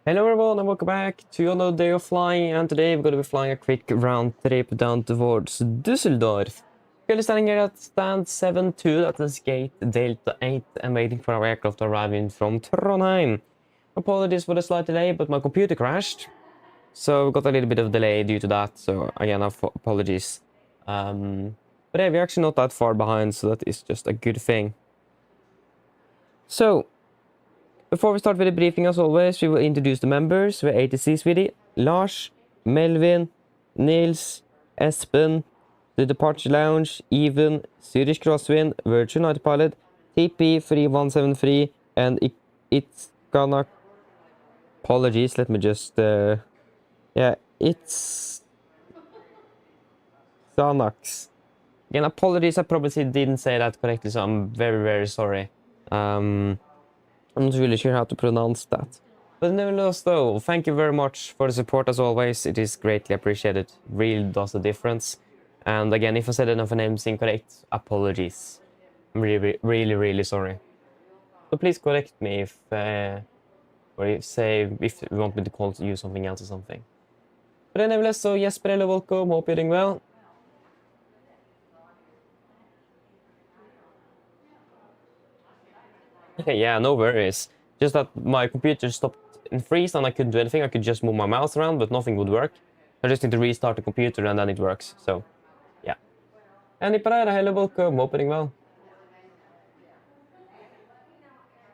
Hello everyone and welcome back to another day of flying, and today we're going to be flying a quick round trip down towards Dusseldorf. Currently standing here at stand 7-2 at this gate Delta 8 and waiting for our aircraft to arrive in from Trondheim. Apologies for the slight delay, but my computer crashed, so we got a little bit of delay due to that, so again apologies. But yeah, we're actually not that far behind, so that is just a good thing. So, before we start with the briefing, as always, we will introduce the members. We're ATCs with it. Lars, Melvin, Nils, Espen, The Departure Lounge, Even, Zurich Crosswind, Virtual Night Pilot, TP3173, and it's gonna... Apologies, let me just... yeah, it's... Xanax. Again, apologies, I probably didn't say that correctly, so I'm very, very sorry. I'm not really sure how to pronounce that. But nevertheless though, thank you very much for the support as always. It is greatly appreciated. Really does a difference. And again, if I said enough names incorrect, apologies. I'm really sorry. So please correct me if or if you want me to call you something else or something. But nevertheless, so Jesper, hello, welcome. Hope you're doing well. Yeah, no worries. Just that my computer stopped and freeze and I couldn't do anything. I could just move my mouse around, but nothing would work. I just need to restart the computer and then it works. So, yeah. And Pereira, hello, welcome. Opening well.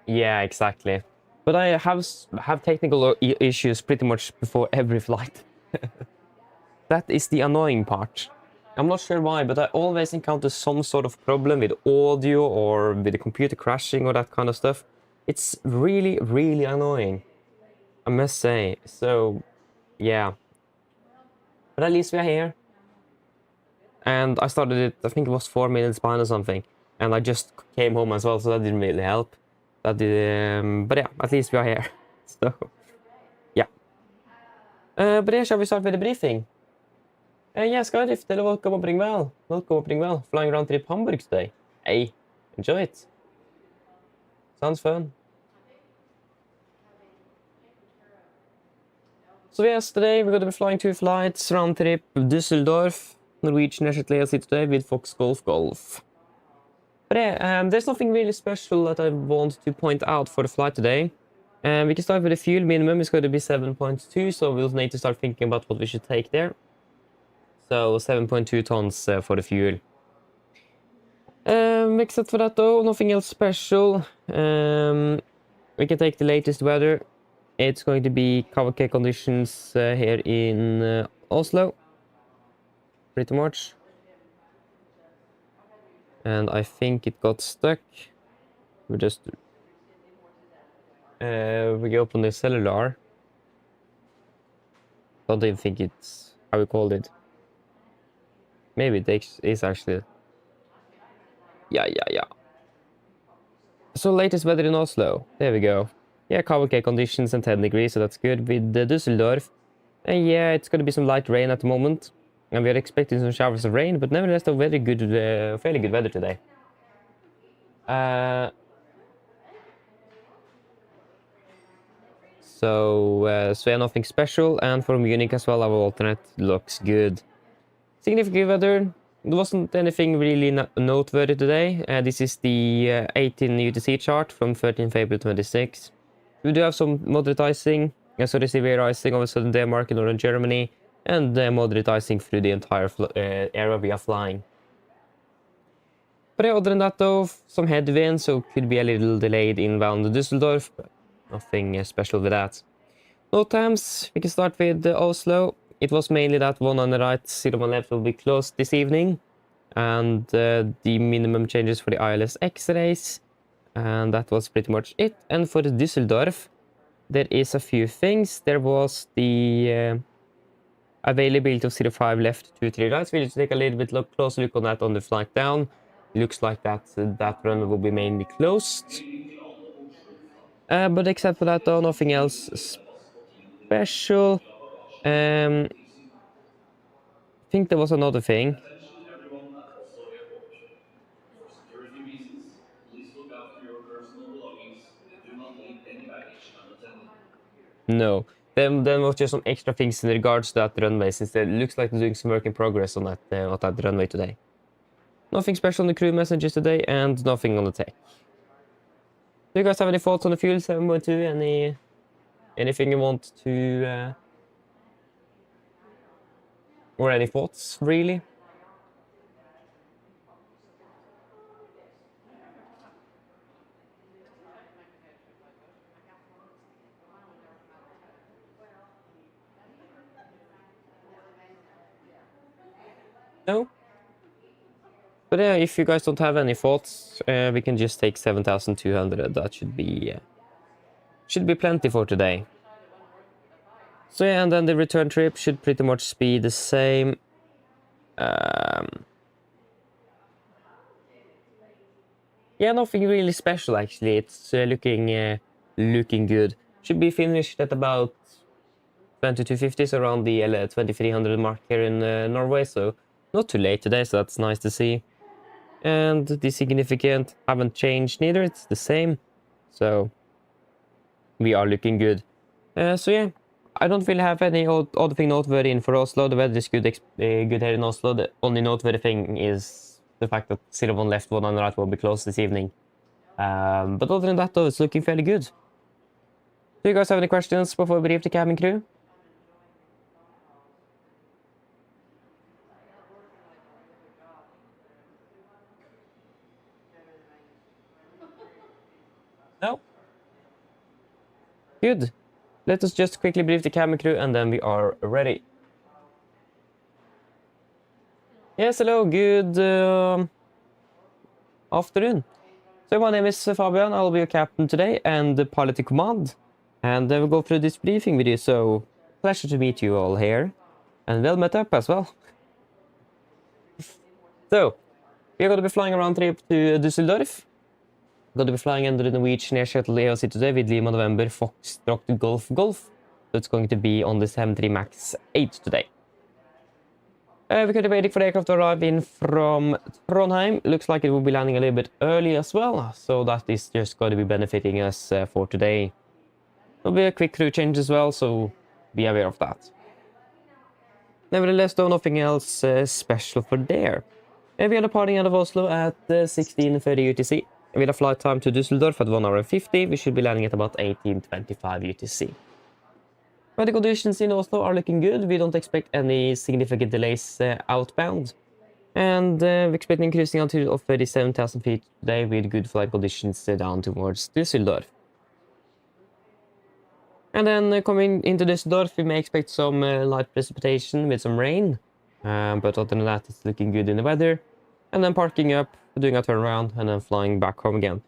Yeah, exactly. But I have technical issues pretty much before every flight. That is the annoying part. I'm not sure why, but I always encounter some sort of problem with audio or with the computer crashing or that kind of stuff. It's really annoying, I must say. So, yeah. But at least we are here. And I started it, I think it was 4 minutes behind or something. And I just came home as well, so that didn't really help. That did, but yeah, at least we are here. So, yeah. But yeah, shall we start with the briefing? Yeah, Skyrift, hello, welcome opening well. Welcome opening well. Flying round trip Hamburg today. Hey, enjoy it. Sounds fun. So yes, today we're going to be flying 2 flights, round trip Dusseldorf, Norwegian SLTL today with Fox Golf Golf. But yeah, there's nothing really special that I want to point out for the flight today. We can start with the fuel. Minimum is going to be 7.2, so we'll need to start thinking about what we should take there. So 7.2 tons for the fuel. Except for that though, nothing else special. We can take the latest weather. It's going to be cover conditions here in Oslo. Pretty much. And I think it got stuck. We just... we go open the cellular. Don't even think it's how we called it. Maybe it is actually... Yeah. So latest weather in Oslo. There we go. Yeah, cover conditions and 10 degrees, so that's good. With Dusseldorf. And yeah, it's going to be some light rain at the moment. And we're expecting some showers of rain, but nevertheless, a very good, fairly good weather today. So yeah, nothing special. And for Munich as well, our alternate looks good. Significant weather. There wasn't anything really noteworthy today. This is the 18 UTC chart from 13th April 26. We do have some moderate icing, so severe icing over southern Denmark and northern Germany, and moderate icing through the entire area we are flying. But other than that though, some headwind, so could be a little delayed inbound to Dusseldorf, but nothing special with that. Note times, we can start with Oslo. It was mainly that one on the right, 0 on left will be closed this evening. And the minimum changes for the ILS X-rays. And that was pretty much it. And for the Dusseldorf, there is a few things. There was the availability of 05 left, 23 rights. We'll just take a little bit closer look on that on the flight down. Looks like that runway will be mainly closed. But except for that though, nothing else special. I think there was another thing. No. Then was just some extra things in regards to that runway, since it looks like they're doing some work in progress on that runway today. Nothing special on the crew messages today, and nothing on the tech. Do you guys have any thoughts on the fuel 7.2? Anything you want to... or any thoughts, really? No? But yeah, if you guys don't have any thoughts, we can just take 7,200. That should be plenty for today. So yeah, and then the return trip should pretty much be the same. Yeah, nothing really special actually. It's looking good. Should be finished at about 2250s, around the 2300 mark here in Norway. So not too late today, so that's nice to see. And the significant haven't changed neither. It's the same. So we are looking good. So yeah, I don't really have any other thing noteworthy in for Oslo. The weather is good here in Oslo. The only noteworthy thing is the fact that Silvan left one on the right will be closed this evening. But other than that, though, it's looking fairly good. Do you guys have any questions before we brief the cabin crew? No? Good. Let us just quickly brief the cabin crew and then we are ready. Yes, hello, good afternoon. So my name is Fabian, I'll be your captain today and the pilot in command. And we'll go through this briefing with you, so pleasure to meet you all here. And well met up as well. So, we're going to be flying a round trip to Dusseldorf. We're going to be flying under the Norwegian Air Shuttle EOC today with Lima November Foxtrot Golf. So it's going to be on the 73 MAX 8 today. We're going to be waiting for the aircraft to arrive in from Trondheim. Looks like it will be landing a little bit early as well, so that is just going to be benefiting us for today. There'll be a quick crew change as well, so be aware of that. Nevertheless, though, nothing else special for there. We are departing out of Oslo at 16:30 UTC. With a flight time to Dusseldorf at 1 hour and 50, we should be landing at about 18:25 UTC. Weather conditions in Oslo are looking good. We don't expect any significant delays outbound. And we're expecting cruising altitude of 37,000 feet today with good flight conditions down towards Dusseldorf. And then coming into Dusseldorf, we may expect some light precipitation with some rain. But other than that, it's looking good in the weather. And then parking up, doing a turnaround, and then flying back home again.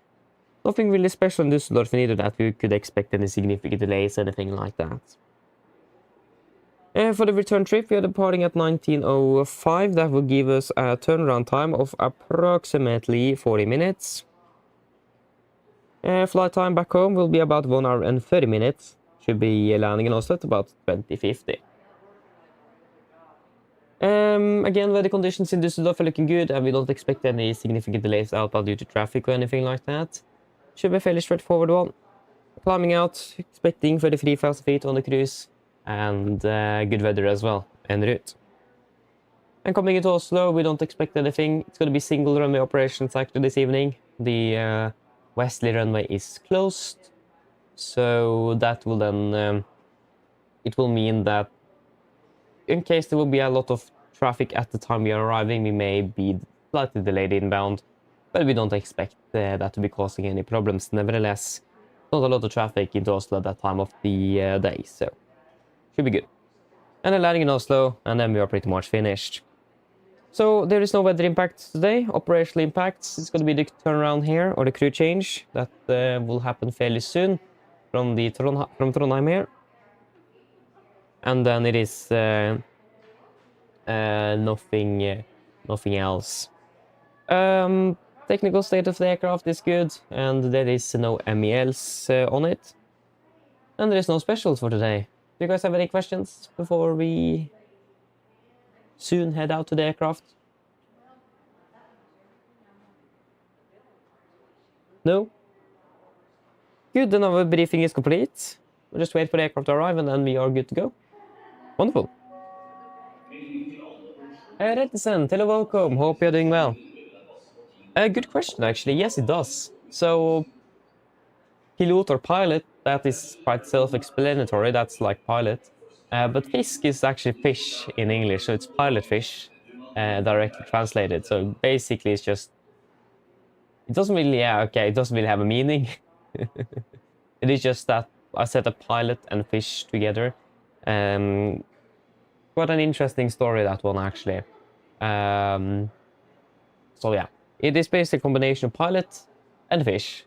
Nothing really special in Dusseldorf, neither that we could expect any significant delays, anything like that. For the return trip, we are departing at 19:05. That will give us a turnaround time of approximately 40 minutes. Flight time back home will be about 1 hour and 30 minutes. Should be landing in Oslo at about 20:50. Again, weather conditions in Dusseldorf are looking good, and we don't expect any significant delays outbound due to traffic or anything like that. Should be a fairly straightforward one. Climbing out, expecting 33,000 feet on the cruise, and good weather as well, en route. And coming into Oslo, we don't expect anything. It's going to be single runway operations actually this evening. The westerly runway is closed, so that will then it will mean that in case there will be a lot of traffic at the time we are arriving, we may be slightly delayed inbound, but we don't expect that to be causing any problems. Nevertheless, not a lot of traffic into Oslo at that time of the day, so should be good. And then landing in Oslo, and then we are pretty much finished. So there is no weather impacts today. Operational impacts, it's going to be the turnaround here, or the crew change, that will happen fairly soon from Trondheim here. And then it is nothing else. Technical state of the aircraft is good, and there is no MELs on it. And there is no specials for today. Do you guys have any questions before we soon head out to the aircraft? No? Good, then our briefing is complete. We'll just wait for the aircraft to arrive and then we are good to go. Wonderful. Reticent, hello, welcome. Hope you're doing well. Good question, actually. Yes, it does. So, pilot or pilot, that is quite self-explanatory. That's like pilot. But fisk is actually fish in English, so it's pilot fish, directly translated. So basically, it's just it doesn't really, yeah, okay, it doesn't really have a meaning. It is just that I set a pilot and fish together. Quite an interesting story, that one, actually. So yeah, it is basically a combination of pilot and fish.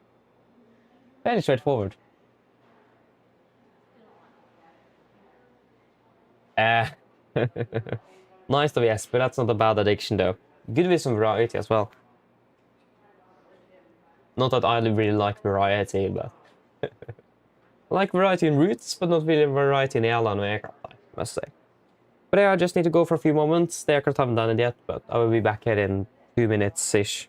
Very straightforward. Uh, nice of yes, but that's not a bad addiction though. Good with some variety as well. Not that I really like variety, but I like variety in routes, but not really variety in airline or aircraft, I must say. But yeah, I just need to go for a few moments. The aircraft haven't done it yet, but I will be back here in 2 minutes-ish.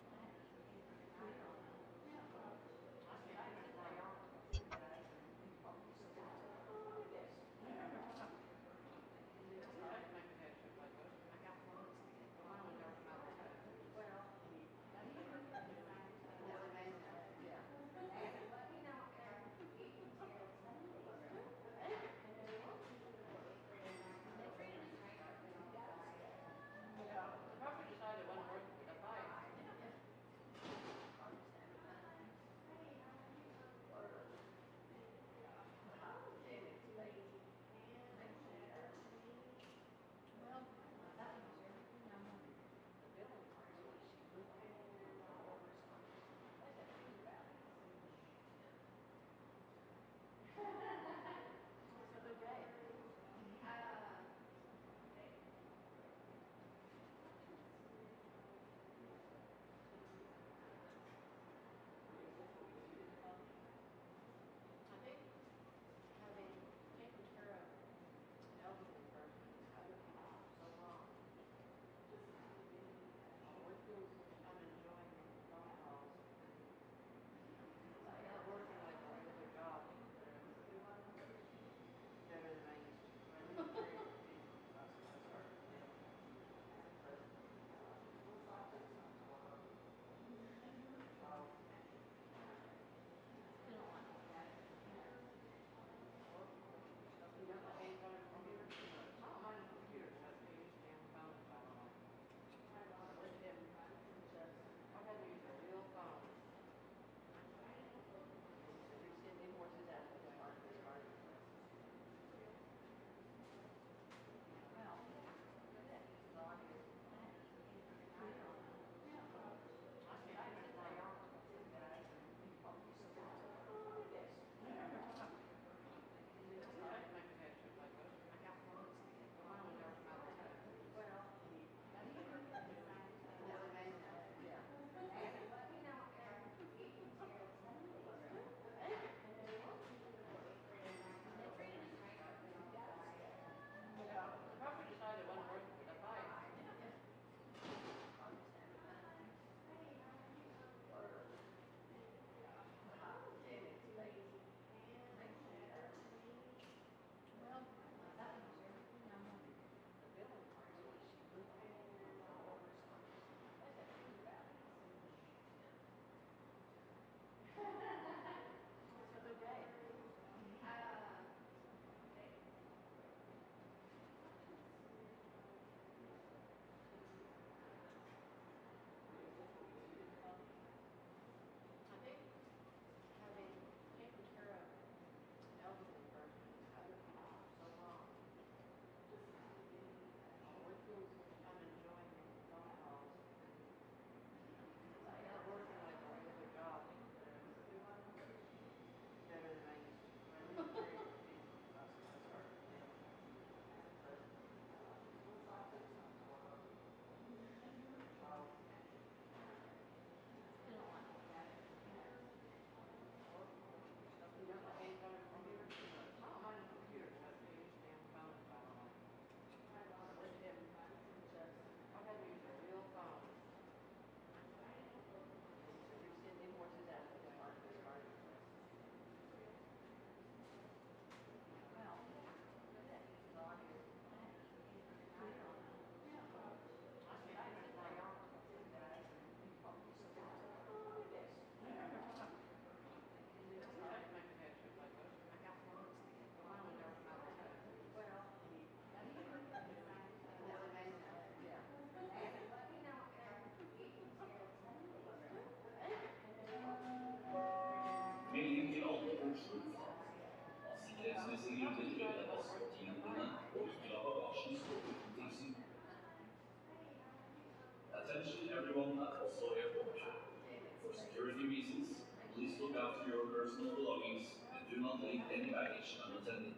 your personal belongings and do not leave any baggage unattended.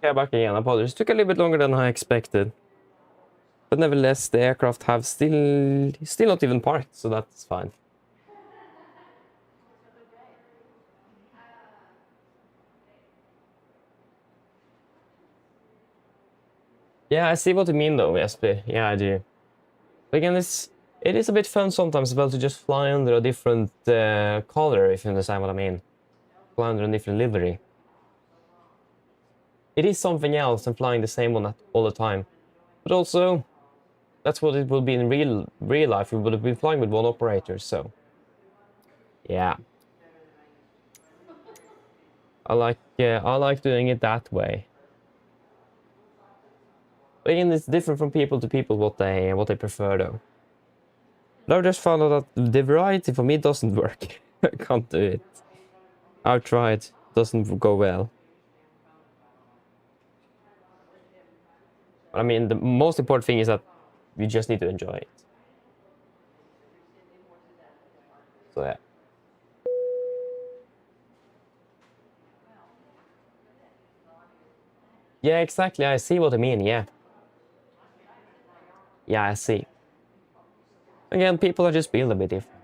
Yeah, back again. Apologies. Took a little bit longer than I expected. But nevertheless, the aircraft have still not even parked, so that's fine. Yeah, I see what you mean though, Jesper. Yeah, I do. But again, it is a bit fun sometimes as well to just fly under a different color, if you understand what I mean. Fly under a different livery. It is something else than flying the same one all the time. But also, that's what it will be in real life. We would have been flying with one operator, so yeah. I like doing it that way. But again, it's different from people to people what they prefer though. But I've just found out that the variety for me doesn't work. I can't do it. I've tried. Doesn't go well. But I mean, the most important thing is that you just need to enjoy it. So yeah. Yeah, exactly. I see what I mean. Yeah. Yeah, I see. Again, people are just built a bit different.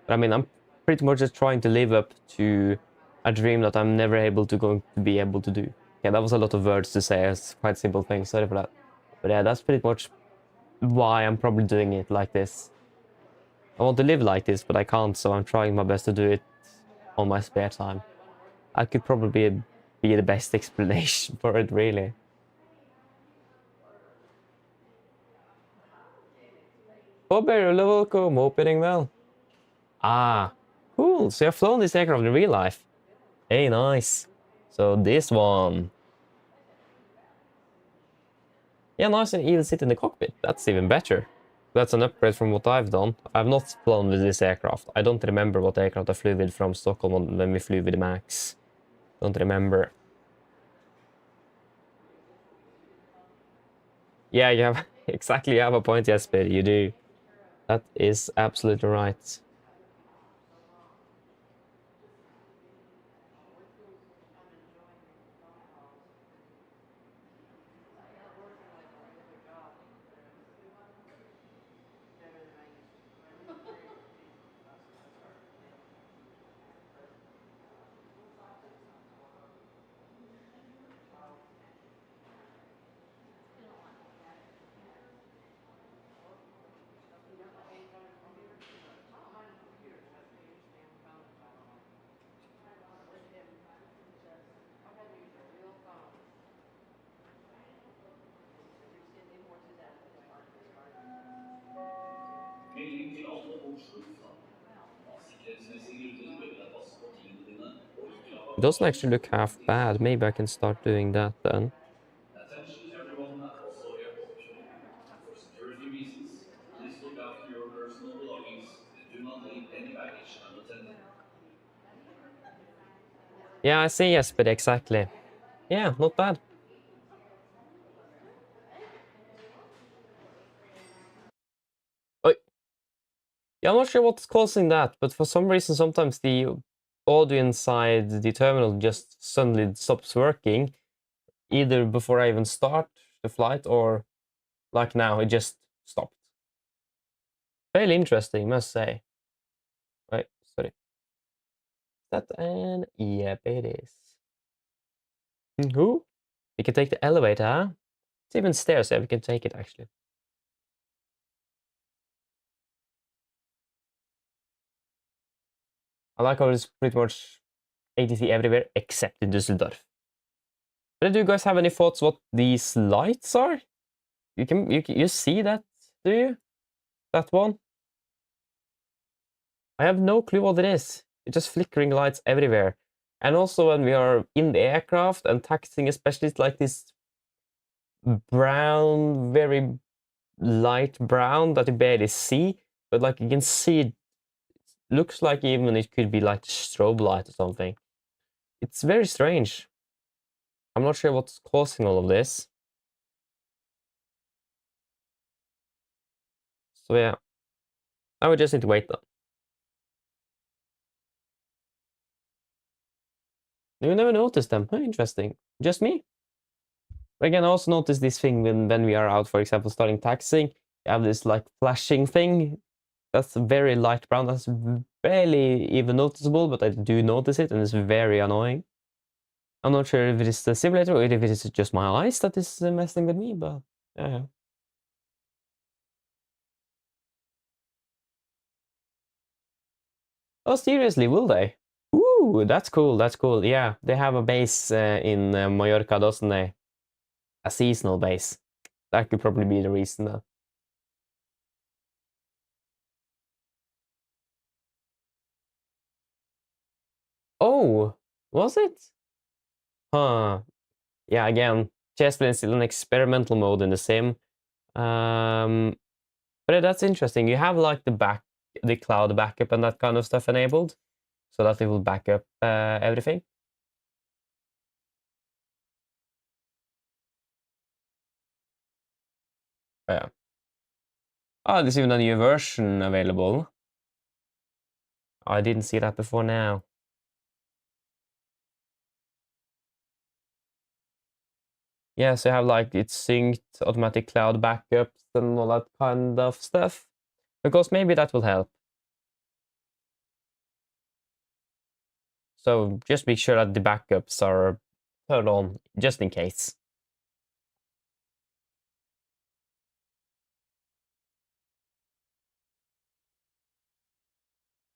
But I mean, I'm pretty much just trying to live up to a dream that I'm never going to be able to do. Yeah, that was a lot of words to say. It's quite simple thing. Sorry for that. But yeah, that's pretty much why I'm probably doing it like this. I want to live like this, but I can't, so I'm trying my best to do it on my spare time. I could probably be the best explanation for it, really. Oh, Barry, welcome. Opening well. Ah, cool. So you've flown this aircraft in real life. Hey, nice. So this one. Yeah, nice and even sit in the cockpit. That's even better. That's an upgrade from what I've done. I've not flown with this aircraft. I don't remember what aircraft I flew with from Stockholm when we flew with the Max. Don't remember. Yeah, you have exactly, you have a point, Jesper. You do. That is absolutely right. It doesn't actually look half bad. Maybe I can start doing that then. Attention everyone at Oslo Airport. For security reasons, please look after your personal belongings and do not leave any baggage unattended. Yeah, I see, yes, but exactly. Yeah, not bad. Oh, yeah, I'm not sure what's causing that, but for some reason, sometimes the audio inside the terminal just suddenly stops working, either before I even start the flight or like now, it just stopped. Fairly interesting, must say. Right, sorry. Is that an... Yep, it is. Who? We can take the elevator, huh? It's even stairs, yeah, we can take it actually. I like how it's pretty much ATC everywhere except in Dusseldorf. But do you guys have any thoughts what these lights are? You see that, do you? That one? I have no clue what it is. It's just flickering lights everywhere. And also when we are in the aircraft and taxiing, especially, it's like this brown, very light brown that you barely see, but like you can see it looks like even it could be like strobe light or something. It's very strange. I'm not sure what's causing all of this. So yeah, I would just need to wait though. You never noticed them. Interesting. Just me. Again, I also noticed this thing when we are out, for example, starting taxiing. You have this like flashing thing. That's very light brown. That's barely even noticeable, but I do notice it, and it's very annoying. I'm not sure if it is the simulator or if it is just my eyes that is messing with me, but yeah. Oh, seriously, will they? Ooh, that's cool. That's cool. Yeah, they have a base in Mallorca, doesn't they? A seasonal base. That could probably be the reason, though. Oh, was it? Huh. Yeah, again, Chessplane is still in experimental mode in the sim. But that's interesting. You have like the cloud backup and that kind of stuff enabled, so that it will back up everything. Yeah. Oh, there's even a new version available. I didn't see that before now. Yeah, so you have like it's synced, automatic cloud backups and all that kind of stuff. Because maybe that will help. So just make sure that the backups are turned on, just in case.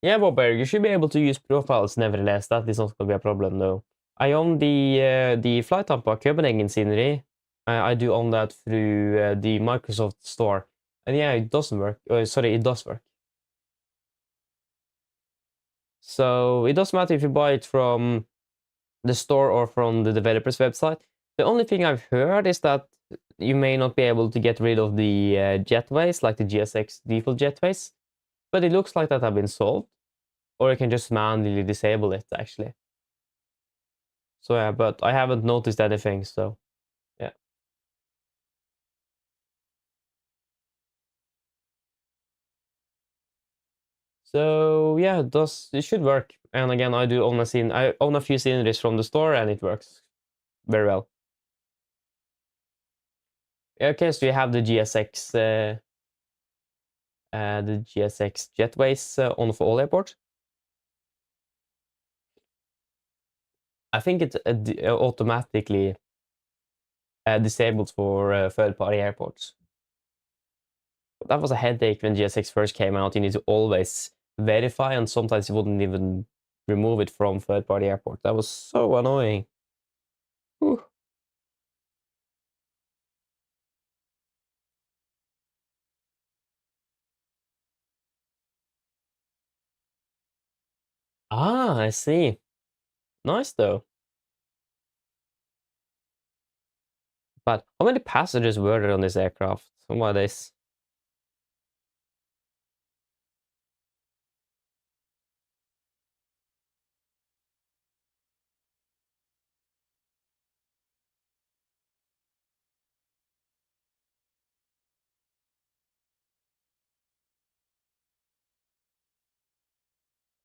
Yeah, Bobber, you should be able to use profiles nevertheless. That is not going to be a problem, though. I own the Flight Tampa Copenhagen scenery. I do own that through the Microsoft Store. And yeah, it doesn't work. Sorry, it does work. So it doesn't matter if you buy it from the store or from the developer's website. The only thing I've heard is that you may not be able to get rid of the jetways, like the GSX default jetways. But it looks like that have been solved. Or you can just manually disable it, actually. So yeah, but I haven't noticed anything, so yeah. So yeah, it should work. And again, I own a few sceneries from the store, and it works very well. Okay, so you have the GSX jetways on for all airports. I think it's automatically disabled for third-party airports. That was a headache when GSX first came out. You need to always verify, and sometimes you wouldn't even remove it from third-party airport. That was so annoying. Whew. Ah, I see. Nice though. But how many passengers were there on this aircraft? What about this?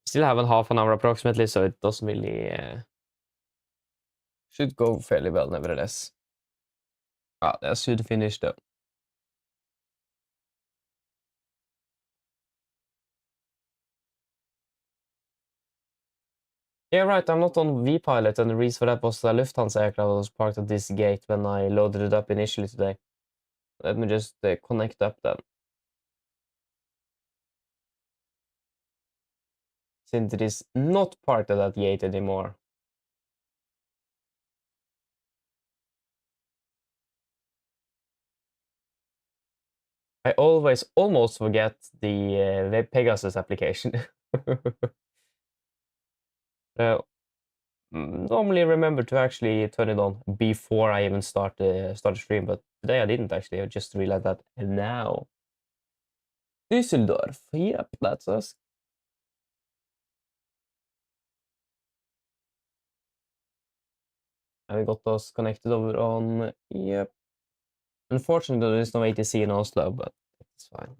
Still have a half an hour approximately, so it doesn't really should go fairly well nevertheless. Ah, that should finish though. Yeah, right, I'm not on vPilot, and the reason for that was the Lufthansa aircraft was parked at this gate when I loaded it up initially today. Let me just connect up then. Since it is not part of that gate anymore. I always almost forget the Web Pegasus application. uh, Normally remember to actually turn it on before I even start the stream, but today I didn't actually. I just realized that now. Dusseldorf. Yep, that's us. And we got us connected over on. Yep. Unfortunately, there is no ATC in Oslo, but it's fine.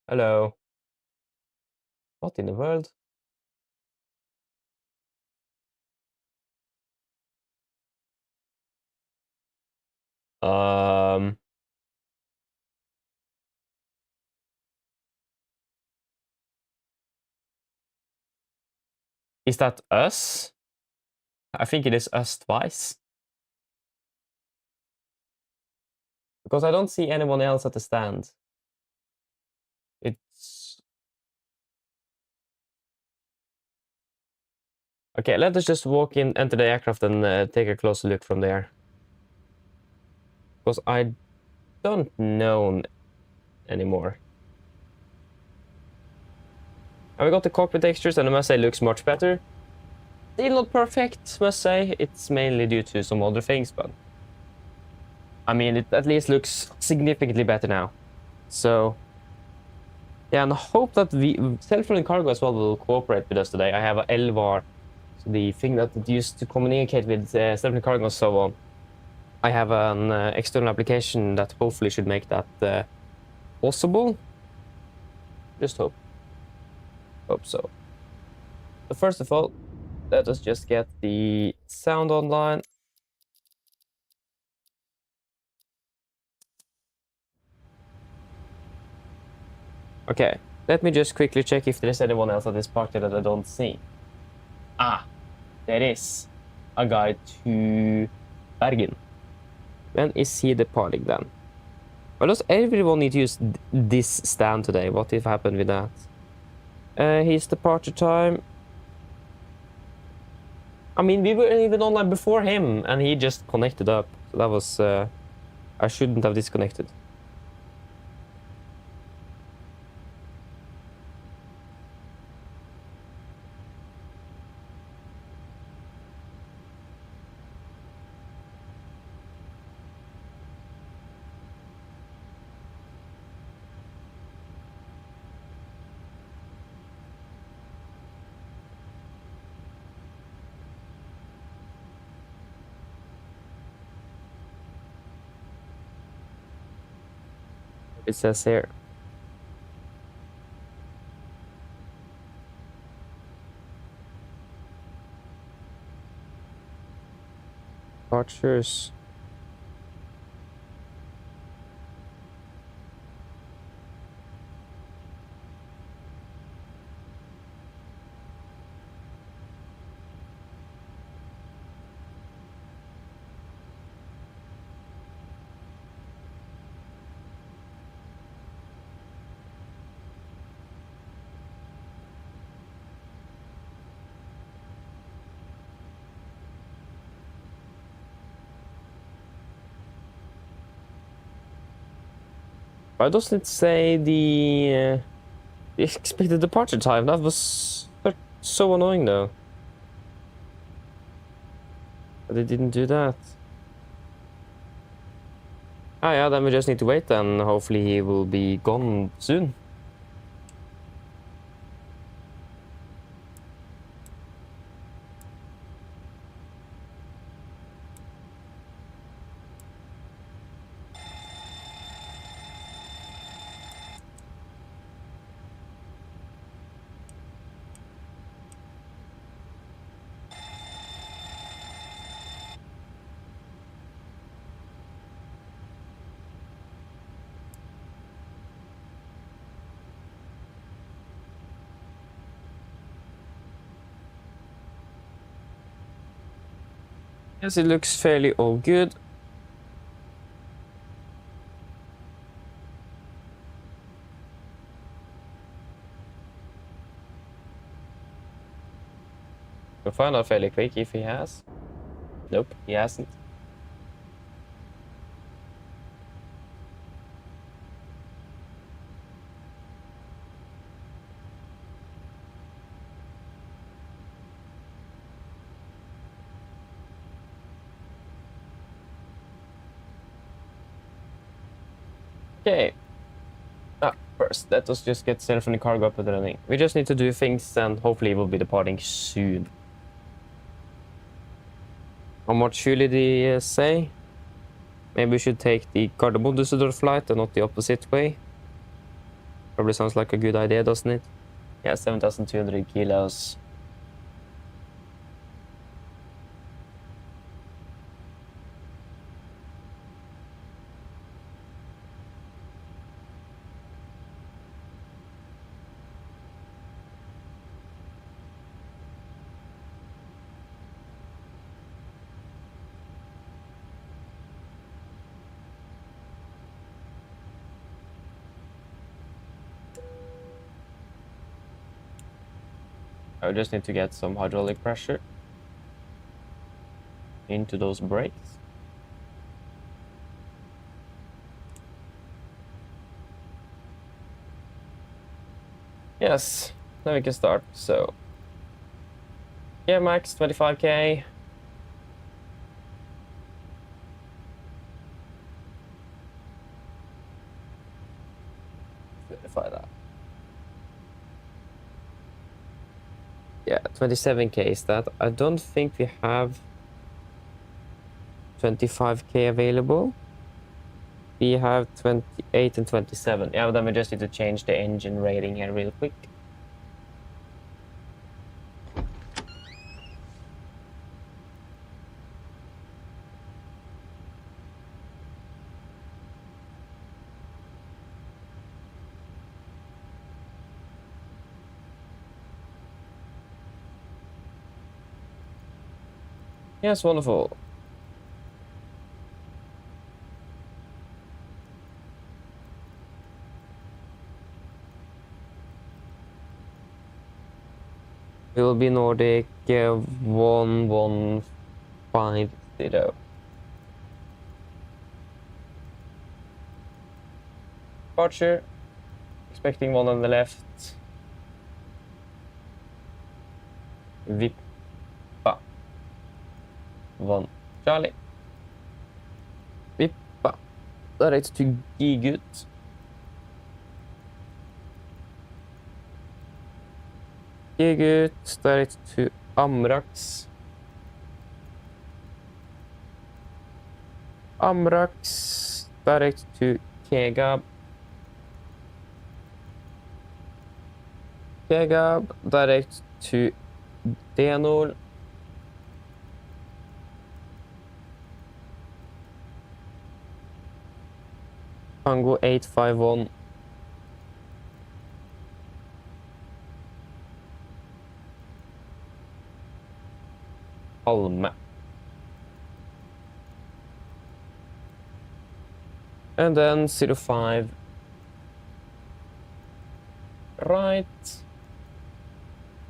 Hello. What in the world? Um. Is that us? I think it is us twice. Because I don't see anyone else at the stand. It's... Okay, let us just walk in, enter the aircraft and take a closer look from there. Because I don't know anymore. And we got the cockpit textures, and I must say looks much better. Still not perfect, must say. It's mainly due to some other things, but... I mean, it at least looks significantly better now. So... Yeah, and I hope that the self-running cargo as well will cooperate with us today. I have a LVAR, so the thing that it used to communicate with self-running cargo and so on. I have an external application that hopefully should make that possible. Just hope. Hope so. But first of all, let us just get the sound online. Okay, let me just quickly check if there's anyone else at this party that I don't see. Ah, there is a guy to Bergen. When is he departing then? Well, does everyone need to use this stand today? What if happened with that? His departure time. I mean, we were even online before him, and he just connected up. So that was... I shouldn't have disconnected. It says here. Departures. Why doesn't it say the The expected departure time, that was so annoying though. But they didn't do that. Ah yeah, then we just need to wait and hopefully he will be gone soon. Yes, it looks fairly all good. We'll find out fairly quick if he has. Nope, he hasn't. Okay. First, let us just get set from the cargo up and running. We just need to do things and hopefully we'll be departing soon. How much should they say? Maybe we should take the Dusseldorf flight and not the opposite way. Probably sounds like a good idea, doesn't it? Yeah, 7,200 kilos. I just need to get some hydraulic pressure into those brakes. Yes, then we can start. So, yeah, max 25k. Verify that. Yeah, 27k is that. I don't think we have 25k available. We have 28 and 27. Yeah, but then we just need to change the engine rating here real quick. Yes, wonderful. It will be Nordic 1150. Departure. Expecting one on the left. Vippa. 1 Charlie. Vippa. Direct to Gigut. Gigut. Direct to Amrax. Amrax. Direct to Kegab. Kegab. Direct to Denol. Tango 851. Alme. And then 05. Right.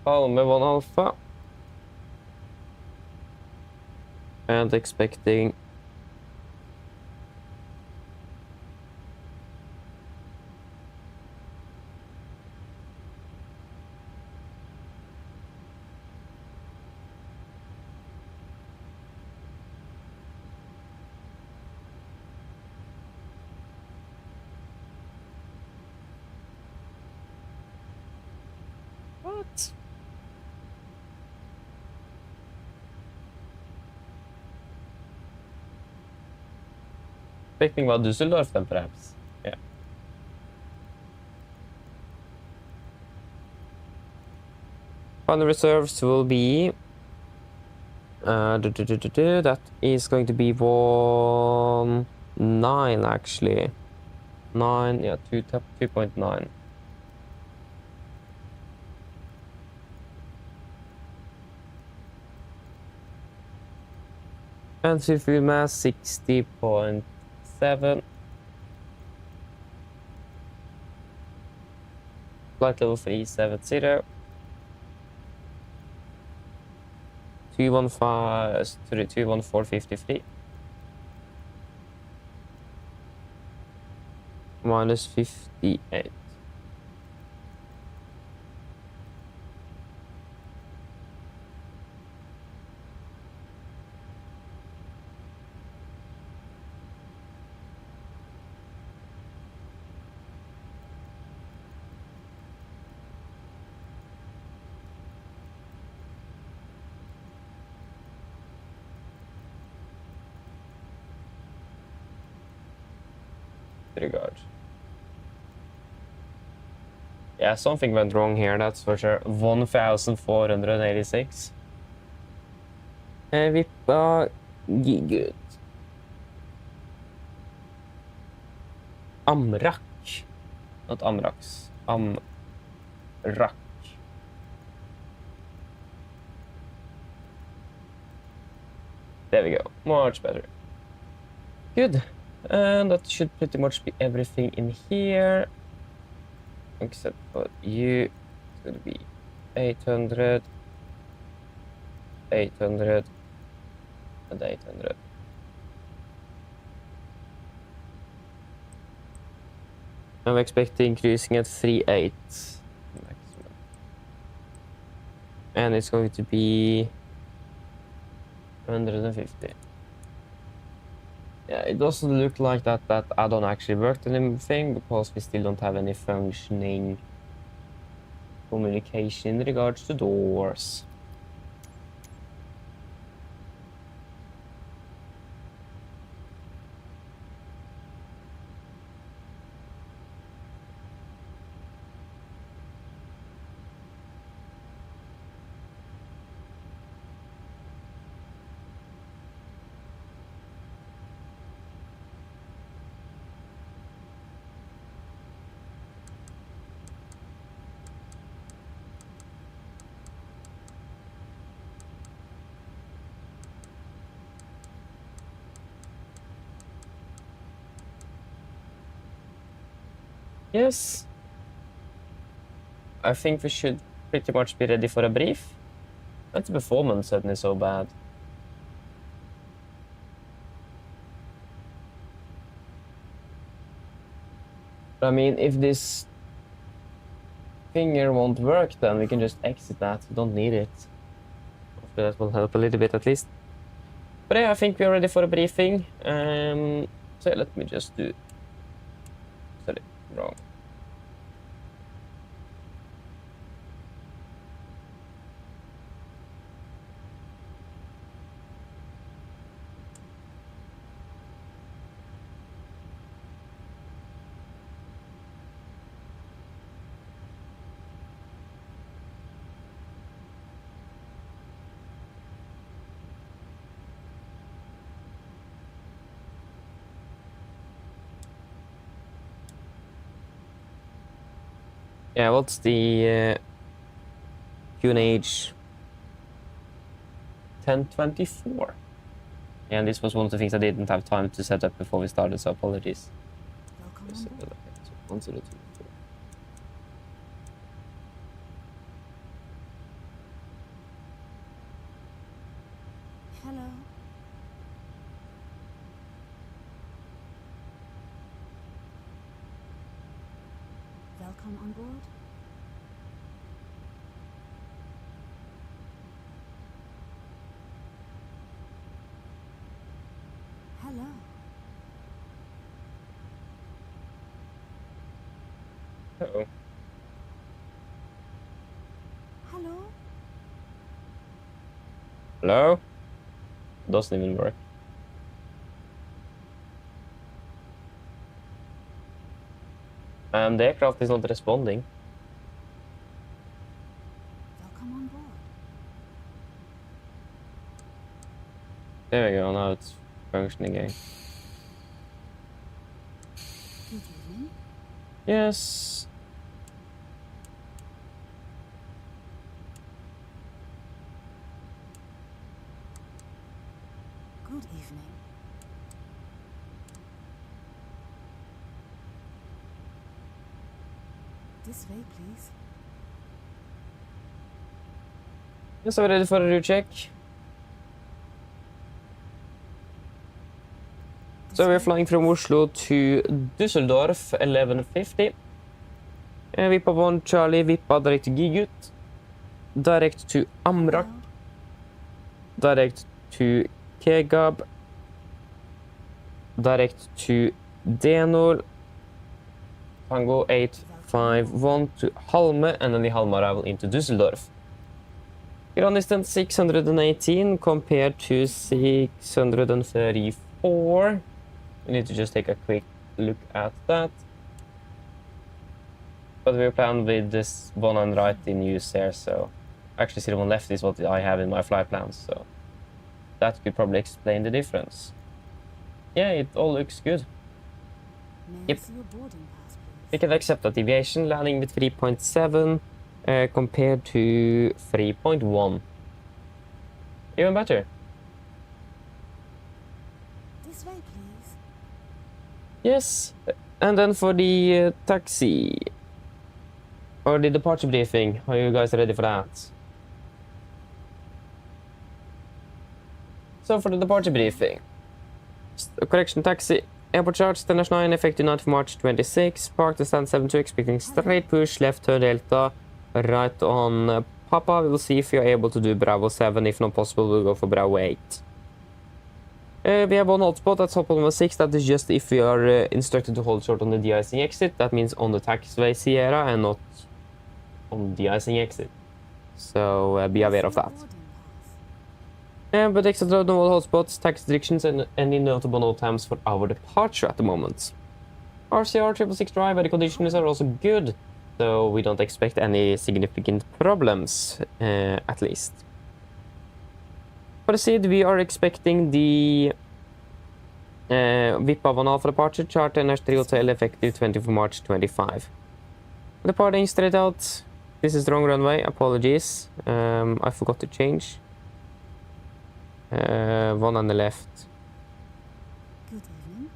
Alme 1 Alpha. And expecting What? Expecting about Dusseldorf then, perhaps. Yeah. Final reserves will be... that is going to be 1.9 actually. 9, yeah, 2.9. And fuel mass 60.7. Flight level 370. 21453. Minus 58. Regard. Yeah, something went wrong here, that's for sure. 1486. And we are good. Amrak. Not Amrax. Amrak. There we go. Much better. Good. And that should pretty much be everything in here. Except for you. It's going to be 800. 800. And 800. I'm expecting cruising at 3.8 maximum. And it's going to be 150. Yeah, it doesn't look like that add-on actually worked on anything because we still don't have any functioning communication in regards to doors. Yes. I think we should pretty much be ready for a brief. But the performance isn't so bad. But I mean, if this finger won't work, then we can just exit that. We don't need it. Hopefully that will help a little bit at least. But yeah, I think we're ready for a briefing. So let me just do... Sorry, wrong. Yeah, what's the QNH 1024? Yeah, and this was one of the things I didn't have time to set up before we started, so apologies. Welcome So, on board. 1024. Hello. Welcome on board. Hello. Uh-oh. Hello? Doesn't even work. The aircraft is not responding. Welcome on board. There we go, now it's functioning again. Good evening. Yes. Good evening. This way, please. Yes, I'm ready for a route check. So we're flying from Oslo to Dusseldorf, 11:50. Vippa 1 Charlie, Vippa direct to Gigut. Direct to Amrak. Hello. Direct to Kegab. Direct to Denol. Tango 851 to Halme, and then the Halme arrival into Dusseldorf. Ground distance 618 compared to 634. We need to just take a quick look at that. But we're planned with this one on right in use here, so actually see the one left is what I have in my flight plans, so that could probably explain the difference. Yeah, it all looks good. May Yep. I see your boarding pass, We please? can accept that deviation, landing with 3.7 compared to 3.1. Even better. This way, please. Yes, and then for the taxi, or the departure briefing, are you guys ready for that? So for the departure briefing, correction taxi, airport charge, standard 9, effective 9th of March 26, park to stand 72, expecting straight push, left turn Delta, right on Papa. We will see if you're able to do Bravo 7, if not possible we'll go for Bravo 8. We have one hotspot, that's hop number 6, that is just if we are instructed to hold short on the de-icing exit, that means on the taxiway Sierra and not on the de-icing exit. So be aware of Your that. boarding pass. But exit road, no all hotspots, taxi directions, and any notable no times for our departure at the moment. RCR 666 drive, the conditions are also good, so we don't expect any significant problems, at least. For the SID, we are expecting the Vippa 1 Alpha departure, chart NH3 Hotel, effective 24 March 25. Departing straight out. This is the wrong runway, apologies. I forgot to change. One on the left. Good evening.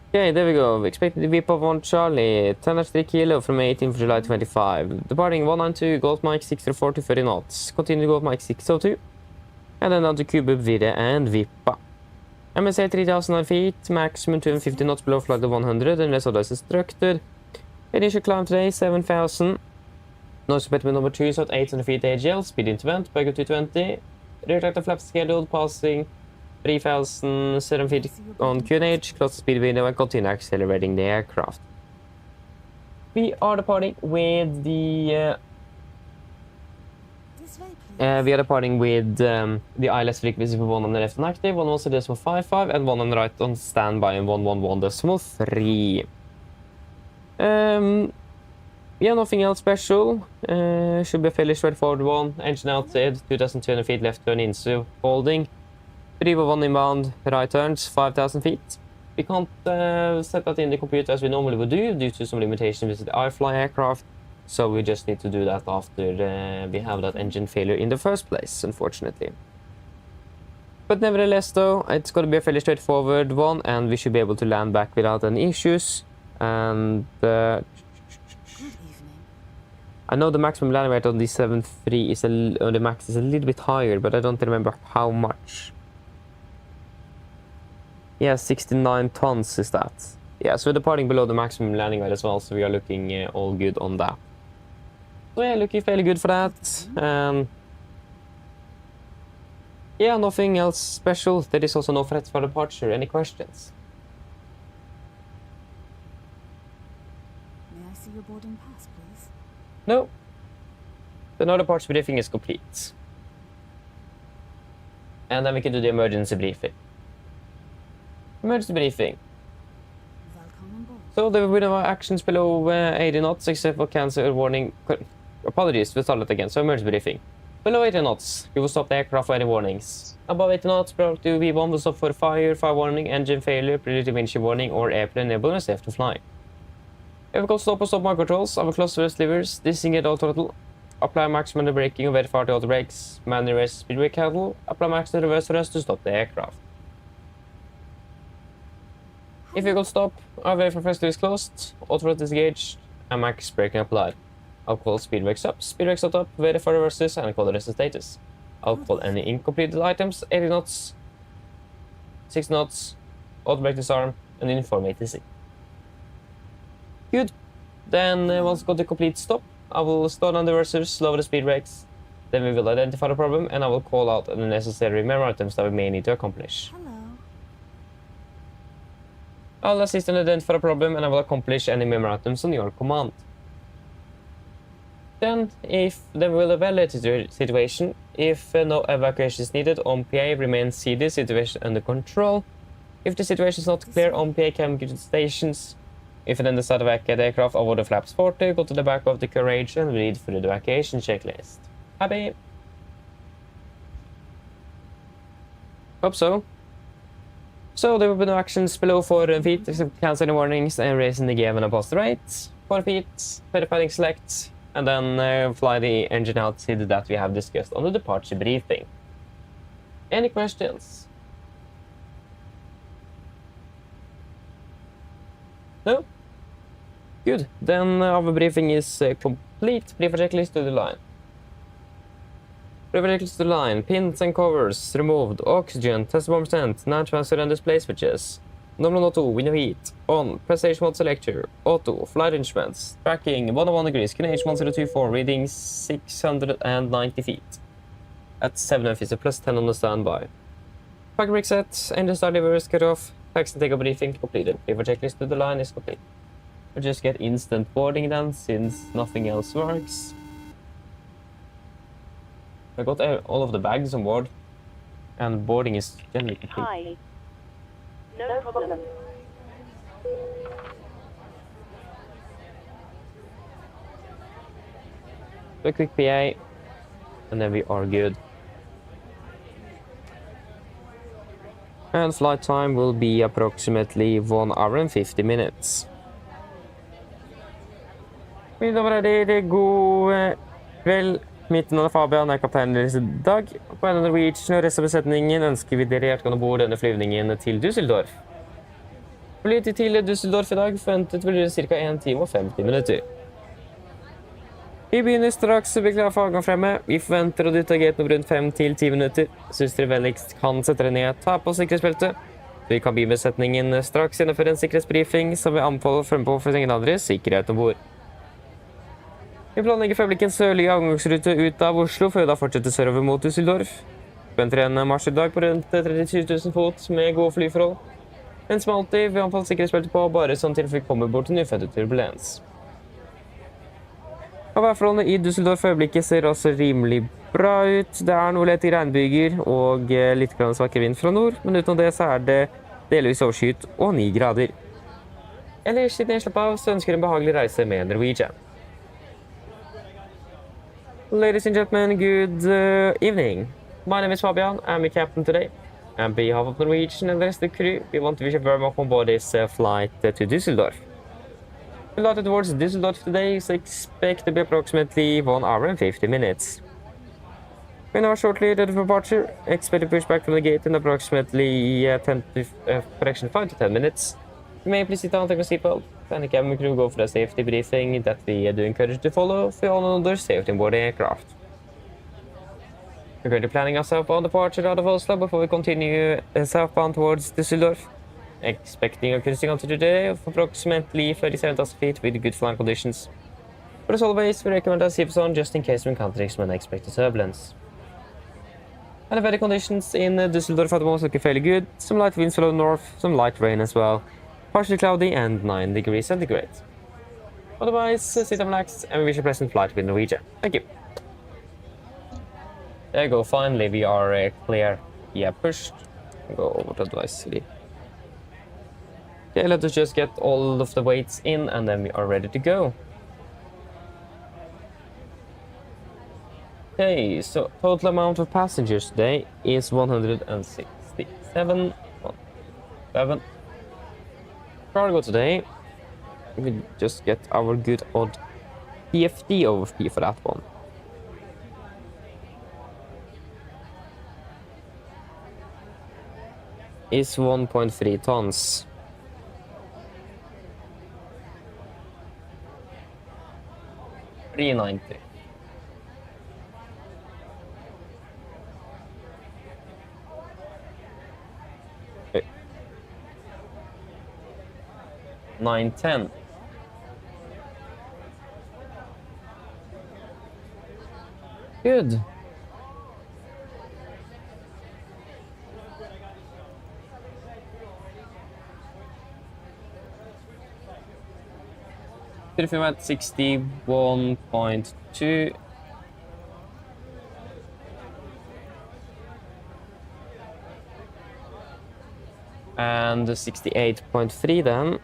Okay, there we go. Expected the Vippa 1 Charlie, 10-3 kilo from 18th July 25. Departing 192, Golf Mike 604 to 30 knots. Continue Golf Mike 602. And then down to Cube, Vide, and Vippa. MSA 3009 feet, maximum 250 knots below flight of 100, unless otherwise instructed. Initial climb today, 7000. Noise impediment number 2 is at 800 feet AGL, speed into vent, bug 220. Rear tractor flaps scheduled, passing 3007 feet on QNH, close the speed window and continue accelerating the aircraft. We are departing with the This way, please. we are departing with the ILS frequency for 1 on the left on active, 117.55, and 1 on the right on standby, and 111.3. Yeah, nothing else special. Should be a fairly straightforward one. Engine outside, 2200 feet left turn into holding. 301 inbound, right turns, 5000 feet. We can't set that in the computer as we normally would do due to some limitations with the iFly aircraft. So we just need to do that after we have that engine failure in the first place, unfortunately. But nevertheless though, it's going to be a fairly straightforward one and we should be able to land back without any issues. And Good evening. I know the maximum landing rate on the 7.3 is the max is a little bit higher, but I don't remember how much. Yeah, 69 tons is that. Yeah, so we're departing below the maximum landing rate as well, so we are looking all good on that. So yeah, looking fairly good for that. Yeah, nothing else special. There is also no threats for departure. Any questions? May I see your boarding pass, please? No. The other parts briefing is complete. And then we can do the emergency briefing. Emergency briefing. Welcome on board. So there will be no actions below 80 knots except for cancel warning. Apologies, we'll start it again. So emergency briefing. Below 80 knots, we will stop the aircraft for any warnings. Above 80 knots, priority V1 will stop for fire warning, engine failure, predictive engine warning, or airplane enable and safe to fly. Vehicle stop or stop mark controls, our close rest levers, disengage all throttle, apply maximum the braking or verify the auto brakes, manual rest speed brake handle, apply maximum reverse thrust to stop the aircraft. If vehicle stop, our verify first lever is closed, auto throttle disengaged, and max braking applied. I'll call speed brakes up, verify reverses, and call the rest status. I'll call any incompleted items, 80 knots, 6 knots, auto brake disarm, and inform ATC. Good. Then once got the complete stop, I will start on the reversers, lower the speed brakes. Then we will identify the problem, and I will call out the necessary memory items that we may need to accomplish. Hello. I'll assist and identify the problem, and I will accomplish any memory items on your command. Then we will evaluate the situation. If no evacuation is needed, OMPA remains CD, situation under control. If the situation is not clear, OMPA can go to the stations. If you then decide to evacuate the aircraft over the flaps 40, go to the back of the carriage and read through the evacuation checklist. Happy? Hope so. So there will be no actions below 4 feet except cancelling warnings and raising the gear when opposed to right. 4 feet, verifying select, and then fly the engine outside that we have discussed on the departure briefing. Any questions? No? Good. Then our briefing is complete. Briefer checklist to the line. Briefer checklist to the line. Pins and covers removed. Oxygen. Test bomb sent. Nav transfer and display switches. Normal auto. Window heat. On. Presentation mode selector. Auto. Flight instruments. Tracking. 101 degrees. QNH 1024. Reading 690 feet. At 7 feet. So plus 10 on the standby. Pack brake set. Engine start levers cut off. Taxi and takeoff briefing completed. Briefer checklist to the line is complete. We'll just get instant boarding then, since nothing else works. I got all of the bags on board, and boarding is generally complete. Hi. No problem. Do a quick PA, and then we are good. And flight time will be approximately 1 hour and 50 minutes. Mine damer og herrer, god kveld. Mitt navn er Fabian, jeg er kapteinen deres i dag. På AMD Norwegian og resten av besetningen ønsker vi dere hjertelig om bord denne flyvningen til Dusseldorf. Flyet til Dusseldorf i dag forventet vil gjøre ca. 1 time og 50 minutter. Vi begynner straks å bli klar for avgang fremme. Vi forventer å dytte gaten om rundt 5-10 minutter. Synes dere vennligst kan sette dere ned, ta på sikkerhetsbeltet. Vi kan kabinbesetningen straks gjennomføre en sikkerhetsbriefing, som vi anbefaler fremme på for ingen andres sikkerhet om bord. Vi planlegger for øyeblikket en sørlig avgangsrute ut av Oslo, før vi da fortsetter sørover mot Dusseldorf. Venter en marsj i dag på rundt 37 000 fot med gode flyforhold. Men som alltid, vi anbefaler sikkerhetsbeltet på, bare sånn til vi kommer bort til ufattet turbulens. Værforholdene i Dusseldorf for øyeblikket ser også rimelig bra ut. Det er noe lett i regnbyger og litt svakere vind fra nord, men utenom det så er det delvis overskyet og 9 grader. Ellers, siden jeg slapp av, så ønsker jeg en behagelig reise med Norwegian. Ladies and gentlemen, good evening. My name is Fabian. I'm your captain today. On behalf of Norwegian and the rest of the crew, we want to wish you very much on board this flight to Dusseldorf. The flight towards Dusseldorf today is expected to be approximately 1 hour and 50 minutes. We now shortly ready for departure. Expect to push back from the gate in approximately 5 to 10 minutes. You may please sit down and take a seatbelt. And the cabin crew go for a safety briefing that we do encourage you to follow for all other safety on board the aircraft. We're currently planning our southbound departure out of Oslo before we continue southbound towards Dusseldorf. Expecting a cruising altitude today of approximately 37,000 feet with good flying conditions. But as always, we recommend our seatbelts on just in case we encounter some unexpected turbulence. And the weather conditions in Dusseldorf at the moment looking fairly good. Some light winds flow north, some light rain as well. Partially cloudy and 9 degrees centigrade. Otherwise, sit and relax, and we wish you a pleasant flight with Norwegian. Thank you. There you go, finally we are clear. Yeah, pushed. Go over to Advice City. Okay, let us just get all of the weights in, and then we are ready to go. Okay, so total amount of passengers today is 167. 7. Cargo today, we just get our good odd PFD over P for that one. Is 1.3 tons. $390. Okay. 910. Good. If we at 61.2. And 68.3 then.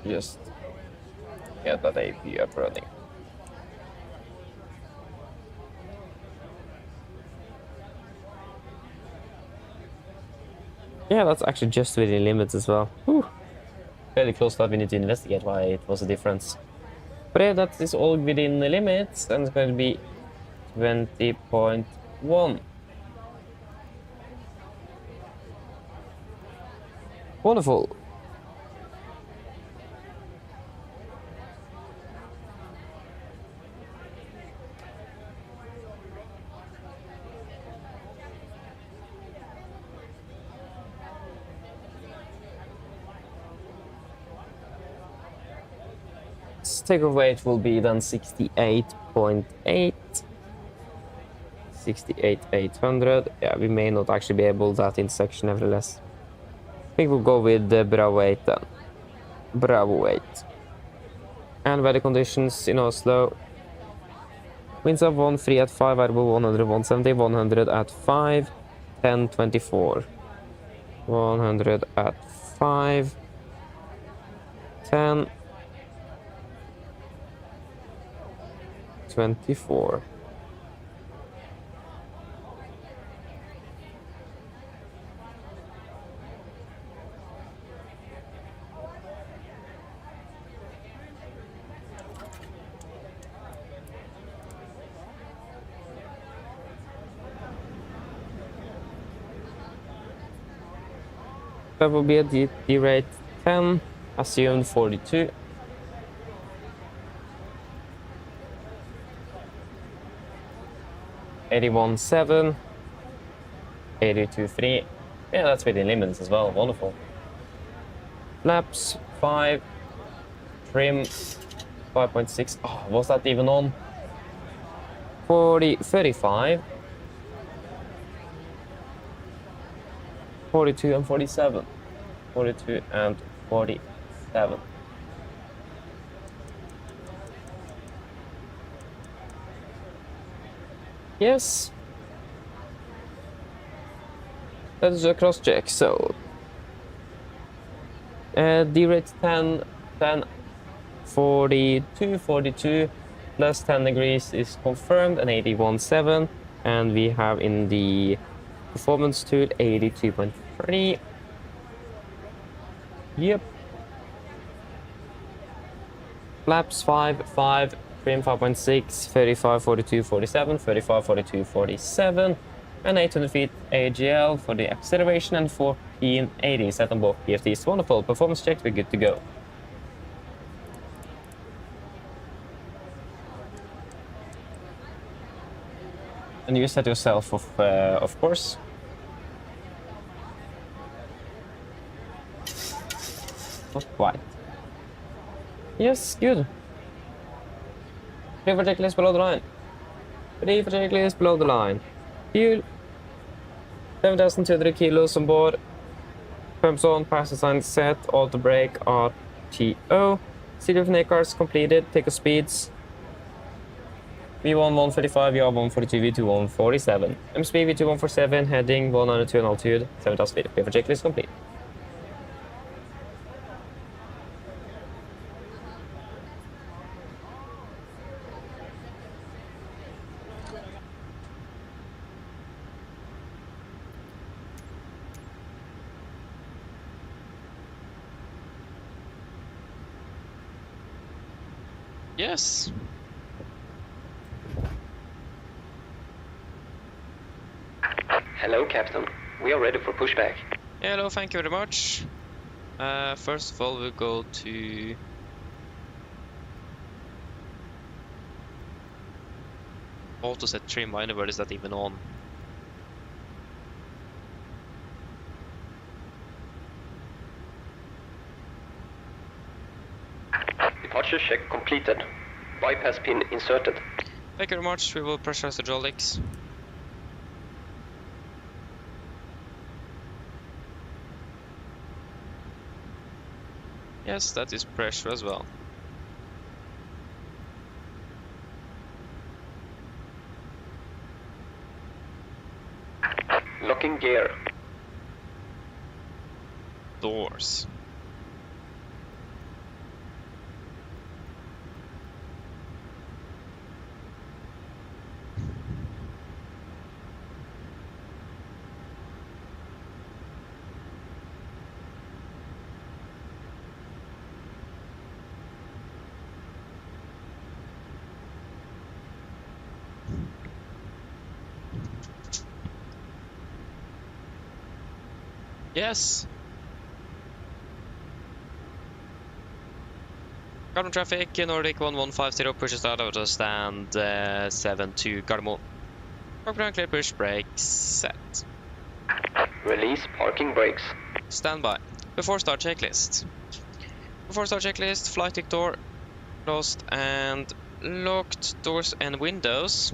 Just get that AP up running. Yeah, that's actually just within limits as well. Whew. Fairly close to that. We need to investigate why it was a difference. But yeah, that is all within the limits, and it's going to be 20.1. Wonderful. Takeoff weight will be then 68.8. 68,800. Yeah, we may not actually be able that in section nevertheless. I think we'll go with the Bravo 8 then. Bravo 8. And weather conditions in Oslo. Winds of 1, free at 5, variable 100, 170, 100 at 5, 10, 24. 100 at 5, 10, 24. That will be a D rate 10, assumed 42. $81.7, $82.3. Yeah, that's within limits as well. Wonderful. Flaps 5, trim 5.6. Oh, was that even on? 35, 42 and 47. 42 and 47. Yes. That is a cross check. So D rate 10, 10, 42, 42 plus 10 degrees is confirmed, and 81.7, and we have in the performance tool 82.3. Yep. Flaps 5, 5. Trim 5.6, 35, 42, 47, 35, 42, 47, and 800 feet AGL for the acceleration, and 1480 set on both PFDs. Wonderful. Performance checked, we're good to go. And you set yourself of course. Not quite. Yes, good. Free for checklist below the line. Free for checklist below the line. Fuel. 7,200 kilos on board. Pumps on, passenger sign set, auto brake are TO. City of cars completed. Takeoff speeds. V1 135, V1 142, V2 147. MSP V2 147, heading 192 and altitude, 7,000 feet. Paper checklist complete. Yes. Hello, Captain. We are ready for pushback. Hello, thank you very much. First of all, we'll go to auto set trim. I where is that even on? Departure check completed. Bypass pin inserted. Thank you very much. We will pressurize the hydraulics. Yes, that is pressure as well. Locking gear. Doors. Yes. Gardermoen traffic, Nordic 1150 pushes out of the stand 72 Gardermoen. Park clear, push brakes set. Release parking brakes. Standby. Before start checklist. Before start checklist, flight deck door closed and locked doors and windows.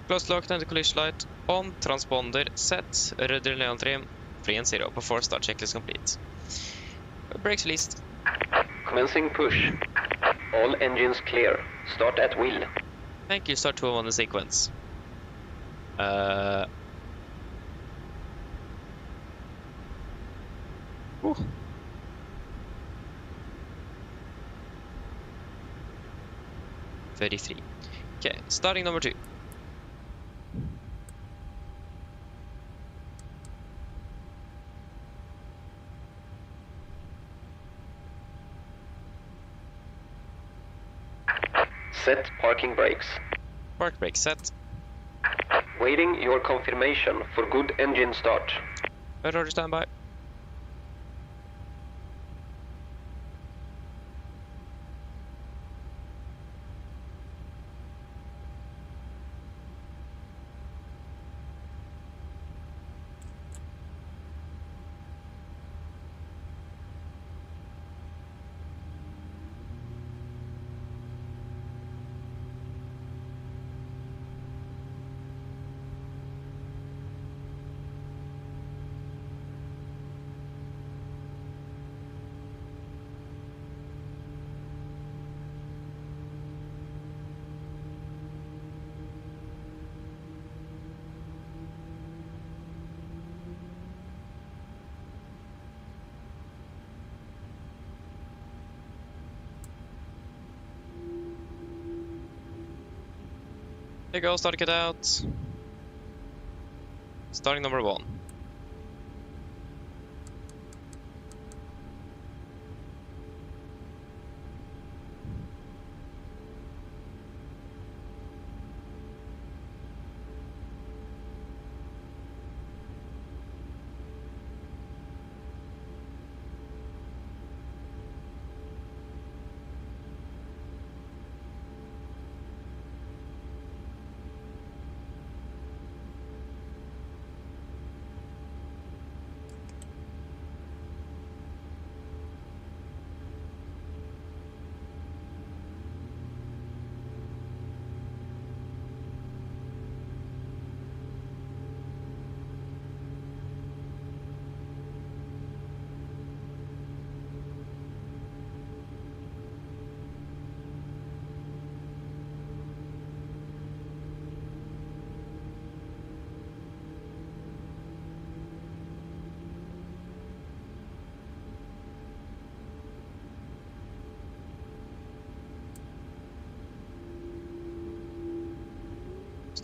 Closed locked and collision light on. Transponder set. Rudder Leon trim 3 and 0. Before start checklist complete. Brakes released. Commencing push. All engines clear. Start at will. Thank you. Start 201 in sequence. Whew. $33. Okay, starting number 2. Set parking brakes. Park brake set. Waiting your confirmation for good engine start. Roger, standby. There you go, start to get out. Starting number 1.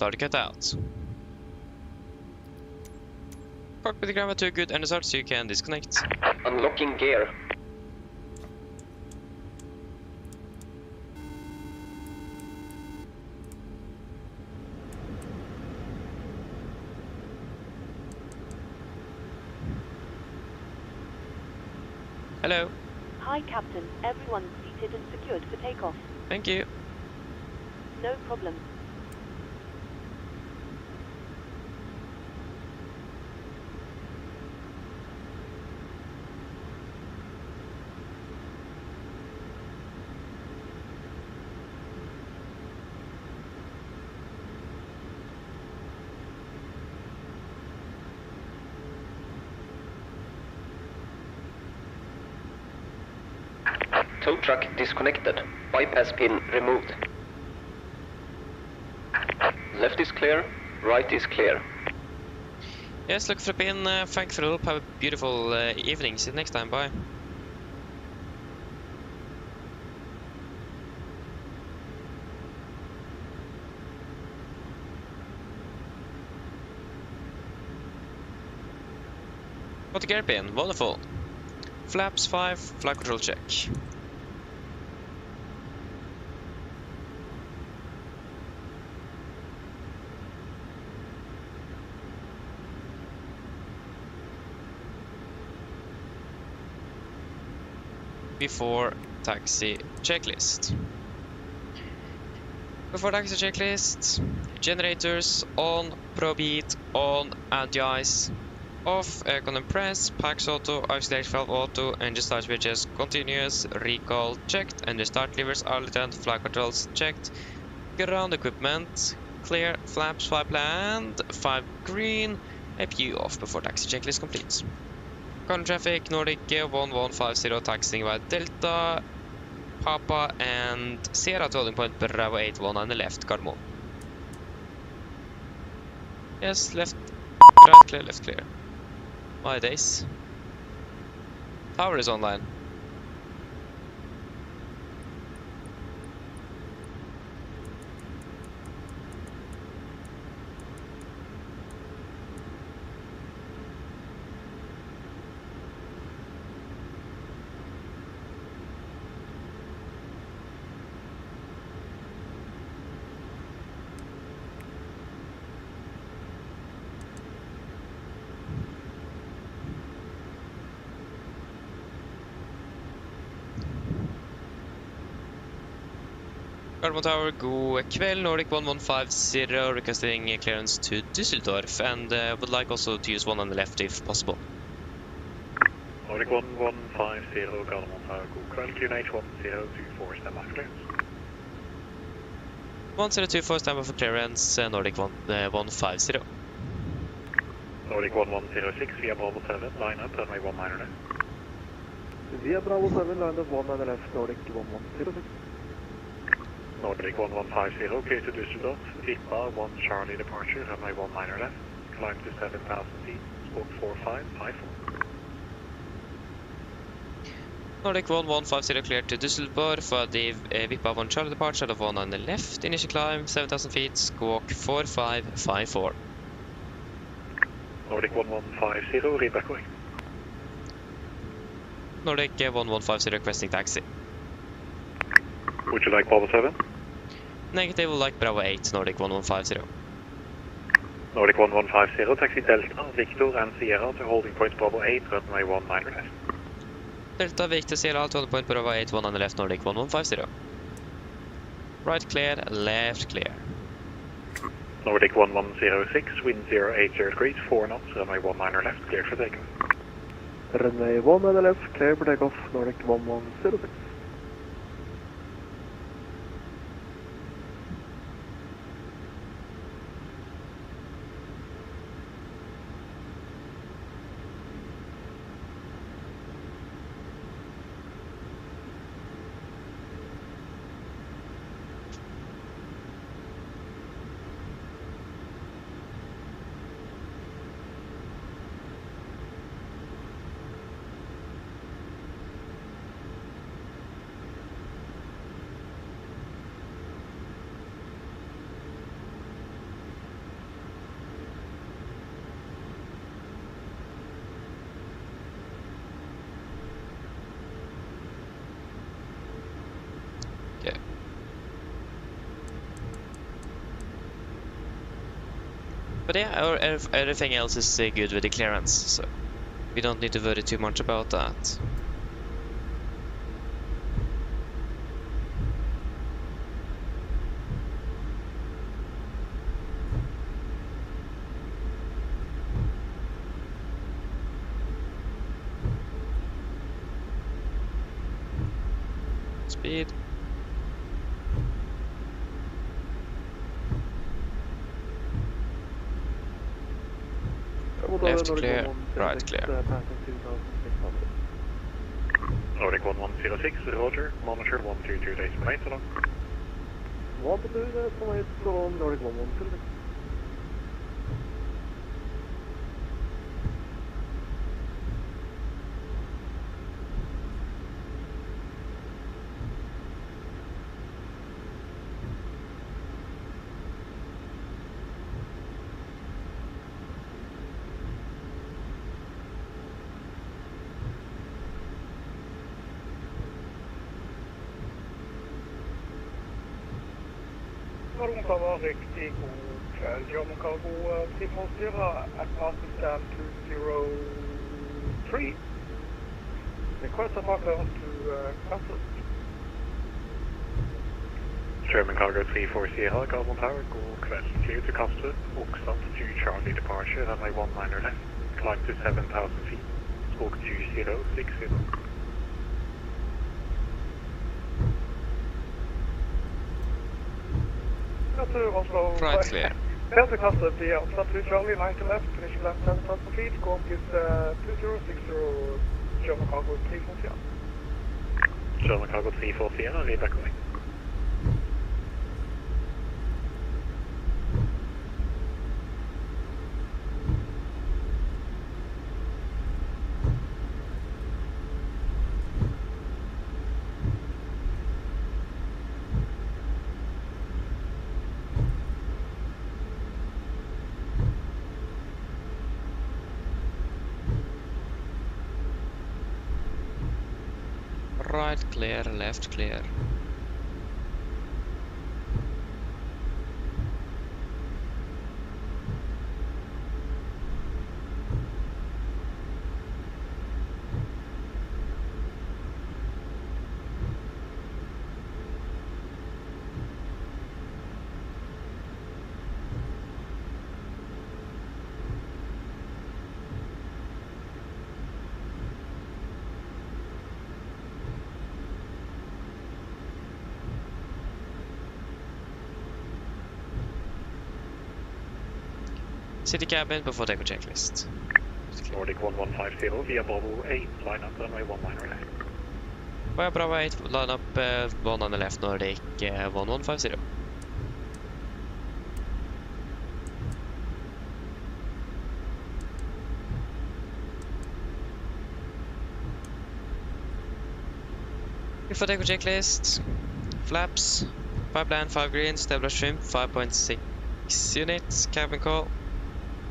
start cut out. Cockpit diagram at 2 good and start so you can disconnect. Unlocking gear. Hello. Hi, Captain. Everyone's seated and secured for takeoff. Thank you. No problem. Tow truck disconnected. Bypass pin removed. Left is clear, right is clear. Yes, look for a pin. Thank you for the help. Have a beautiful evening. See you next time. Bye. Got the gear pin. Wonderful. Flaps 5. Flight control check. Before taxi checklist. Before taxi checklist, generators on, probe heat on, anti-ice off, aircon and press, packs auto, auxiliary valve auto, engine start switches continuous, recall checked, engine start levers are latent, flight controls checked, ground equipment clear, flaps 5 planned, 5 green, APU off before taxi checklist complete. Current traffic, Nordic 1150 taxiing by Delta, Papa and Sierra to holding point Bravo 81 on the left, Gardermoen. Yes, left, right clear, left clear. My days. Tower is online. Gardermoen Tower, god kväll. Nordic 1150 requesting clearance to Dusseldorf and would like also to use one on the left if possible. Nordic 1150, Gardermoen Tower, god kväll. QNH 1024, stand by for clearance. 1024, stand by for clearance, Nordic 150. Nordic 1106, via Bravo 7, line up, runway 19 left. Via Bravo 7, line up 19 left, Nordic 1106. Nordic 1150, clear to Dusseldorf, VIPA 1 Charlie departure, runway 19 left, climb to 7,000 feet, squawk 4554. Nordic 1150 clear to Dusseldorf for the VIPA 1 Charlie departure of 1 on the left, initial climb 7,000 feet, squawk 4554. Nordic 1150, read back away. Nordic 1150 requesting taxi. Would you like Bravo 7? Negative, would like Bravo 8, Nordic 1150. Nordic 1150, taxi Delta, Victor and Sierra to holding point Bravo 8, runway 19 left. Delta, Victor, Sierra, to holding point Bravo 8, 1 on the left, Nordic 1150. Right clear, left clear. Nordic 1106, wind 080 degrees, 4 knots, runway 19 left, cleared for takeoff. Runway 19 left, clear for takeoff, Nordic 1106. But yeah, everything else is good with the clearance, so we don't need to worry too much about that. Speed. Left clear, right clear. Nordic 1106, Roger. Monitor 122 days per night, so long. 122 days per night, so long, Nordic 1106. Volanta var riktig god kväll. German Cargo 340 at passing stand 203. Request a marker to cancel. German Cargo 340, Carbon Tower, god kväll. Clear to Kastrup, Oxford to Charlie departure, runway 19 left. Climb to 7,000 feet. Squawk 2060. Right clear. Delta Cluster, the Oxford to Charlie, 90 left, finishing left 7,000 feet, squawk is 2060, German Cargo 340. German Cargo 340, lead back away. Right clear, left clear. City cabin before takeoff checklist. Nordic 1150 via Bravo 8, line up runway 19 left. Via Bravo 8, line up 1 on the left, Nordic 1150. Before takeoff checklist, flaps, pipeline 5 green, stable shrimp 5.6 units, cabin call.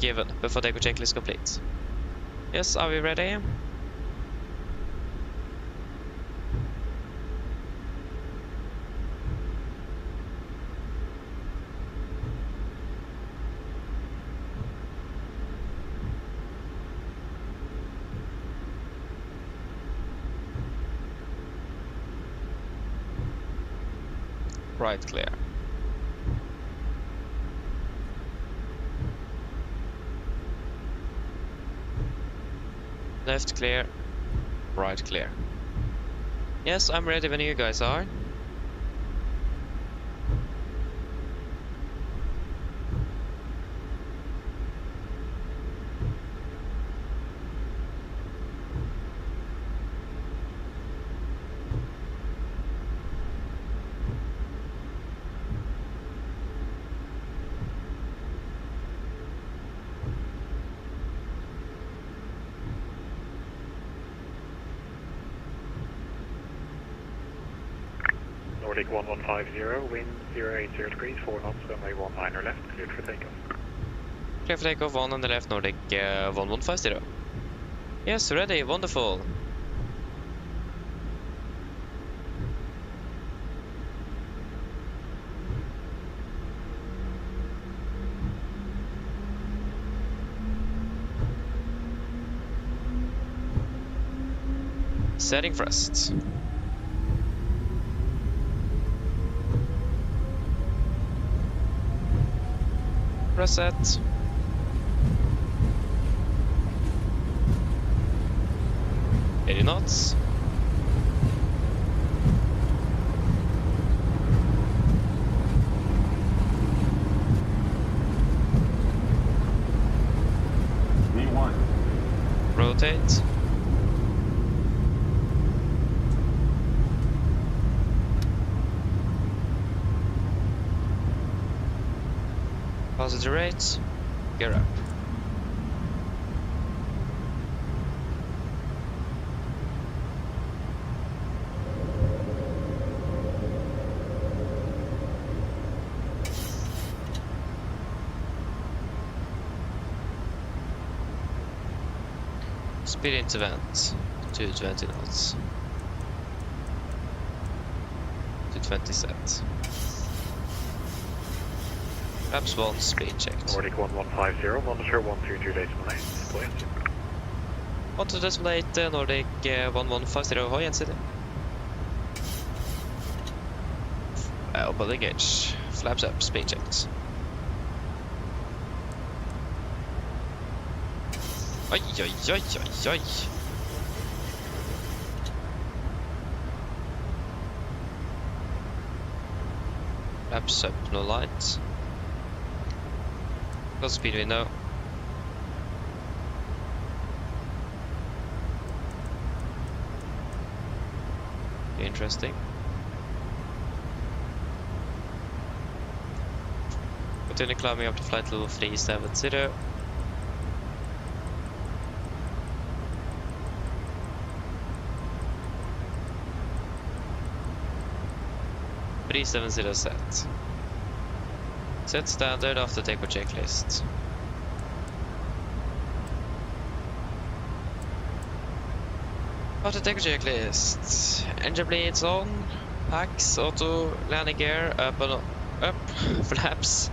Given before takeoff checklist complete. Yes, are we ready? Right clear. Left clear, right clear. Yes, I'm ready when you guys are. Nordic 1150, wind 080 degrees, 4 knots, runway 19 left, cleared for takeoff. Clear for takeoff, 1 on the left, Nordic 1150. Yes, ready, wonderful. Setting thrust. Press set. Eighty knots. V1. Rotate. Positive rates. Gear up. Speed into vent to 20 knots. To 20 set. Perhaps one speed checked. Nordic 1150, monitor 122.8, please. 128 Nordic 1150, hoi gjensidig. Open the gauge. Flaps up, speed checked. Oj, oj, oj, oj, oj. Flaps up, no light. Close speed window. Interesting. Continue climbing up to flight level 370. set. Set standard after takeoff checklist. After takeoff checklist. Engine bleeds on. Packs, auto, landing gear, up and up, flaps.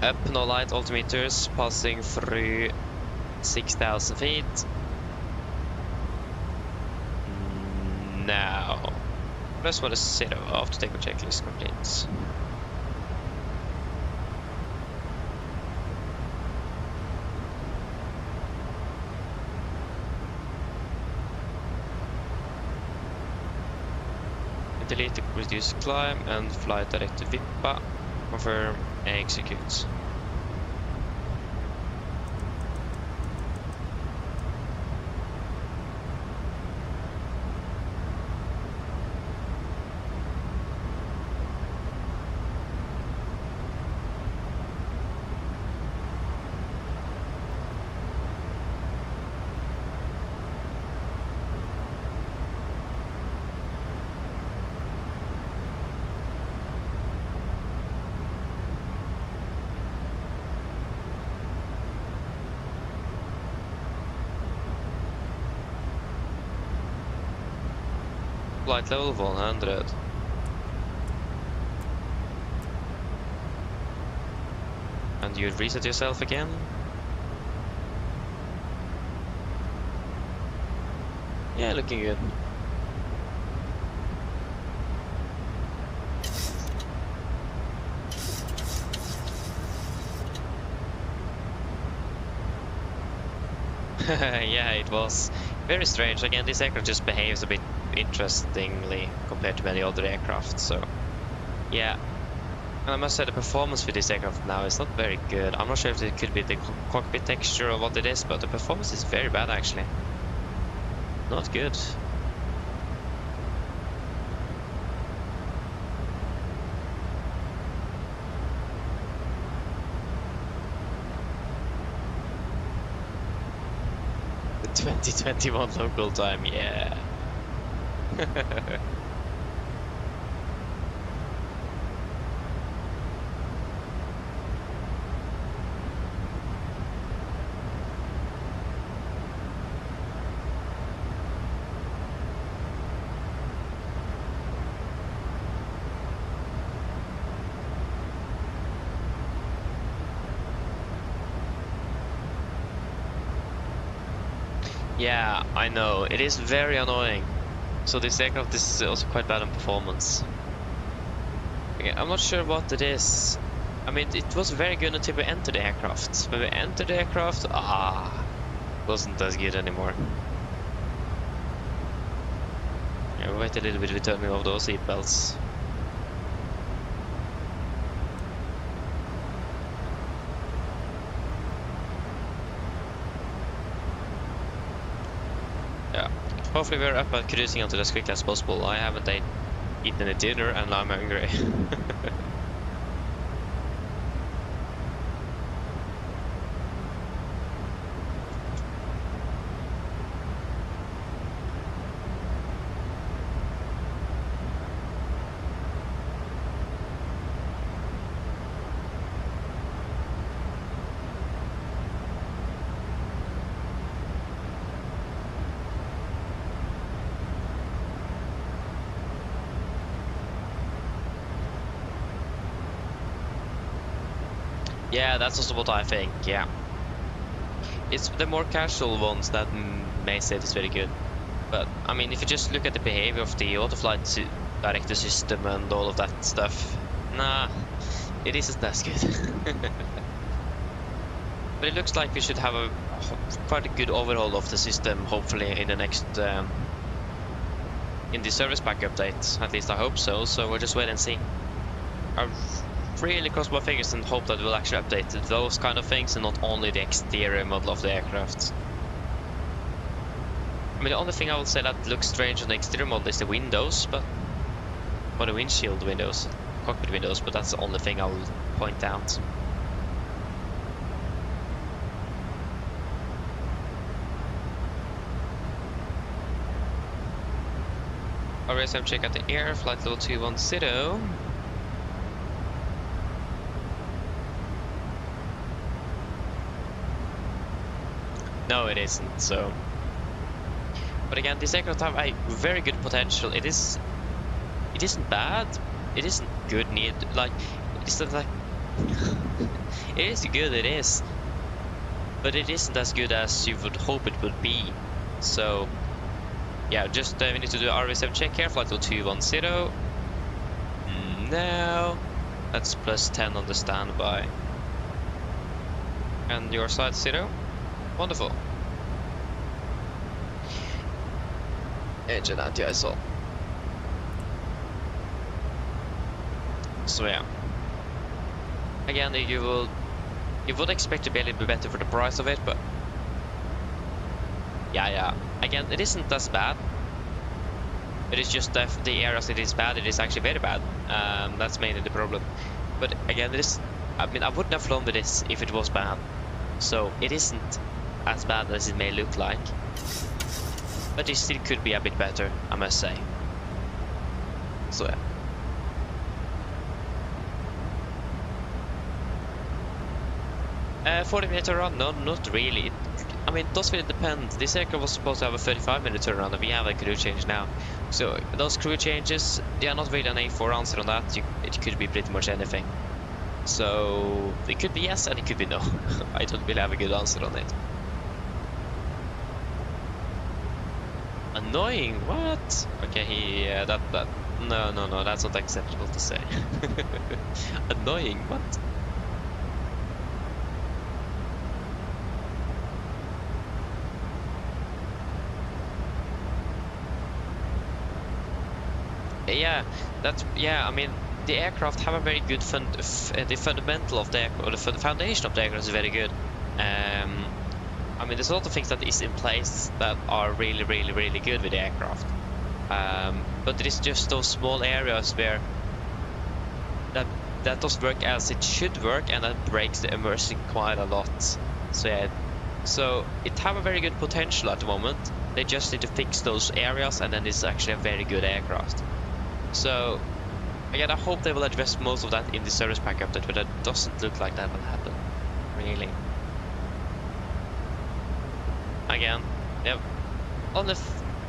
Up, no light, altimeters, passing through 6,000 feet. Now. Press for the 0 after takeoff checklist complete. Delete the reduce climb and fly direct to Vippa. Confirm and execute. Flight level 100. And you reset yourself again. Yeah, looking good. Yeah, it was very strange. Again, this aircraft just behaves a bit interestingly compared to many other aircraft, so yeah. And I must say the performance for this aircraft now is not very good. I'm not sure if it could be the cockpit texture or what it is, but the performance is very bad actually. Not good. The 2021 local time, yeah. Yeah, I know. It is very annoying. So this aircraft is also quite bad on performance. Okay, I'm not sure what it is. I mean, it was very good until we entered the aircraft. When we entered the aircraft, it wasn't as good anymore. Yeah, we'll wait a little bit with turning off those seatbelts. Yeah, hopefully we're up and cruising until as quickly as possible. I haven't eaten any dinner and I'm hungry. Yeah, that's also what I think, yeah. It's the more casual ones that may say it's very good. But, I mean, if you just look at the behavior of the autoflight director system and all of that stuff, nah, it isn't as good. But it looks like we should have quite a good overhaul of the system, hopefully, in the next... in the service pack update. At least I hope so, so we'll just wait and see. I really cross my fingers and hope that we'll actually update those kind of things and not only the exterior model of the aircraft. I mean, the only thing I would say that looks strange on the exterior model is the windows, or the windshield windows, cockpit windows, but that's the only thing I'll point out. Alright, so check out the air, flight level 210. No, it isn't, so... But again, this aircraft have a very good potential. It isn't bad, it isn't good, like, it isn't like... it is good, it is. But it isn't as good as you would hope it would be. So, yeah, just we need to do RV7 check here, flight level 210. Now, that's plus 10 on the standby. And your side 0. Wonderful. Engine anti-ISO. So yeah. Again, you would expect to be a little bit better for the price of it, but yeah. Again, it isn't as bad. It is just that the areas it is bad, it is actually very bad. That's mainly the problem. But again, I mean, I wouldn't have flown with this if it was bad. So it isn't as bad as it may look like, but it still could be a bit better, I must say. So yeah. 40-minute turnaround? No, not really. I mean, it does really depend. This aircraft was supposed to have a 35-minute turnaround, and we have a crew change now. So those crew changes, they are not really an A4 answer on that. It could be pretty much anything. So it could be yes and it could be no. I don't really have a good answer on it. Annoying? What? Okay, no, that's not acceptable to say. Annoying? What? Yeah, I mean, the aircraft have a very good the fundamental of the aircraft, or the foundation of the aircraft is very good. I mean, there's a lot of things that is in place that are really good with the aircraft. But it is just those small areas where that doesn't work as it should work, and that breaks the immersion quite a lot. So yeah, so it have a very good potential at the moment. They just need to fix those areas, and then it's actually a very good aircraft. So again, I hope they will address most of that in the service pack update, but it doesn't look like that will happen, really. Again, yeah,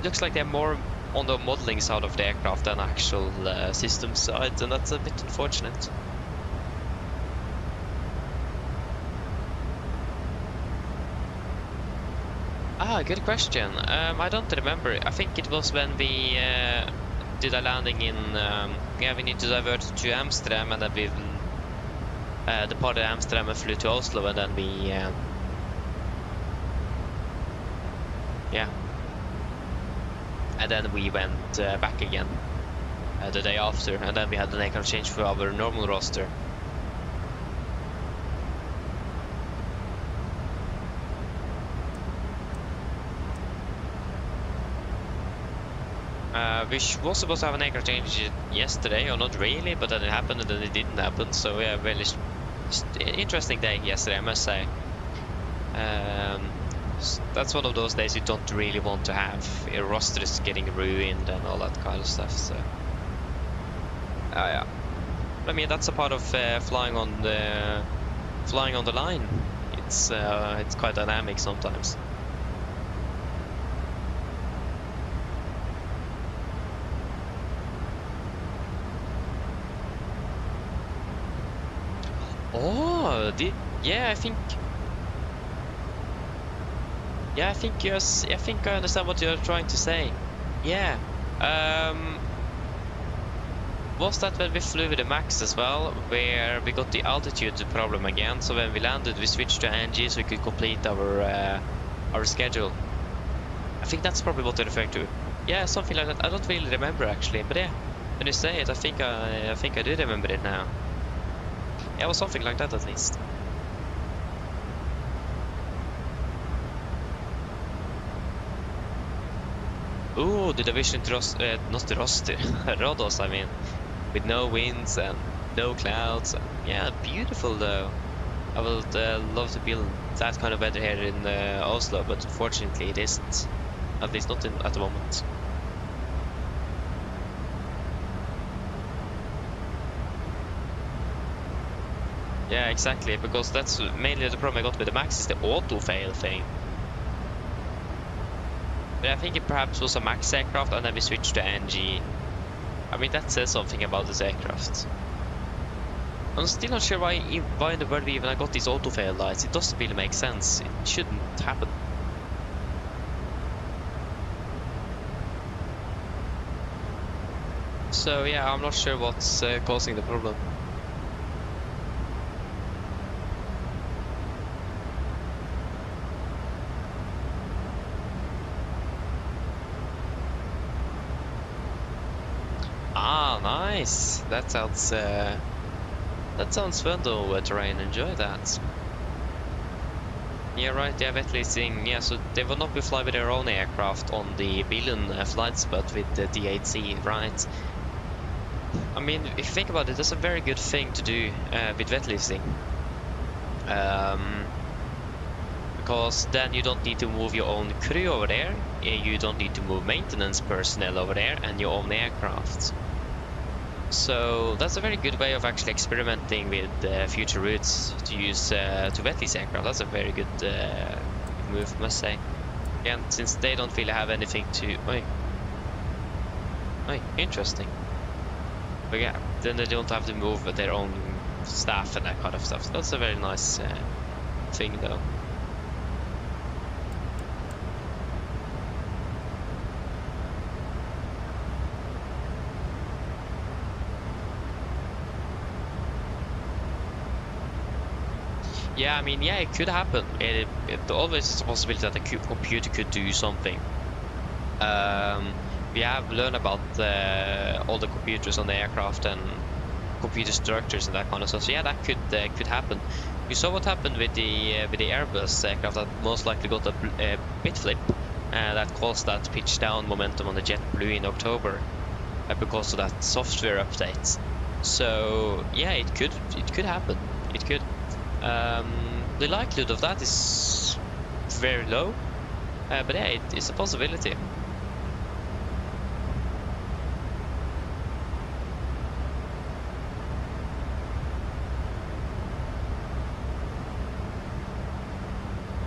looks like they're more on the modeling side of the aircraft than actual system side, and that's a bit unfortunate. Ah, good question. I don't remember. I think it was when we did a landing in. Yeah, we need to divert to Amsterdam, and then we departed Amsterdam and flew to Oslo, and then we. Yeah. And then we went back again the day after, and then we had an aircraft change for our normal roster. We was supposed to have an aircraft change yesterday, or not really, but then it happened and then it didn't happen. So yeah, really interesting day yesterday, I must say. That's one of those days you don't really want to have. Your roster is getting ruined and all that kind of stuff. So yeah, I mean that's a part of flying on the line. It's quite dynamic sometimes. Oh, yeah, I think yes, I think I understand what you're trying to say. Yeah. Was that when we flew with the Max as well, where we got the altitude problem again? So when we landed, we switched to NG so we could complete our schedule. I think that's probably what they're referring to. Yeah, something like that. I don't really remember actually, but yeah, when you say it, I think I do remember it now. Yeah, it was something like that at least. Ooh, the division not the roster, Rhodos, I mean, with no winds and no clouds. Yeah, beautiful though. I would love to build that kind of weather here in Oslo, but unfortunately it isn't. At least not at the moment. Yeah, exactly, because that's mainly the problem I got with the Max is the auto-fail thing. But I think it perhaps was a Max aircraft and then we switched to NG. I mean, that says something about this aircraft. I'm still not sure why in the world we even got these auto-fail lights. It doesn't really make sense. It shouldn't happen. So yeah, I'm not sure what's causing the problem. Nice. That sounds fun though, terrain. Enjoy that. Yeah, right. Yeah, wet leasing. Yeah, so they will not be flying with their own aircraft on the billion flights, but with the D8C, right? I mean, if you think about it, that's a very good thing to do with wet leasing. Because then you don't need to move your own crew over there, you don't need to move maintenance personnel over there, and your own aircraft. So that's a very good way of actually experimenting with future routes to use to wet lease aircraft. That's a very good move, I must say. Again, since they don't really have anything to... interesting. But yeah, then they don't have to move with their own staff and that kind of stuff. So that's a very nice thing though. Yeah, I mean, yeah, it could happen. It always is a possibility that the computer could do something. We have learned about all the computers on the aircraft and computer structures and that kind of stuff. So yeah, that could happen. You saw what happened with the Airbus aircraft that most likely got a bit flip that caused that pitch down momentum on the JetBlue in October because of that software update. So yeah, it could happen. It could. The likelihood of that is very low, but yeah, it is a possibility.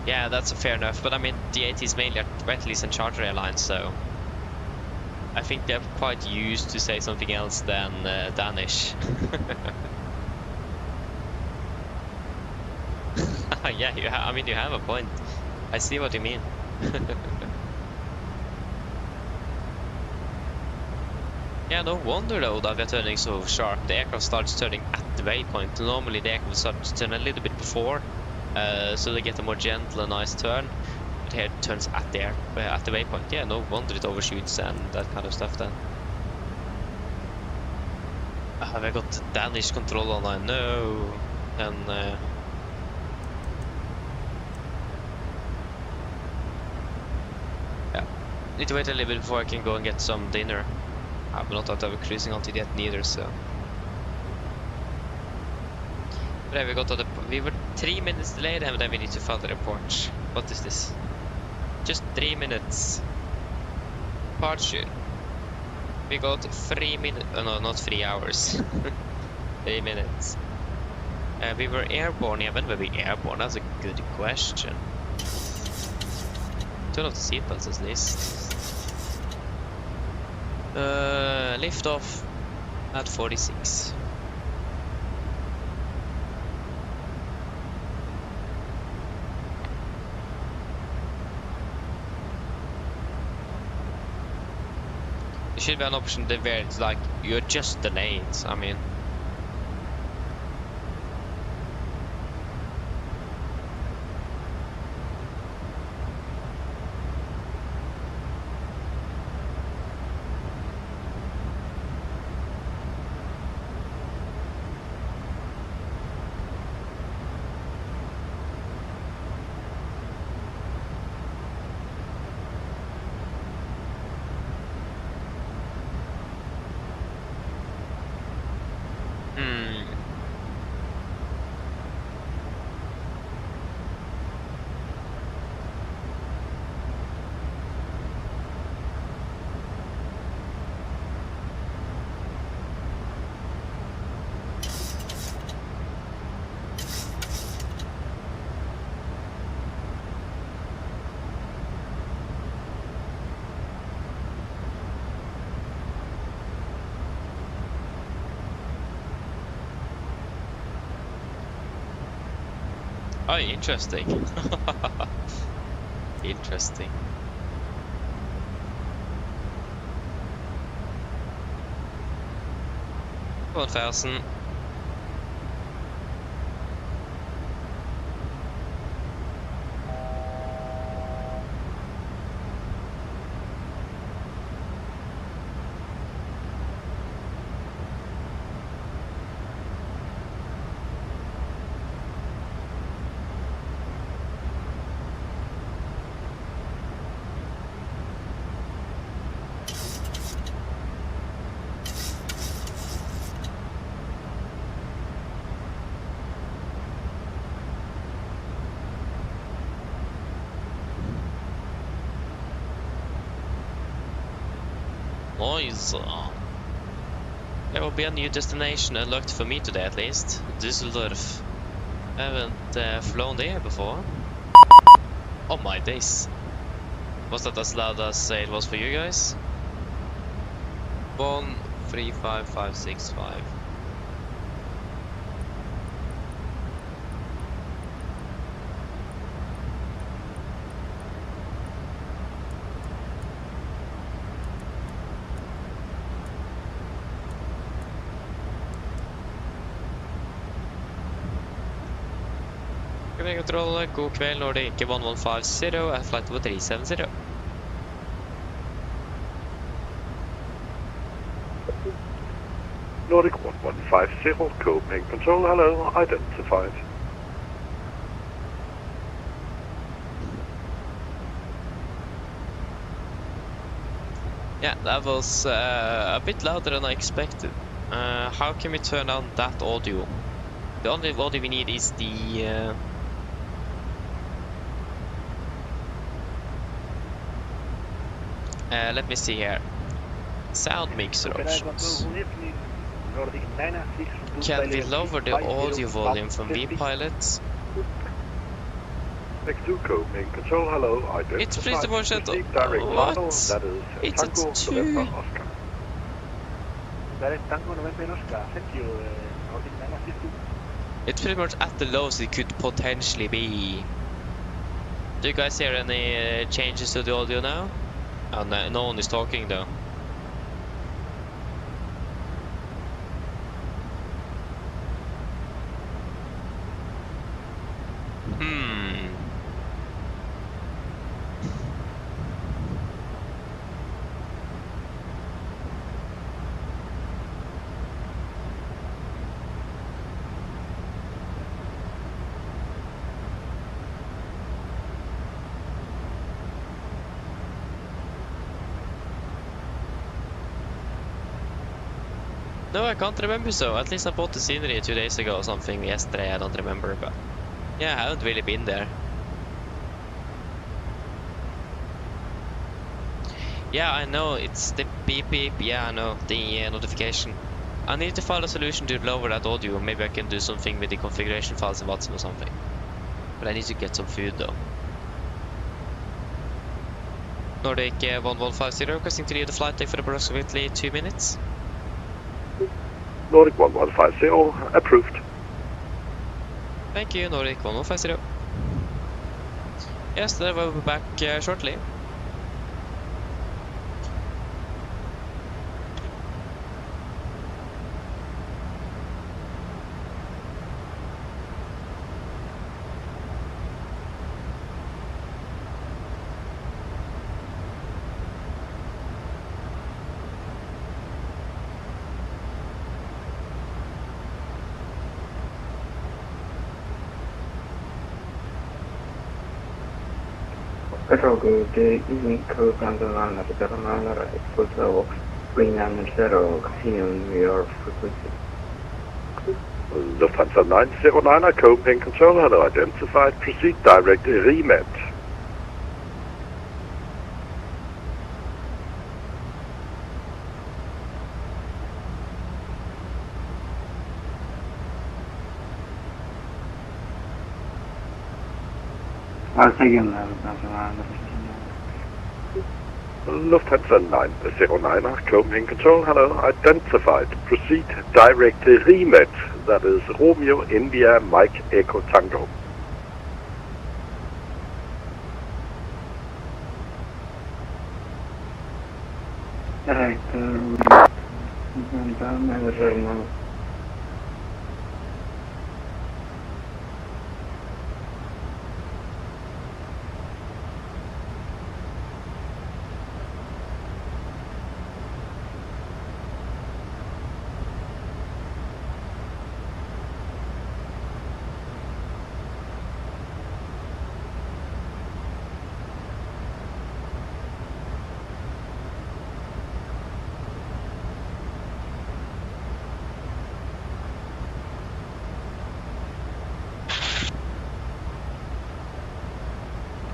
Yeah, that's fair enough, but I mean, D8 is mainly a wet lease and charter airline, so I think they're quite used to say something else than Danish. Yeah, I mean, you have a point. I see what you mean. Yeah, no wonder though that we're turning so sharp. The aircraft starts turning at the waypoint. Normally the aircraft starts to turn a little bit before, so they get a more gentle and nice turn. But here it turns at the waypoint. Yeah, no wonder it overshoots and that kind of stuff then. Have I got Danish control online? No. And yeah, need to wait a little bit before I can go and get some dinner. I've not thought of cruising onto it yet neither, so. But yeah, we were 3 minutes delayed and then we need to file the report. What is this? Just 3 minutes. Departure. We got 3 minutes, no, not 3 hours. 3 minutes. We were airborne, yeah, when were we airborne? That's a good question. Turn off the seatbelts at least. Lift off at 46. There should be an option there where it's like you're just delayed. I mean, oh, interesting. Interesting. 1000. Noise. There will be a new destination unlocked for me today at least. Dusseldorf. I haven't flown there before. Oh my days. Was that as loud as it was for you guys? 135565. Kontroll, god kveld, Nordic 1150 at flight over 370. Nordic 1150, Copenhagen Control, hello, identified. Yeah, that was a bit louder than I expected. How can we turn on that audio? The only audio we need is the let me see here. Sound mixer options. Can we lower the audio volume from vPilot? Copenhagen Control, hello, It's pretty much at what? It's at 2. It's pretty much at the lowest it could potentially be. Do you guys hear any changes to the audio now? Oh, no one is talking though. No, I can't remember so. At least I bought the scenery 2 days ago or something. Yesterday, I don't remember, but yeah, I haven't really been there. Yeah, I know, it's the beep beep. Yeah, I know, the notification. I need to find a solution to lower that audio. Maybe I can do something with the configuration files in WhatsApp or something. But I need to get some food though. Nordic 1150 requesting to leave the flight deck for approximately 2 minutes. Nordic 1150, approved. Thank you, Nordic 1150. Yes, then we'll be back shortly. Good evening, crew from the line of the Romana, export level 390, continuing your frequency. Lufthansa 909, Copenhagen Control, hello, identified, proceed direct remet. I'll take him now, Lufthansa 909, Copenhagen Control, hello, identified, proceed direct remet, that is Romeo India Mike Echo Tango.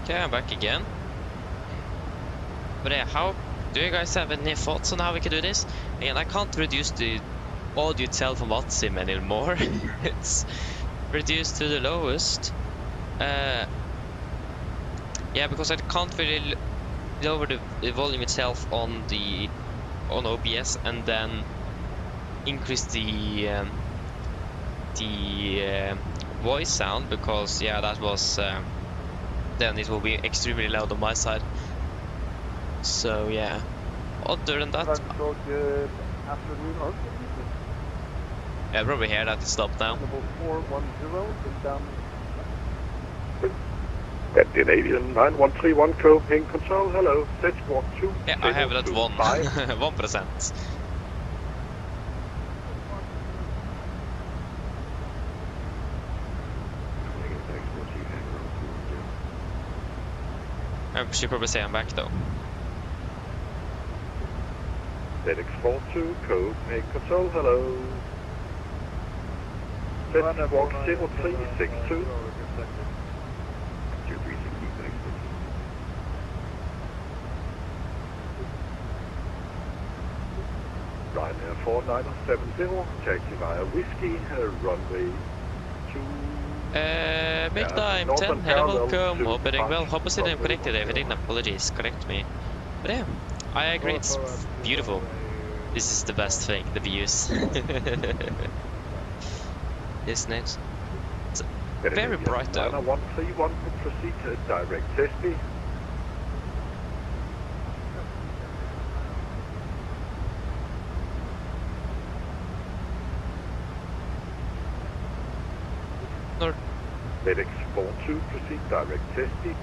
Okay, I'm back again. But yeah, how do you guys have any thoughts on how we can do this? Again, I can't reduce the audio itself on WhatsApp anymore. It's reduced to the lowest. Yeah, because I can't really lower the volume itself on OBS and then increase the voice sound, because yeah, that was then it will be extremely loud on my side. So yeah, other than that, yeah, probably hear that it stopped now. Scandinavian 9131, Copenhagen Control, hello, let's walk 2. Yeah, I have it at 1, 1%. I should probably say I'm back though. ZX42, Copenhagen Control, hello. Let's walk 0362. Ryanair 4970, taxi via Whiskey, runway 2. Big time, 10, hello, welcome, hope you're doing well. Hope I said I'm corrected, if I didn't, apologies, correct me. But yeah, I agree, it's beautiful. This is the best thing, the views. Isn't it? Very bright though. 9131 to proceed to direct Tesby. FedEx 42 proceed direct Tesby.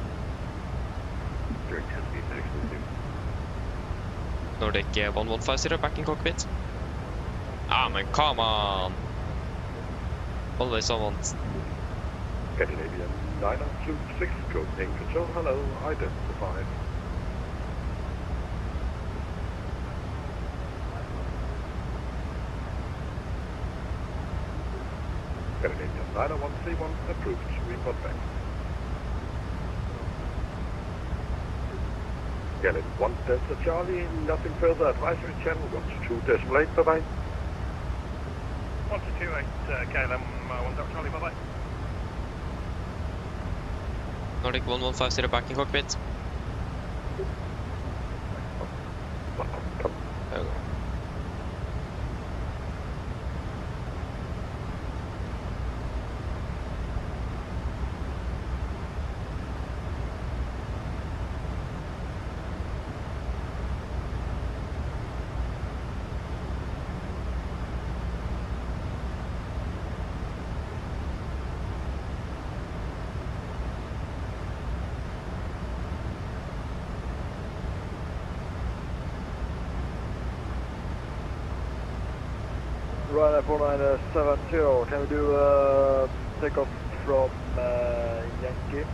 Direct Tesby, FedEx 42. Nordic 1150 back in cockpit. Ah, man, come on! Always on. Scandinavian 926, Copenhagen Control, hello, identified. Scandinavian 90131, approved, report back. Gallon 1 Delta Charlie, nothing further, advisory channel 122.8, bye-bye. 1228, KLM 1 Delta Charlie, bye-bye. Nordic 1150 back in cockpit. Oh. Ryanair 4970, can we do takeoff from Yankee?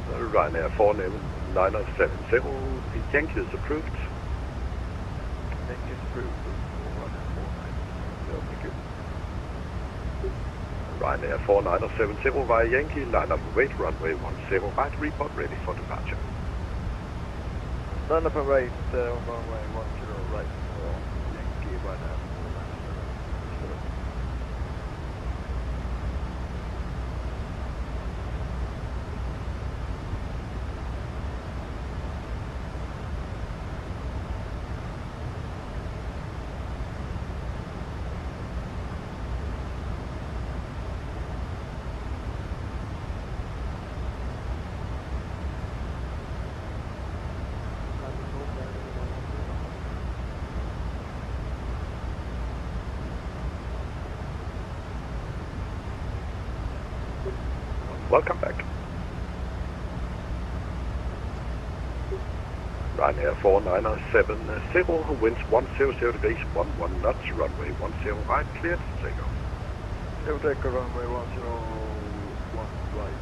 Ryanair 4970, the Yankee is approved. Yankee is approved. Ryanair 4970 via Yankee, line up wait, runway 10 right, report ready for departure. Line up and wait, runway 10 right, Yankee right now. Welcome back. Ryanair 4970, winds 100 degrees, 11 knots, runway 10 right, cleared to take off. Take a runway 101 right.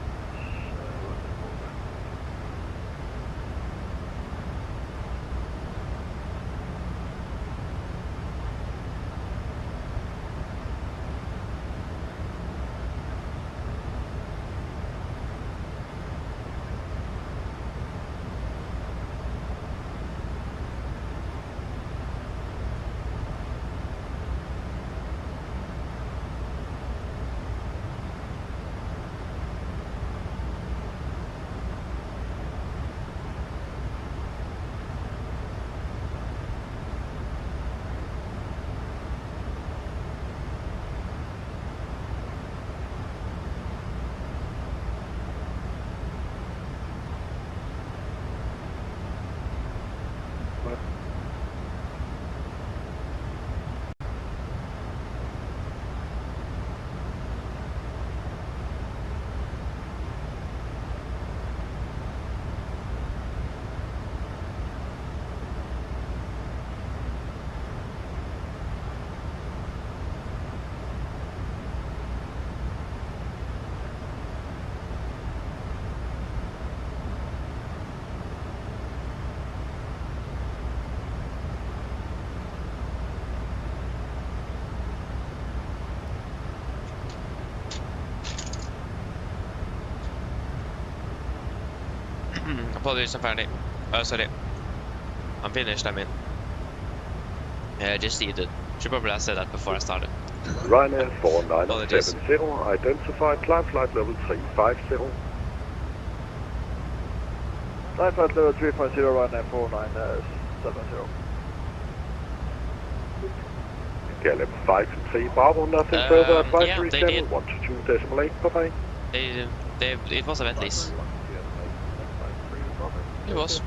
Apologies, I'm färdig. Sorry. I'm finished, I mean. I just needed. Should probably have said that before I started. Ryanair 4970, identified, climb flight level 350. Climb flight level 350, Ryanair 4970. KLM 5-3 Bravo, nothing further advisory, yeah, they channel did. 122.8, bye-bye. It was a wet lease. It was.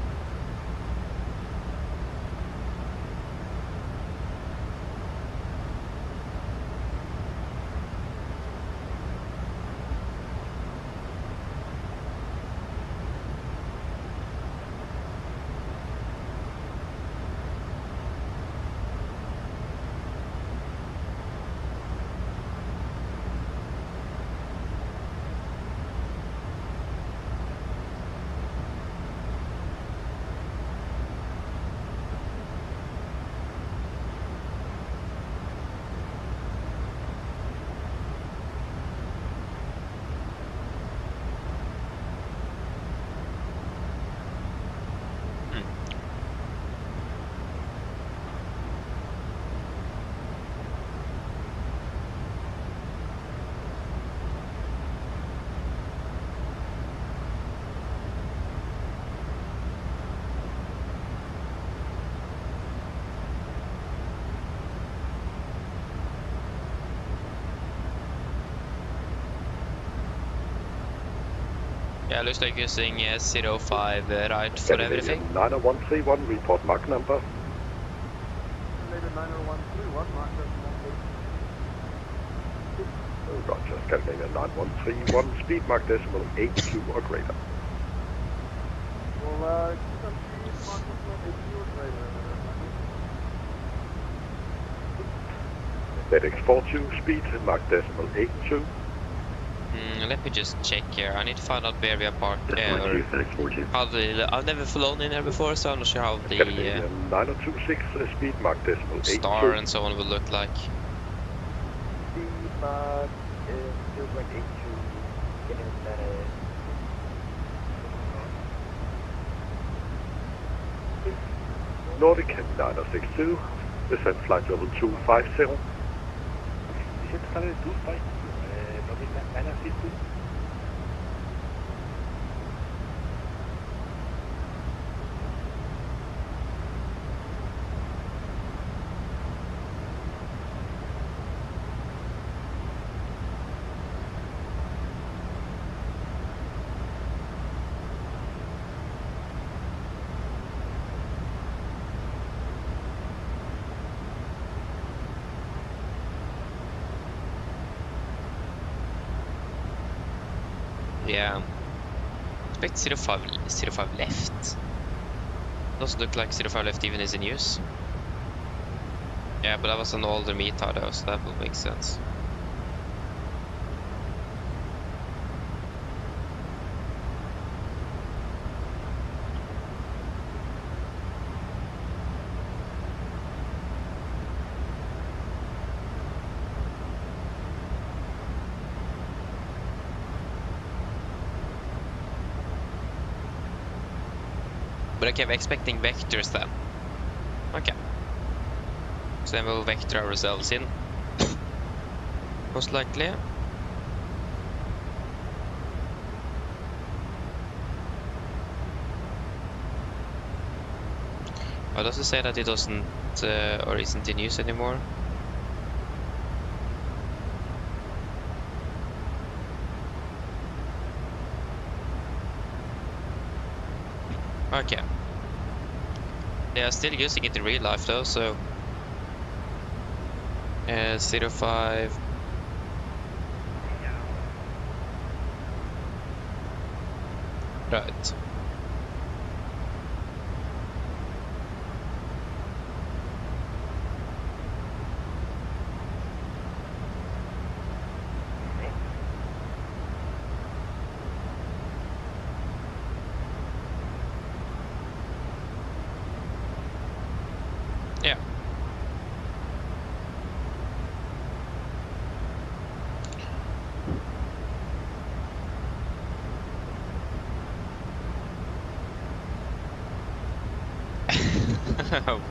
Yeah, looks like using 05 right for everything. 90131, report Mach number. Roger, Scandinavia 9131, speed Mach decimal 82 or greater. Elevatex 42, speed Mach decimal 82. Let me just check here. I need to find out where we are parked. How I've never flown in here before, so I'm not sure how the 9026, speed Mach decimal 82. star and so on will look like. Speed Mach 0.82. Nordic 962, descend flight level 250. Yeah. Expect 05 left. Doesn't look like 05 left even is in use. Yeah, but that was an older META though, so that will make sense. But okay, we're expecting vectors then. Okay. So then we'll vector ourselves in. Most likely. Oh, does it say that it doesn't or isn't in use anymore? Okay. They are still using it in real life though, so 05. Right. Yeah.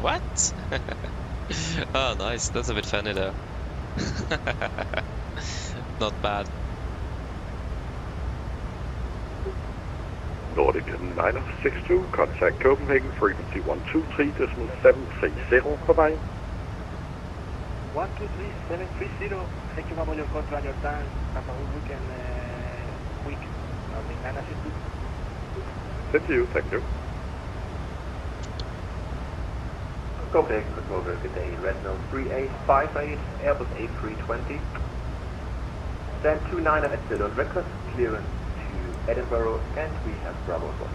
What? Oh, nice. That's a bit funny though. Not bad. Nordic 962, contact Copenhagen, frequency 123.730, bye-bye. 123-730. Thank you for your control and your time. Have a good weekend, quick. Nothing nine assist. Same to you, thank you. Copenhagen Controller, good day. Radeon 3858, Airbus A320. Stand 29 at Dusseldorf request, clearance to Edinburgh, and we have Bravo 1.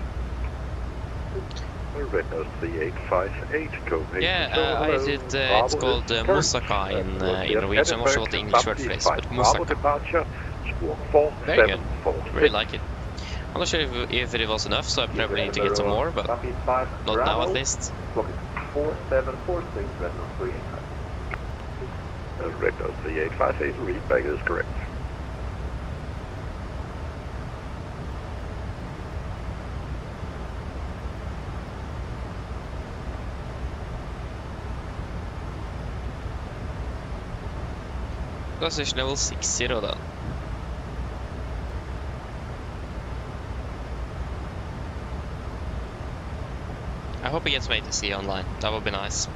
Radeon 3858, Copenhagen. Yeah, I did. It's called Moussaka in Norwegian. I'm not sure what the English word for it is, but Moussaka. Departure, squawk 4, Very good. Really like it. I'm not sure if it was enough, so I probably need to get some more, but not now at least. 4746, Radeon 385. Radeon 3858, readback is correct. Position level 60 then. I hope he gets made to see online. That would be nice.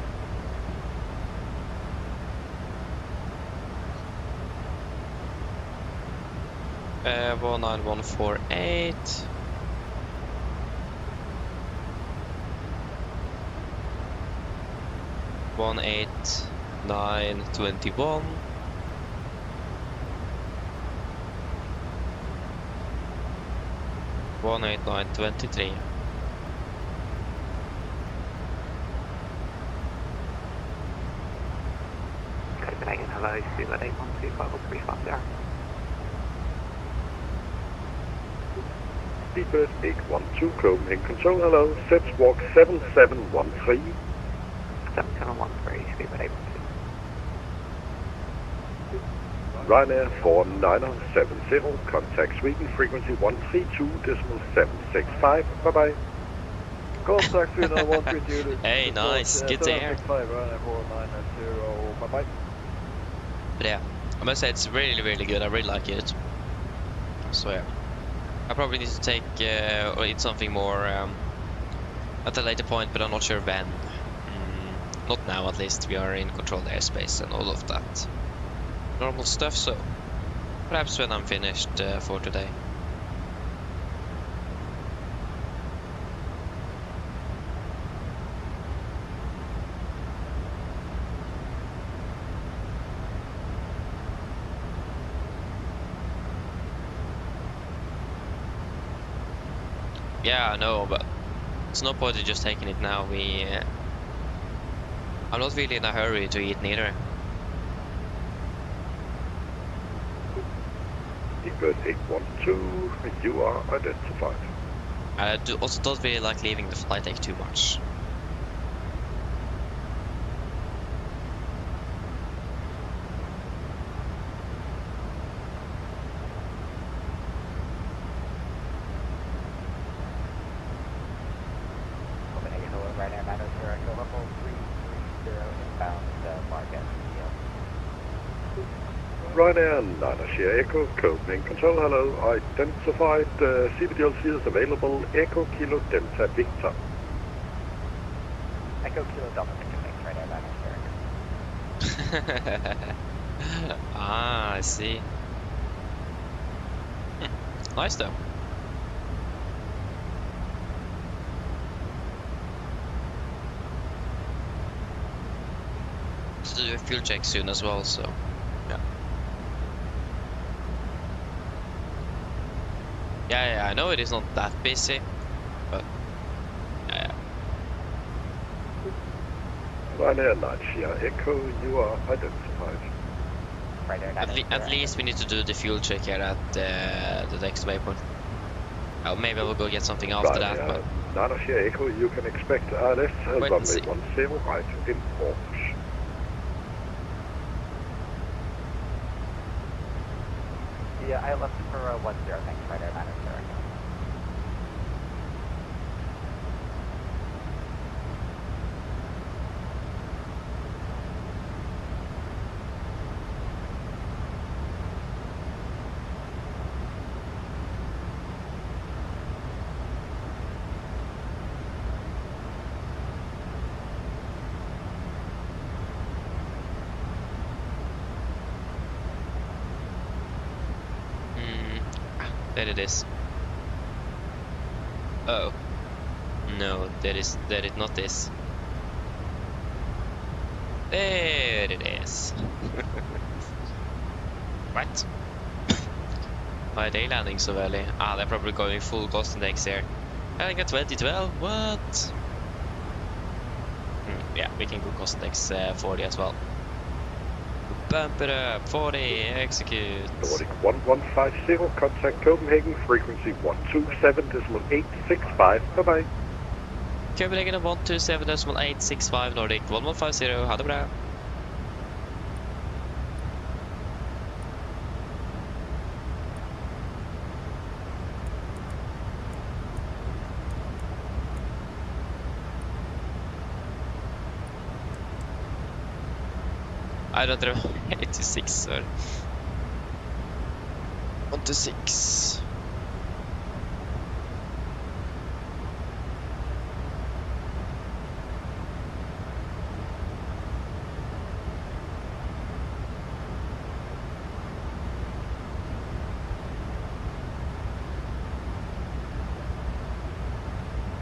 Uh, 19148. One 8921. 18923. Copenhagen, hello, Suva 812535. Seabird 812, Copenhagen Control, hello, set walk 7713. 7713, Suva 812. Ryanair 4970, contact Sweden, frequency 132.765, bye-bye. Contact Sweden 132. Hey, nice, good to hear. Ryanair 4990, bye-bye. But yeah, I must say it's really, really good. I really like it. So yeah, I probably need to take or eat something more at a later point, but I'm not sure when. Not now, at least. We are in controlled airspace and all of that normal stuff. So perhaps when I'm finished for today. Yeah, I know, but it's no point in just taking it now. I'm not really in a hurry to eat neither. Seabird 812, you are identified. I also don't really like leaving the flight deck too much. Ryanair 9 Sierra Echo, Copenhagen Control, hello, identified, CBDLC is available, Echo Kilo Delta Victor. Echo Kilo Delta Victor, thanks, Ryanair 9 Sierra. Ah, I see. Nice though. To do a fuel check soon as well, so yeah. Yeah, I know it is not that busy, but yeah. Ryanair 9 Sierra Echo, you are identified. At least we need to do the fuel check here at the next waypoint. Oh, maybe I will go get something after that, but 9 Sierra Echo, you can expect RLS runway 10 right in Aarhus. Yeah, I left for 10, thanks, Ryanair 9 Sierra. There it is. Oh. No, that it not this. There it is. What? Why are they landing so early? Ah, they're probably going full cost index here. I got 2012, what? Yeah, we can go cost index 40 as well. Bump it up, 40, execute. Nordic 1150, contact Copenhagen, frequency 127.865, bye-bye. Copenhagen 127.865, Nordic 1150, ha det bra. I don't know, 86, sorry. 1 to 6.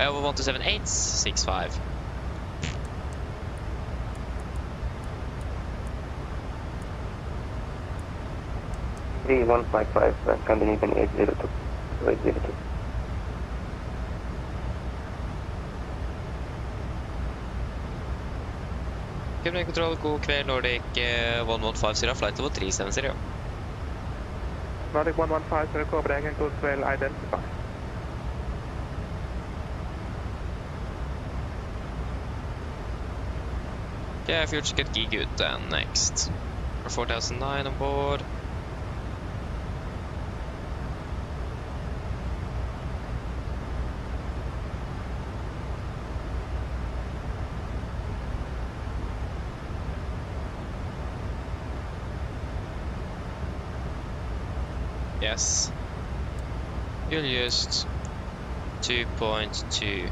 Over 127.865. 3155, Scandinavian 802. 802. Copenhagen Control, god kväll, Nordic 1150, flight level 370. Nordic 1150, Copenhagen, good well identified. Yeah, fuel should get good then next. 4009 on board. Yes. Fuel used 2.2.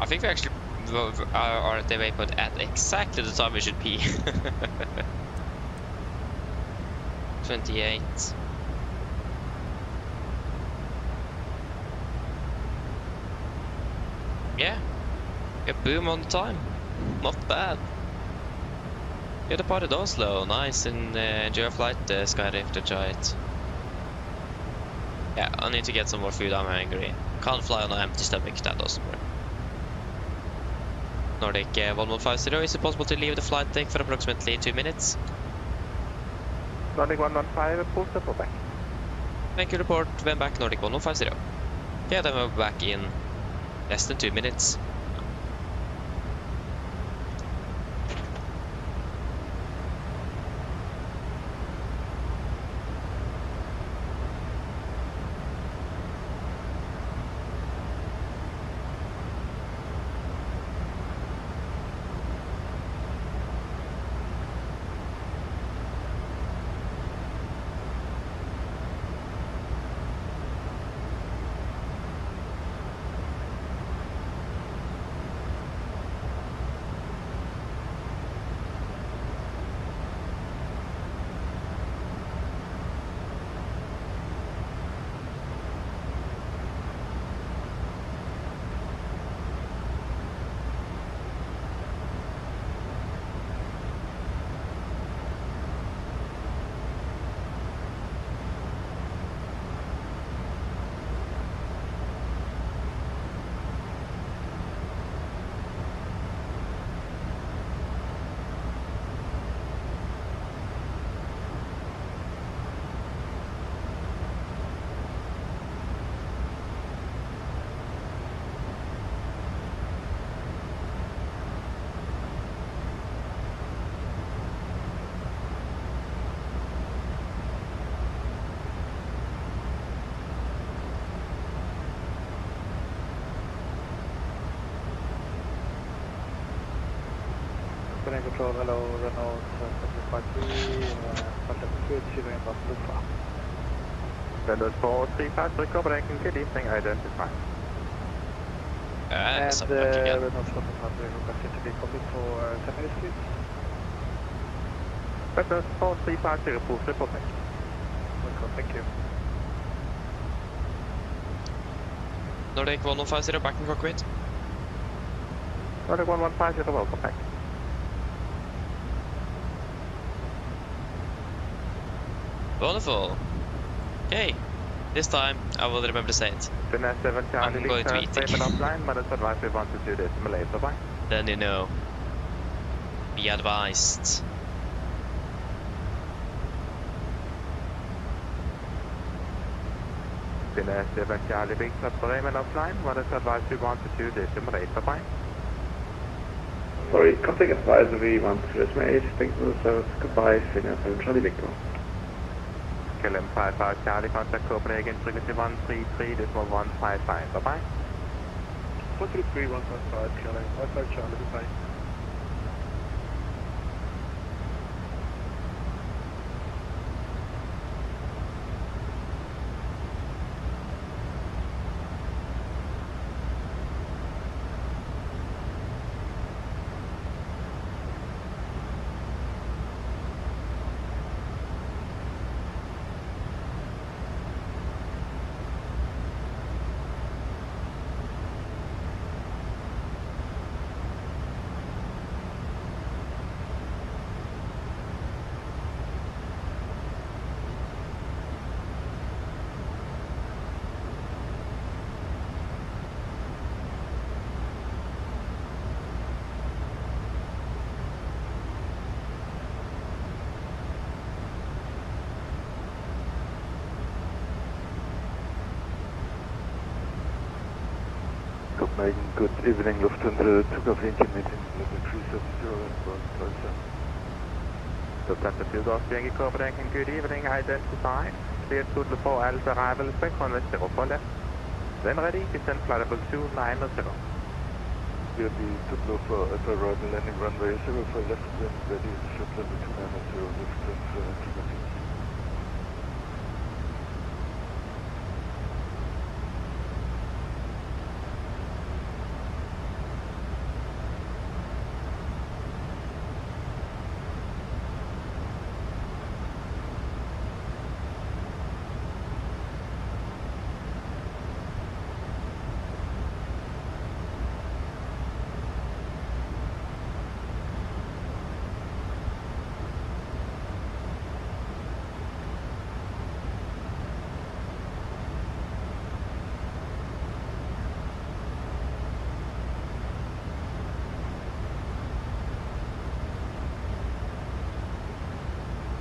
I think we actually are at the waypoint at exactly the time we should be. 28. Yeah, boom on time. Not bad. Yeah, departed Oslo, nice, and enjoy your flight, Skyrift, enjoy it. Yeah, I need to get some more food, I'm hungry. Can't fly on an empty stomach, that doesn't work. Nordic 1150, is it possible to leave the flight deck for approximately 2 minutes? Nordic 115, pull the back. Thank you, report, when back, Nordic 1150. Yeah, then we're back in less than 2 minutes. Control, hello, Renault 753, contact with 0 and Lufthansa. Windows 435, recovering, good evening, identify. And And Subback again. Renault 400 requested to be copied for 10 minutes, please. Windows 435, report reporting. Welcome, thank you. Nordic 1150 back in cockpit. Nordic 1150, welcome back. Wonderful. Okay. This time I will remember to say it. Finesse 7 Charlie, I'm going to eat it. statement offline, minus advice we want to do this, Malay, bye-bye. Then you know. Be advised. Finesse 7 Charlie, big club, statement offline, minus advice we want to do this, Malay, bye-bye. Sorry, contact advisory 138, Victor South, goodbye, Finesse 7 Charlie Victor. KLM 55 Charlie, contact Copenhagen, frequency 133, decimal 155, bye-bye. 433, 155, Charlie, 55 Charlie, goodbye. Copenhagen, good evening, Lufthansa, takeoff engine meeting, level 370 and Volanta. Lufthansa 2 Golf Yankee Copenhagen, good evening, identified. Clear to the 4 Alpha arrival, spec on the 0 for left. Then ready, descend flight level 290. Clear the Tuplo for Alpha arrival, landing runway 0 for left, then ready, descend level 290, Lufthansa 2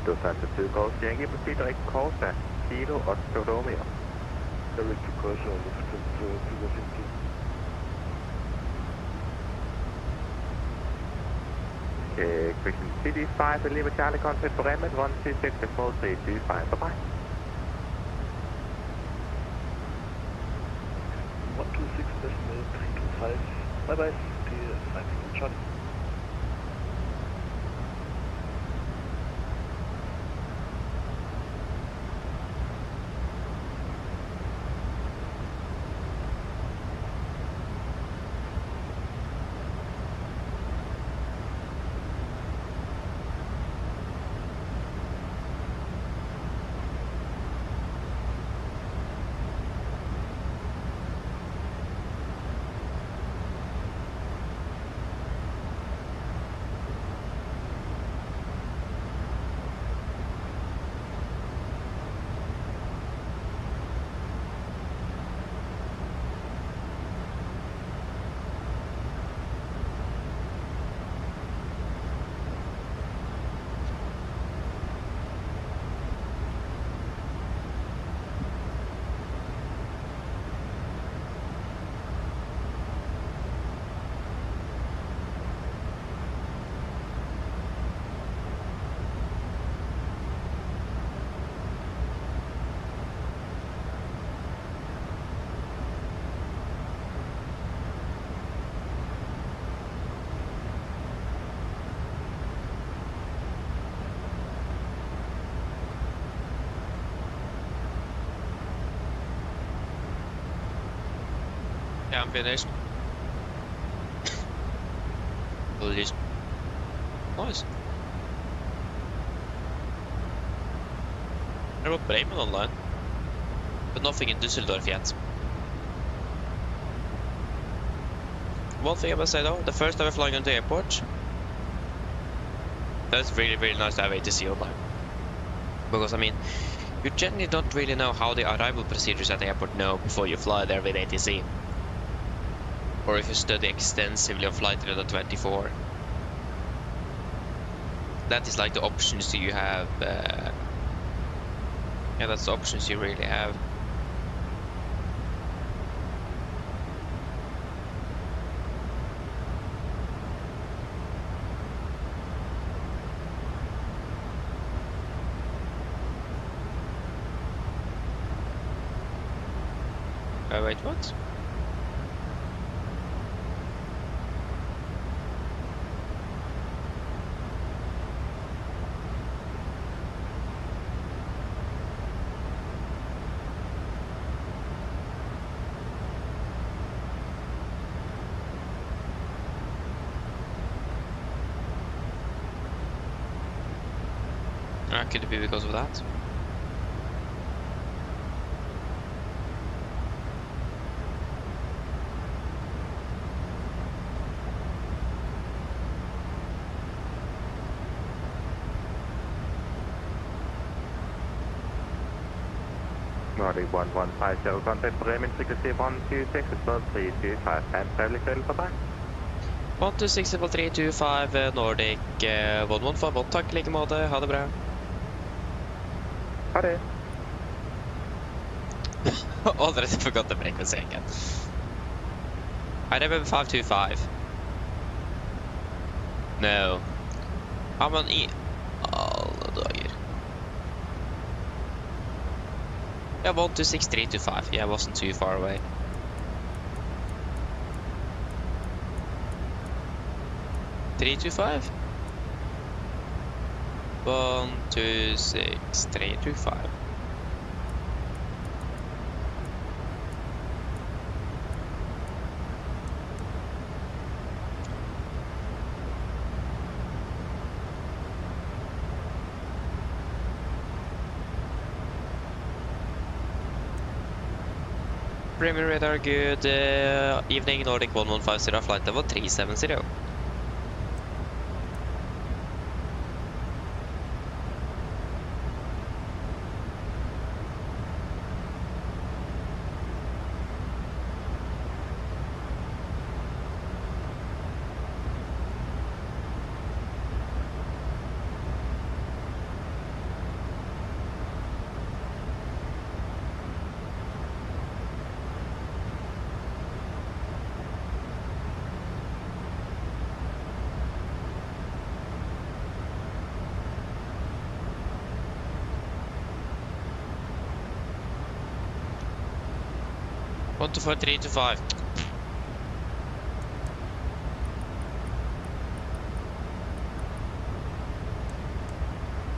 Lufthansa 2 Golf Yankee, proceed direct course at Kilo Oslo Romeo. Direct to course on Lufthansa 2 Golf Yankee. Okay, question CD5, Lima Charlie, contact Perfermance 126 and 4325, bye-bye. 126 decimal 325, bye-bye, FSIPanel, Charlie. Yeah, I'm finished. Nice. I wrote Bremen online, but nothing in Dusseldorf yet. One thing I must say though, the first time flying on the airport, that's really, really nice to have ATC online. Because I mean, you generally don't really know how the arrival procedures at the airport know before you fly there with ATC. Or if you study extensively on Flight Radar 24. That is like the options you have. Yeah, that's the options you really have. Wait, what? Could it be because of that? Nordic 1150, contact Bremen frequency 126, level 325, and fairly clear for back. 126 level 325 Nordic 115, takk like måte, ha det bra. Ha det. Already forgot the break a second. I remember 525. No. I'm on E. Alle dager. Yeah, 126 325. Yeah, I wasn't too far away. Three 2-5? 126 325. Bremen radar, good evening, Nordic 1150, flight level 370. One to 4, 3 to 5.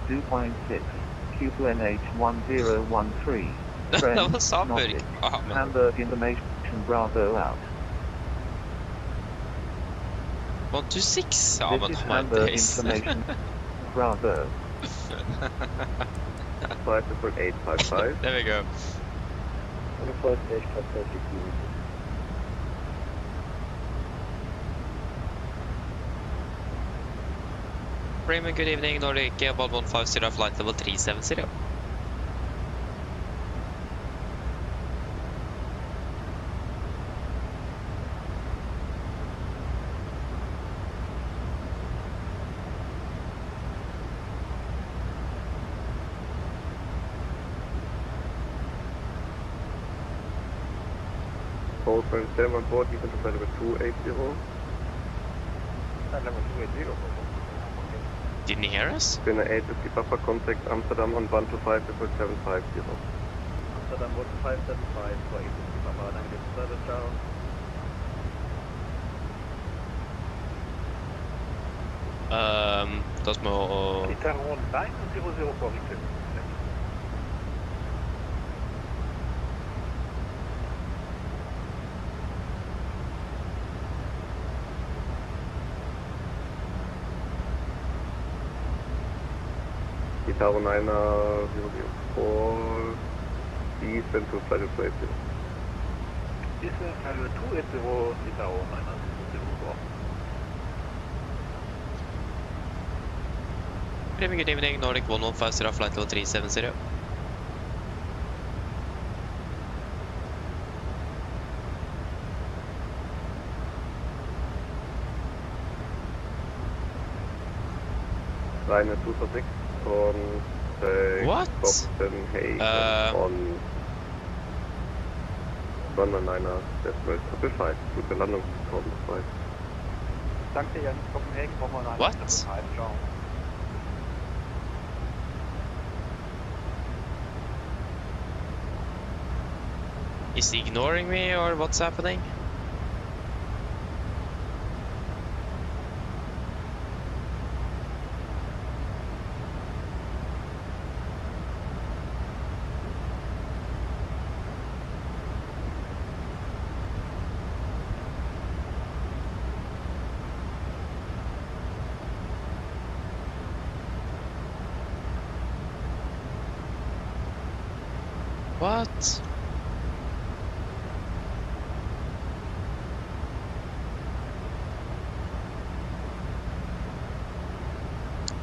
QNH1013. That was Hamburg. Oh, Hamburg information Bravo out. 126. Oh, this is Hamburg information Bravo. 58855. There we go. On the first stage, plus 30 Bremen, good evening, Nordic 1150, flight level 370. Hold from 714, you can fly level 280. Level 280. Didn't you hear us? Dinner 8 is the buffer contact Amsterdam on 125 level 750. Amsterdam 1575 for 8 is the buffer, dann geht's service down. Das mal... Die Turnround line und 00 for Victor. Tower 904, descend to flight of 20. Descend to 280, Tower 904. Good evening, Nordic 1150, flight level 370. Ryanair 246 on What? Copenhagen on 119er Decimal 555. Gute Landung, 1005. Danke, Jan. Copenhagen, What? Is he ignoring me or what's happening? What?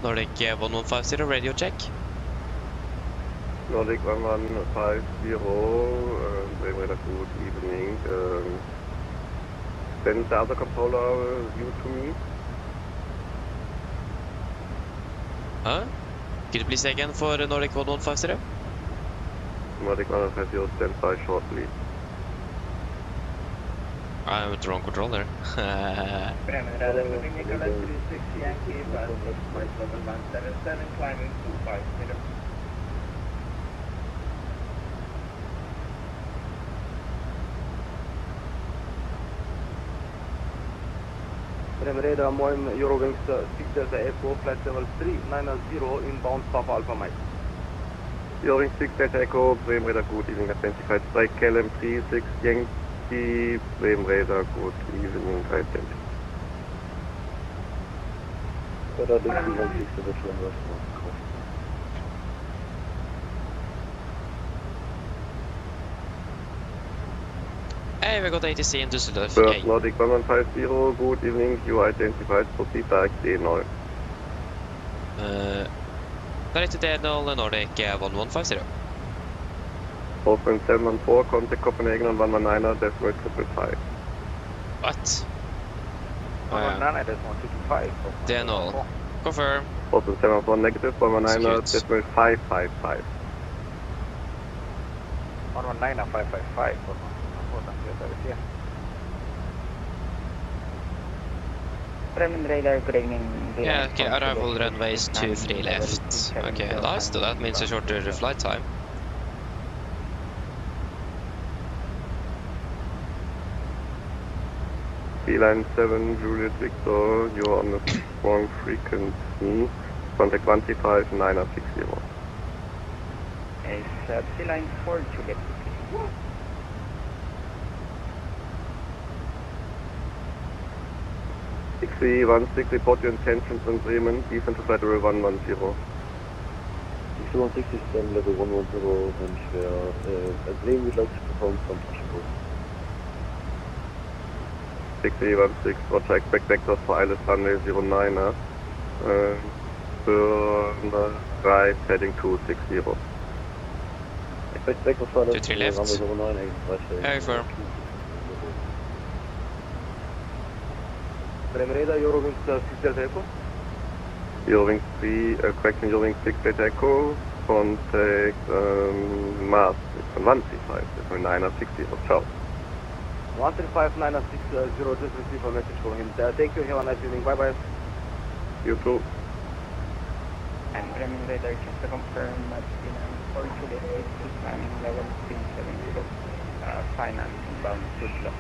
Nordic 1150 radio check. Nordic 1150, very good evening. Send the other controller view to me. Huh? Could you please say again for Nordic 1150? Nordic 1150, stand by shortly. I'm with the wrong controller. Radar Moim Eurowings 6 Delta Echo, flight level 390, inbound Papa Alpha Mike. Eurowings 6 Delta Echo, Bremen Radar, good evening, identified strike KLM 36 Yankee, Bremen Radar, good evening, identified. Hey, we got ATC in Dusseldorf. First Nordic 1150, good evening, you identified, proceed back, D0. Direct to D0, Nordic 1150. 4714, contact Copenhagen on 119er, decimal 555. What? 119, decimal 225. D0. Confirm. 4714 negative, 119er, decimal 555. 119, 555. Radar, good evening. Yeah, okay, arrival runways 23 left. Okay, nice, so that means a shorter flight time. Line 7, Juliet Victor, you're on the wrong frequency. Contact 135-960. It's Line 4, Juliet. 16, report your intentions in Bremen, descend to flight level 110. 616 stand level 110, and at Bremen we'd like to perform some pushback. 16, roger, expect vectors for ILS runway 09, turn right, heading to 60. Expect vectors for ILS 23 left. runway 09, Very firm. Radar, Eurowings 6 Delta Echo. Eurowings 3, correction, Eurowings 6 Delta Echo, contact Mars 135, 960, ciao. 135-960, just receive a message from him. Thank you, have a nice evening, bye bye. You too. And Bremen Radar, just to confirm, Line 4, Juliet, planning level 370, finance inbound Dusseldorf.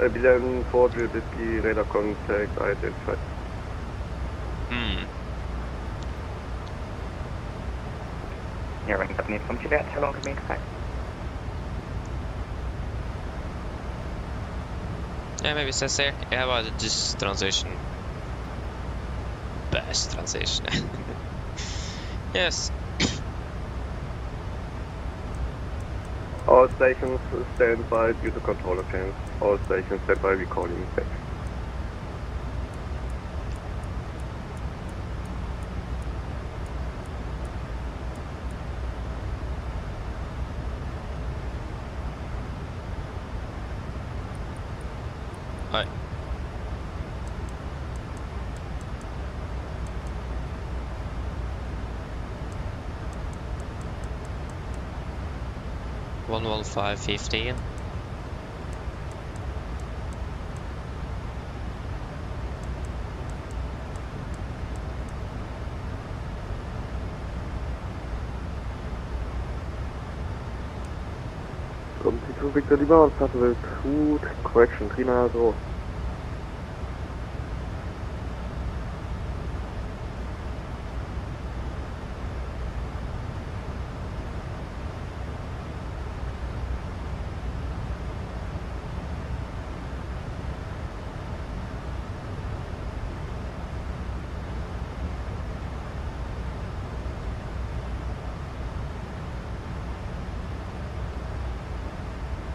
Bilan 4, Juliet Whiskey, radar contact, identified. Nearing the from Juliet, how long can we expect? Yeah, maybe says here. Yeah, about this transition. Bad. Nice transition. Yes. All stations stand by due to controller change. All stations stand by, we calling back. Hi. One 515. To Victor Lima on Satellite 2, correction 390.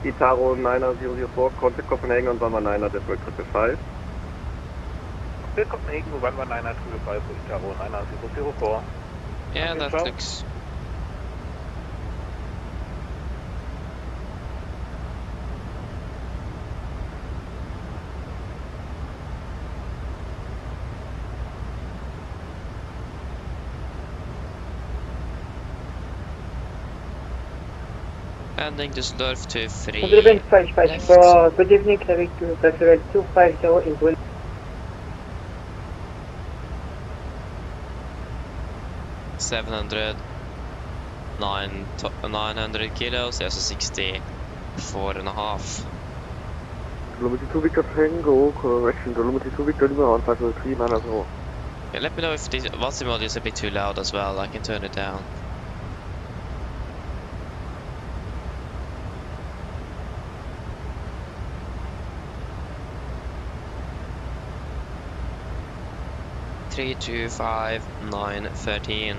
Itaro 9004, contact Copenhagen on 119 at Work 5. Contact Copenhagen 119 at 5 for Itaro 9004. Yeah, that looks... Landing Dusseldorf to free. Good evening, good evening, Clavic to Perfermance 250 in Volanta. 900 kilos, yeah, so 64.5. Kilometer 2 Victor Tango, correction, Kilometer 2 Victor Lima on Satellite 390. Yeah, let me know if this Vasimod is a bit too loud as well, I can turn it down. Three, 2, 5, 9, 13.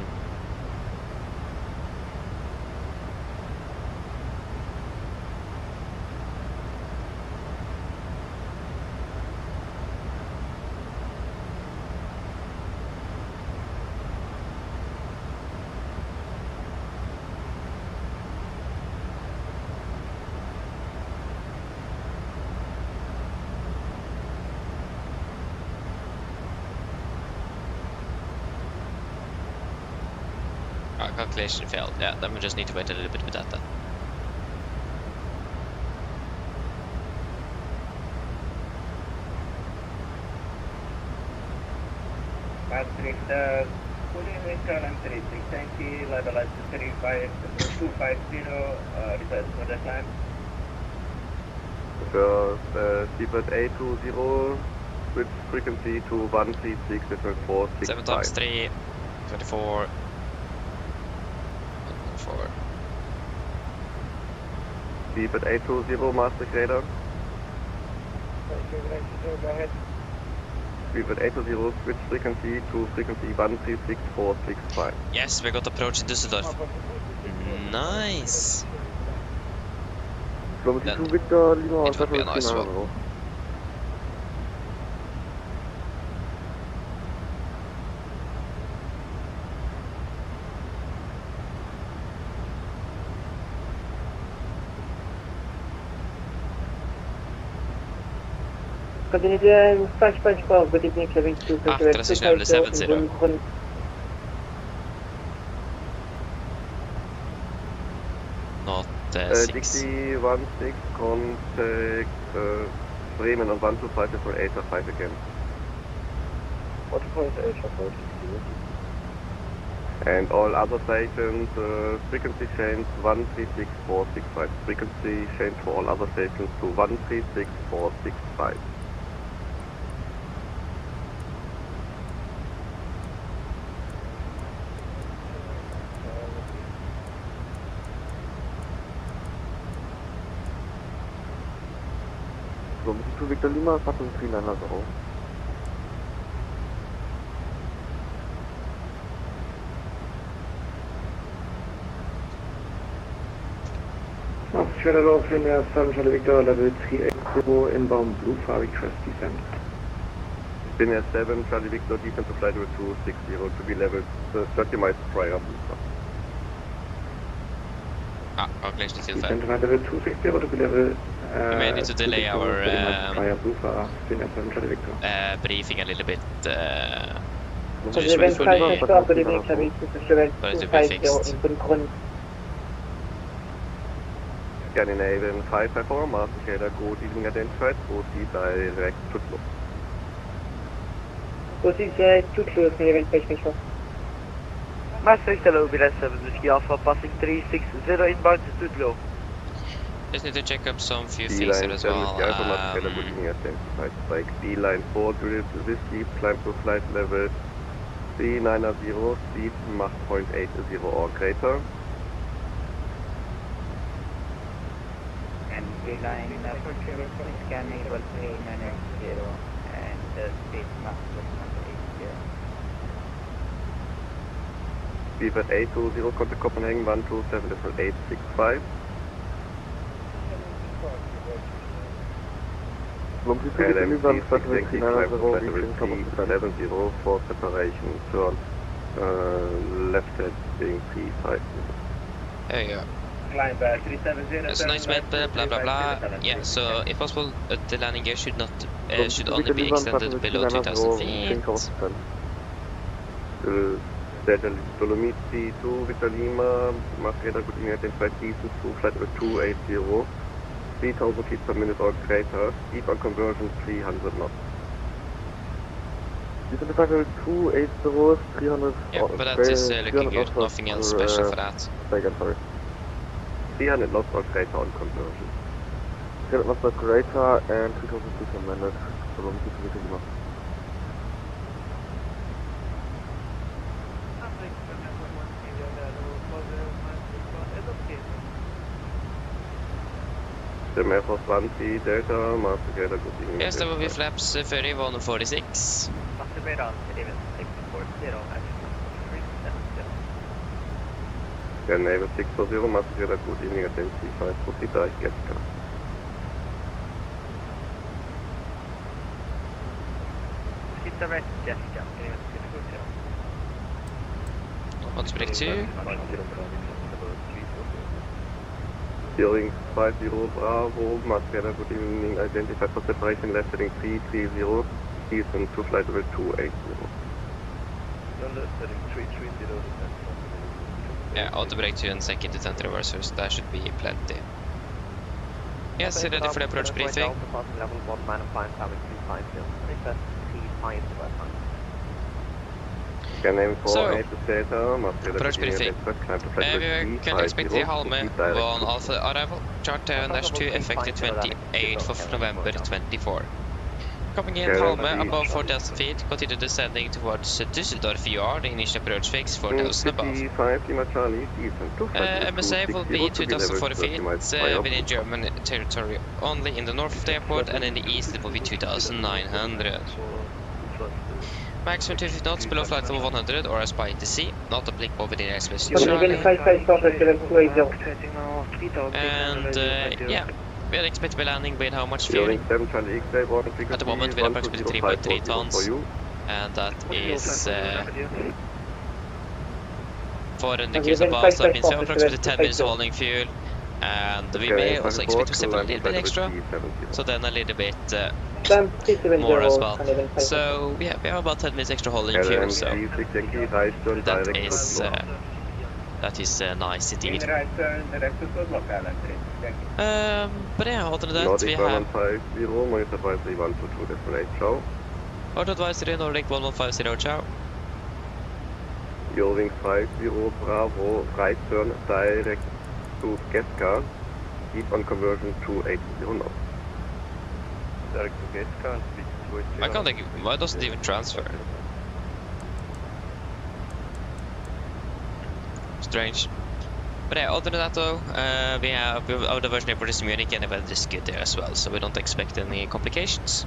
Calculation failed. Yeah, then we just need to wait a little bit with that then. Good evening, Column 3690, level at 250, request for the time. Seabird 820, switch frequency to 136.465. 7 times 3, 24. 4. Seabird 820, Master Radar. Go ahead. Seabird 820, switch frequency to frequency 136.465. Yes, we got approach in Dusseldorf. Nice! Kilometer 2 Victor Lima on it would be a Satellite nice 390. one. Continue French 12, good evening, Clavic to After transition level 70. Not 6. Dixie 16, contact Bremen on 125.8 again. 1.8 And all other stations, frequency change 136.465. Frequency change for all other stations to 136.465. Kilometer 2 Victor Lima, Satellite 390. Australia Dolphin, 7 Charlie Victor, level 380, inbound blue far request descent. Linear 7 Charlie Victor, descent to flight level 260 to be level 30 miles prior. Glitch the till Descent to flight level 260 to be level... we may need to delay our briefing a little bit. So just wait for the... But it will be fixed. Scandinavian 554, Master Shader, good evening identified, proceed direct to close. Proceed direct to close, Scandinavian 554. Master Hello, Bilas 7 Whiskey Alpha, passing 360 inbound to Tudlo. Just need to check up some few things here as well. D-line 4, Juliet Whiskey, climb to flight level 390, speed Mach 0.80 or greater. And D-line scanning equal 390 and speed Mach 0.80. Speed at 820, contact Copenhagen 127.865. LMC 680, climb to flight level 370 for separation, turn left heading 350. There you go. Climb 370. That's a nice map, blah blah blah. Yeah, so if possible, the landing gear should only be extended below 2000 feet. Dolomiti 2, Victor Lima, Masquerade good in identified decent to flight level 280, 3000 feet per minute or greater, speed on conversion 300 knots. Decent to flight level 280, 300. Yeah, but that is looking good, nothing else special for that. Sorry. 300 knots or greater on conversion. 300 knots or greater and 3000 feet per minute, Dolomiti 2, Victor Lima. Air Force 20 Delta, Master Shader, good evening. Yes, that will be flaps 3146. Scandinavian 640, Master Shader, good evening, identity 5, proceed direct Jessica. Proceed direct Jessica, What's break 2? Steering 50 Bravo, Master good evening, identified for separation, left heading 330, descent to flight level 280. Left heading 330, Yeah, auto brake 2 and second descent reversers, that should be plenty. Yes, ready for the approach briefing. Level 1, man of 5, having 250, request T5 to West. So, approach briefing. We can expect the Halme 1 Alpha arrival, chart 10-2 effective 28th of November 24. Coming in Halme above 4,000 feet, continue descending towards Dusseldorf VR, the initial approach fix 4,000 above. MSA will be 2,040 feet within German territory, only in the north of the airport, and in the east it will be 2,900. Maximum 250 knots below flight level 100 or as by sea, not applicable within airspace Charlie. And yeah, we are expected to be landing with how much fuel? At the moment with approximately 3.3 tons, and that is 400 kilos of ballast, that means we have approximately 10 minutes of holding fuel, and we may also expect to set a little bit extra, so then a little bit more as well. So yeah, we have about 10 minutes extra holding fuel, so that is nice indeed. But yeah, other than that we have Auto advisory Nordic 1150, ciao. Eurowing 50 Bravo, right turn direct to Geska, speed on conversion to 80 knots. Direct to Geska and speed to 80. I can't think, why doesn't it even transfer? Strange. But yeah, other than that though, we have our diversion airport is Munich and the weather is good there as well, so we don't expect any complications.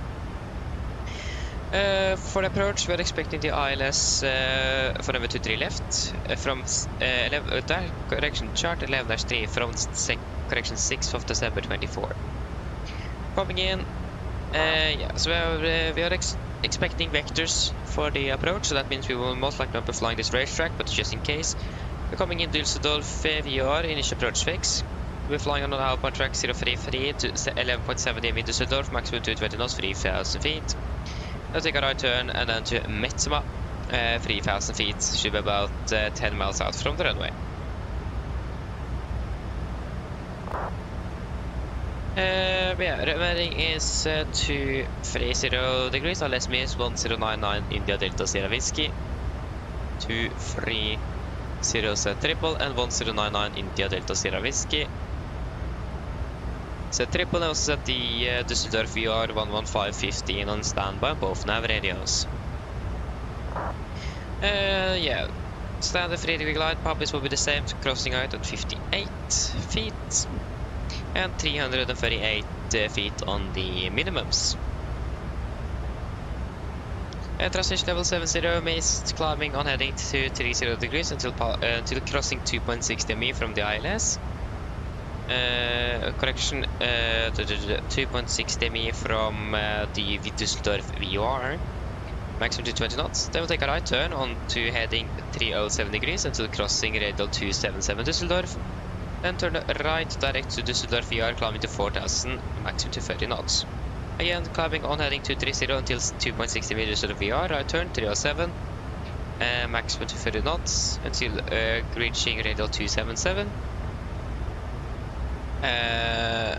For the approach, we're expecting the ILS for number 23 left from correction chart 11-3 from correction 6th of December 24. Coming in, yeah, so we are expecting vectors for the approach, so that means we will most likely not be flying this racetrack, but just in case. We're coming in Dusseldorf VR, initial approach fix. We're flying on an Alpine track 033 to 11.7 dm in Dusseldorf, maximum 220 knots, 3,000 feet. Now take a right turn and then to Metzma, 3,000 feet, should be about 10 miles out from the runway. Yeah, remaining is 230 degrees, unless miss 1099 India Delta Sierra Whiskey, 230 triple and 1099 India Delta Sierra Whiskey. Set triple and also set the Dusseldorf VR 11515 on standby on both nav radios. Yeah, standard 3 degree glide paths will be the same, crossing height at 58 feet and 338 feet on the minimums. Transition level 70, missed climbing on heading to 30 degrees until crossing 2.6 dm from the ILS. Correction, 2.6 dm from the Dusseldorf VR, maximum to 20 knots. Then we'll take a right turn on to heading 307 degrees until crossing radial 277 Dusseldorf. Then turn right direct to Dusseldorf VR, climbing to 4000, maximum to 30 knots. Again, climbing on heading 230 until 2.6 dm Dusseldorf VR, right turn 307, maximum to 30 knots until reaching radial 277. And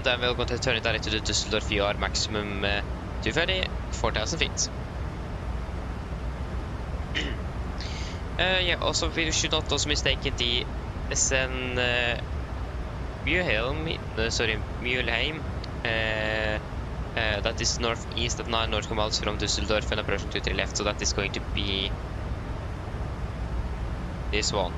then we're going to turn it direct to the Dusseldorf VR, maximum 230, 4,000 feet. Yeah, also we should not also mistake the SN Mjølheim, that is northeast of 9 nautical miles from Dusseldorf and approaching to the left, so that is going to be this one.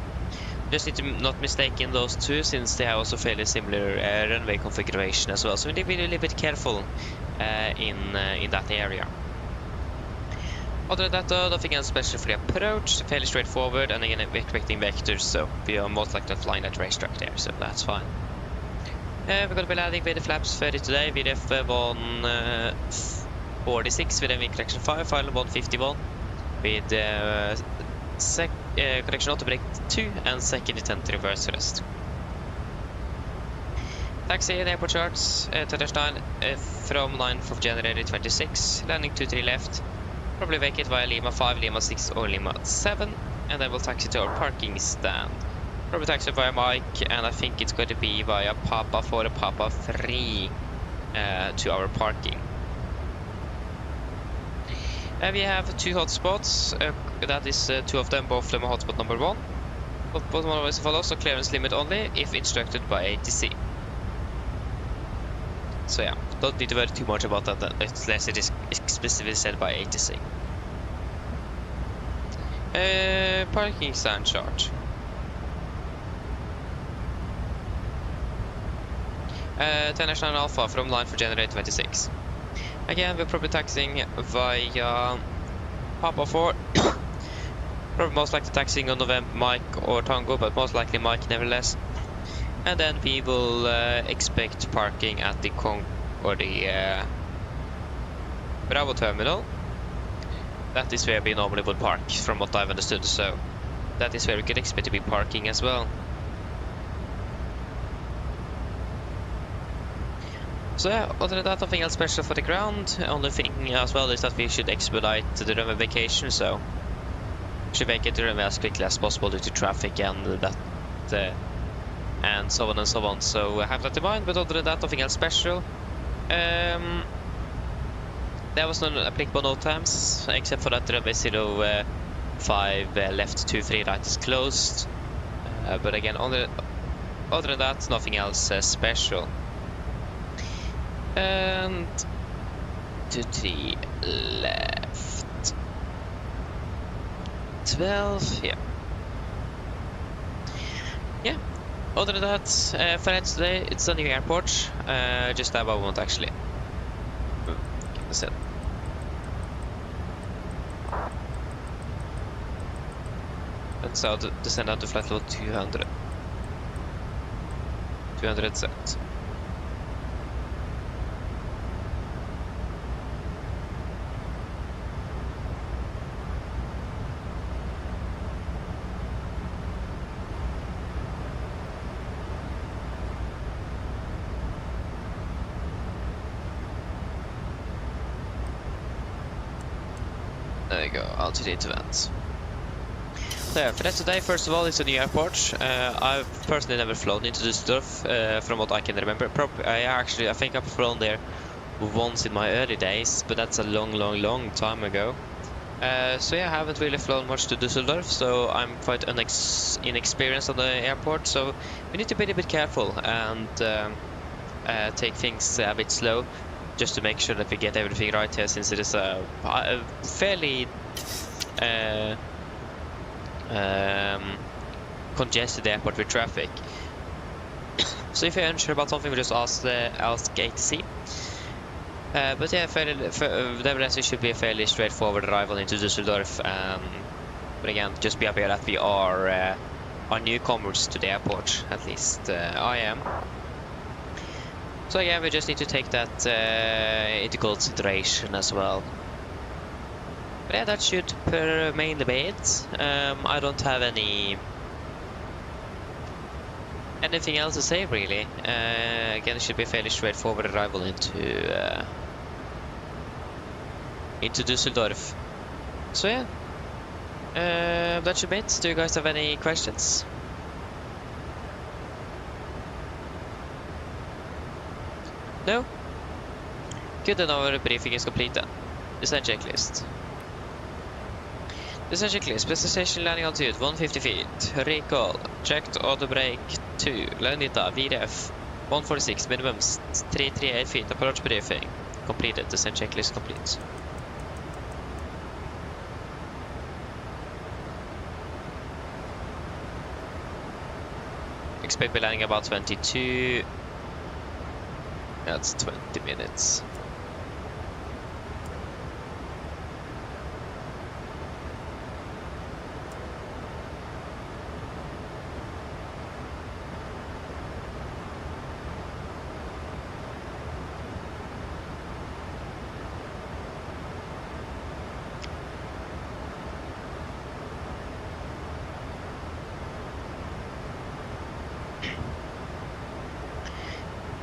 Just need to not mistake in those two, since they have also fairly similar runway configuration as well, so we need to be a little bit careful in that area. Other than that though, nothing else special for the approach, fairly straightforward, and again we're expecting vectors, so we are most likely not flying that racetrack there, so that's fine. We're going to be landing with the flaps 30 today, VDF 146 with a wing correction 5, final 151 with correction auto brake 2 and second intent reverse thrust. Taxi in airport charts, Tederstein from 9th of January 26, landing 23 left, probably vacate via Lima 5, Lima 6 or Lima 7, and then we'll taxi to our parking stand. Probably taxi via Mike, and I think it's going to be via Papa 4 and Papa 3 to our parking. We have 2 hotspots, that is 2 of them, both of them are hotspot number 1. Hotspot 1 always follows, so clearance limit only if instructed by ATC. So yeah, don't need to worry too much about that unless it is explicitly said by ATC. Parking stand charge. International Alpha from 9th for January 26. Again, we're probably taxiing via Papa 4. Probably most likely taxiing on November Mike or Tango, but most likely Mike nevertheless. And then we will expect parking at the Bravo terminal. That is where we normally would park, from what I've understood, so that is where we could expect to be parking as well. So yeah, other than that, nothing else special for the ground. Only thing as well is that we should expedite the runway vacation, so we should vacate the runway as quickly as possible due to traffic and that, and so on and so on. So have that in mind, but other than that, nothing else special. There was no applicable no times, except for that runway 05 left 23 right is closed. But again, other than that, nothing else special. And 23 left 12, yeah. Other than that, for heads today, it's a new airport, just above moment actually. That's it. And so descend down to flight level 200. 200 set. There you go, altitude to vents. So yeah, for that today, first of all, it's a new airport. I've personally never flown into Dusseldorf, from what I can remember. I think I've flown there once in my early days, but that's a long time ago. So yeah, I haven't really flown much to Dusseldorf, so I'm quite inexperienced on the airport. So we need to be a bit careful and take things a bit slow, just to make sure that we get everything right here, since it is a fairly congested airport with traffic. So if you're unsure about something, we just ask ATC. But yeah, nevertheless, it should be a fairly straightforward arrival into Dusseldorf. But again, just be aware that we are newcomers to the airport. At least I am. So yeah, we just need to take that into consideration as well. But yeah, that should mainly be it. I don't have anything else to say really. Again, it should be a fairly straightforward arrival into Dusseldorf. So yeah, that should be it. Do you guys have any questions? No? Good, then our briefing is complete then. Descent checklist. Descent checklist. Specification landing altitude 150 feet. Recall. Checked auto brake 2. Landing data VRF 146. Minimum 338 feet. Approach briefing. Completed. Descent checklist complete. Expect be landing about 22. That's 20 minutes.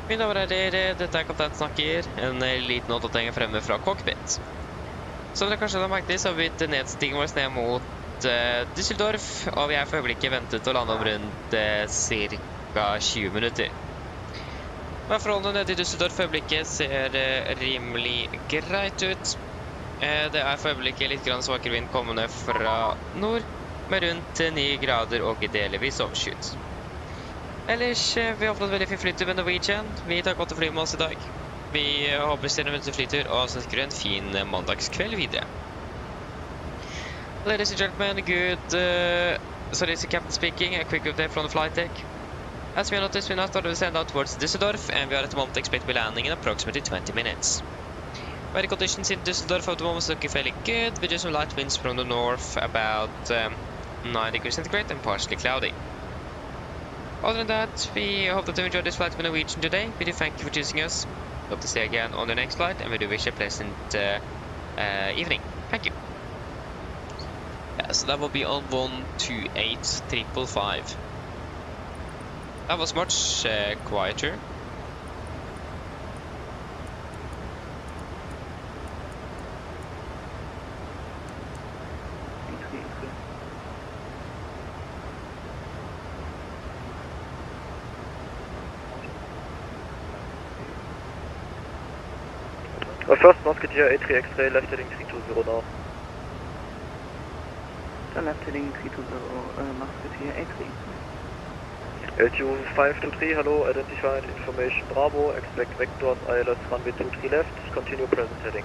Mine damer og herrer, dette er kaptein snakker, en liten oppdatering fremme fra Cockpit. Som dere kanskje har merket, så har vi begynt nedstigningen vår ned mot Dusseldorf, og vi er for øyeblikket ventet å lande om rundt ca. 20 minutter. Forholdene nede i Dusseldorf for øyeblikket ser rimelig greit ut. Det er for øyeblikket litt grann svakere vind kommende fra nord, med rundt 9 grader og delvis overskyet. Ellers, vi har fått veldig fin flytur med Norwegian. Vi tar godt å fly med oss i dag. Vi håper dere møter flytur, og så ønsker en fin mandagskveld videre. Ladies and gentlemen, so this is Captain speaking, a quick update from the flight deck. As we noticed, we now started to send out towards Dusseldorf, and we are at the moment expect to be landing in approximately 20 minutes. Weather conditions in Dusseldorf at the moment looking fairly good, with just some light winds from the north, about 9 degrees centigrade and partially cloudy. Other than that, we hope that you enjoyed this flight with Norwegian today. We do thank you for choosing us. Hope to see you again on the next flight, and we do wish you a pleasant evening. Thank you. Yeah, so that will be on 128.555. That was much quieter. First Musketeer, A3 X-ray, left heading 320 now. Left heading 320, Musketeer, A3. LTU 523, hello, identified information Bravo, expect vector on ILS runway 23 left, continue present heading.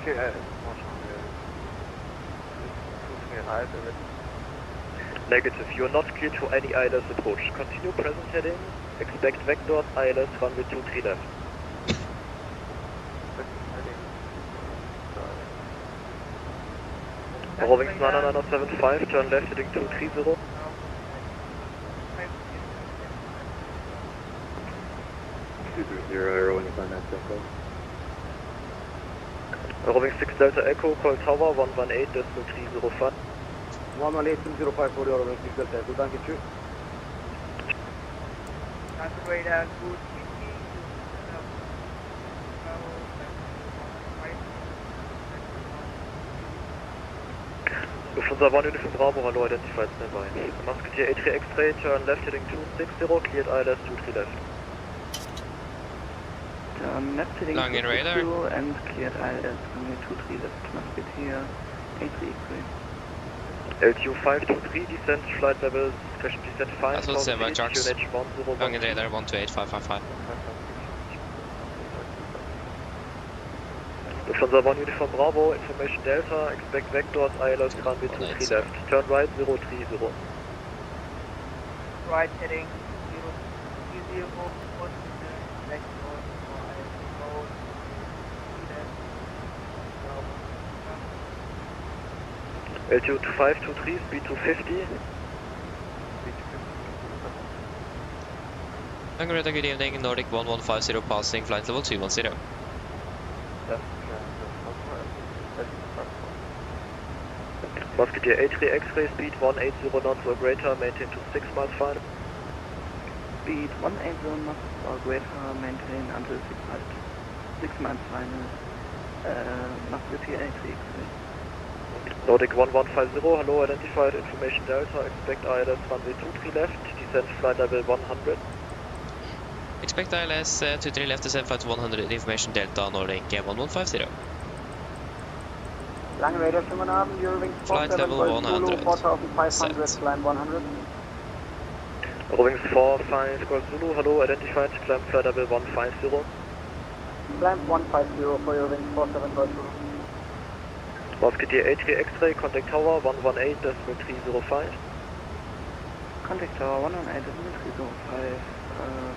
Okay, Negative, you are not clear to any ILS approach. Continue present heading, expect vector ILS runway 23 left. Rovings 99975, turn left heading 230. Roving 6 Delta Echo, call tower 118.305. 118.05 for your Roving 6 Delta Echo, thank you. Lufthansa 1 Uniform Bravo, hello, identified standby. Musketeer A3 X-ray, turn left heading 260, cleared ILS 23 left. Turn left heading Long in radar. 260 and cleared ILS runway 23 left, Musketeer A3 X-ray. LTU 523, descent, flight level, discretion descent 5, That's what Sema Jocks. QNH 10. Long in radar 128555. Lufthansa 1 Uniform Bravo, information Delta, expect vectors, ILS runway 23 left, turn right 030. Right heading 030, left LTU 2523, speed 250. Long radar, good evening, Nordic 1150 passing flight level 210. Musketeer A3 X-ray, speed 180 knots or greater, maintain to 6 miles final. Speed 180 knots or greater, maintain until 6 miles final. Musketeer A3 X-ray. Nordic 1150, hello, identified, information Delta, expect ILS runway 23 left, descent flight level 100. Expect ILS 23 left, descent flight 100, information Delta, Nordic 1150. Lang radar Schumann, your wing Flight level 100. 4500, climb 100. Rovings 45 Golf Zulu, hello, identified, climb flight level 150. Climb 150 for your wing 47 Golf Zulu. Musketeer A3 X-ray, contact tower 118.305. Contact tower 118.305.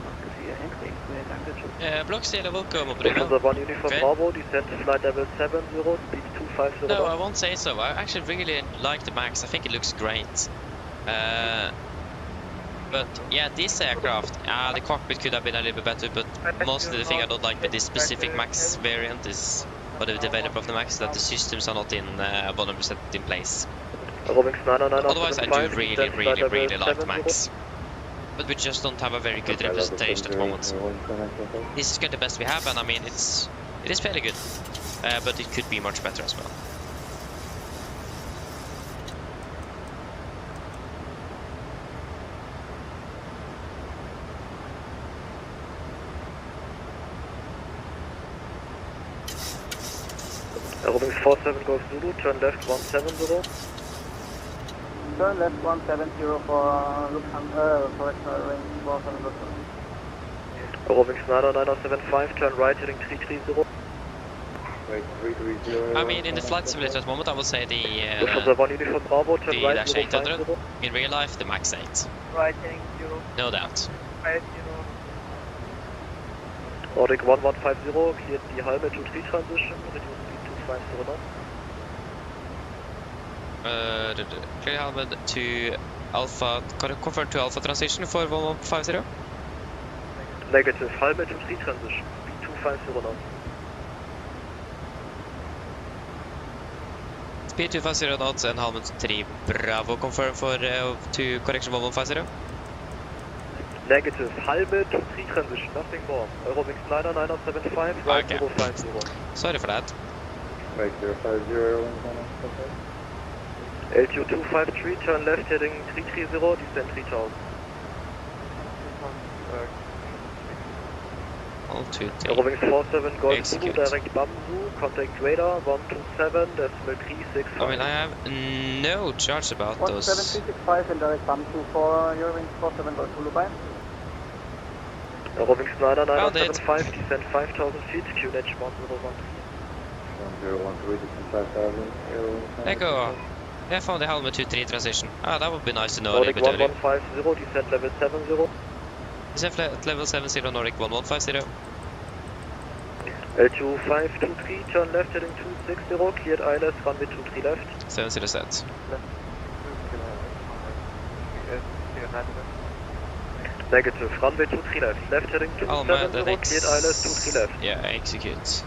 Musketeer A3 X-ray, danke, tschüss. Block C level, come up there. Lufthansa 1 Uniform Okay. Bravo, descent flight level 70, speed 250. No, I won't say so. I actually really like the Max. I think it looks great. But yeah, this aircraft, the cockpit could have been a little bit better, but mostly the thing I don't like with this specific Max variant is, or the developer of the Max, that the systems are not in 100% in place. Otherwise, I do really like the Max. But we just don't have a very good representation at the moment. This is good, the best we have, and I mean, it is fairly good. But it could be much better as well. Rovings 47 Golf Zulu, turn left 170. Turn left 170 for Lufthansa, correctional range 47 Golf Zulu. Rovings 99975, turn right heading 330. I mean, in the flight simulator at the moment, I would say the Lufthansa 1 Uniform Bravo, turn the right Dash 800. 050. In real life, the Max 8. Right heading 0. No doubt. 50. Nordic 1150, cleared the Halme to 3 transition, reduce speed 250 knots. Clear helmet to Alpha, confirm to Alpha transition for 1150. Negative, Halme to 3 transition, speed 250 knots. Speed 250 knots and helmet 3 Bravo, confirm for to correction 1150. Negative, Halme to 3 transition, nothing more. Eurowings 99975, right Okay. 050. Sorry for that. Right 050, LTU 253, turn left heading 330, descend 3000. 1, 2, 3. Eurowings 47, Golf Zulu, Execute. direct Bambu, contact radar 127, decimal 365. I mean, I have no charge about those. 17365 and direct Bambu for your wing 47 Golf Zulu by. Eurowings 99975, descend 5000 feet, QNH 1013. 1013, descend 5000, Echo. I found the helmet 2-3 transition. That would be nice to know a Nordic little bit earlier. 1150, descend level 70. Descent at level 70, Nordic 1150. L2523, turn left heading 260, cleared ILS, runway 23 left. 70 set. Negative, runway 23 left heading 270, cleared ILS 23 left. Yeah, execute.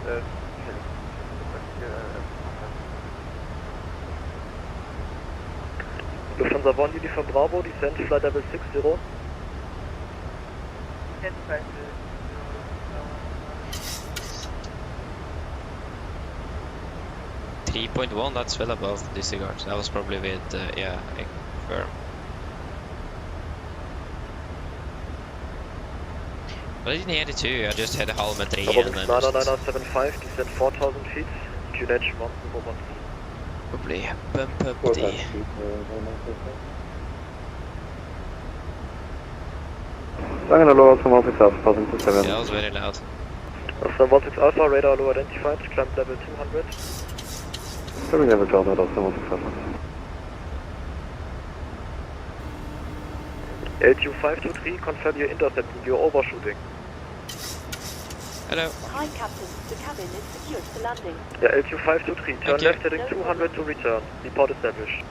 Lufthansa 1 Uniform Bravo, descent flight level 60. 3.1, that's well above the disregard. That was probably with, yeah, I confirm. But I didn't hear it too, I just had a holometry and then just... 99975, descent 4000 feet, QNH 101. Probably bump up the... I'm gonna lower some office Alpha, passing to 7. Yeah, that was very loud. Oslo 16 Alpha, radar low identified, climb level 200. Coming level 12 at Oslo 16 Alpha. LQ523, confirm you're intercepting, you're overshooting. Hello. Hi, Captain. The cabin is secured for landing. Yeah, LQ523, turn left heading 200 to return. Report established.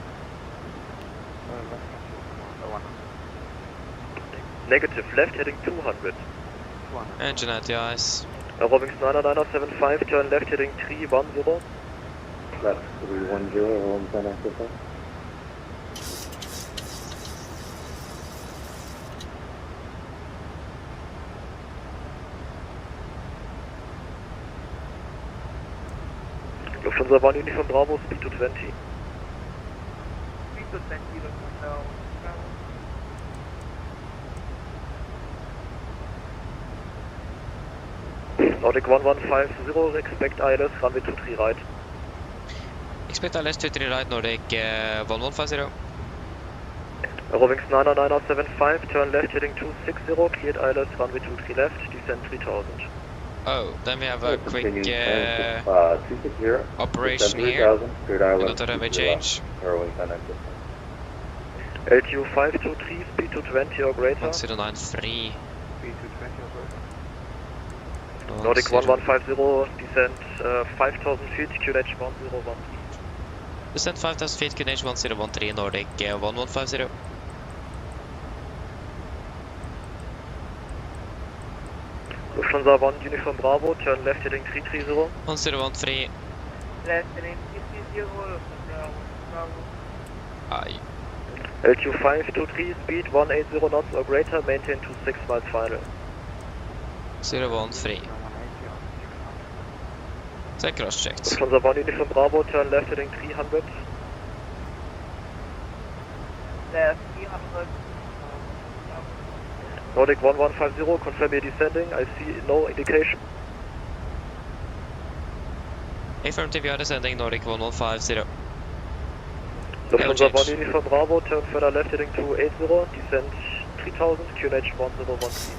Negative, left heading 200. Engine at the eyes. Aerobics 99975, turn left heading 310. Left 310, around 10 active. Lufthansa 1 Uniform Bravo, speed to 20. Speed to 20, Lufthansa. Nordic 1150, expect ILS, runway 23 right. Expect ILS 23 right, Nordic 1150. Aerobics 99975, turn left heading 260, cleared ILS, runway 23 left, descent 3000. Oh, then we have a quick operation here. Not a runway change. LQ523, speed to 20 or greater. 1093. Speed to 20 or greater. Nordic 1150, descent 5000 feet, QNH 1013. Descent 5000 feet, QNH 1013, Nordic 1150. Lufthansa 1 Uniform Bravo, turn left heading 330. 1013. Left heading 330, Lufthansa Bravo. Aye. LQ523, speed 180 knots or greater, maintain 26 miles final. 013. Take cross checked. Lufthansa 1 Uniform Bravo, turn left heading 300. Left 300. Nordic 1150, confirm you're descending, I see no indication. Affirmative, you are descending, Nordic 1150. Lufthansa 1 Uniform Bravo, turn further left heading 280, descend 3000, QNH 1013.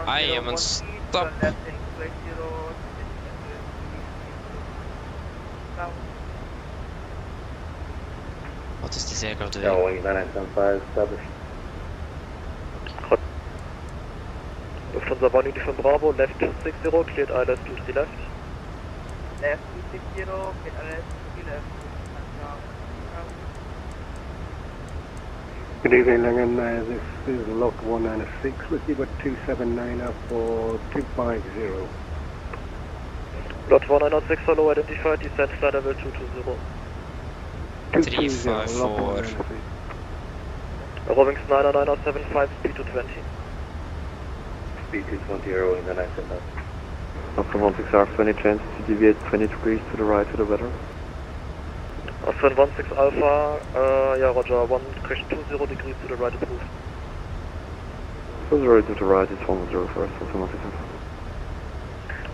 I am on stop. What is this aircraft doing? Wing 9975, established. Lufthansa 1 Uniform Bravo, left 260, cleared ILS 23 left. Left 260, cleared ILS 23 left. Good evening, Langham. This is Lot 196. Receiver 279 for 250. Lot 196, low identified, descent flight level 220. 354. Aerobics 99975, speed to 20. Speed to 20, Aerowing 979. Oslo 16 Alpha, any chance to deviate 20 degrees to the right to the weather? Oslo 16 Alpha, yeah, roger, 1-20 degrees to the right approved. 0 to the right, it's 110 first, Oslo 16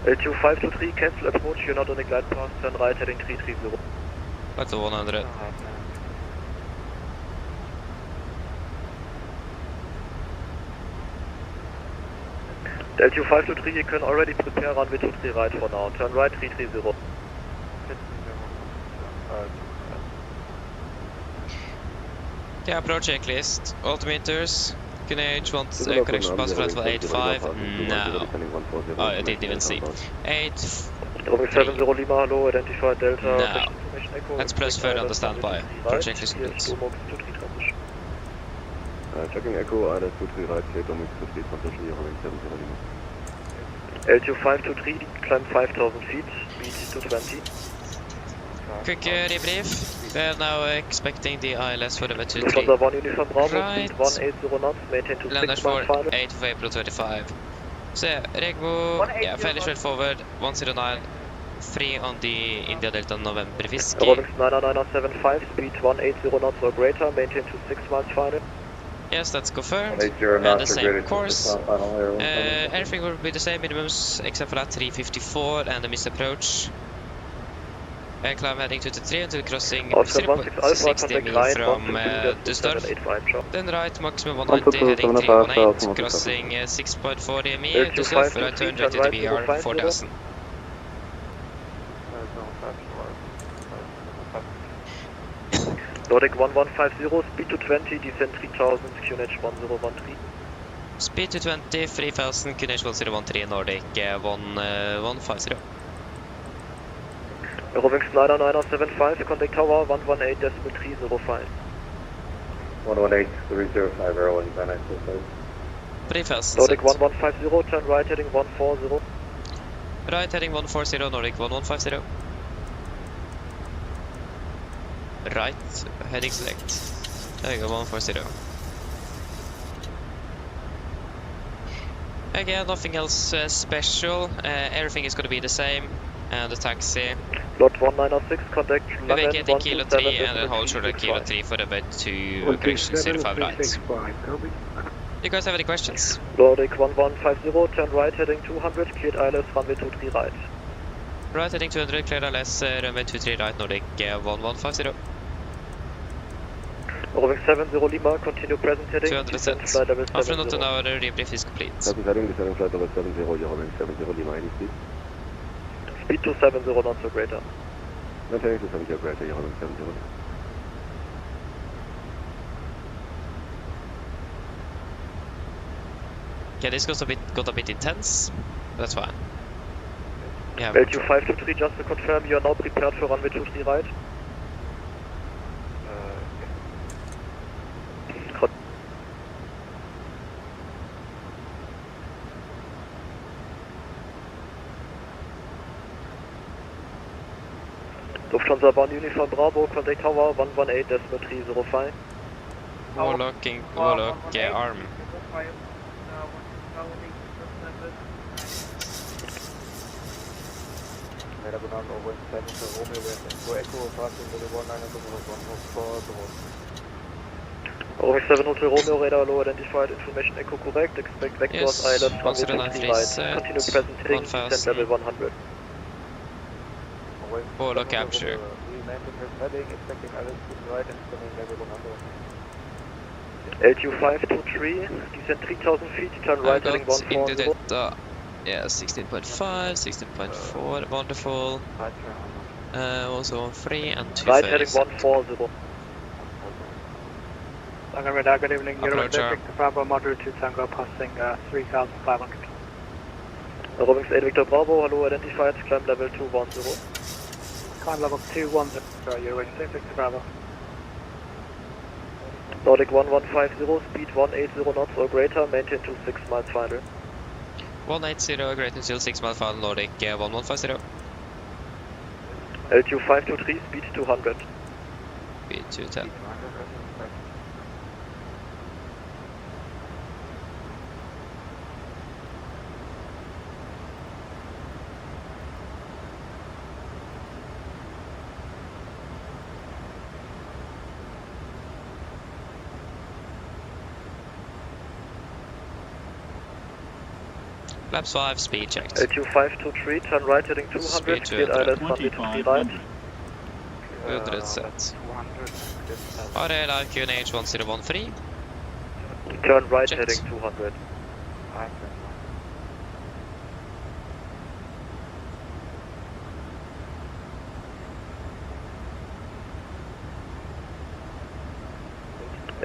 LQ523, cancel approach, you're not on the glide path, turn right heading 330. That's the 100. The LQ523, you can already prepare runway 23 right for now, turn right 330. Yeah, approach checklist. Altimeters QNH wants connection pass flight for 85. No. Oh, I didn't even see. 8. Roving 70 Lima, hello, identify Delta. No. Let's press further on the standby. For checklist complete. Checking Echo, Addons 23 right, clear Domix 50 transition, you're having 70 Lima. LTO 523, climb 5000 feet, speed 220. Quick debrief. We are now expecting the ILS for the Lufthansa 1 Uniform Bravo, right. speed 180 knots, maintain to Lander 6 for miles final. 8th of April 25. So, Regbo, yeah, fairly straightforward. 109, 3 on the India Delta November Whiskey. Roving 99975, speed 180 knots or greater, maintain to 6 miles final. Yes, that's confirmed. And the same course. Everything will be the same minimums except for that 354 and the misapproach. Climb heading 223 until crossing 0.60 mil from Dusseldorf. Then right, maximum 190, heading 318, crossing 6.40 mi Dusseldorf, right turn ready to BR 4000. Nordic 1150, speed 220, descend 3000, QNH 1013. Speed 220, 3000, QNH 1013, Nordic 1150. Roving Slider 975, contact tower 118.305. 118.305, Airline 995. 3000. Nordic 1150, turn right heading 140. Right heading 140, Nordic 1150. Right, heading select. There you go, 140. Again, nothing else special. Everything is going to be the same. And the taxi. Lot 1906, contact We vacating Kilo 3 and then hold short at Kilo 3 for about 2 corrections, 05 right. You guys have any questions? Nordic 1150, turn right heading 200, cleared ILS, runway 23 right. Right heading 200, cleared ILS, runway 23 right, Nordic 1150. Roving 70 Lima, continue present heading. 200 set. After not an hour, the rebrief is complete. Present heading, descending flight level 70, you're having 70 Lima, any speed? Speed 270 knots or greater. Maintaining to 70 or greater, you're having 70 Lima. Okay, this got a bit intense. That's fine. Yeah. LQ 523, just to confirm, you are now prepared for runway 23 right. Lufthansa 1 Uniform Bravo, contact tower 118.305. Warlock arm. Roving 7 Hotel Romeo, radar low, identified, information echo correct, expect vectors, island, runway 23 right, continue present heading, descent level 100. Warlock capture. LQ 523, descend 3000 feet, turn right heading 140. Yeah, 16.5, 16.4, wonderful. Also on 3 and 2 right heading 140. Tango Radar, good evening. You're Approach Victor Bravo, moderate to Tango, passing 3,500. Roving 8 Victor Bravo, hello, identified, climb level 210. Climb level 210, you're waiting 6 Victor Bravo. Nordic 1150, speed 180 knots or greater, maintain to 6 miles final. 180, greater until 6 mile final, Nordic 1150. LQ 523, speed 200. Speed 210. Flaps 5, speed checked. LQ 523, turn right heading 200, cleared ILS, runway 23 right. 200 set. RL QNH 1013. Turn right Checked. heading 200.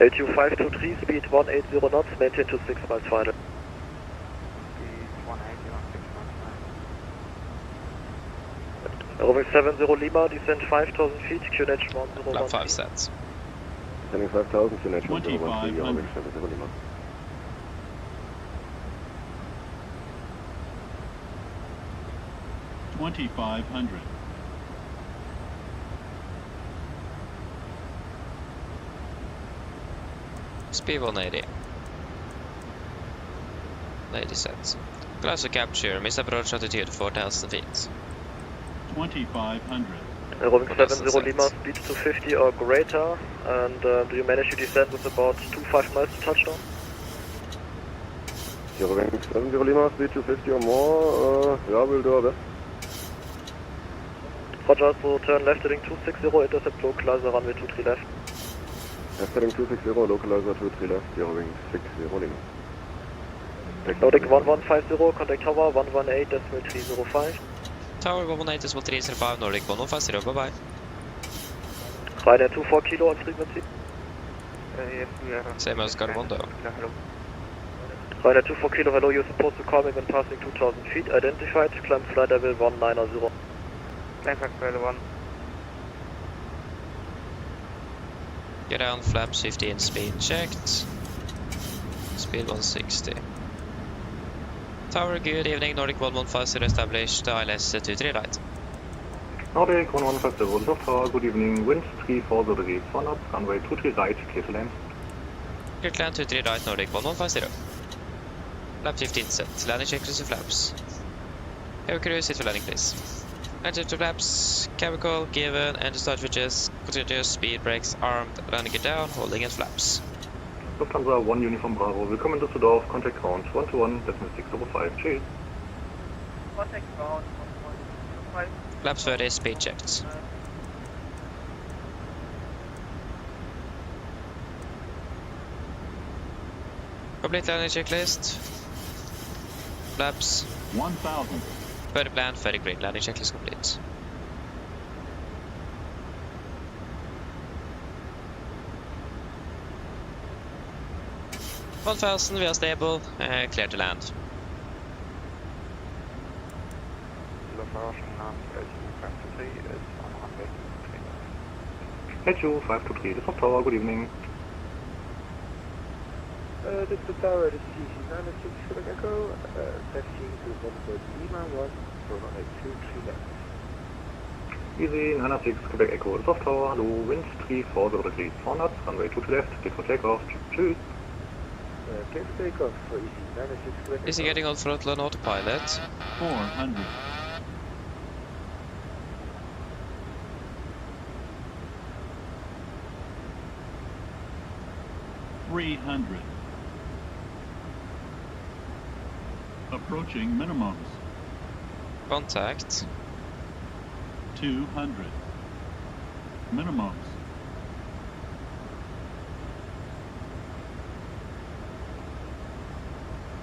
LTU 523, speed 180 knots, maintain to 6 miles final. Speed 180 on 6 miles Roving 70 Lima, descend 5,000 feet, QNH 101. Flap 5 sets. Descending 5,000, QNH 101, Roving 70 Lima. Speed 180. 80 sets. Glass to capture, miss approach altitude 4,000 feet. 2,500. Roving 70 Lima, speed 250 or greater, and do you manage to descend with about 2.5 miles to touchdown? Roving 70 Lima, speed 250 or more, yeah, we'll do our best. Roger, so turn left heading 260, intercept localizer runway 23 left. Left heading 260, localizer 23 left, Roving 60 Lima. Nordic 1150, contact tower 118.305. Tower 118.305, Nordic 1150, bye bye. Ryanair 24 kilo on frequency. Yes, we are. Same as Garmondo. Hello. Ryanair 24 kilo, hello, you're supposed to call me when passing 2,000 feet. Identified, climb flight level 190. Climb flight level 1. Get down, flaps 15, speed checked. Speed 160. Tower, good evening, Nordic 1150 established, ILS 23 right. Nordic 1150, Soft Tower, good evening, wind 34 degrees, 1 up, runway 23 right, clear to land. Clear to land 23 right, Nordic 1150. Flap 15 set, landing checklist to flaps. Air crew, sit for landing please. Landing to flaps, chemical, given, and start switches, continuous, speed brakes, armed, landing it down, holding at flaps. Lufthansa 1 Uniform Bravo, willkommen in Dusseldorf, contact count 121.605, cheers. Contact count 121.605. Flaps 30, speed checked. Complete landing checklist. Flaps 1,000. 30 plan, 30 green, landing checklist complete. $1,000, we are stable, clear to land. LTU 523, this is Tower, good evening. This is the tower, this is CC96 Quebec Echo, taxiing to Volanta Lima 1 for runway 23 left. Easy 906 Quebec Echo, this is Tower, hello, wind 34 degrees, 4 knots, runway 23 left, clear for takeoff, cheers. Clear for takeoff for Easy 906 Quebec Echo. Is he getting on throttle on autopilot? 400. $300. Approaching minimums. Contact. 200. Minimums.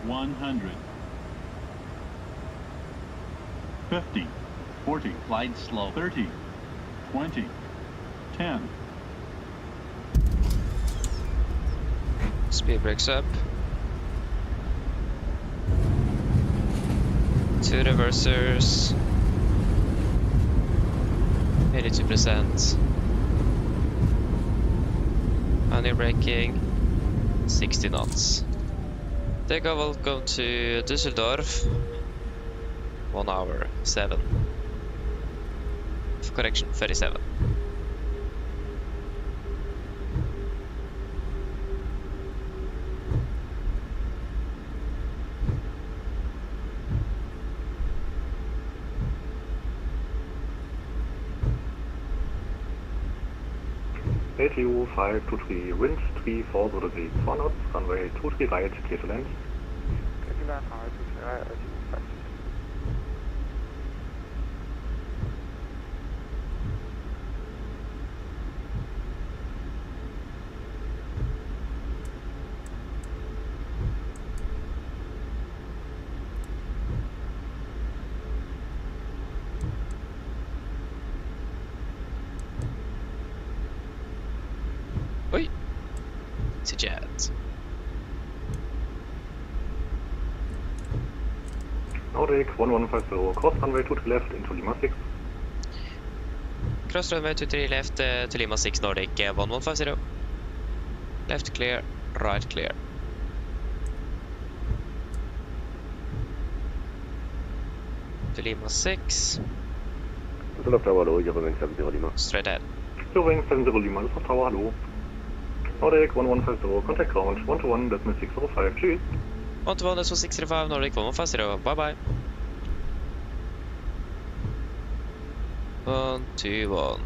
$100. 50. 40. Glide slow. 30. 20. 10. Speed brakes up. 2 reversers. 82%. Manual braking. 60 knots. Takeoff will go to Dusseldorf. 1 hour, 7. Correction, 37. LTU 523, wind 34 degrees, 4 knots, runway 23 right, clear to land. Clear to land, runway 23 right, LTU 523. EasyJet. Nordic 1150, cross runway 23 left into Lima 6. Cross runway 23 left to Lima 6 Nordic 1150. Left clear, right clear. To Lima 6. Dusseldorf Tower, hello, you're wing 70 Lima. Straight ahead. You're wing 70 Lima, Dusseldorf Tower, hello. Nordic 1150, contact ground 121, decimal 605, tschüss. 121, decimal 605, Nordic 1150, bye bye. 121.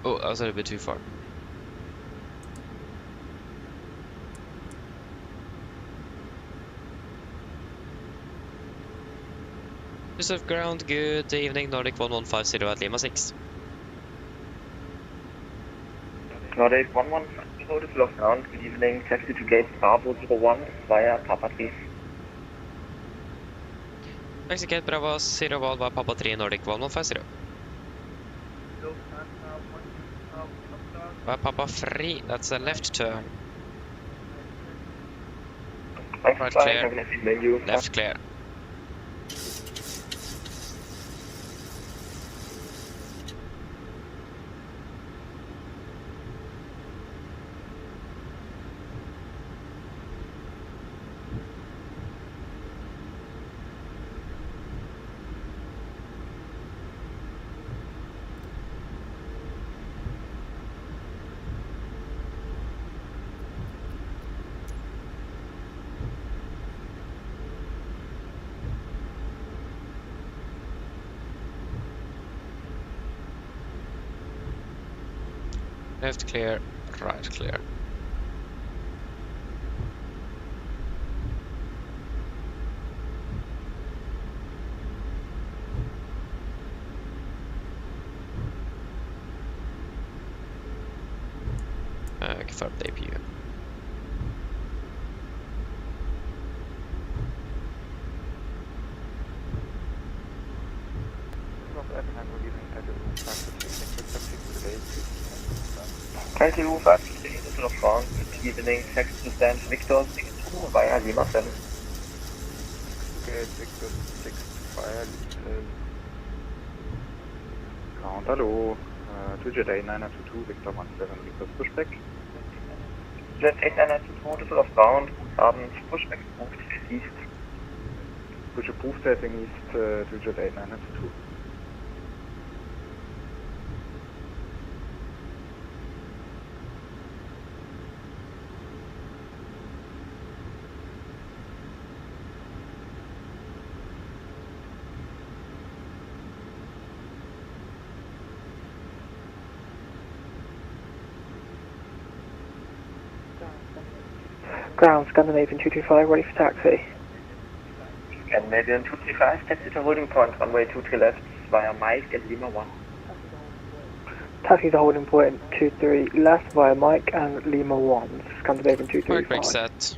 Oh, that was a little bit too far. Reserve ground, good evening, Nordic 1150 at Lima 6. Nordic 1150, Dusseldorf ground, good evening, taxi to gate Bravo 01 via Papa 3. Taxi gate Bravo 01 via Papa 3, Nordic 1150. Via Papa 3, that's a left turn. Right clear, left clear. Left clear, right clear. Confirm debut. Thank you, Dusseldorf ground, good evening, taxi to stand Victor 62 via Lima 7. Gate Victor 6 via ground, hello. Jet 8922, Victor 17, Victor Pushback. Jet 8922, Dusseldorf ground, Addons, Pushback approved, east. Push approved, heading east to Jet 8922. Ground, Scandinavian 225, ready for taxi. Scandinavian 235, taxi to holding point, runway 23 left via Mike and Lima 1. Taxi to holding point 23 left via Mike and Lima 1, Scandinavian 235. Park brake set.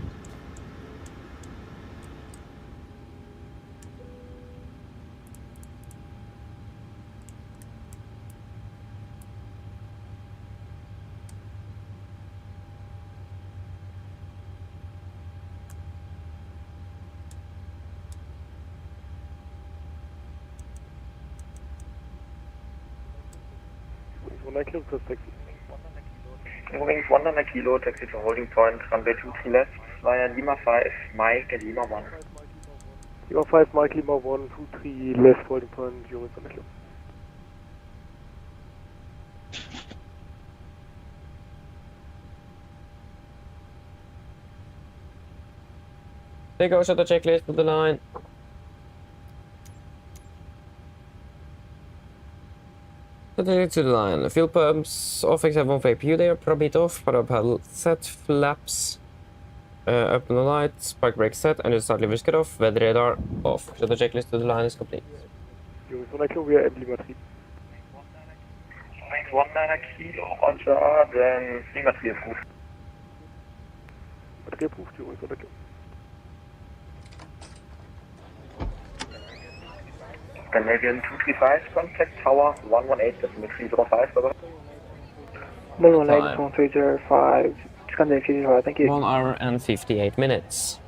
Wings 100 kilo, taxi to holding point, runway 23 left via Lima 5, Mike and Lima 1. Lima 5, Mike, Lima 1, 23 left, holding point, Wings 100 kilo. There goes the checklist to the line. To the line. Fuel pumps off except one APU there, pro bit off, power pedal set, flaps, open the lights, park brake set, and start levers cut off, weather radar off. So the checklist to the line is complete. Wings 100 kilo, we are at Lima 3. Wings 100 kilo, roger, then Lima 3 approved. Okay, approved, you will go. Scandinavian 235, contact tower 118, decimal 305, bye-bye. 118, 305, Scandinavian 235, thank you. 1 hour and 58 minutes.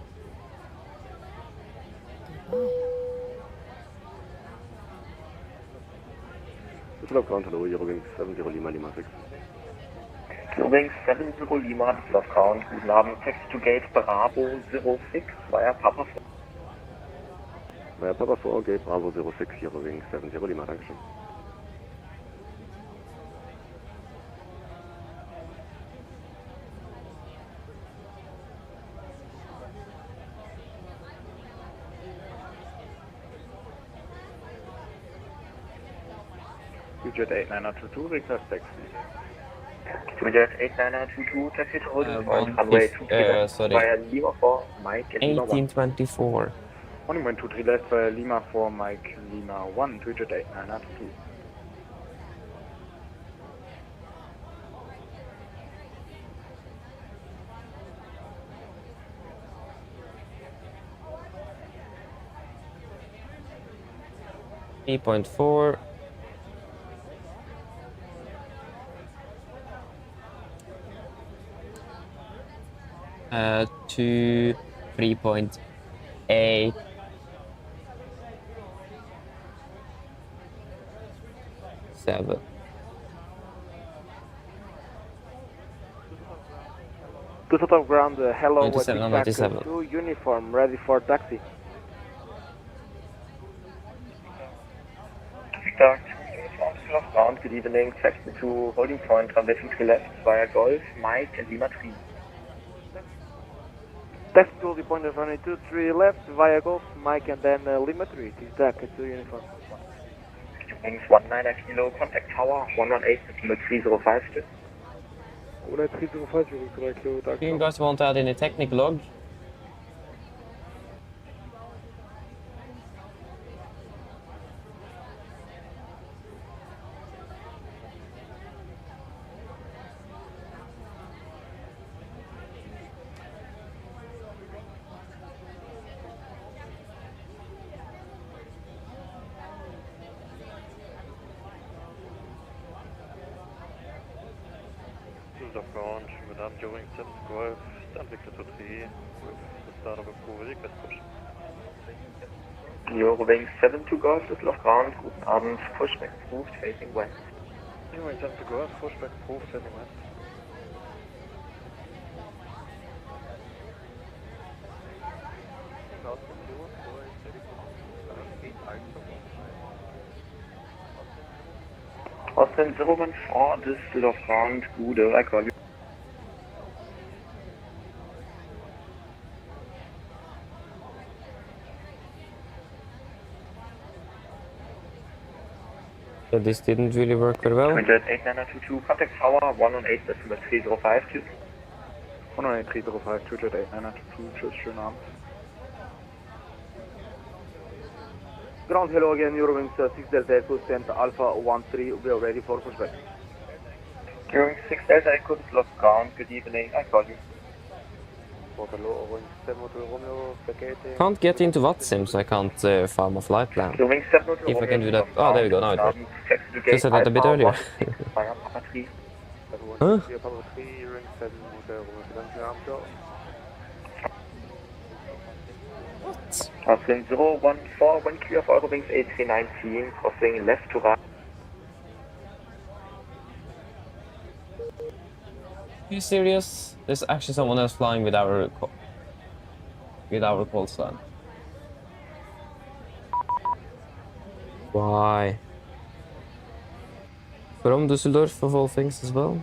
Düsseldorf Ground, hello, Eurowings 70 Lima Lima 6. Eurowings 70 Lima, Düsseldorf Ground, guten Abend, taxi to gate Bravo 06 via Papa 4. Via Papa 4, gate Bravo 06, Eurowings 70 Lima, Dankeschön. Jet 8922, request taxi. Jet 8922, taxi to holding point, runway 23 left via Lima 4, Mike and Lima 1. 1824. 123 left via Lima 4, Mike, Lima 1, to Jet 8922. .4 to 3.8 7. Düsseldorf Ground, hello, 97, 97. 2 uniform, ready for taxi. Start Düsseldorf Ground, good evening, taxi to holding point, runway 23 left via Golf, Mike and Lima 3. Taxi to holding point of runway 23 left via Golf, Mike and then Lima 3, it is taxi to uniform. Wings 19 kilo, contact tower 118, decimal 305 still. 305, you will correct you, Do you guys want to add in a technical log? Düsseldorf Ground, Madame During 7 Golf, stand Victor to 3 with the start of approval, request push. Eurowings 7 to Golf, Düsseldorf Ground, guten Abend, Pushback approved, facing west. Eurowings 7 to Golf, Pushback approved, facing west. Austin 014, Düsseldorf Ground, Gude, I call you. So this didn't really work very well. Jet 8922, contact tower 118, decimal 305 tschüss. 118, 305, to Jet 8922, tschüss, schönen Abend. Ground, hello again, Eurowings 6 Delta Echo, stand Alpha 13, we are ready for pushback. Eurowings 6 Delta Echo, Düsseldorf Ground, good evening, I call you. Can't get into VATSIM, so I can't farm a flight plan. Eurowings 7 If I can do that. Oh, there we go, now it works. Just said that a bit earlier. Huh? What? Austin 014, when clear for Eurowings A319, crossing left to right. Are you serious? There's actually someone else flying with our call sign. Why? From Dusseldorf of all things as well.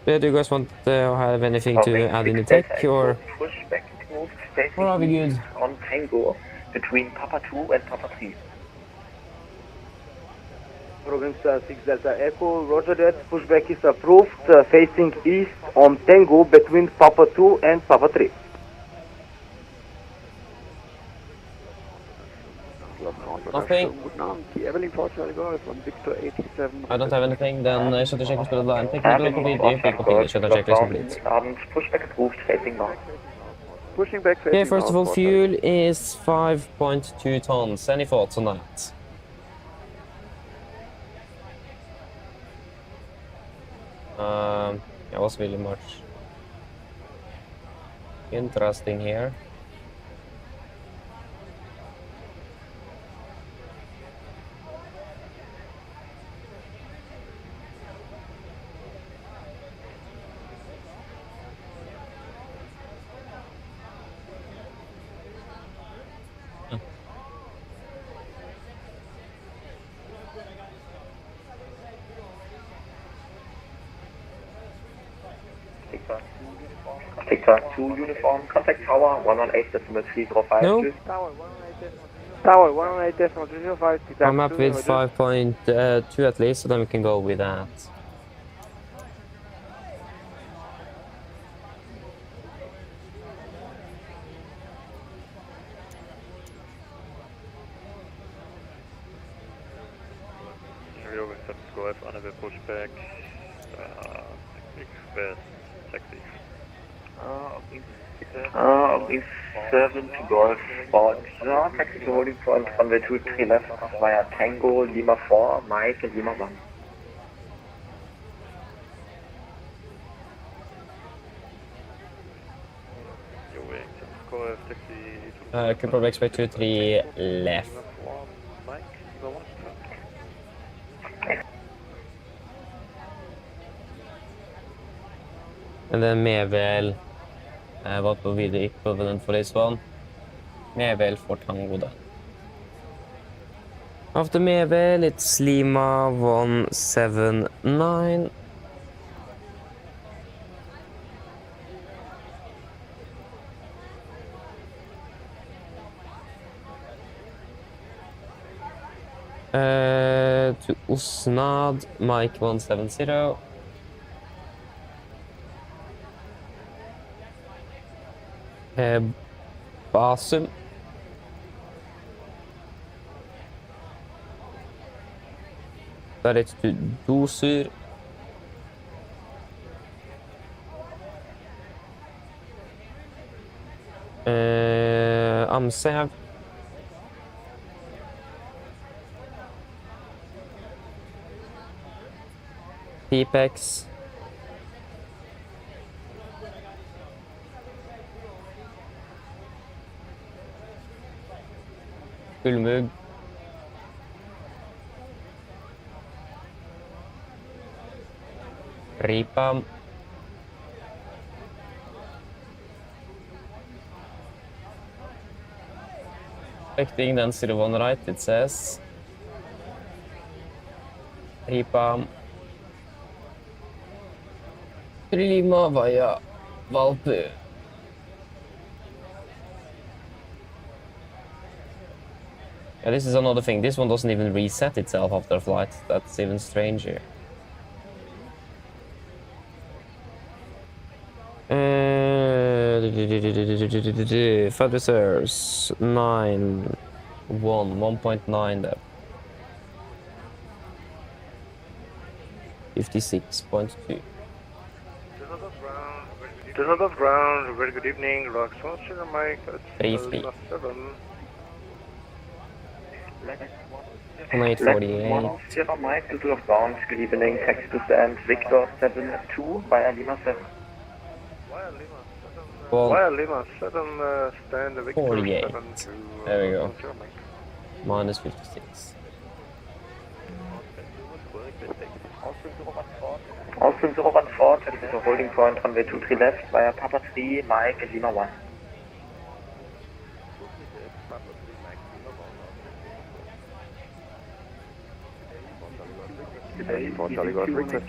Yeah, do you guys want to have anything to add in the tech, or are we good? On Tango between Papa 2 and Papa 3. Eurowings 6 Delta Echo, roger that, pushback is approved, facing east on Tango between Papa 2 and Papa 3. Nothing. Guten Abend, die Evelyn Portugal Golf on Victor 87. I don't have anything, then shuttle checklist to the line. Technical complete, vehicle complete, shuttle checklist complete. Addons, pushback approved, facing north. Pushing back facing Okay, first of all, north, fuel is 5.2 tons. Any thoughts on that? It was really much interesting here. TikTok 2 uniform, contact tower 118.305. No. Tower 118.305. I'm up with 5.2 at least, so then we can go with that. Golf, Annabelle Pushback, Express, Taxi. East 7 to Golf, Volanta, taxi to holding point, runway 23 left via Tango, Lima 4, Mike and Lima 1. Golf, taxi. Could probably expect 2-3 left. Mike, Lima 1. And then Mevel, what will be the equivalent for this one? Mevel for Tango then. After Mevel, it's Lima 179. To Osnad, Mike 170. Basum. That it's to Dusur. Amsev. Pepex. Gullmugg. Ripa. Expecting then 01 right, it says. Ripa. Lima via Valpu. Yeah, this is another thing. This one doesn't even reset itself after a flight. That's even stranger. Flight reserves 1.9 there. 56.2. Dusseldorf ground, very good evening, Rock Sugar Mike, Briefly. 7. 848. Sierra Mike, Dusseldorf bound, good evening, taxi to stand, Victor 72 via Lima 7. Via Lima 7, stand Victor 48. 7 to There we go. Sierra Mike. Minus 56. Austin 014, taxi to holding point, runway 23 left via Papa 3, Mike and Lima 1. Charlie Golf, request.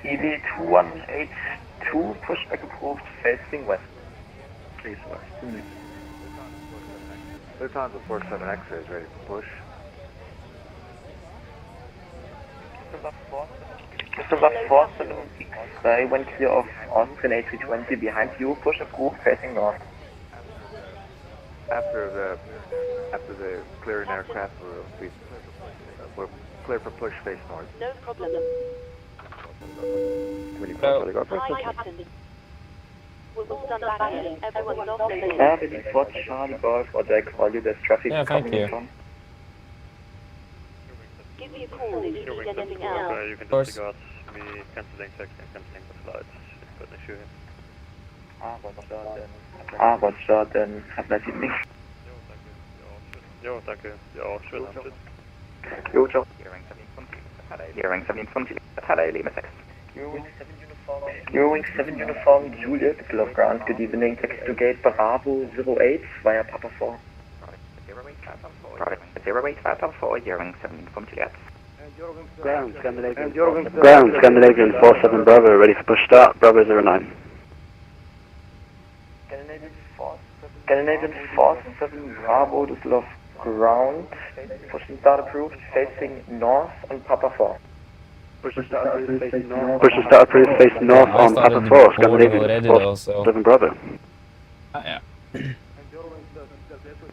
EV2182, pushback approved, facing west. Please west. Lufthansa 47X is ready to push. Dusseldorf 47X, I went clear of Austrian A320 behind you, push approved, facing north. After the clearing aircraft, we're clear for push face north. No problem. Hi, Captain. We're all done back here. Everyone's offloaded. What Charlie Golf, or they call you, there's traffic coming in from? Give me a call if you need anything else. You can disregard me cancelling text and cancelling the flights. Got an issue here. Roger, then have a nice evening. Jo, danke. Ja, auch schönen Abend. Jo, ciao. Hearing 720, Hello, Lima 6. Eurowing 7 Uniform Juliet, Glove Ground, good evening, taxi to gate Bravo 08 via Papa 4. Product 08554, Hearing 7 from Juliet. Ground, Scandinavian 47 Bravo, ready for push start, Bravo 09. Scandinavian 47 Bravo, Dusseldorf ground, push and start approved, facing north on Papa 4. Push and start approved, facing north on Papa 4, Scandinavian 47 Bravo. Ja.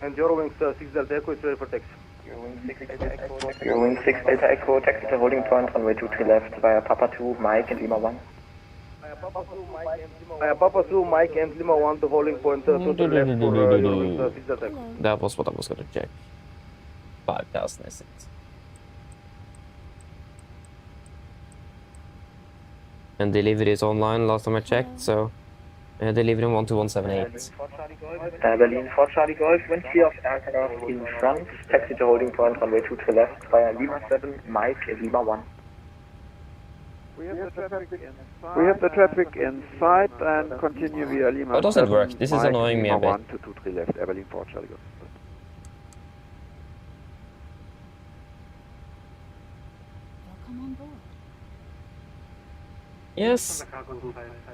And Eurowing 6 Delta Echo is ready for taxi. Eurowing 6 Delta Echo, taxi to holding point, runway 23 left via Papa 2, Mike and Lima 1. Papa 2, Mike and Lima 1 to holding point to the left for Eurowing 6 Delta Echo. That was what I was gonna check. 5,000 essence. And delivery is online last time I checked, so delivery 12178. Berlin 4 Charlie Golf, wind shear of aircraft in front, taxi to holding point, runway 23 left via Lima 7, Mike and Lima 1. We have the traffic inside and continue via Lima. How does it work? This is annoying me a bit. 1 to 23 left, Berlin 4 Charlie Golf. Welcome on board. Yes.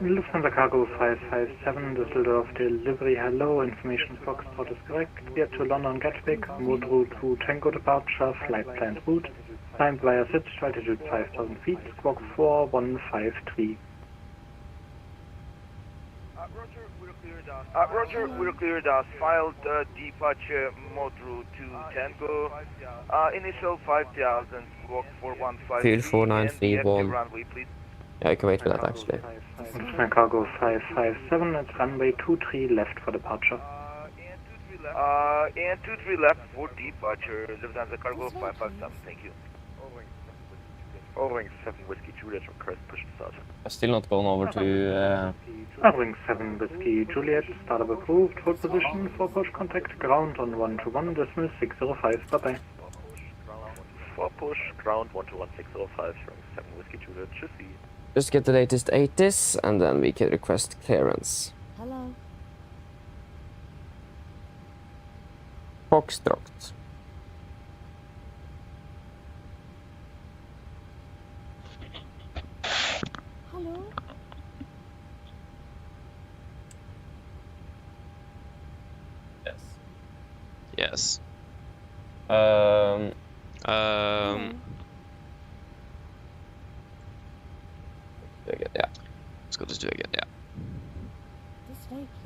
Lufthansa Cargo 557, Dusseldorf delivery, hello, information Foxtrot is correct, clear to London Gatwick, mode route to Tango departure, flight planned route, climbed via SIT, altitude 5,000 feet, squawk 4153. Roger, we're cleared as filed, departure mode route to Tango, initial 5,000, squawk 4153. Field 4931. Runway, please. Yeah, I can wait for that actually. Lufthansa Cargo 557, it's runway 23 left for departure. And 23 left for departure, Lufthansa Cargo 557, thank you. Overwing 7 Whiskey Juliet, request push to start. I've still not gone over to... Overwing 7 Whiskey Juliet, startup approved, hold position for push contact, ground on 121, decimal 605, bye bye. For push, ground 121-605, 7 Whiskey Juliet, should be. Just get the latest 80s and then we can request clearance. Hello. Foxtrot. Hello. Yes. Yes. Yeah. Skal du do again, yeah.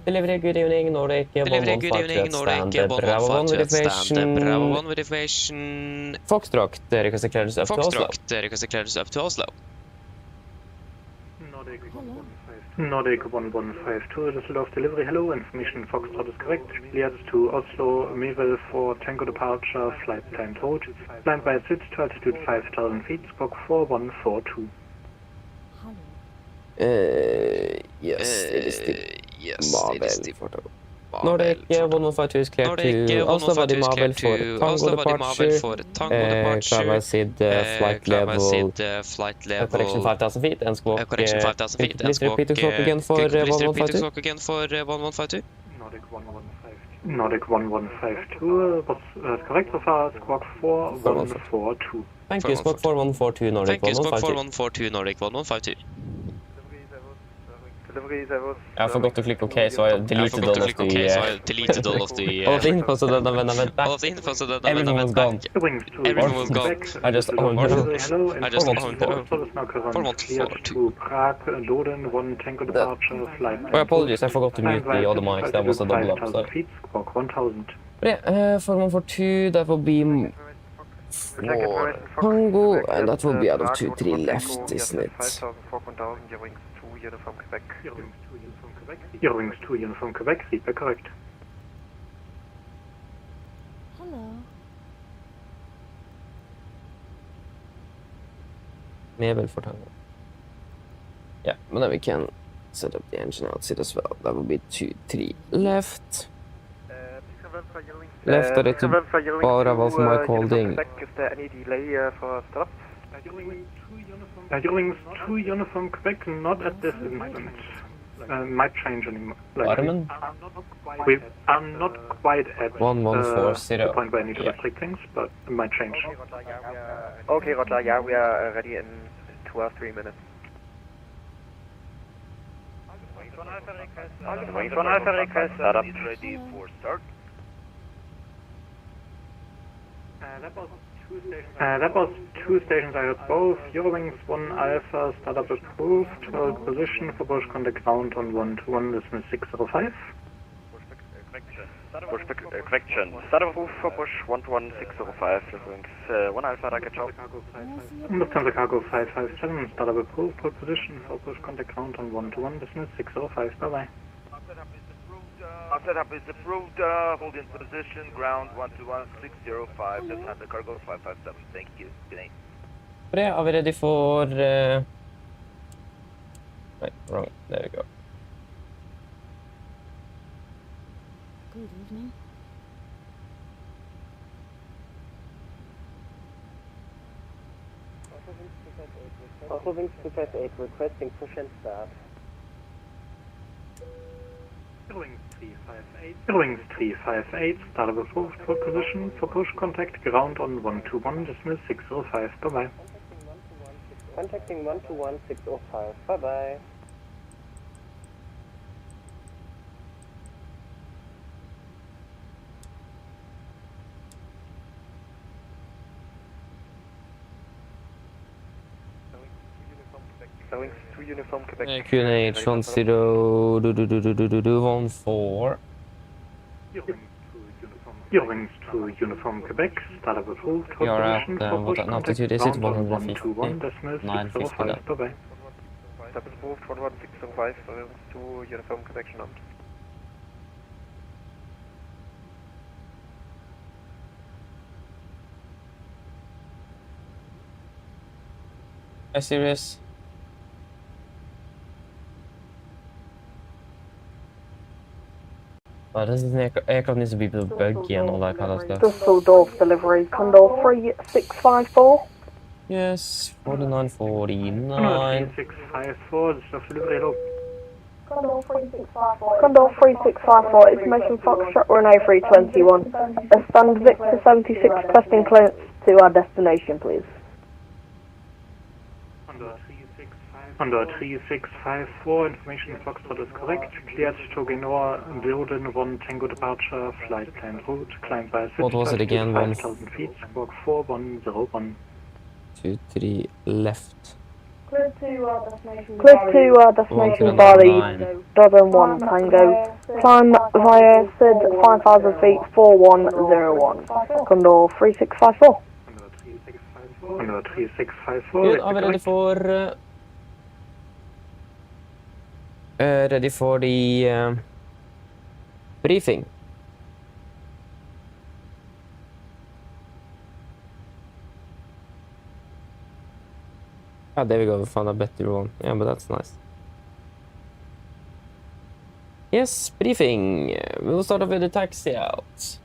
Delivery, good evening, Nordic, Delivery, good evening, Nordic, Bravo 1 with Bravo 1 with aviation. Foxtrot, request clearance up to Oslo. Foxtrot, request clearance up to Oslo. Nordic 1152, Dusseldorf delivery, hello, information Foxtrot is correct, cleared to Oslo, Mevel for Tango departure, flight planned route, climb by SIT to altitude 5,000 feet, squawk 4142. Yes, it is the Marvel photo. Nordic 1152 is cleared to Oslo by the Marvel for Tango departure, climb by SID flight level, correction 5,000 feet and squawk, correction 5,000 feet and squawk, repeat the squawk again for 1152. Nordic 1152 was correct so far, squawk 4142. Thank you, squawk 4142 Nordic 1152. Thank you, squawk 4142 Nordic 1152. I forgot to click OK, so I deleted all of the all of the info, so then when I went back, everyone was gone. Everyone was gone. I just owned Or- no. I just owned no. Format 4 Prague, Doden, 1 Tango departure, flight. Oh, apologies, I forgot to mute the other mics. That was a double up. So. Feet, squawk 1000. But yeah, for 142, that will be 4 Tango, and that will be out of 2-3 left, isn't it? 5004 Eurowings 2 Uniform Quebec. Eurowings 2 Uniform Quebec, feedback correct. Hello. Maybe for Tango. Yeah, but then we can set up the engine outside as well. That will be 2-3 left. Left är det bara vad som är holding. Is there any delay for stop? Eurowings 2 Uniform Quebec, not at this instant. Might change anymore. Barman? I'm not quite at 1140. the point where I need to restrict things, but it might change. Okay, Roger, yeah, we are ready in 2 or 3 minutes. Wings 1 Alpha request, start up. Ready for start. That was 2 stations. I heard both. Eurowings 1 Alpha, startup approved. Hold position for push contact ground on 121, dismiss 605. Pushback correction. Startup approved for push 121 605. Eurowings 1 Alpha, Dakar, ciao. Lufthansa Cargo 557, startup approved. Hold position for push contact ground on 121, dismiss 605. Bye bye. Setup is approved, hold in position, ground 121 605, Lufthansa Cargo 557, thank you, good night. For det, are we ready for... Wait, wrong, there we go. Good evening. Oslo Wings 258, requesting push and start. Eurowings 358, startup approved, hold position for push contact ground on 121, dismiss 605, bye bye. Contacting 121 605, bye bye. Wings 2 Uniform Quebec. QNH 10-14. Eurowings 2 Uniform Quebec, startup approved, hold You're at, position for what push an contact altitude is it? ground on 150? 121, dismiss 950 605, then. bye bye. Startup approved 11605, Eurowings 2 Uniform Quebec, genannt. Are you serious? Oh, this is an aircraft needs to be buggy and all that kind of stuff. Dusseldorf delivery, Condor 3654. Yes, 4949. 3654, this is delivery, hello. Condor 3654, information Foxtrot, we're an A321. A stand Victor 76, requesting clearance to our destination, please. Under 3654, information Foxtrot is correct. Cleared to ignore Doden 1 Tango departure, flight plan route, climb by What was it again? 5,000 feet, squawk 4101. 2-3 left. Clear to our destination Bali, Doden 1 Tango. Climb via SID 5,000 feet, 4101. Condor 3654. Under 3654. Good, are we ready for... ready for the briefing? Ah, there we go, we found a better one. Yeah, but that's nice. Yes, briefing. We'll start off with the taxi out.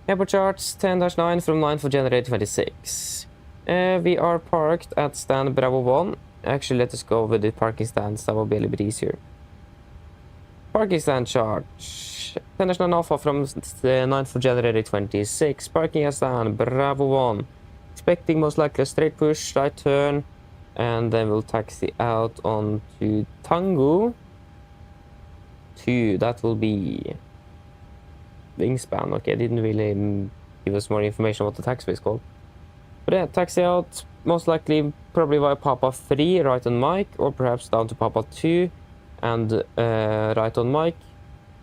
Airport charts 10-9 from 9 for January 26. We are parked at stand Bravo 1. Actually, let us go with the parking stands, that will be a little bit easier. Parking stand charge 10-9 Alpha from 9 for January 26. Parking at stand Bravo 1. Expecting most likely a straight push, right turn, and then we'll taxi out on to Tango 2. That will be Wingspan. Okay, didn't really give us more information what the taxiway is called. But yeah, taxi out, most likely probably via Papa 3, right on Mike, or perhaps down to Papa 2 and right on Mike,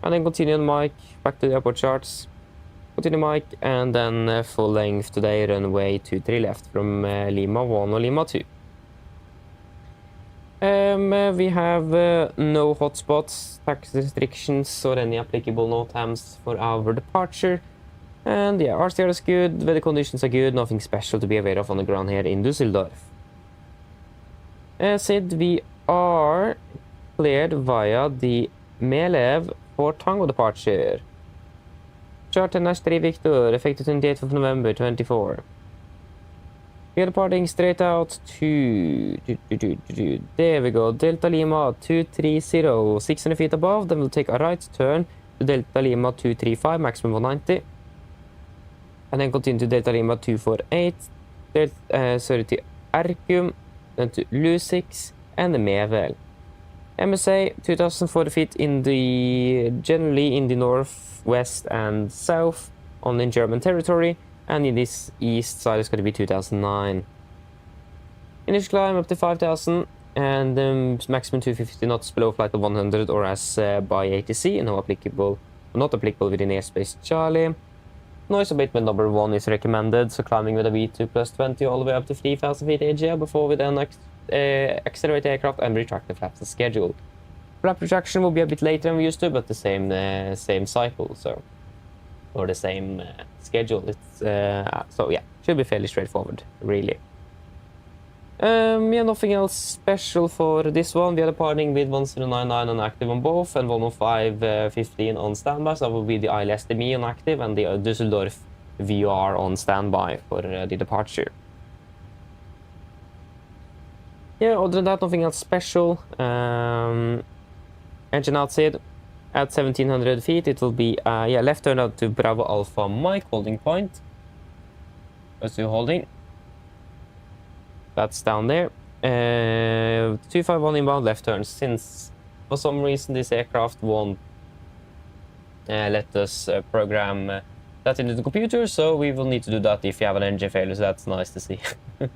and then continue on Mike, back to the airport charts, continue Mike, and then full length today, runway 23 left from Lima 1 or Lima 2. We have no hotspots, tax restrictions, or any applicable NOTAMs for our departure. And yeah, RCR is good, weather conditions are good, nothing special to be aware of on the ground here in Dusseldorf. As said, we are cleared via the Melev for Tango departure. Charter Nash 3 Victor, effective 28th of November 24. We are departing straight out to... There we go, Delta Lima 230, 600 feet above, then we'll take a right turn to Delta Lima 235, maximum 190. And then continue to Delta Lima 248, sorry, to Arcum, then to Lusix, and the Mevel. MSA 2040 feet in the, generally in the northwest and south, only in German territory, and in this east side is going to be 2009. Initial climb up to 5,000, and maximum 250 knots below flight of 100 or as by ATC, no applicable, not applicable within airspace Charlie. Noise abatement number 1 is recommended, so climbing with a V2 plus 20 all the way up to 3,000 feet AGL before we then accelerate the aircraft and retract the flaps as scheduled. Flap retraction will be a bit later than we used to, but the same cycle, so, or the same schedule. It's so yeah, should be fairly straightforward, really. Yeah, nothing else special for this one. We are departing with 1099 on active on both and 105.15 on standby, so that will be the ILSTME on active and the Dusseldorf VR on standby for the departure. Yeah, other than that, nothing else special. Engine outside at 1700 feet, it will be yeah, left turn out to Bravo Alpha Mike, holding point. What's you holding? That's down there. 251 inbound left turn, since for some reason this aircraft won't let us program that into the computer, so we will need to do that if you have an engine failure, so that's nice to see. So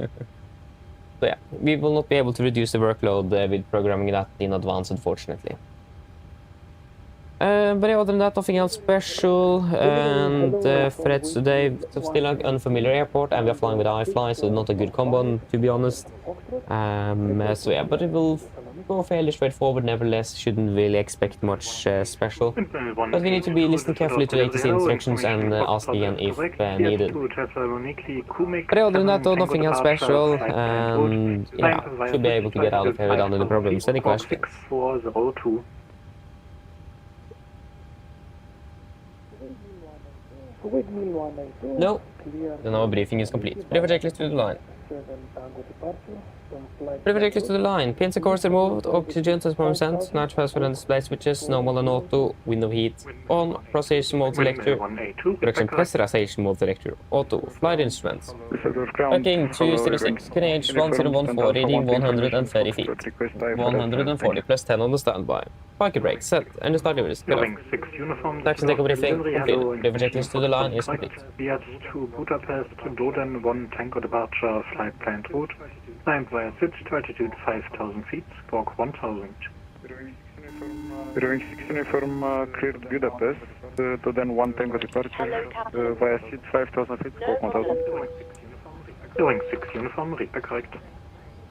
yeah, we will not be able to reduce the workload with programming that in advance, unfortunately. But yeah, other than that, nothing else special, and threats today, still an unfamiliar airport, and we are flying with iFly, so not a good combo, to be honest. So yeah, but it will go fairly straightforward, nevertheless, shouldn't really expect much special. But we need to be listening carefully to latest instructions and ask again if needed. But yeah, other than that, though, nothing else special, and yeah, should be able to get out of here without any problems. Any questions? No, then our briefing is complete. Brief checklist to the line. Brief checklist to the line. Pins and cores removed, oxygen transformer sent, night transfer and display switches, normal and auto, window heat on, pressurization mode selector, production pressurization mode selector, auto, flight instruments. Tracking 206, KNH 1014, reading 130 feet. 140 plus 10 on the standby. Parking brake set, and the start levers. Taxi takeoff briefing completed. Brief checklist to the line is complete. Viet to Budapest, Doden 1 Tango departure, flight planned route. Climb via SID, altitude 5,000 feet, squawk 1,000. Brewing 6 uniform cleared Budapest, Doden 1 Tango departure, via SID 5,000 feet, squawk 1,000. Brewing 6 uniform, read back correct.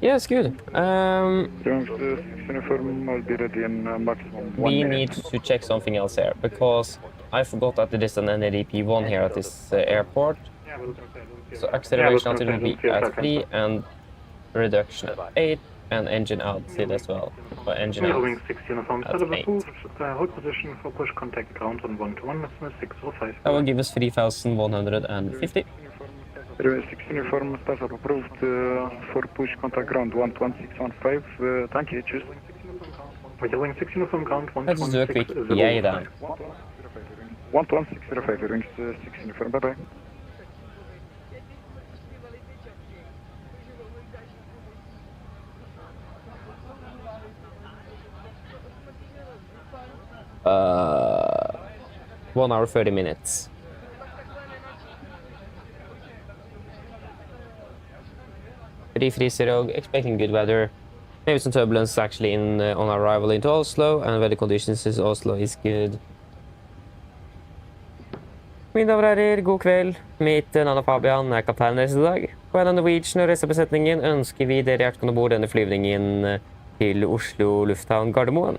Yes, good. Brewing 6 uniform will be ready in maximum 1 we minute. need to check something else here, because I forgot that there is an NADP1 here at this airport. So acceleration altitude will be at 3 and reduction at 8, and engine out as well. But engine out at 8. Hold position for push contact ground on 121 605. That will give us 3,150. Brewing 6 uniform startup approved for push contact ground 11615. Thank you, choose. Brewing 6 uniform ground Let's do a quick yay then. 11605, Brewing 6 uniform, bye bye. 1 hour 30 minutes. Free zero, expecting good weather. Maybe some turbulence actually on arrival into Oslo, and weather conditions in Oslo is good. Mine damer og herrer, god kveld. Mitt navn er Fabian, jeg er kaptein deres i dag. På AMD Norwegian og resten av besetningen ønsker vi dere hjertelig bord denne flyvningen til Oslo lufthavn Gardermoen.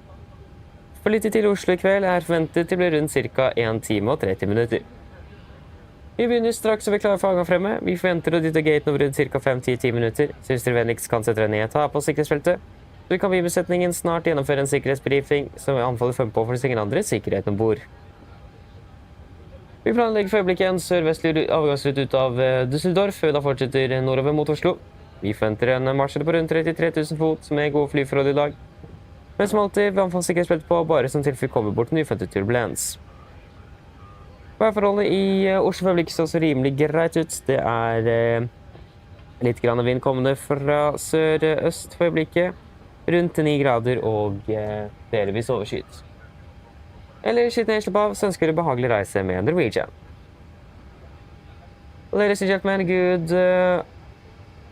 Flyttet til Oslo i kveld er forventet til å bli rundt ca. 1 time og 30 minutter. Vi begynner straks og vi klarer for avgang fremme. Vi forventer å dytte gaten over rundt ca. 5-10 minutter. Synes dere vennligst kan sette dere ned ta på sikkerhetsfeltet. Så kan vi i besetningen snart gjennomføre en sikkerhetsbriefing som vi anbefaler følge på for å sikre andre sikkerhet ombord. Vi planlegger for øyeblikket en sørvestlig avgangsrute ut av Dusseldorf, før da fortsetter nordover mot Oslo. Vi forventer en marsjere på rundt 33 000 fot, med gode flyforhold i dag. Men som alltid, vi anbefaler sikkerhetsfeltet på, bare som tilfelle kommer bort en uforventet turbulens. Værforholdet i Oslo for øyeblikket ser også rimelig greit ut. Det er litt grann vind kommende fra sør-øst for øyeblikket. Rundt 9 grader og delvis overskyet. Eller siden jeg slipper av, så ønsker jeg behagelig reise med Norwegian. Ladies and gentlemen, good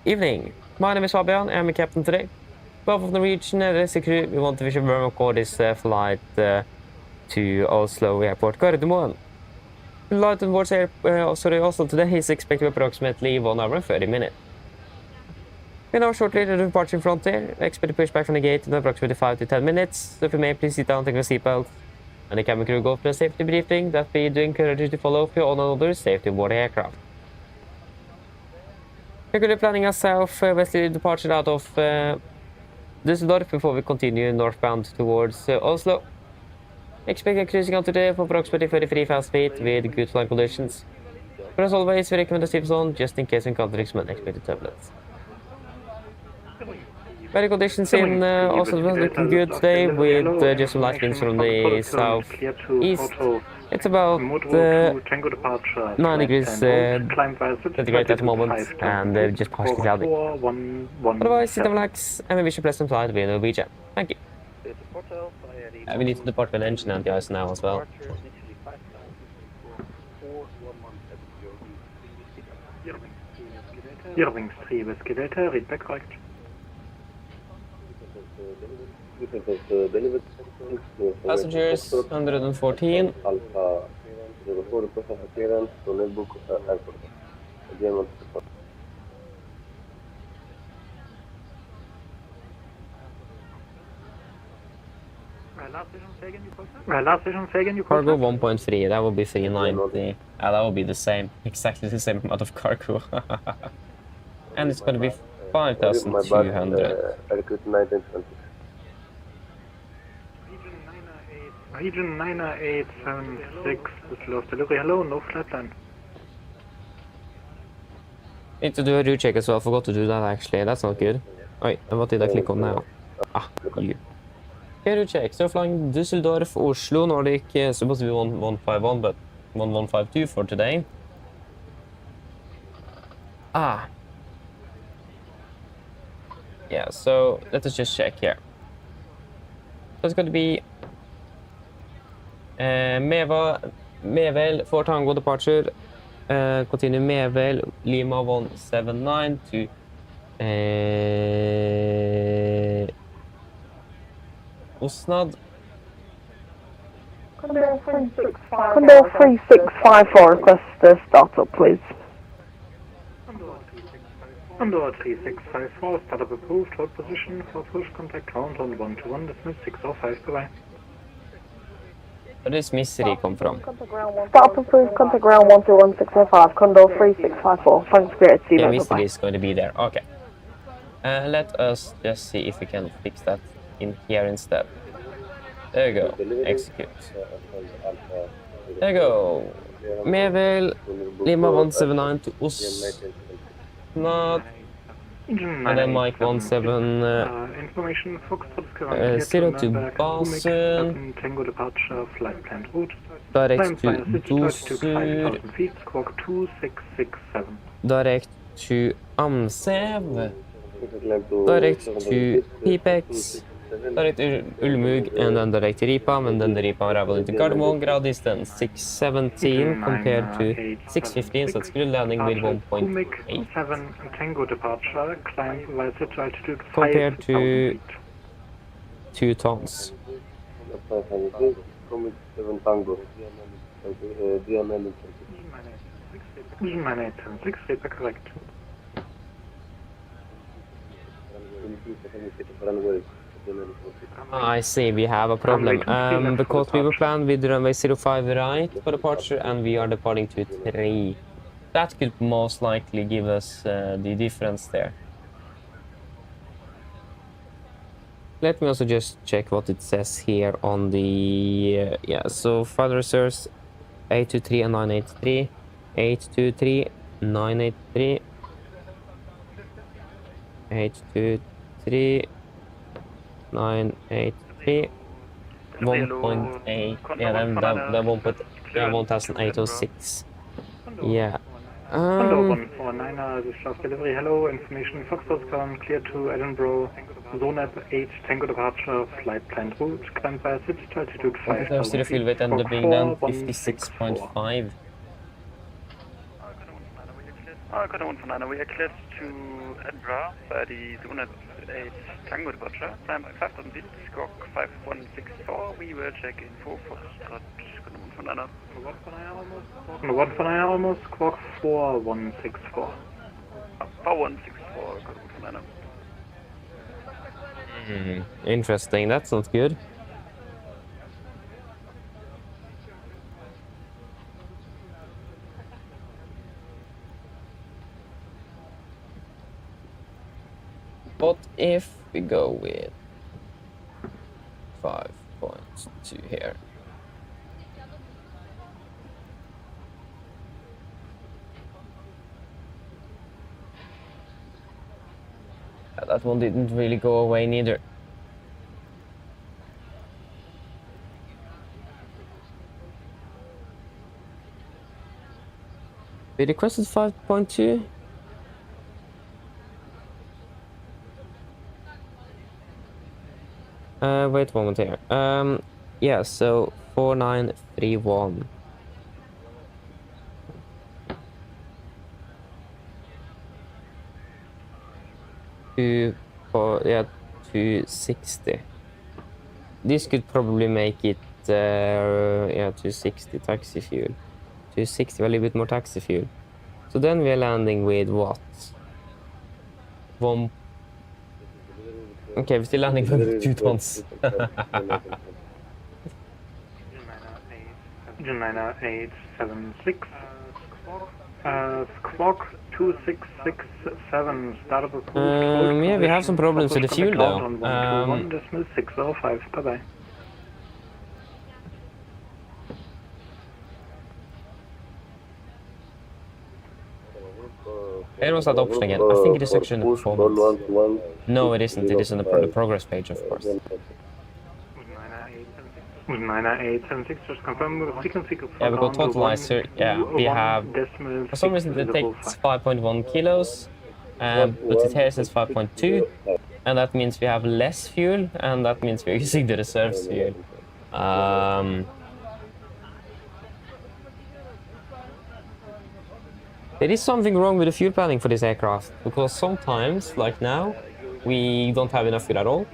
evening. My name is Fabian, I'm a captain today. Both of Norwegian and the crew, we want to wish you very much for this flight to Oslo Airport Gardermoen. The flight on board Oslo today is expected approximately 1 hour and 30 minutes. We now shortly the departure front here. Expect to push back from the gate in approximately 5 to 10 minutes. So if you may, please sit down, take your seatbelt. And the cabin crew go for a safety briefing that we do encourage you to follow for all other safety aboard the aircraft. We're currently planning a south-westerly departure out of Dusseldorf before we continue northbound towards Oslo. Expect a cruising out today for approximately 33 fast feet with good flying conditions. But as always, we recommend a safe zone just in case we encounter some unexpected turbulence. Weather conditions in Oslo was looking good today with just some light winds from the southeast. It's about 9 degrees centigrade at the moment and just partially cloudy. Otherwise, sit and relax and we wish you a pleasant flight with Norwegian. Thank you. We need to depart with the engine and the ice now as well. Irving 3 Whiskey Delta, read back correct. Passengers 114. Alpha 04 process clearance to Netbook Airport. Again, last station, say again, you Cargo 1.3, that will be 390. That will be the same, exactly the same amount of cargo. And it's going to be 5,200. Region 90876, Dusseldorf delivery, hello, no flight plan. Need to do a route check as well, forgot to do that actually, that's not good. Wait, and what did I click on now? Ah, you. Okay, route check, so flying Dusseldorf, Oslo Nordic, supposed to be 1151, but 1152 for today. Ah. Yeah, so let us just check here. So it's going to be Mevel for Tango departure. Continue Mevel, Lima 179 to Osnad. Condor 3654, request the startup, please. Condor 3654, startup approved, hold position for push contact count on 121, dismiss 605, goodbye. Where does Misery come from? Startup approved, contact ground 121 Condor 3654, thanks, great, see you. Yeah, Misery is going to be there, okay. Let us just see if we can fix that in here instead. There you go, execute. There you go. Mevel, Lima 179 to Osnad. And then Mike 17 information Foxtrot 0 to Basen. Tango departure, flight planned route. Direct to Dusur. Feet, squawk 2667. Direct to Amsev. Direct to Pipex. direct Ulmug, and then direct Ripam, and then the Ripam arrival into Gardermoen. Ground distance 617 compared to 615, so it's good landing with 1.8. 7 Tango departure, climb via city altitude 5,000 compared to feet. 2 tons. 7 Tango. DML. Meine 6 Reaper korrekt. I see, we have a problem, because we were planned with runway 05 right for departure, and we are departing to 3. That could most likely give us the difference there. Let me also just check what it says here on the... yeah, so flight reserves 823 and 983. 823, 983. 823, 983. 1.8. Yeah, then 1,806. Yeah. Condor 149er, this last delivery. Hello, information Foxtrot ground, clear to Edinburgh. Zone 8, Tango departure, flight planned route, climb by city to altitude 5,000 feet. The fuel weight ended up being then 56.5. Condor 149er, we are cleared to Edinburgh by the Zone 8 Tango departure, climb by 5,000 feet, squawk 5164, we will check in for Foxtrot. Condor 149er almost, squawk 4164. 4164, Condor 149er. Interesting, that's not good. What if we go with 5.2 here? That one didn't really go away neither. We requested 5.2. Wait one moment here. Yeah, so 4931. Yeah, 260. This could probably make it, yeah, 260 taxi fuel. 260, a little bit more taxi fuel. So then we are landing with what? Okay, we're still landing with 2 tons. Gemina 876. Squawk 2667. Startup approved. Yeah, we have some problems with the fuel though. 121.605. Bye bye. It was that option again. I think it is actually in the performance. No, it isn't. It is in the progress page, of course. 9876, just confirm frequency. Yeah, we got totalizer. Yeah, we have. For some reason, it takes 5.1 kilos, but it here says 5.2, and that means we have less fuel, and that means we're using the reserves fuel. There is something wrong with the fuel planning for this aircraft, because sometimes, like now, we don't have enough fuel at all,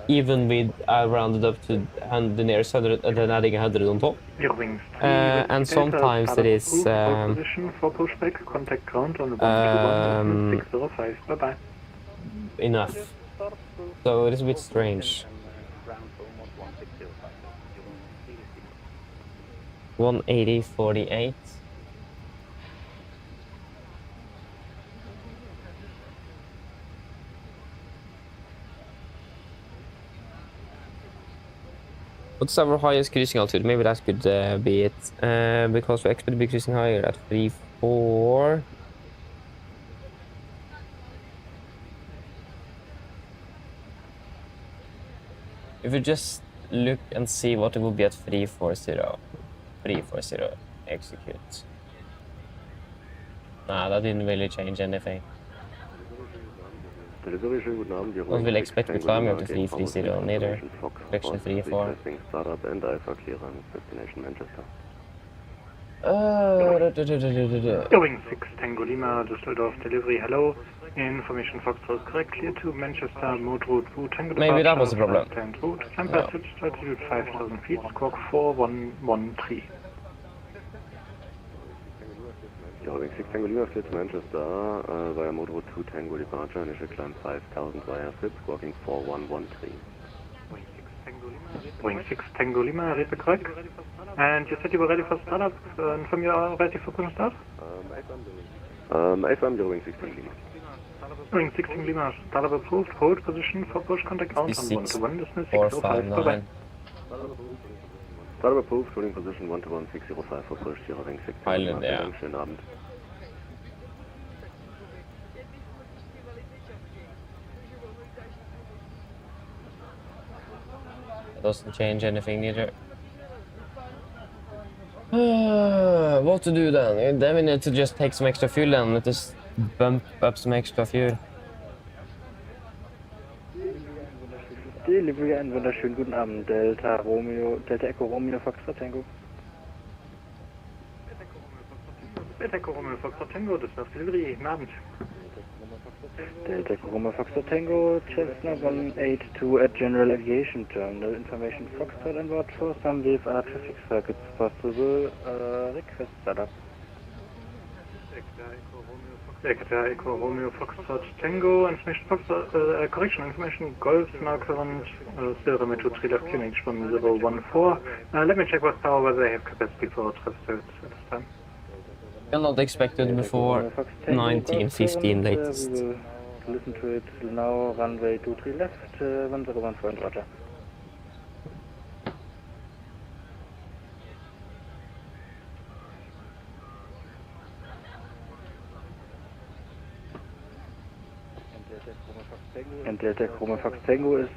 even with rounded up to the nearest 100, then adding 100 on top. And sometimes it is position for pushback, contact ground on the 121.605. Bye bye. Enough. So it is a bit strange. 180.48. What's our highest cruising altitude? Maybe that could be it. Because we expect to be cruising higher at 3.4. If we just look and see what it will be at 3.40. 3.40. Execute. Nah, that didn't really change anything. Delivery, schönen guten Abend. Don't really expect to be climbing up to 330 neither. Section 3-4. Requesting startup and IFA clearance, destination Manchester. Going 6 Tango Lima, Dusseldorf delivery, hello. Information Foxtrot correct, clear to Manchester, mode route 2 Tango. Maybe that was the problem. Stand route, time passage, altitude 5,000 feet, squawk 4113. Going 6 Tango Lima, clear to Manchester, via mode route 2 Tango departure, initial climb 5,000 via SIP, squawking 4113. Wing 6 Tango Lima, read the correct. And you said you were ready for startup, and from you are ready for push start? AFM, Wing 16 Lima. Wing 16 Lima, startup approved, hold position for push contact ground on 1-1, distance 605, bye-bye. Startup approved, holding position 1-1, 605 for push, Wing 16 Lima. Island, yeah. Schönen Abend. Doesn't change anything either. What to do then? Then we need to just take some extra fuel and just bump up some extra fuel. Delivery, einen wunderschönen guten Abend. Delta Echo Romeo Foxtrot Tango. Delta Echo Romeo Foxtrot Tango, Dusseldorf delivery, guten Abend. Delta Echo Romeo Foxtrot Tango, Cessna 182 at General Aviation Terminal. Information Foxtrot and Word for some VFR traffic circuits possible. Request startup. Delta Echo Romeo Foxtrot Tango, information Foxtrot, correction, information Golf now current, still remit to 3 left tuning from 014. Let me check what power whether they have capacity for traffic at this time. Will not expected before 1915 latest. We will listen to it now, runway 23 left, 1014, roger. And Delta Chroma Fox Tango is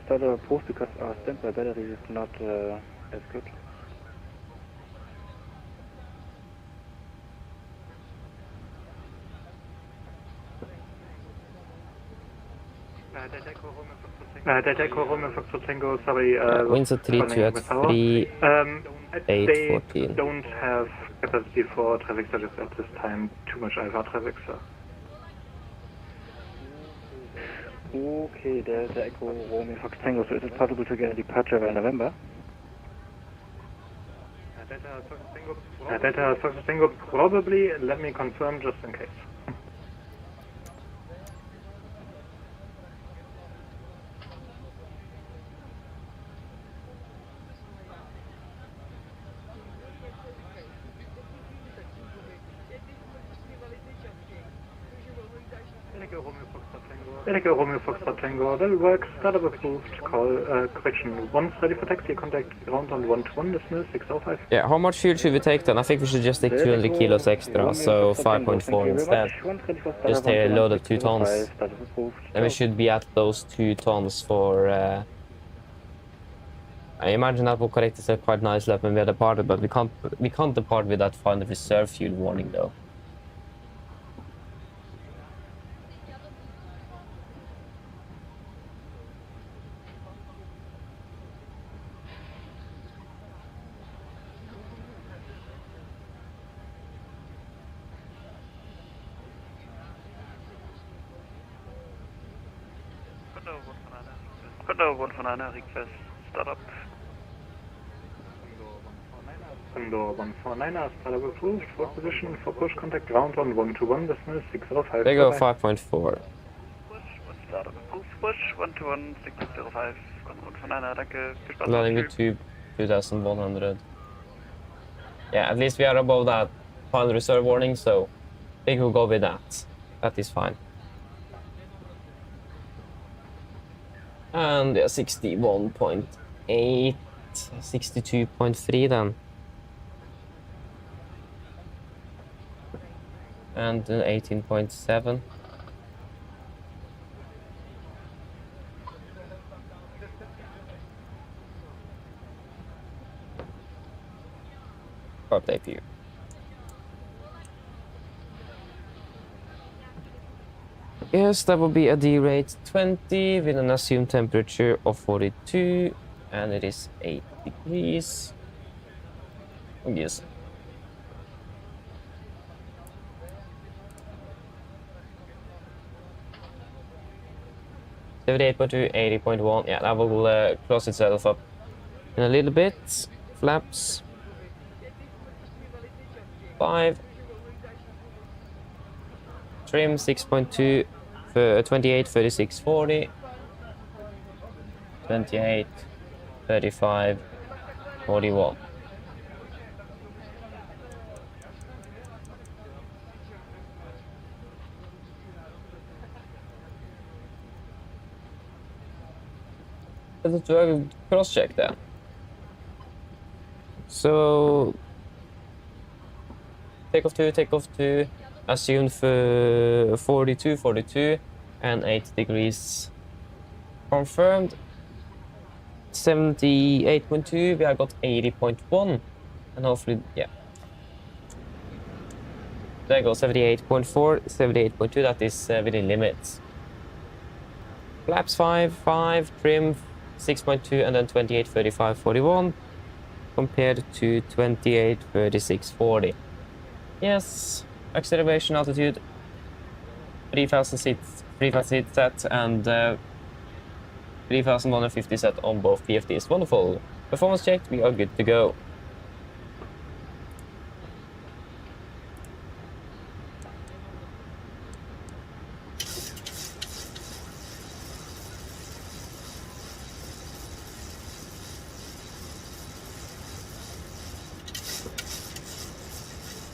started approved because our standby battery is not as good. Delta Echo Romeo Foxtrot Tango, sorry. Winds at 32 at 3, 814. Don't have capacity for traffic surges at this time. Too much Alpha traffic, sir. Okay, Delta Echo Romeo Fox Tango, so is it possible to get a departure by November? Delta Fox Tango, probably. Let me confirm just in case. Delta Romeo Foxtrot Tango, that'll work, startup approved, call, correction, once ready for taxi, contact ground on 1-1, distance 605. Yeah, how much fuel should we take then? I think we should just take 200 kilos extra, so 5.4 instead. Just take a load of 2 tons. Then we should be at those 2 tons for... I imagine that will correct us quite nicely when we are departed, but we can't depart with that final reserve fuel warning though. Condo 149, request startup. Condo 149, startup approved, for position, for push contact ground on 1-1, distance 605. They go 5.4. Startup approved, push 1-1, 605. Condo 149, danke. Landing with 2,100. Yeah, at least we are above that final reserve warning, so we will go with that. That is fine. And yeah, 61.8, 62.3 then. And 18.7. Update view. Yes, that will be a D rate 20 with an assumed temperature of 42, and it is 8 degrees. Yes. (78.2, 80.1). Yeah, that will close itself up in a little bit. Flaps 5. Trim 6.2 for 28, 36, 40. 28, 35, 41. Let's do a cross check then. So takeoff 2, assumed for 42, 42, and 8 degrees. Confirmed 78.2, we have got 80.1, and hopefully, yeah. There goes 78.4, 78.2, that is within limits. Flaps 5, trim 6.2, and then 28, 35, 41, compared to 28, 36, 40. Yes, acceleration altitude 3000 seat set, and 3150 set on both PFDs. Wonderful. Performance checked, we are good to go.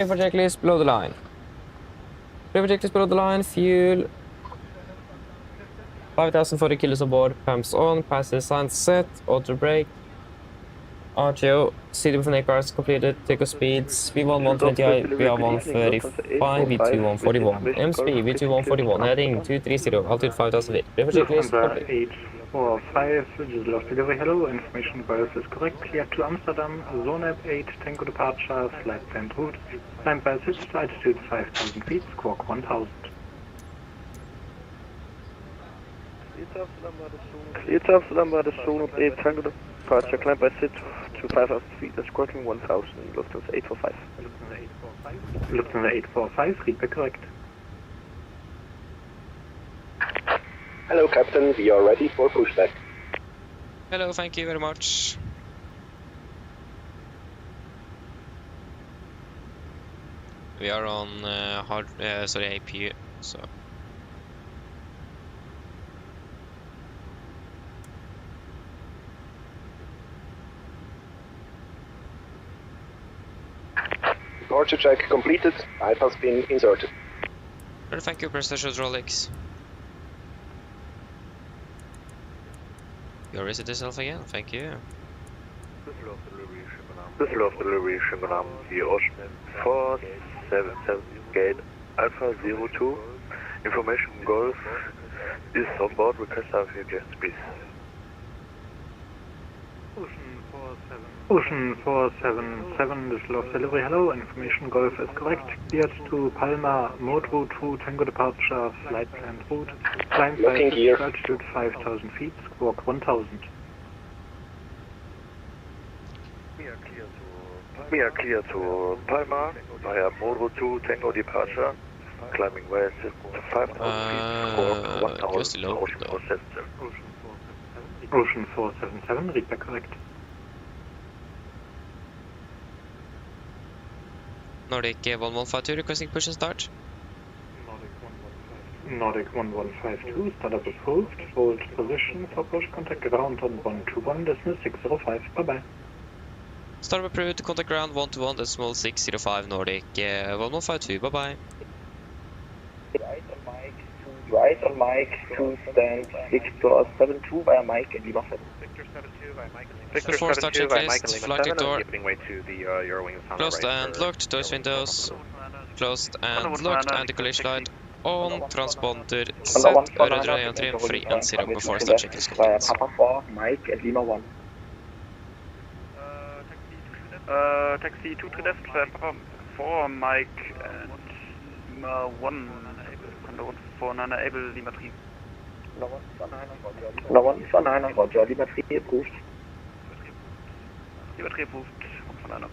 For checklist below the line. Checklist below the line. Fuel 5040 kilos aboard. Pumps on. Passive signs set. Auto brake. RTO. CD from cars completed. Takeoff speeds. V1 120, VR 135, V2 141. MSP V2 141. Heading 230. Altitude 5000 feet. Checklist complete. 845, Dusseldorf delivery, hello, information Boris is correct, clear to Amsterdam, Zone 8, Tango departure, flight planned route, climb by assist, altitude 5000 feet, squawk 1000. Clear to Amsterdam by the Zone 8, Tango departure, climb by assist to 5000 feet, squawking 1000, Lufthansa 845. Lufthansa 845, feedback correct. Hello, Captain. We are ready for pushback. Hello, thank you very much. We are on AP, so. Departure check completed. Pipe has been inserted. Thank you, Precious Rolex. Your reset yourself again, thank you. Dusseldorf delivery, Shimmeram, here Oslo 477 gate Alpha 02. Information Golf is on board, request have your guests, please. Ocean 477, Dusseldorf delivery, hello, information Golf is correct, cleared to Palma, mode route 2, Tango departure, flight planned route, climb by altitude 5000 feet, squawk 1000. We are clear to Palma via mode route 2, Tango departure, climbing west to 5000 feet, squawk 1000, Ocean 477. Ocean 477, read back correct. Nordic 1152 requesting push and start. Nordic 1152, startup approved, hold position for push, contact ground on 121, decimal 605, bye bye. Startup approved to contact ground 121, decimal 605, Nordic 1152, bye bye. Right on Mike to stand Victor 72 via Mike and Lima 7. Victor 4-star checklist, flight door, closed and locked, doors windows, closed and locked, anti-collision light on, transponder set, Radeon trim free and 0 before start checklist complete. Papa 4, Mike and Lima 1. Taxi 2 to left, Papa 4, Mike and Lima 1, control Nana able Lima 3. Lawan von einer, Roger, Lima 3 approved. Lima 3 approved, von einer.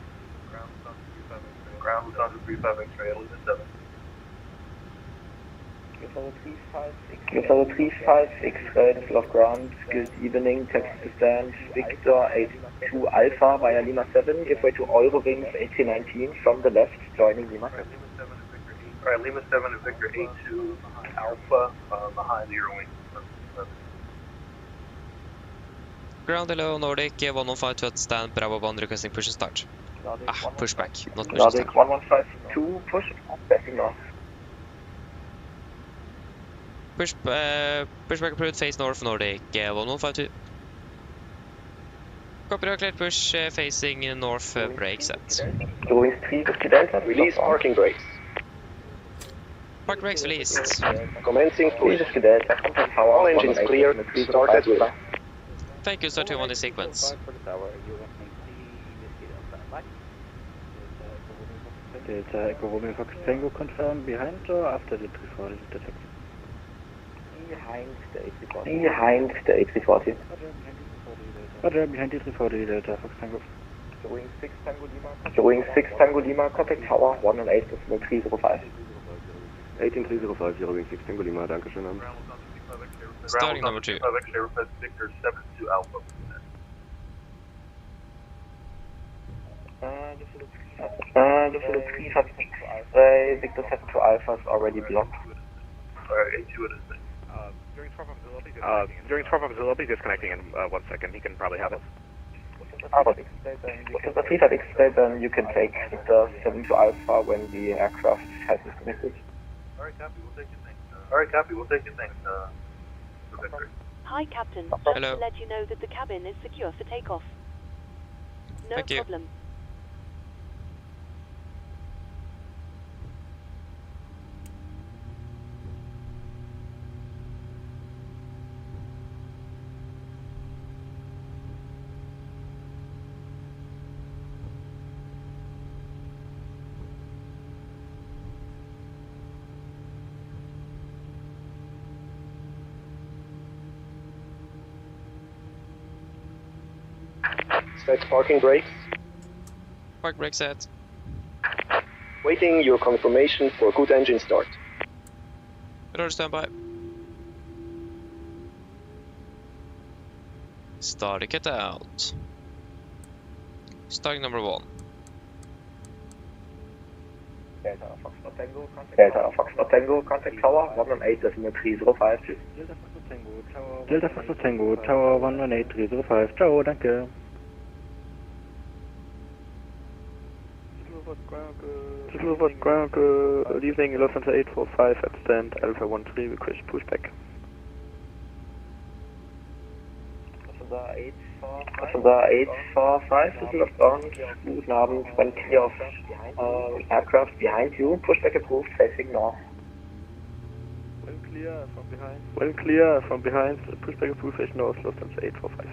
Ground Lufthansa 35 X-ray, Lima 7. Lufthansa 35 X-ray, Düsseldorf ground, good evening, taxi to stand, Victor 82 Alpha via Lima 7, give way to Eurowings 1819 from the left, joining Lima 7. Alright, Lima 7 and Victor 82 Alpha behind the Eurowings. Ground hello, Nordic 115 to stand, Bravo 1 requesting push and start. Pushback, not push and Nordic start. 1152, push, passing north. Pushback approved, face north, Nordic 1152. Copy, cleared push, facing north, brake set. Eurowings 3, Whiskey Delta, Release parking brakes. Park brakes released. Commencing push. Whiskey Delta, contact tower. All engines clear. Start at will. Thank you, start 1 in sequence. Delta Echo Romeo Fox Tango confirmed behind or after the 340 detected? Behind the A340. Roger, behind the 340 Delta Fox Tango. Wing 6 Tango Lima, contact tower 118.305. 18305, Wing 6 Tango Lima, dankeschön. Starting number 2. Victor 72 Alpha. The 3 has X-ray, Victor 72 Alpha is already blocked. Alright, A2 it is. During 12 of Zilla, be disconnecting in 1 second. He can probably have it. The 3 has X-ray, then you can take Victor 72 Alpha when the aircraft has disconnected. Alright, copy, we'll take your things. Alright, copy, we'll take your things. For Victor. Hi, Captain. Hello. Just to let you know that the cabin is secure for takeoff. No Thank you. problem. Set parking brakes. Park brake set. Waiting your confirmation for good engine start. Roger, standby. Starting it out. Starting number 1. Delta Foxtrot Tango, contact tower 118.305. Delta Fox Tango, Tower 118305. Ciao, danke. Ground, good evening, Lufthansa 845 at stand Alpha 13, request pushback. Lufthansa 845, Düsseldorf ground, guten Abend, when clear of aircraft behind you, pushback approved, facing north. Well clear from behind, pushback approved, facing north, Lufthansa 845.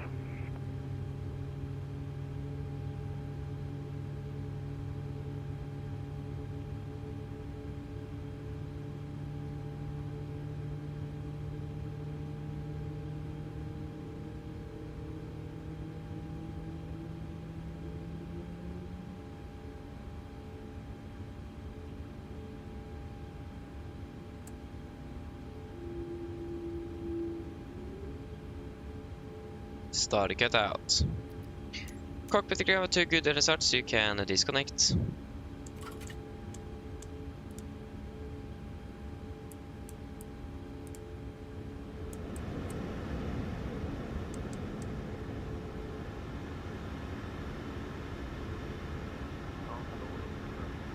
Starting it out. Cockpit agreement to good and start, so you can disconnect.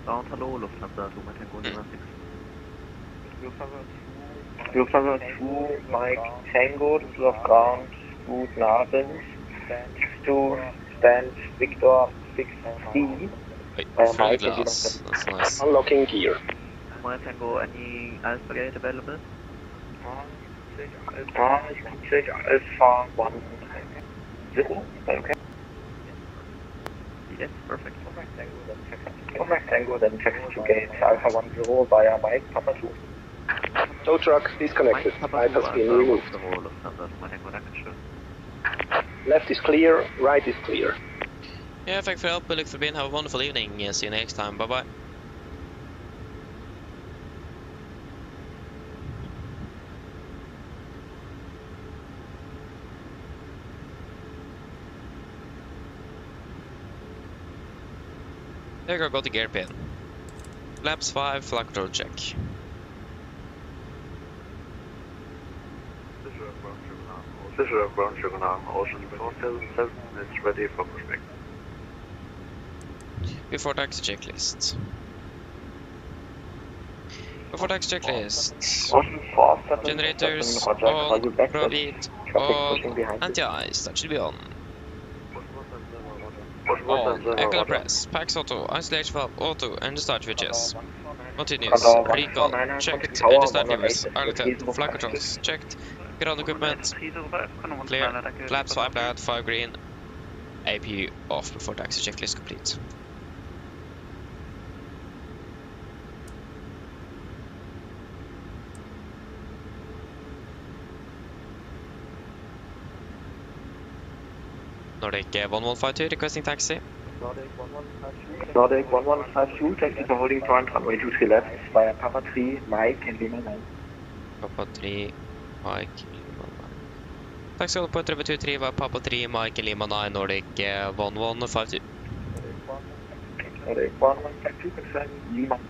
Ground, hello, Lufthansa 2 Tango Lima 6. Lufthansa 2, Mike Tango, Düsseldorf ground, guten Abend, to stand Victor 6C. Full glass, that's nice. Unlocking gear. Mike Tango, any Alpha gate available? You can take Alpha 1. Is that okay? Yes, perfect. Tango, then taxi to gate Alpha 10 via Mike, Papa 2. Tow truck disconnected. Bypass being removed. Left is clear, right is clear. Yeah, thanks for help. Look for being. Have a wonderful evening. See you next time. Bye bye. There got the gear pin. Laps 5, flight control check. Fisher Brown Sugar Ocean 477 is ready for pushback. Before taxi checklist. Before taxi checklist. Generators on, probeat on, anti-ice, that should be on. On, Echo press, Pax auto, isolation valve auto, and the start switches. Continuous, recon, checked, and the start levers, alerted, flight controls, checked, ground equipment, clear, flaps 5 loud, 5 green, APU off before taxi checklist complete. Nordic 1152 requesting taxi. Nordic 1152, taxi for holding point, runway 23 left, via Papa 3, Mike, and Lima 9. Papa 3, Mike, Lima 9. Taxi hold point 323 via Papa 3, Mike, Lima 9, Nordic 1152. Nordic 1152, confirm Lima 9.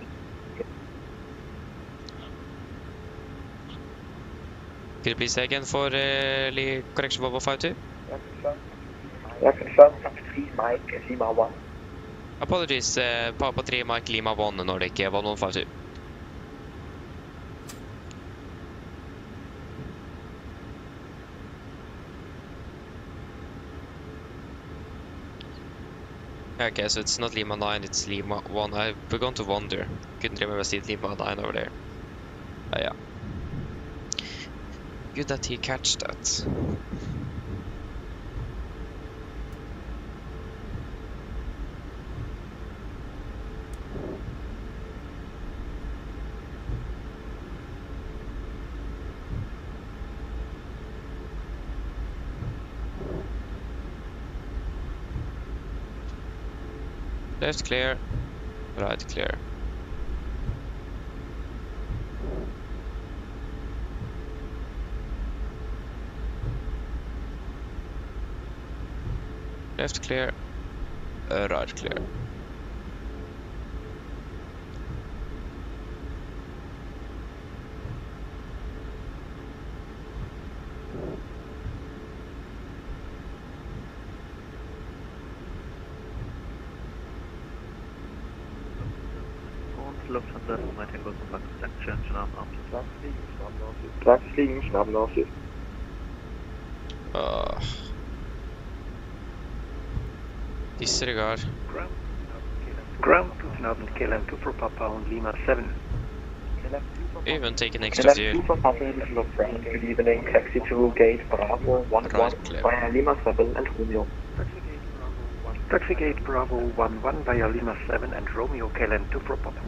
Could you please say again for correction 1152? Yeah, confirm Papa 3, Mike, and Lima 1. Apologies, Papa 3, Mike, Lima 1, Nordic 1152. Okay, so it's not Lima 9, it's Lima 1. I've begun to wonder. Couldn't remember I see Lima 9 over there. Yeah. Good that he catched that. Left clear, right clear. Left clear, right clear. Lufthansa, my Tango Compact Section, Schnappen auf. Platz fliegen, Schnappen auf. Disregard. Ground to Schnappen, KLM 2 for Papa on Lima 7. Even take an extra KLM 2 for Papa, ground, good evening, taxi to gate Bravo 11 via Lima 7 and Romeo. Taxi gate Bravo 11 via Lima 7 and Romeo KLM 2 for Papa.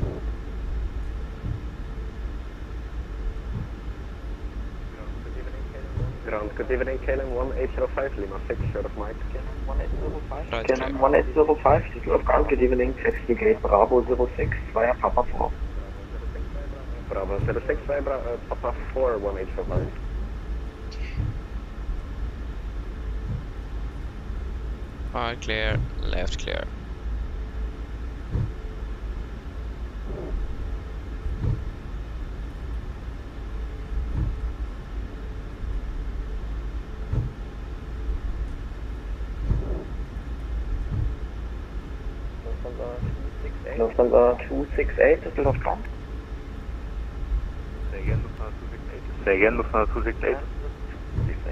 Ground, good evening, KLM 1805, Lima 6, short of Mike. KLM 1805, right, KLM 1805, this is ground, good evening, taxi gate Bravo 06 via Papa 4. Bravo 06 via Papa 4, 1805. Right clear, left clear. Lufthansa 268, Dusseldorf ground. Say again, Lufthansa 268.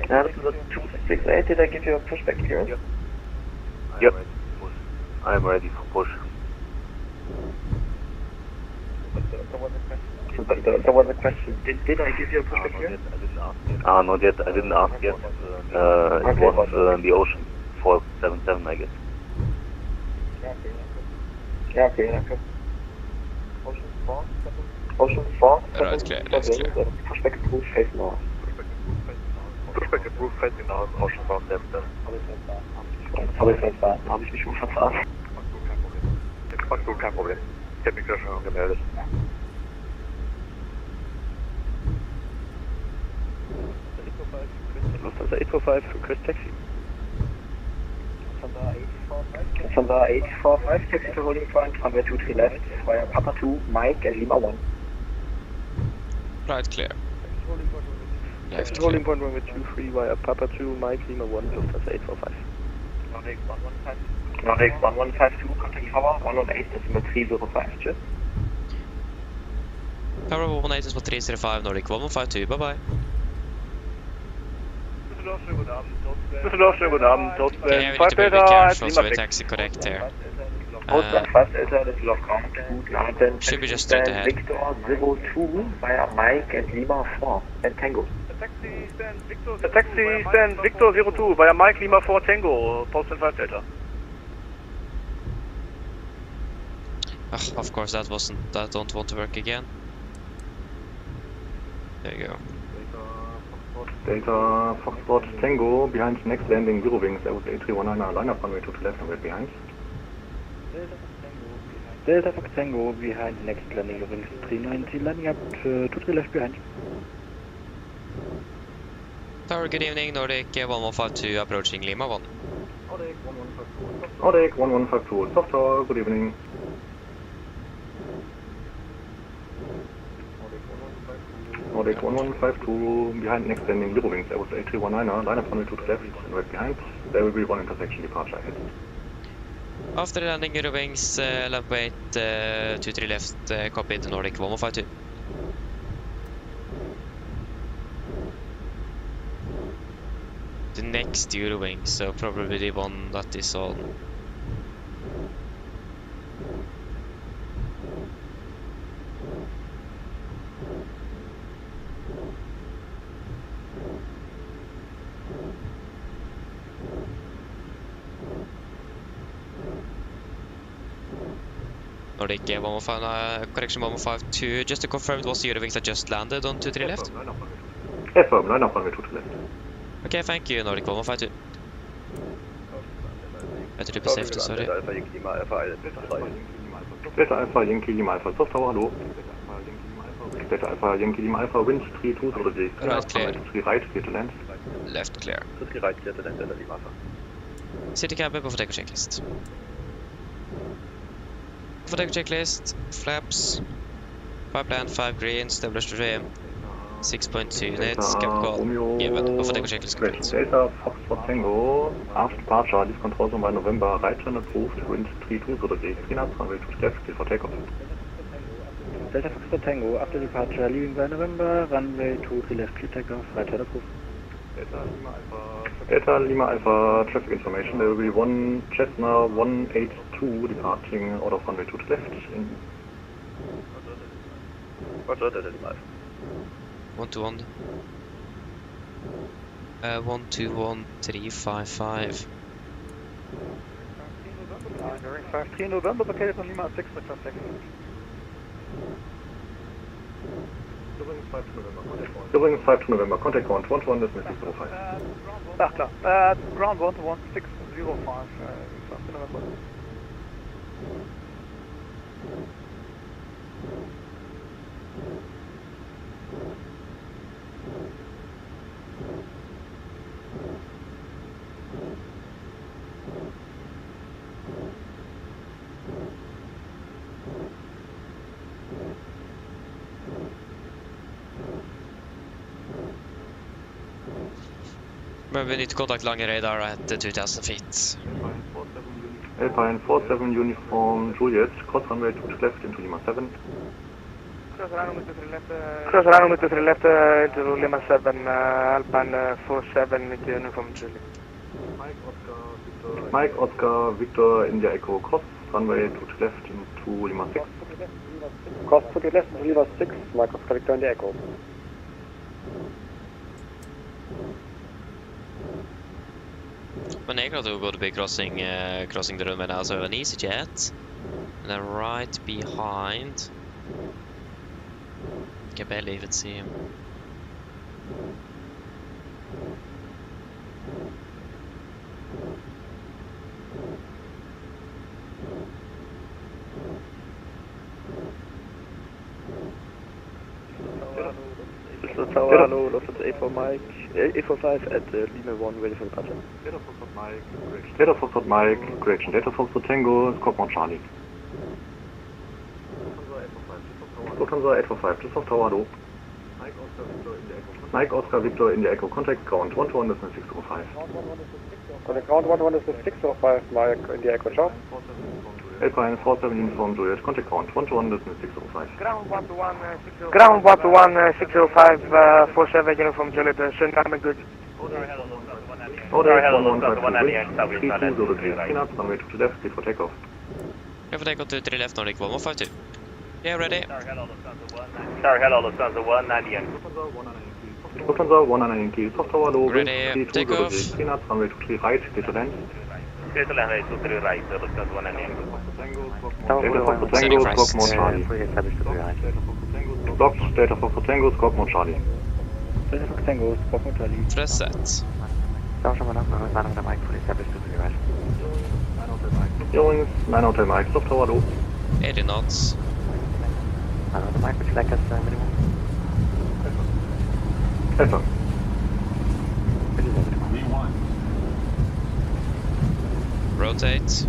Lufthansa 268, did I give you a pushback clearance? Yep. I'm ready for push. There was a question. Did I give you a pushback clearance? Not yet. I didn't ask yet. It was in the ocean. 477, I guess. Yeah, okay. Ocean 4, Right, clear, left clear. Pushback approved, face north. Pushback approved, facing north, Ocean 4, left. Sorry, Feldbahn, habe ich mich schon verzahnt. Macht gut, kein Problem. Ich habe mich ja schon gemeldet. Lufthansa 845 for Chris Taxi. Lufthansa 845, taxi to holding point, runway 23 left, via Papa 2, Mike and Lima 1. Right, clear. Left clear. Holding point runway 23 via Papa 2, Mike Lima 1, Lufthansa 845. Nordic 1152, contact tower 118.305, cheers. Tower 118.305, Nordic 1152, bye bye. Düsseldorf, schönen guten Abend. Okay, we need to be a bit careful so we taxi correct here. Should be just straight ahead. Victor 02 via Mike and Lima 4 and Tango. Taxi stand Victor 02 via Mike Lima 4 Tango, post and 5 Delta. Ugh, of course that don't want to work again. There you go. Delta Foxtrot Tango, behind next landing, Zero Wings, Airbus A319, line up runway 2 to left and wait behind. Delta Fox Tango, behind next landing, Wings 390, landing up to 3 left behind. Tower, good evening, Nordic 1152 approaching Lima 1. Nordic 1152, soft tower, good evening. Nordic 1152, behind next landing, Zero Wings, Airbus A319, line up runway 2 to left and right behind. There will be one intersection departure ahead. After landing, Eurowings, left wait, 23 left, copy to Nordic 1152. The next Eurowings, so probably the one that is on. Nordic 115, correction 152, just to confirm it was the Eurowings that just landed on 23 left? Affirm, line up runway 2 to left. Okay, thank you, Nordic 152. Better to be safe, sorry. Delta Alpha Yankee Lima Alpha, soft tower, hello. Delta Alpha Yankee Lima Alpha, wind 32, so the right, clear. 3 right, clear to land. Left clear. 3 right, clear to land, Delta Lima Alpha. City cabin, before take checklist. Before take checklist, flaps, 5 land, 5 green, established trim, 6.2 nets, cap call, given, before take checklist complete. Delta Foxtrot Tango, after departure, leave control zone by November, right turn approved, wind 32, so the 3 knots, runway 2 left, clear for takeoff. Delta Foxtrot Tango, after departure, leaving by November, runway 2 3 left, clear takeoff, right turn approved. Delta Lima Alpha, traffic information, there will be one Cessna 182 departing out of runway 2 to left. Roger, Delta Lima Alpha. 121. 121355. During 53 November, located on Lima 6 for traffic. During 5 to November, contact ground 121, that's Missy 05. Klar. Ground 11605, 5 to November. Remember, we need to contact Lange radar at 2000 feet. Alpine 47 uniform Juliet, cross runway 2 to left into Lima 7. Cross runway 2 3 left into Lima 7, Alpine 47 into uniform Juliet. Mike Oscar Victor India Echo, cross runway 2 to left into Lima 6. Cross to the left into Lima 6, Mike Oscar Victor India Echo. Monegro will be crossing the runway now, so an EasyJet. And then right behind. can barely even see him. Oslo Tower, hello, Lufthansa 84 Mike, 845 at Lima 1, ready for departure. Data Foxtrot Mike, correction. Data Foxtrot Mike, correction. Data Foxtrot Tango, Squawk Mount Charlie. Lufthansa 845, Dusseldorf Tower, hello. Mike Oscar Victor in the Echo, contact ground 121, this is 605. Contact ground 121, this is 605, Mike in the Echo, ciao. Alpine 47 uniform Juliet, contact ground 121, this is 605. Ground 121, 605, 47 uniform Juliet, schönen Abend, good. Order 1152, 3203, clean up, runway to the left, clear for takeoff. Clear for takeoff to the left, Nordic 1152. Yeah, ready. Tower, hello, Lufthansa 198. Lufthansa 190, soft tower low, ready, takeoff. Clean up, runway to clear right, clear to land. Clear to land, to the right, Lufthansa 198. Data Fox Tango, Squawk Mount Charlie. Blocked, Data Fox Tango, Squawk Mount Charlie. Data Fox Tango, Squawk Mount Charlie. Press set. Earrings, 9 Hotel Mike, soft tower low. 80 knots. Alpha. Rotate.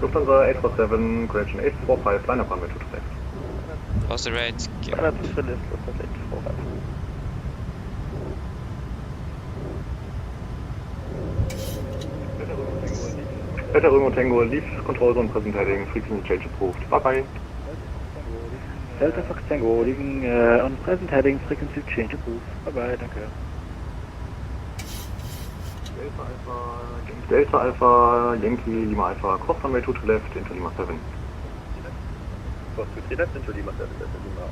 Lufthansa 847, correction 845, line up runway to the left. Pass the rate. Delta Romeo Tango, leave control zone present heading, frequency change approved. Bye bye. Delta Fox Tango, leaving on present heading, frequency change approved. Bye bye, danke. Delta Alpha, Yankee, Lima Alpha, cross runway to the left into Lima 7. Cross to the left into Lima 7, that's Lima.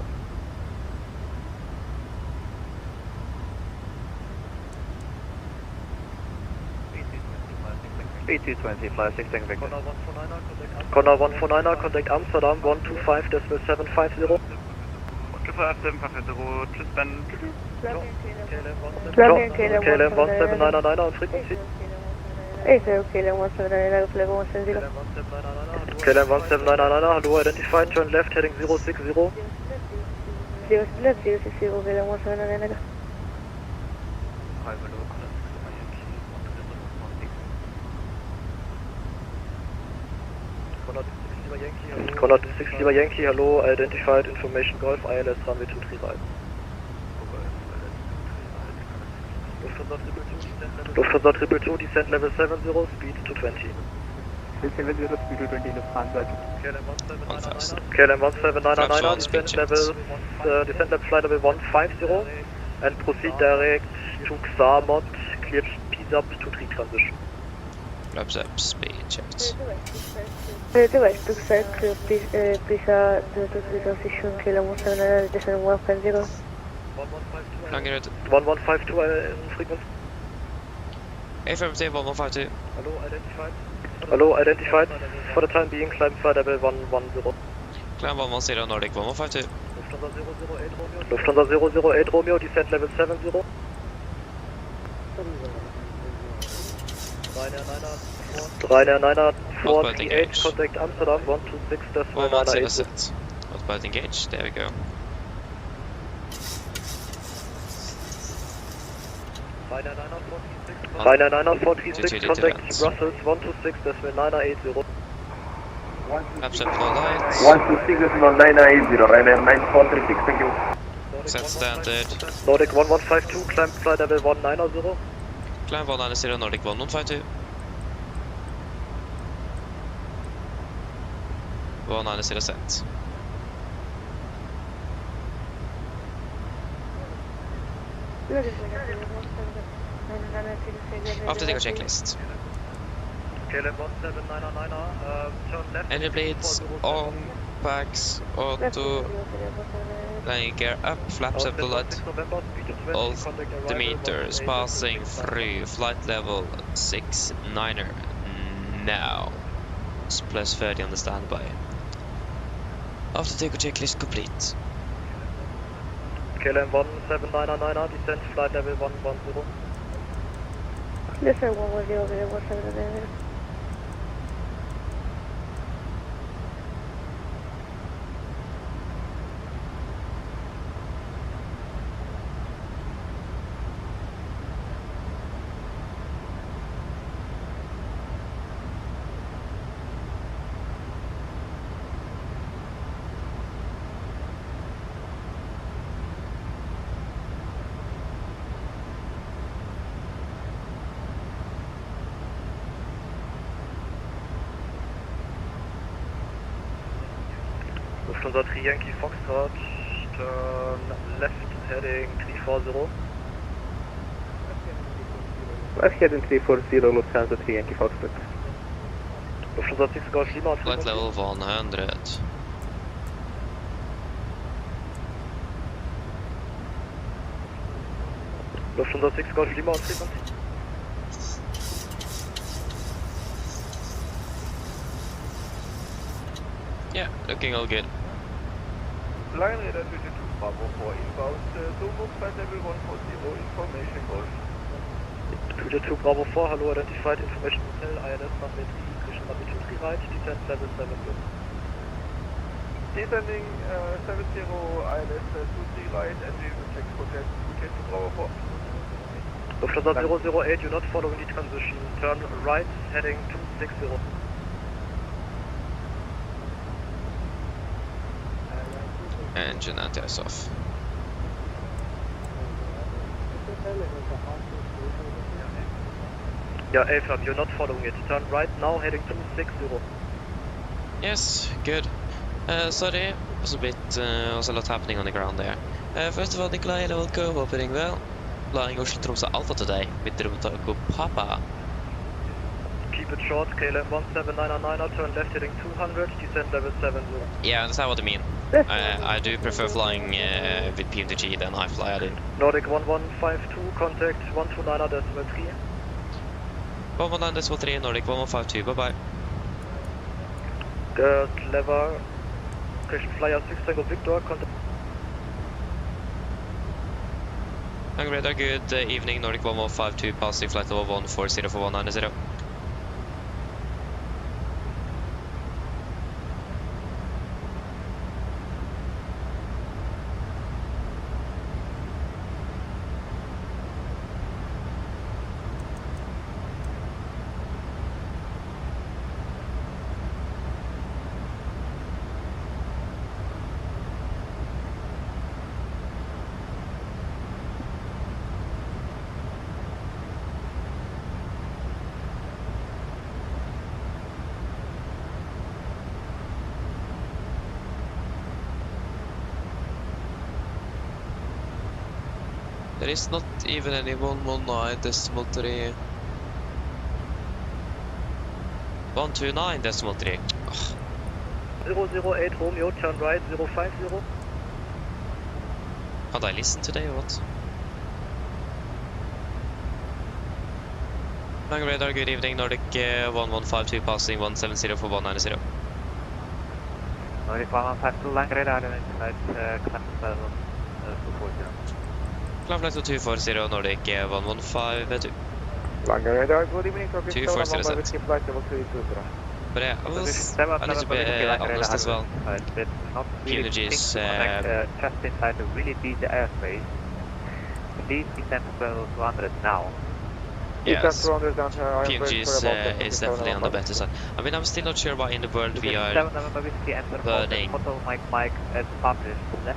A220, fly 16 Victor. Connor 149er, contact Amsterdam 125.750. 125.750, just been. KLM 17999 on frequency. KLM 17999, KLM 17999, hello, identified, turn left heading 060. left 060, KLM 17999. Connor 60 by Yankee, hello, identified, information Golf, ILS runway 23 right. Lufthansa 222, descent level 70, speed 220. Level 0, speed 220, Lufthansa. KLM 17999, descent level flight level 150, and proceed direct to Xamot, cleared PSAP to 3 transition. Flaps up, speed checked. Direct to clear PISA to transition, KLM 17999, descent 150. 1152 in frequency. Affirmative 1152. Hello, identified. For the time being, climb flight level 110. Climb 110 Nordic 1152. Lufthansa 008 Romeo, descent level 70. Ryanair 438, contact Amsterdam 126.998. Outboard engage, there we go. Ryanair 436, contact Brussels 126.980. Flaps up, flow light. 126.980, Ryanair 9436, thank you. Set standard. Nordic 1152, climb flight level 190. Climb 190 Nordic 1152. 190 set. After takeoff checklist. KLM 17999, turn left. Engine bleeds, on, packs, auto, landing gear up, flaps up to light. All the meters passing through flight level 69er now. It's plus 30 on the standby. After takeoff checklist complete. KLM 17999, descent flight level 110. Descent 110, 17999. Lufthansa 3 Yankee Foxtrot, turn left heading 340. Left heading 340, Lufthansa 3 Yankee Foxtrot. Lufthansa 6 Golf Lima. Flight level 100. Lufthansa 6 Golf Lima on frequency. Yeah, looking all good. Line radar 22 Bravo 4 inbound, Zoom flight level 140, information Golf. 22 Bravo 4, hello, identified information hotel, ILS runway 3, Christian runway 23 right, descent level 7 good. Descending 70 ILS 23 right, and we will check hotel 22 Bravo 4. Lufthansa 008, you're not following the transition, turn right, heading 260. Engine anti-ice off. Yeah, A-flap, you're not following it. Turn right now, heading 260. Yes, good. Sorry, was a lot happening on the ground there. First of all, Nikolai, level go, operating well. Flying Oslo Tromsø Alpha today with room to Papa. Keep it short, KLM 17999, turn left heading 200, descent level 70. Yeah, I understand what you mean. I do prefer flying with PMDG than iFly, I do. Nordic 1152, contact 129.3. 119.3, Nordic 1152, bye-bye. Good, lever, Christian Flyer 6 Tango Victor, contact. Tango radar, good evening, Nordic 1152, passing flight level 140 for 190. There is not even any 119.3. 129.3. 008 Romeo, turn right, 050. Can't I listen today or what? Tango radar, good evening, Nordic 1152, passing 170 for 190. Nordic 1152, line radar, flight climb level 240. Climb flight to 240, Nordic 1152. Line radar, good evening, 240 set. flight level 320. But yeah, I was a little bit honest as well. PMDG is just inside a really busy airspace. Please descend to level 200 now. Yes, PMG is definitely on the better side. I mean, I'm still not sure why in the world we are burning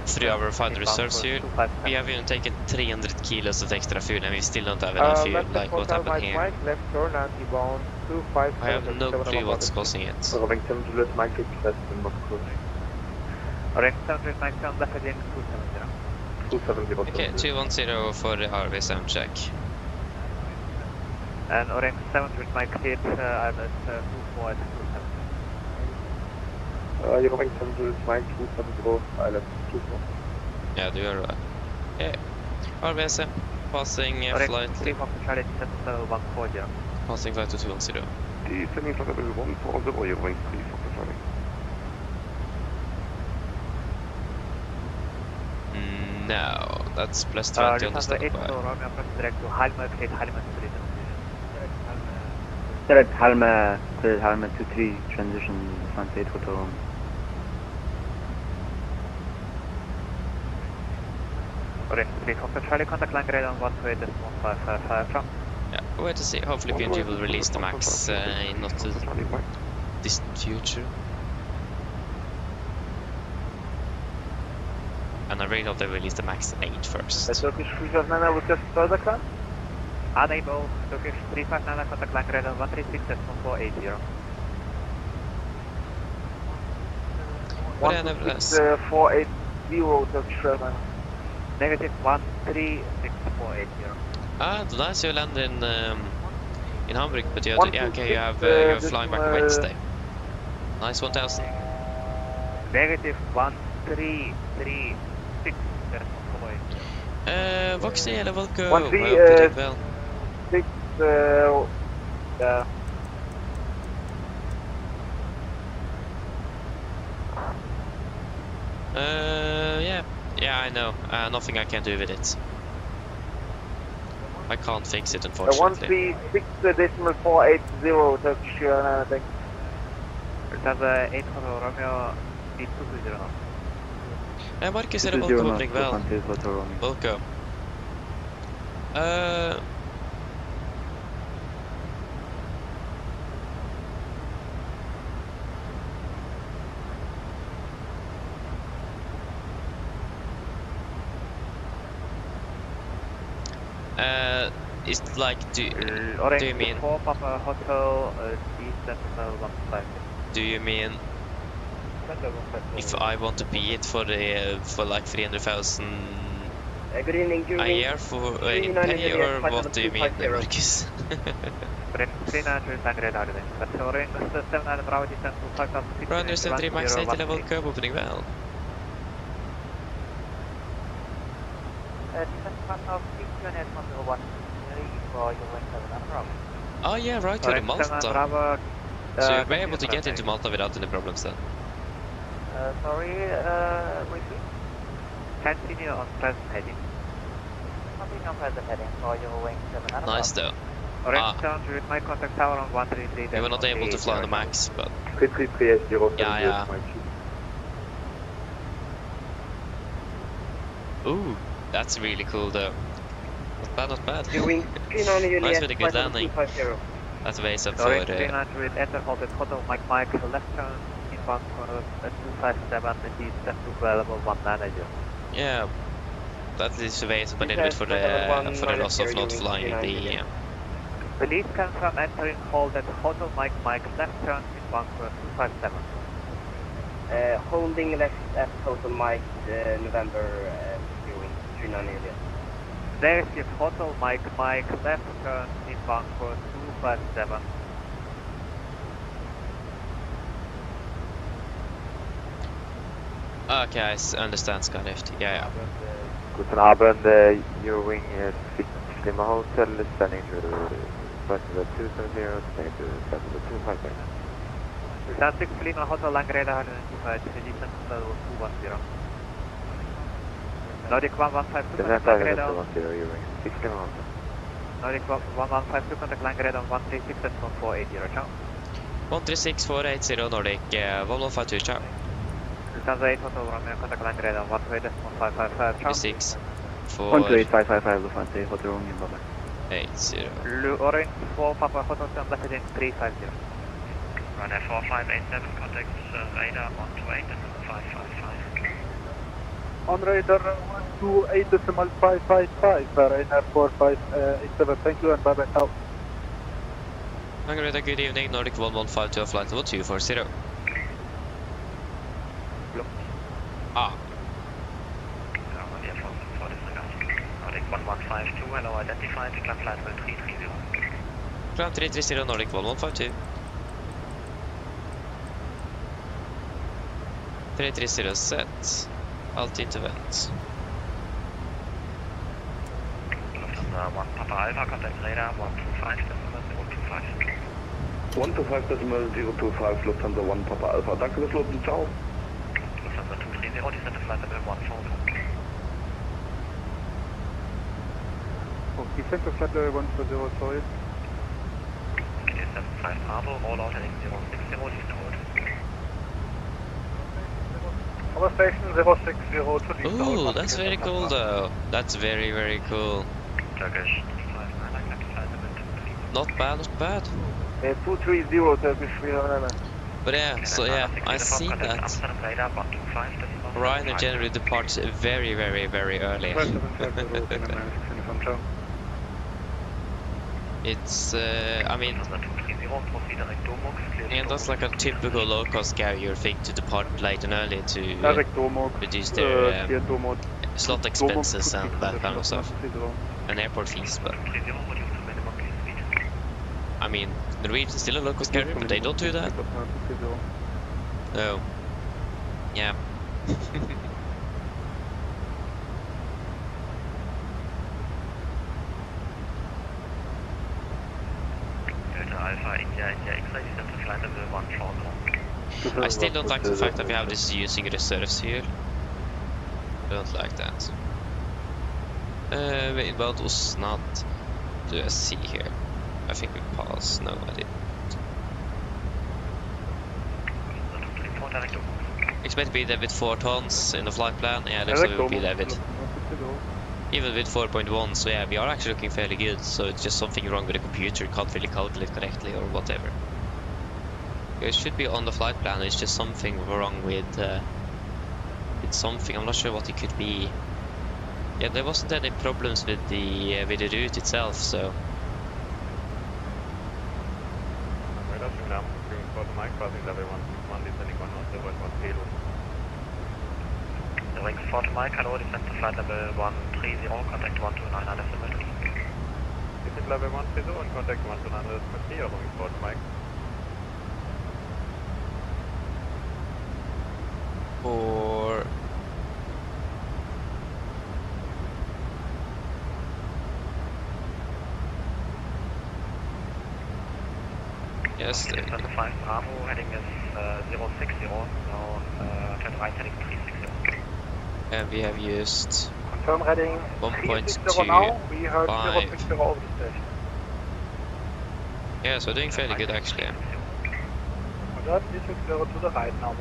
3 hour refined reserves here. We have even taken 300 kilos of extra fuel and we still don't have enough fuel, like what happened here. I have no clue what's causing it. Okay, 210 for the RV7 check. And Orange 7 with my cleared ILS 24 at 270. You're going 7 with Mike 270, ILS 24. Yeah, do you right. Okay, RV7, passing flight. Orange 3 Fox Charlie descent to level 140. Passing flight to 210. AT, sending flight level 140, your wings 3 for confirming. No, that's plus 20 on the standby. Direct Halma, clear Halma 23, transition, Lufthansa 8 Hotel Romeo. Orange 3 Cockpit, Charlie, contact line grade on 128.155 from. Yeah, we'll wait to see. Hopefully PMDG will release the max in not too distant future. And I really hope they release the max 8 first. Turkish 359 with just further class? Unable, Turkish 359, contact line grade on 136.480. But yeah, nevertheless. 480 Turkish 359. Negative 136.480. Ah, nice you land in Hamburg, but you have, yeah, okay, you're flying back Wednesday. Nice 1000. Negative 1336. Voxy eller Volko? 1 3 6 yeah. Yeah, I know. Nothing I can do with it. I can't fix it, unfortunately. 136.480 Turkish 359, I think. Lufthansa 8 Hotel Romeo, speed 220 knots. Marcus eller Volko hopping väl? Volko. Is like do you mean 4 Papa Hotel do you mean if I want to be it for the for like 300,000 a year for in pay, or what do you mean, Marcus? Runner 73 max 8 level curve opening well. Oh yeah, right, to the Malta. So you'll be able to get into Malta without any problems then? Sorry, repeat? Continue on present heading. Continue on present heading for your wing 7. Nice though. Orange Town, with my contact tower on 133. You were not able to fly on the max, but... 33380. Yeah. Ooh, that's really cool though. Not bad, not bad. Nice with a good landing. That's ways up for... Orange 300, enter hold at Hotel Mike Mike, left turn, inbound for 257, it is left to level 1 manager. Yeah, that is ways up a little bit for the loss of not flying the... Police confirm entering hold at Hotel Mike Mike, left turn, inbound for 257. Holding left at Hotel Mike, November, viewing 39 area. There's your Hotel Mike Mike, left turn, inbound for 257. Okay, I understand, Skylift. Yeah. Guten Abend, your wing is 6 Lima Hotel, standing to Festival 270, standing to Festival 250. Stand 6 Lima Hotel, Langradar 125, descent level 210. Nordic 1152, contact Langradar. 210, your wing 6 Lima Hotel. Nordic 1152, contact Langradar 136 at 480, ciao. 136-480 Nordic, 1152, ciao. Lufthansa 8 Hotel Romeo, contact Langradar 128.555, ciao. 36 4... 128.555, Lufthansa 8 Hotel Romeo, bye-bye. 80. Orange 4 Papa Hotel, stand left in 350. Runway 4587, contact radar 128.555. On radar 128.555, Ryanair 4587, thank you and bye bye now. Margareta, good evening, Nordic 1152, flight level 240. Ah. Nordic 1152, hello, identified, climb flight level 330. Climb 330, Nordic 1152. 330 set. Altitude vent. Lufthansa 1 Papa Alpha, contact radar 125, 025. 125.025 Lufthansa 1 Papa Alpha. Danke fürs Loben, ciao. Lufthansa 230, descend to flight level 142. Oh, descend to flight level 140, sorry. KD 75 Bravo, roll out heading 060, leave the road. Our station 060 to leave the road. Ooh, that's very cool though. That's very, very cool. Turkish 59, connect flight level 230. Not bad, not bad. 230 Turkish 399. But yeah, so yeah, I see that Ryanair generally departs very, very, very early. It's, I mean, and that's like a typical low-cost carrier thing to depart late and early to reduce their slot expenses and that kind of stuff, and airport fees. But I mean, Norwegian is still a low-cost carrier, but they don't do that. No. Yeah. Alpha, India X-ray, descend to flight level 140. I still don't like the fact that we have this using reserves here. Don't like that. Inbound was not. Do I see here? I think we passed. No, I didn't. Expect to be there with 4 tons in the flight plan. Yeah, looks like we will be there with. Even with 4.1, so yeah, we are actually looking fairly good. So it's just something wrong with the computer, can't really calculate correctly or whatever. It should be on the flight plan. It's just something wrong with. It's something. I'm not sure what it could be. Yeah, there wasn't any problems with the route itself, so. Wings 4 to Mike, hello, descend to flight level 130, contact 129 decimal. Descend level 130 and contact 129 decimal 3, wings 4 to Mike. Or... Yes. Descend to 5 Bravo, heading is 060, now turn right heading 360. And we have used Confirm heading 1.25. now. We heard 060 over the station. Yeah, so we're doing fairly good actually. To the right now.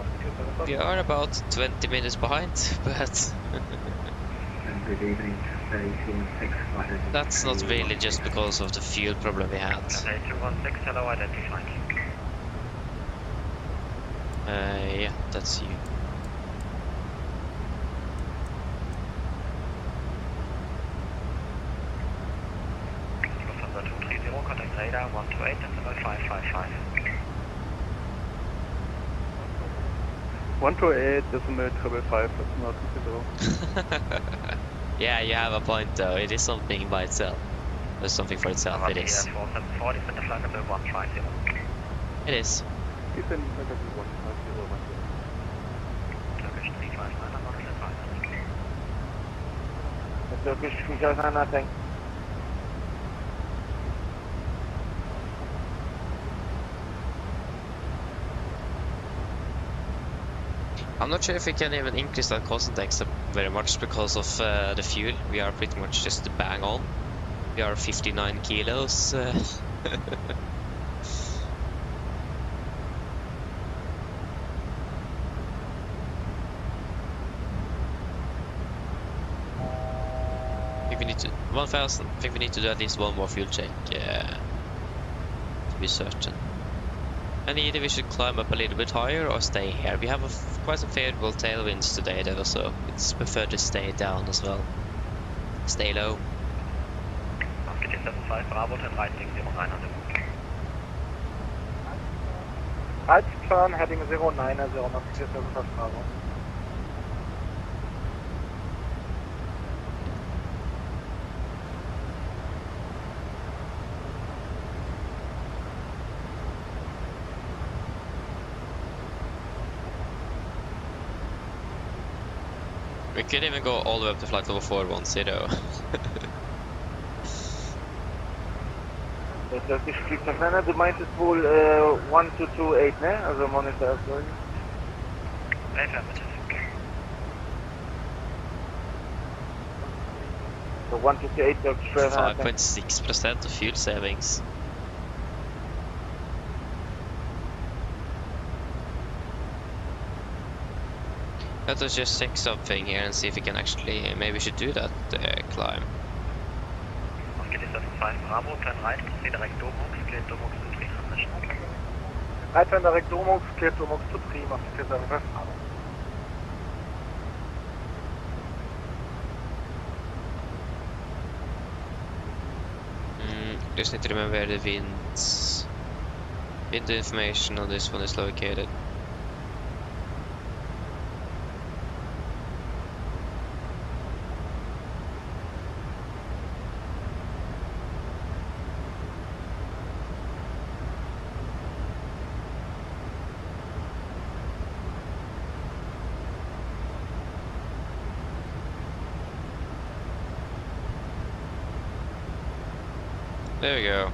We are about 20 minutes behind, but Good evening, station 6. that's not really just because of the fuel problem we had. 216, hello, identified. Yeah, that's you. Lufthansa 230, contact radar 128, decimal 555. 128, decimal 555, that's not 230. Yeah, you have a point though. It is something by itself. There's something for itself. It is. 474, descend to flight level 150. It is. Descend to flight level 150. Turkish 359, I'm not in advance. Turkish 359, nothing. I'm not sure if we can even increase that cost index very much because of the fuel. We are pretty much just bang on. We are 59 kilos. I think we need to 1,000. I think we need to do at least one more fuel check to be certain. And either we should climb up a little bit higher or stay here. We have quite some favorable tailwinds today though, so it's preferred to stay down as well. Stay low. 75 Bravo, turn right, heading 0900. Right turn, heading 090, 075 Bravo. We could even go all the way up to flight level 410. das ist Flugzeugmänner, du meintest wohl 1228, ne? Also Monitor erfolgen. So 158 of 5.6% of fuel savings. Let us just check something here and see if we can actually, maybe we should do that climb. Right direct Domux, clear Domux to 3 transition. Right turn direct Domux, clear Domux to 3, must be 7 West. Just need to remember where the wind information on this one is located. There we go.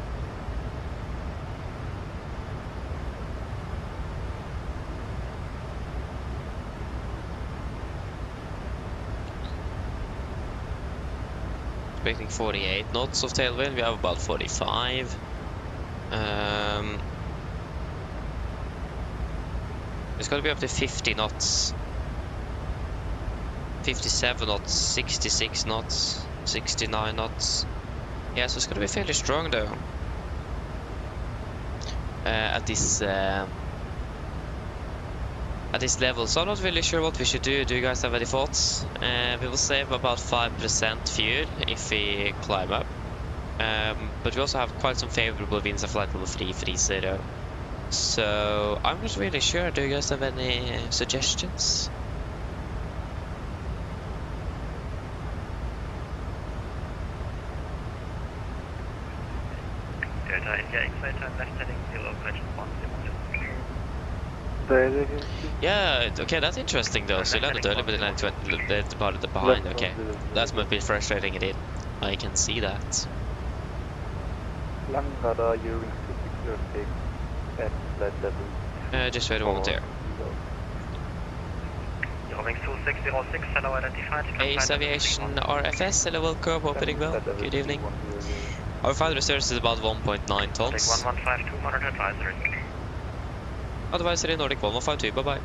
Expecting 48 knots of tailwind, we have about 45. It's gonna be up to 50 knots. 57 knots, 66 knots, 69 knots. Yeah, so it's gonna be fairly strong though. At this level, so I'm not really sure what we should do. Do you guys have any thoughts? We will save about 5% fuel if we climb up, but we also have quite some favorable winds at flight level 330. So I'm not really sure. Do you guys have any suggestions? Yeah, okay, that's interesting though. So you landed early, but then the part behind. Okay, that's a bit frustrating indeed. I can see that. Radar Ewing 2606 at flight level. Just wait a moment there. Ewing 2606, hello, identified. Ace Aviation RFS, hello, welcome, opening well. Good evening. Our final reserves is about 1.9 tons. 1152, monitor advisory. Advisory Nordic 1152, bye bye.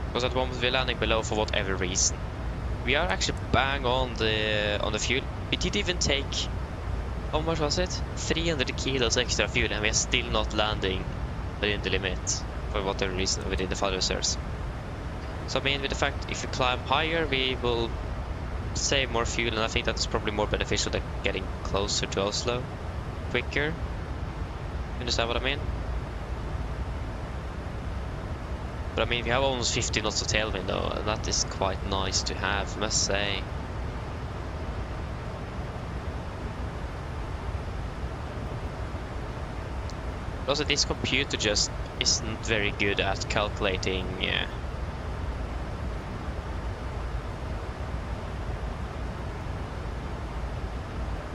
Because at the moment we're landing below for whatever reason. We are actually bang on the fuel. We did even take, how much was it? 300 kilos extra fuel, and we are still not landing within the limit for whatever reason within the final reserves. So I mean, with the fact if we climb higher, we will save more fuel, and I think that's probably more beneficial than getting closer to Oslo quicker. You understand what I mean? But I mean, we have almost 50 knots of tailwind though, and that is quite nice to have, I must say. Also, this computer just isn't very good at calculating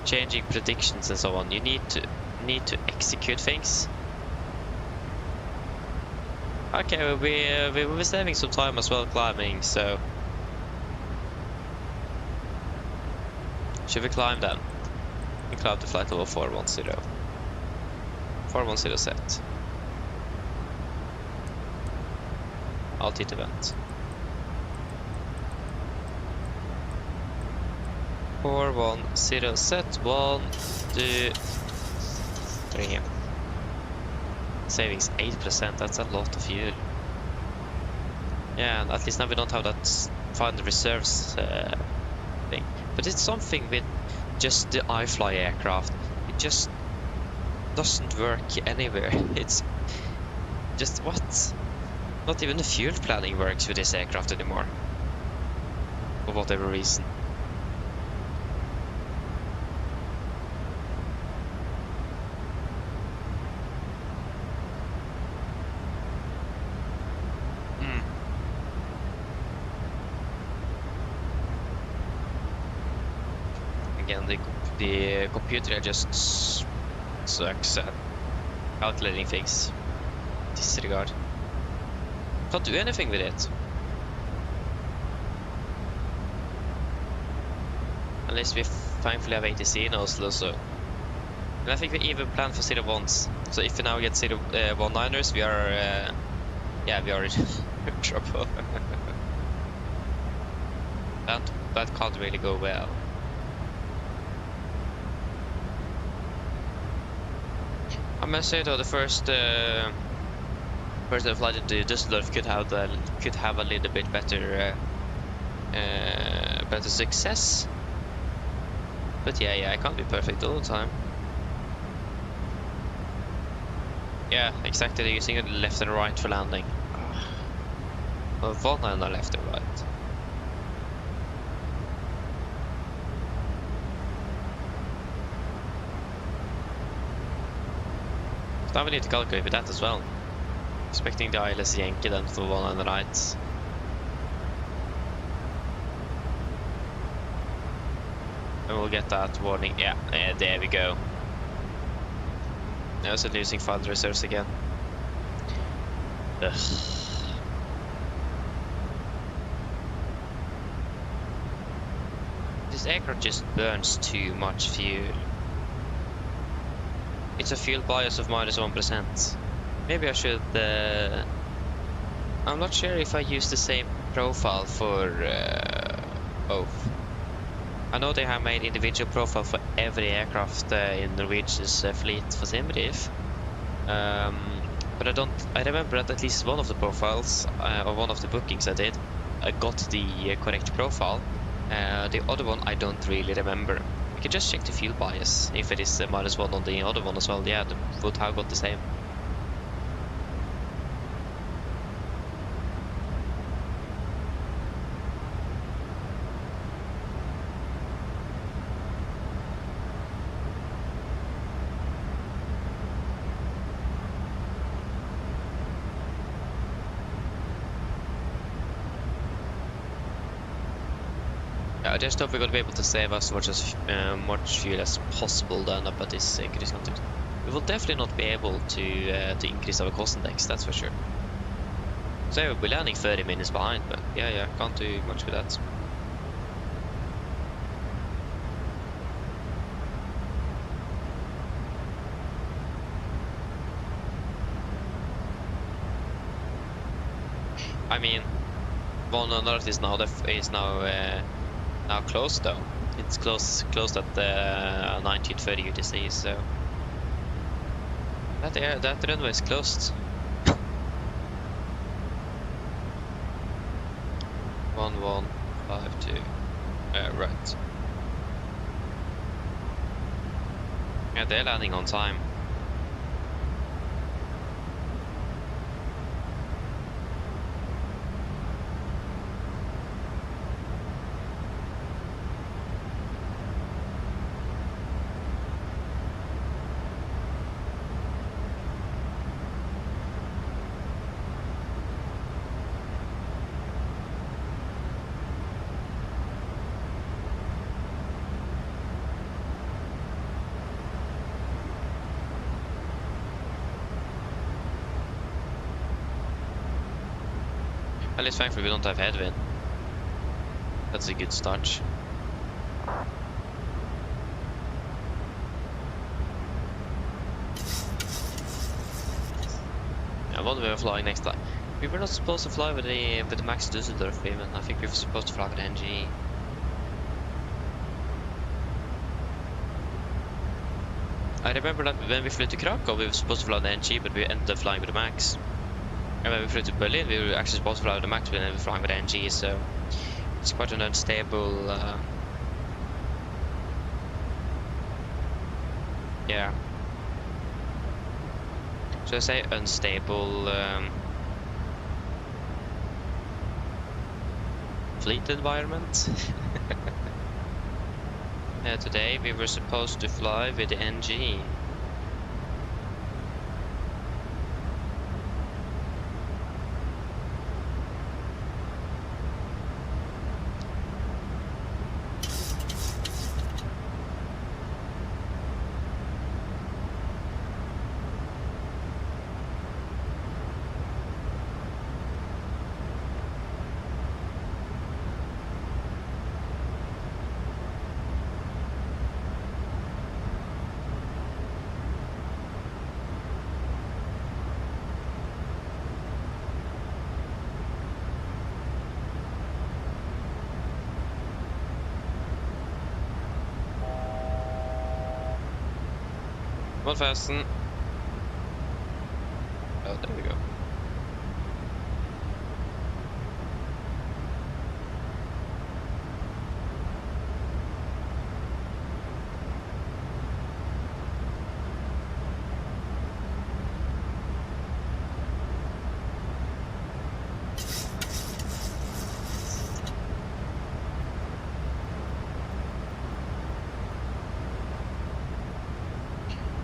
changing predictions and so on. You need to execute things. Okay, we'll be saving some time as well climbing, so should we climb then? We climb to flight level 410. 410 set. Altitude event. 410 set. 1, 2, 3. Savings 8%. That's a lot of fuel. Yeah, and at least now we don't have that final reserves thing. But it's something with just the iFly aircraft. It just doesn't work anywhere. It's just what? Not even the fuel planning works with this aircraft anymore. For whatever reason. again. The computer just sucks at calculating things. Disregard. Can't do anything with it. Unless we thankfully have ATC in Oslo, so. And I think we even planned for 0-1s. So if we now get 0-1-9ers, we are, yeah, we are in trouble. That can't really go well. I must say though, the first flight into Dusseldorf could have a little bit better success. But yeah, I can't be perfect all the time. Yeah, exactly. They're using it left and right for landing. Well, Volanta left and right. So now we need to calculate with that as well. Expecting the ILS Yankee then for one on the right. And we'll get that warning. Yeah, there we go. Now also losing 5 reserves again. Ugh. This aircraft just burns too much fuel. It's a fuel bias of -1%. Maybe I should. I'm not sure if I use the same profile for both. I know they have made individual profile for every aircraft in Norwegian's fleet for Simbrief. But I remember that at least one of the profiles, or one of the bookings I did, I got the correct profile. The other one I don't really remember. You can just check the fuel bias. If it is -1 on the other one as well, yeah, they would have got the same. I just hope we're going to be able to save as much fuel as possible then up at this cruise content. We will definitely not be able to increase our cost index, that's for sure. So we'll be landing 30 minutes behind, but yeah, can't do much with that. I mean, one on Earth is now now closed though. It's closed at 1930 UTC, so that runway is closed. 1152. Right. Yeah, they're landing on time. At least thankfully we don't have headwind. That's a good start. Yeah, what we were flying next time? We were not supposed to fly with the Max Dusseldorf even. I think we were supposed to fly with NG. I remember that when we flew to Krakow we were supposed to fly with the NG, but we ended up flying with the Max. And when we flew to Berlin, we were actually supposed to fly with the Max, but then we were flying with NG, so it's quite an unstable. Yeah. Should I say unstable fleet environment? Today we were supposed to fly with the NG. One fasten. Oh, there we go.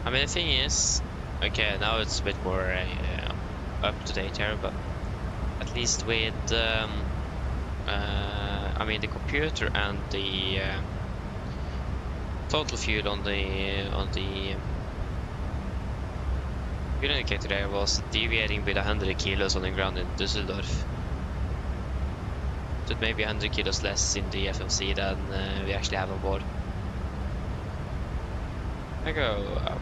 I mean, the thing is, okay, now it's a bit more up to date here, but at least with I mean, the computer and the total fuel on the fuel indicator there was deviating with 100 kilos on the ground in Dusseldorf. So it may be 100 kilos less in the FMC than we actually have on board. I go up.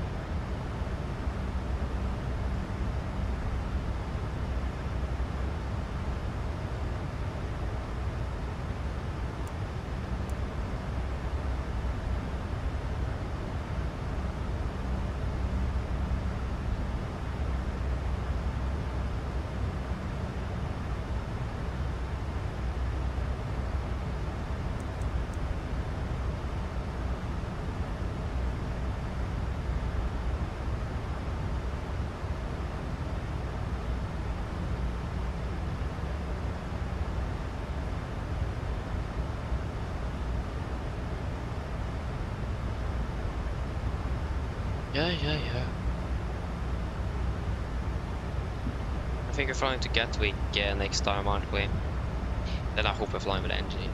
Yeah. I think we're flying to Gatwick next time, aren't we? Then I hope we're flying with the engine.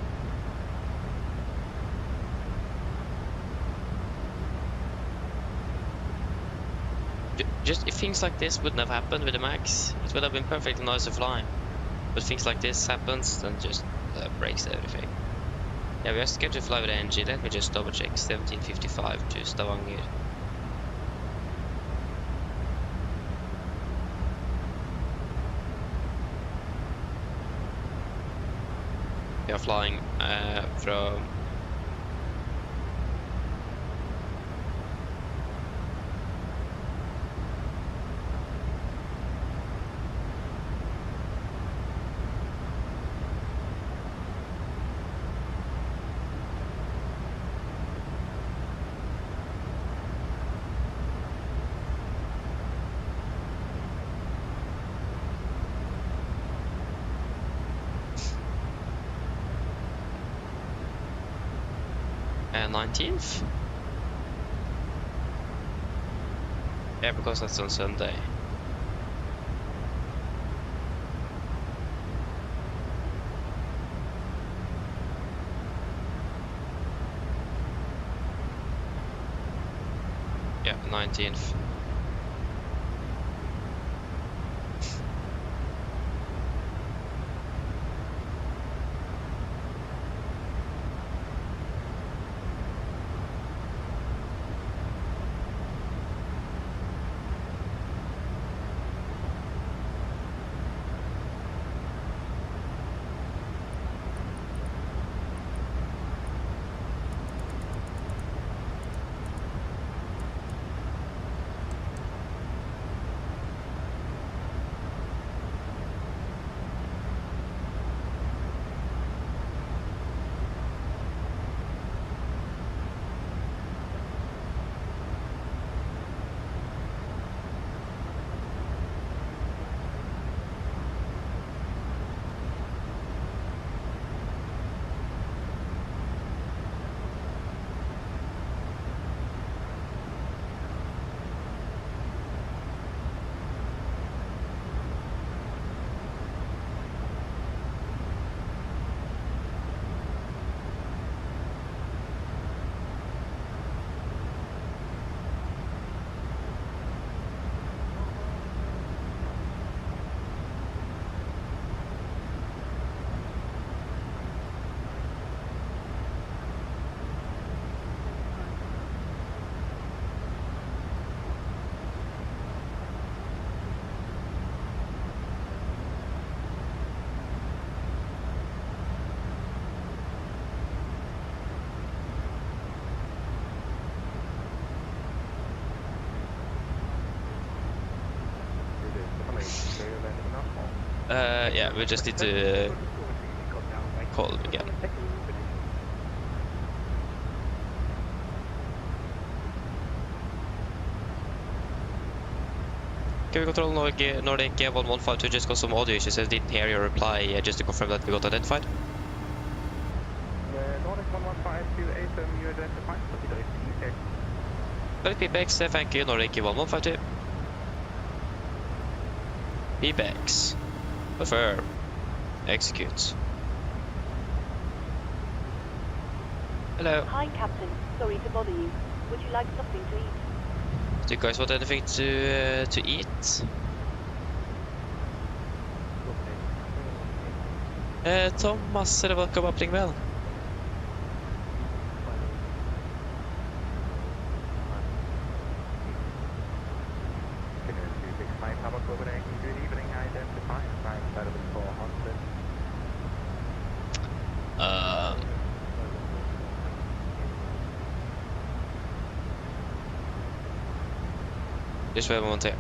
Just if things like this wouldn't have happened with the Max, it would have been perfectly nice to fly. But things like this happens, then just breaks everything. Yeah, we are scheduled to fly with the engine. Let me just double check. 17:55 to Stavanger. We are flying from and 19th? Yeah, because that's on Sunday. Yeah, 19th. Yeah, we just need to call him again. Can we control Nordic 1152? Just got some audio issues. I didn't hear your reply. Just to confirm that we got identified. Nordic 1152, ASM, you identified. Nordic PBX, thank you. Nordic 1152. PBX. Confirm. Execute. Hello. Hi, Captain. Sorry to bother you. Would you like something to eat? Do you guys want anything to eat? Thomas, är det välkommen väl? Just wait a moment here.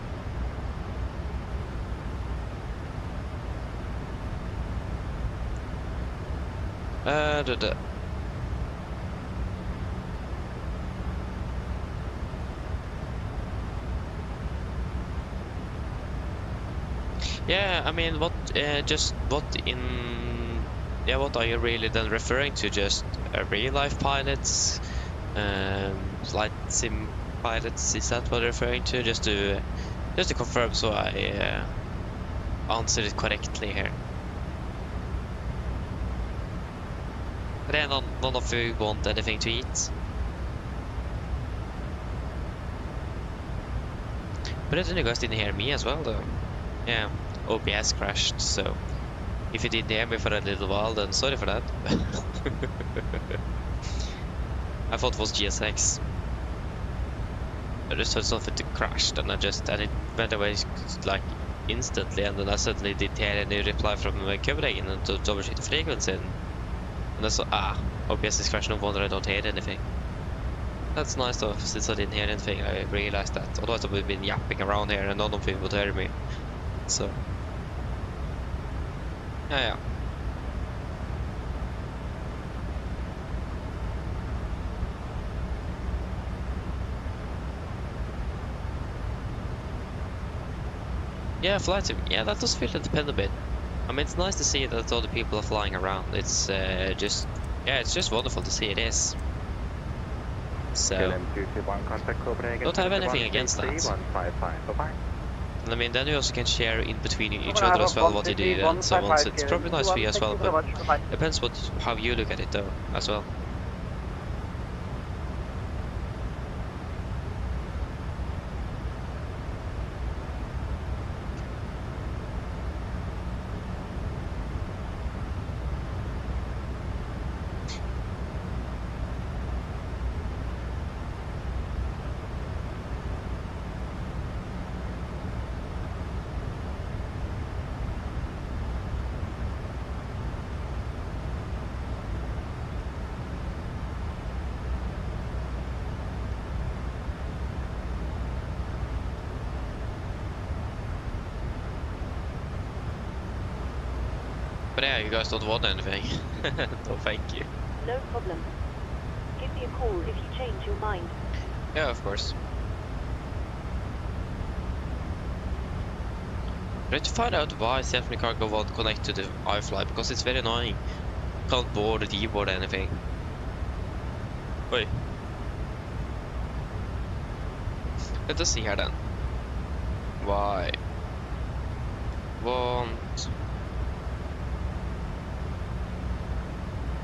Yeah, I mean, what are you really then referring to? Just real life pilots, flight sim pilots? Is that what you're referring to? Just to confirm, so I answered it correctly here. But yeah, none of you want anything to eat. But then you guys didn't hear me as well, though. Yeah, OBS crashed, so if you didn't hear me for a little while, then sorry for that. I thought it was GSX. I just heard something to crashed, and it went away like instantly, and then I suddenly didn't hear any reply from Copenhagen and to double-check the frequency, and I saw, OBS is crashing, no wonder I don't hear anything. That's nice though, since I didn't hear anything, I realized that. Otherwise I would have been yapping around here and none of you would hear me. So, yeah. Yeah, flight sim. Yeah, that does feel independent a bit. I mean, it's nice to see that other people are flying around. It's just wonderful to see it is. So, don't have anything against that. And I mean, then you also can share in between each other as well what you did and so on. So it's probably nice for you as well, but depends how you look at it though as well. But yeah, you guys don't want anything. No, thank you. No problem. Give me a call if you change your mind. Yeah, of course. Try to find out why Stephanie Cargo won't connect to the iFly, because it's very annoying. Can't board or deboard anything. Wait. Let us see here then. Why? Won't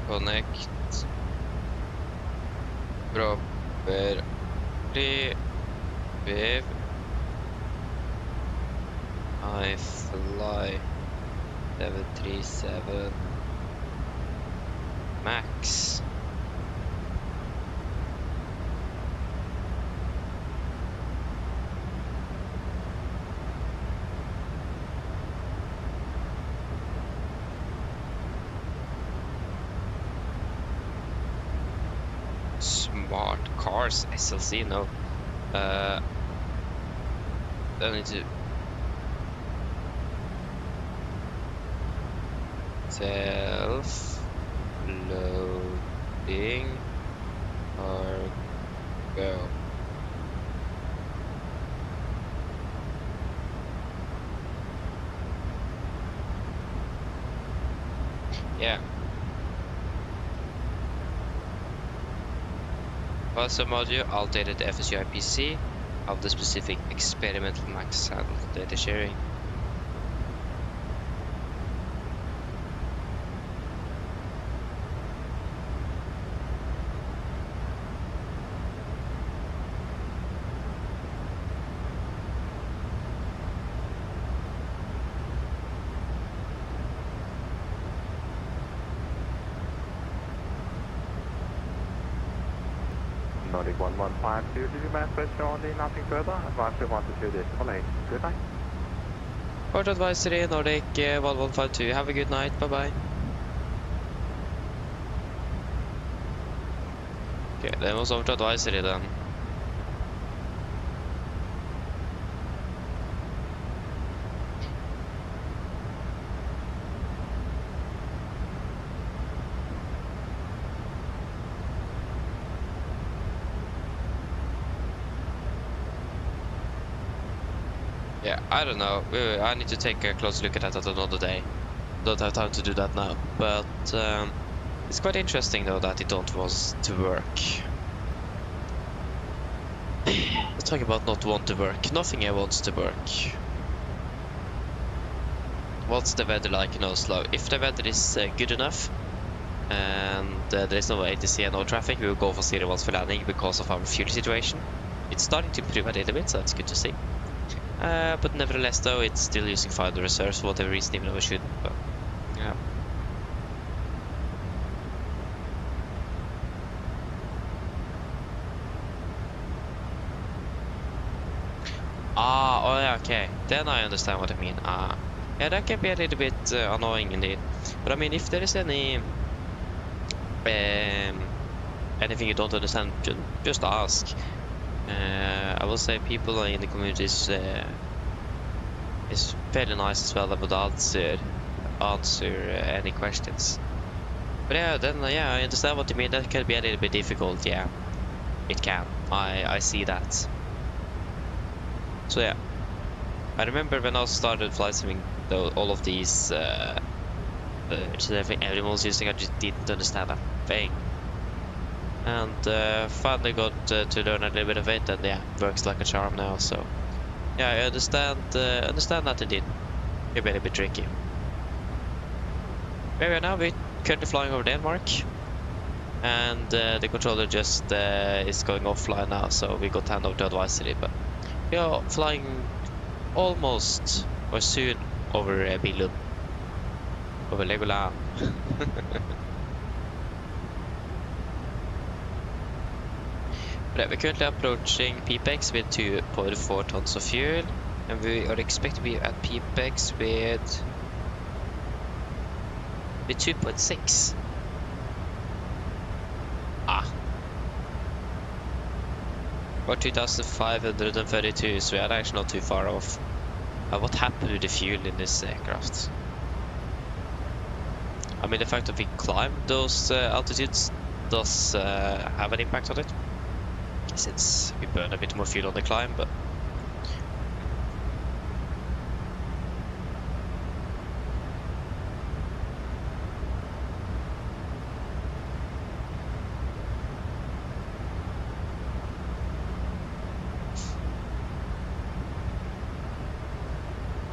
connect properly with iFly 737 Max. Smart cars, SLC, no. I need to self-loading cargo. Yeah. Also module altered FSIPC of the specific experimental max handle data sharing. Nordic 1152, did you manage only nothing further? Advance 122 decimal 8. Good night. Port advisory, Nordic 1152. Have a good night. Bye bye. Okay, that was over to advisory then. Yeah, I don't know. I need to take a close look at that another day. Don't have time to do that now. But it's quite interesting though that it don't want to work. Let's talk about not want to work. Nothing here wants to work. What's the weather like in Oslo? If the weather is good enough and there is no ATC and no traffic, we will go for 01 for landing because of our fuel situation. It's starting to improve a little bit, so that's good to see. But nevertheless though, it's still using final reserves for whatever reason, even though it shouldn't. But yeah. Oh yeah, okay. Then I understand what I mean. Yeah, that can be a little bit annoying indeed. But I mean, if there is anything you don't understand, just ask. I will say people in the community is fairly nice as well. That would answer any questions. But yeah, then yeah, I understand what you mean. That can be a little bit difficult. Yeah, it can. I see that. So yeah, I remember when I started flight simming, all of these everyone was using, I just didn't understand a thing. And finally got to learn a little bit of it, and yeah, works like a charm now. So yeah, I understand that indeed. It may be a bit tricky. Where we are now, we're currently flying over Denmark, and the controller just is going offline now, so we got hand over to advisory. But we are flying almost or soon over Billund, over Legoland. But we're currently approaching PPX with 2.4 tons of fuel, and we are expected to be at PPX with 2.6. Or 2,532, so we are actually not too far off. What happened to the fuel in this aircraft? I mean, the fact that we climbed those altitudes does have an impact on it, since we burn a bit more fuel on the climb, but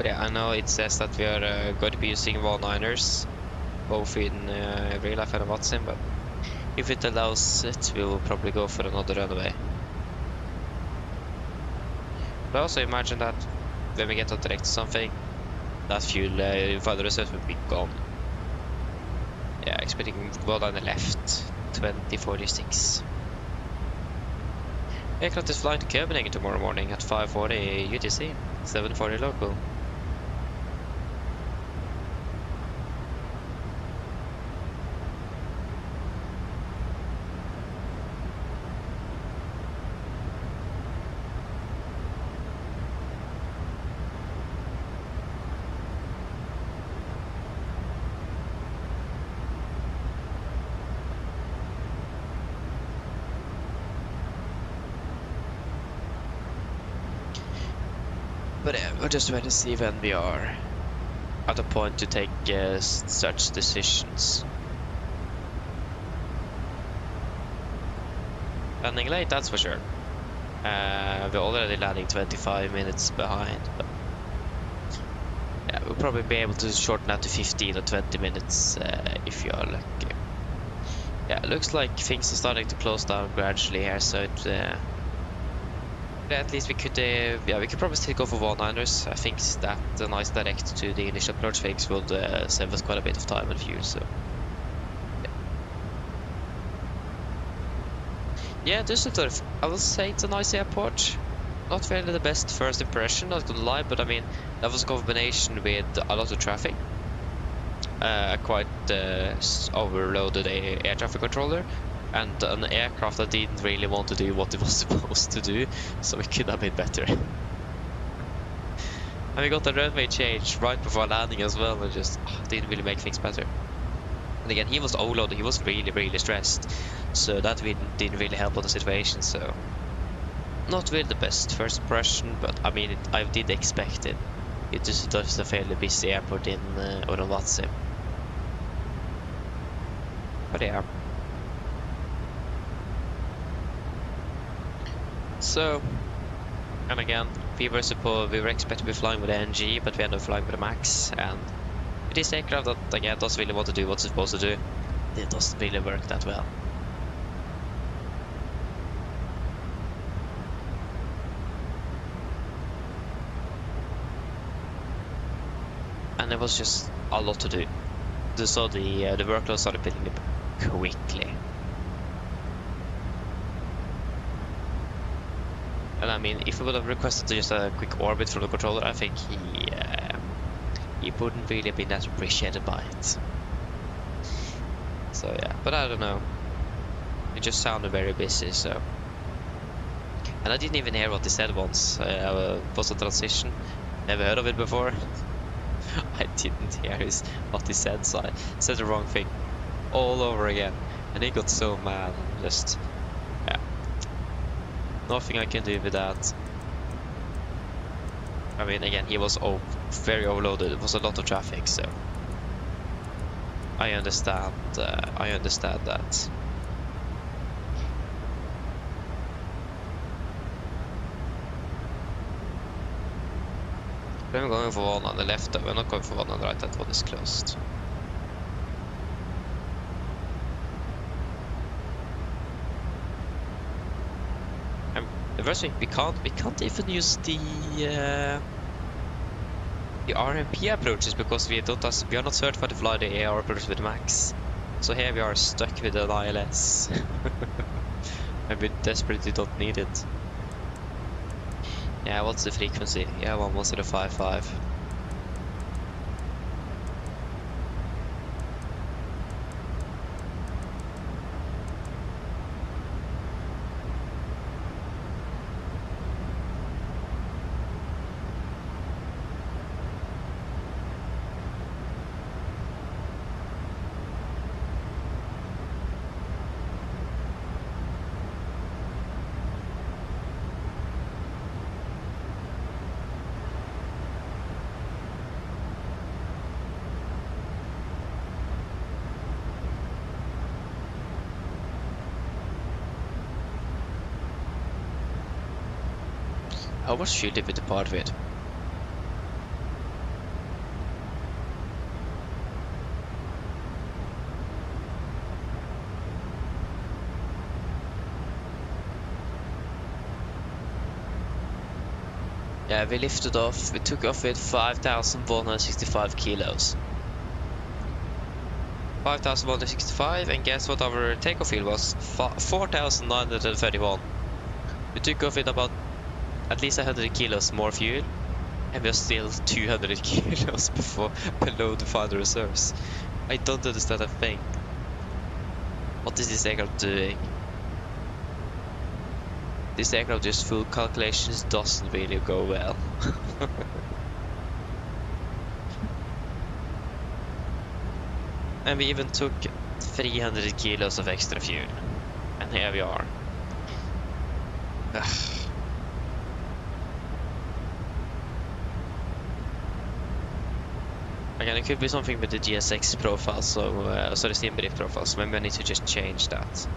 yeah, I know it says that we are going to be using 1.9ers, both in real life and Watson, but if it allows it, we will probably go for another runway. But also imagine that when we get on direct to something, that fuel further reserve will be gone. Yeah, expecting one on the left, 2046. Aircraft is flying to Copenhagen tomorrow morning at 5:40 UTC, 7:40 local. But yeah, we're just waiting to see when we are at a point to take such decisions. Landing late, that's for sure. We're already landing 25 minutes behind, but yeah, we'll probably be able to shorten that to 15 or 20 minutes if you are lucky. Yeah, it looks like things are starting to close down gradually here, so it, at least we could, yeah, we could probably take off of 1-liners. I think that a nice direct to the initial approach fix would save us quite a bit of time and fuel. So yeah, Dusseldorf, I will say it's a nice airport. Not really the best first impression, not gonna lie, but I mean, that was a combination with a lot of traffic. Quite overloaded air traffic controller, and an aircraft that didn't really want to do what it was supposed to do, so it could have been better. And we got a runway change right before landing as well, and just didn't really make things better. And again, he was overloaded, he was really stressed, so that didn't really help on the situation. So not really the best first impression, but I mean, I did expect it. It just was a fairly busy airport in Volanta. But yeah. So, and again, we were expected to be flying with the NG, but we ended up flying with the Max, and it is aircraft that again doesn't really want to do what it's supposed to do. It doesn't really work that well. And there was just a lot to do. So the workload started building up quickly. And I mean, if we would have requested just a quick orbit from the controller, I think he wouldn't really have been that appreciated by it. So yeah, but I don't know. It just sounded very busy, so. And I didn't even hear what he said once. It was a transition. Never heard of it before. I didn't hear what he said, so I said the wrong thing all over again. And he got so mad. Just, yeah. Nothing I can do with that. I mean, again, he was very overloaded. It was a lot of traffic, so I understand. I understand that. We're going for one on the left, we're not going for one on the right, that one is closed. The worst thing, we can't even use the RMP approaches because we are not certified to fly the AR approach with Max. So here we are stuck with an ILS. And we desperately don't need it. Yeah, what's the frequency? Yeah, 11055. How much fuel did we depart with? Yeah, we lifted off. We took off with 5,165 kilos. 5,165, and guess what our takeoff fuel was? 4,931. We took off with about at least 100 kilos more fuel, and we're still 200 kilos below the final reserves. I don't understand a thing. What is this aircraft doing? This aircraft just full calculations doesn't really go well. And we even took 300 kilos of extra fuel, and here we are. Ugh. Again, it could be something with the GSX profile, so the steam brief profile, so maybe I need to just change that.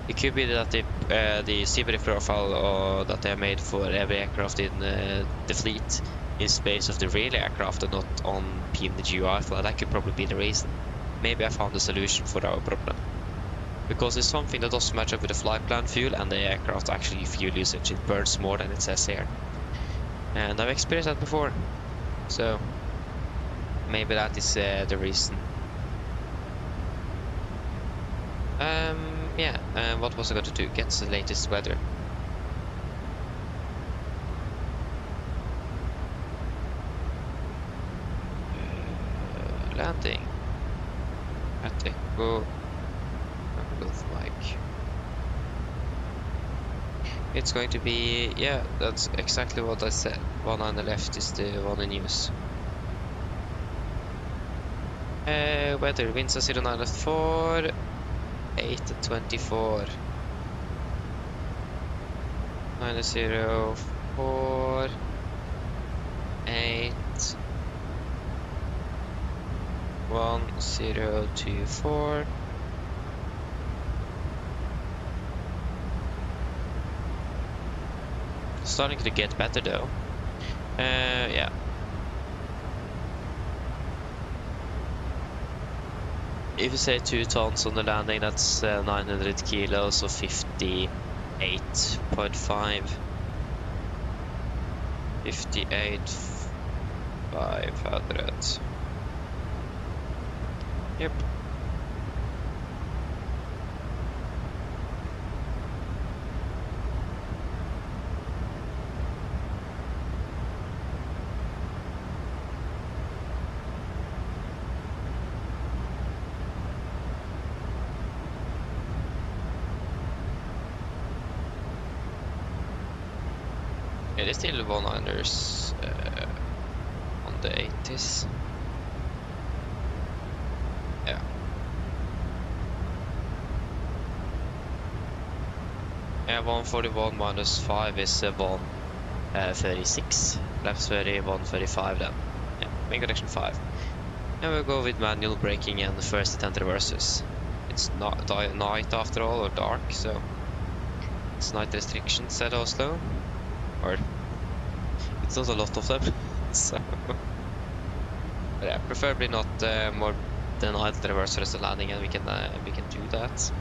It could be that the steam brief profile that they have made for every aircraft in the fleet is based of the real aircraft and not on PMDG or iFly. That could probably be the reason. Maybe I found a solution for our problem. Because it's something that doesn't match up with the flight plan fuel and the aircraft actually fuel usage. It burns more than it says here. And I've experienced that before. So maybe that is the reason. Yeah, what was I going to do? Get the latest weather. Landing at Echo. It's going to be, yeah, that's exactly what I said. One on the left is the one in use. Weather, winds are 09 at 4, 8 at 24. -0, 4, 8, 1, 0, 2, 4. Starting to get better though. Yeah. If you say 2 tons on the landing, that's 900 kilos or 58.5. 58,500. Yep. Yeah, there's still one-liners on the 80s. Yeah. Yeah, 141 minus 5 is 136. Left 30, 135 then. Yeah, main connection 5. And we'll go with manual braking and the first attempt reverses. It's not night after all, or dark, so it's night restrictions at Oslo. Or it's not a lot of them, so but yeah, preferably not more than idle reverser as the landing, and we can do that.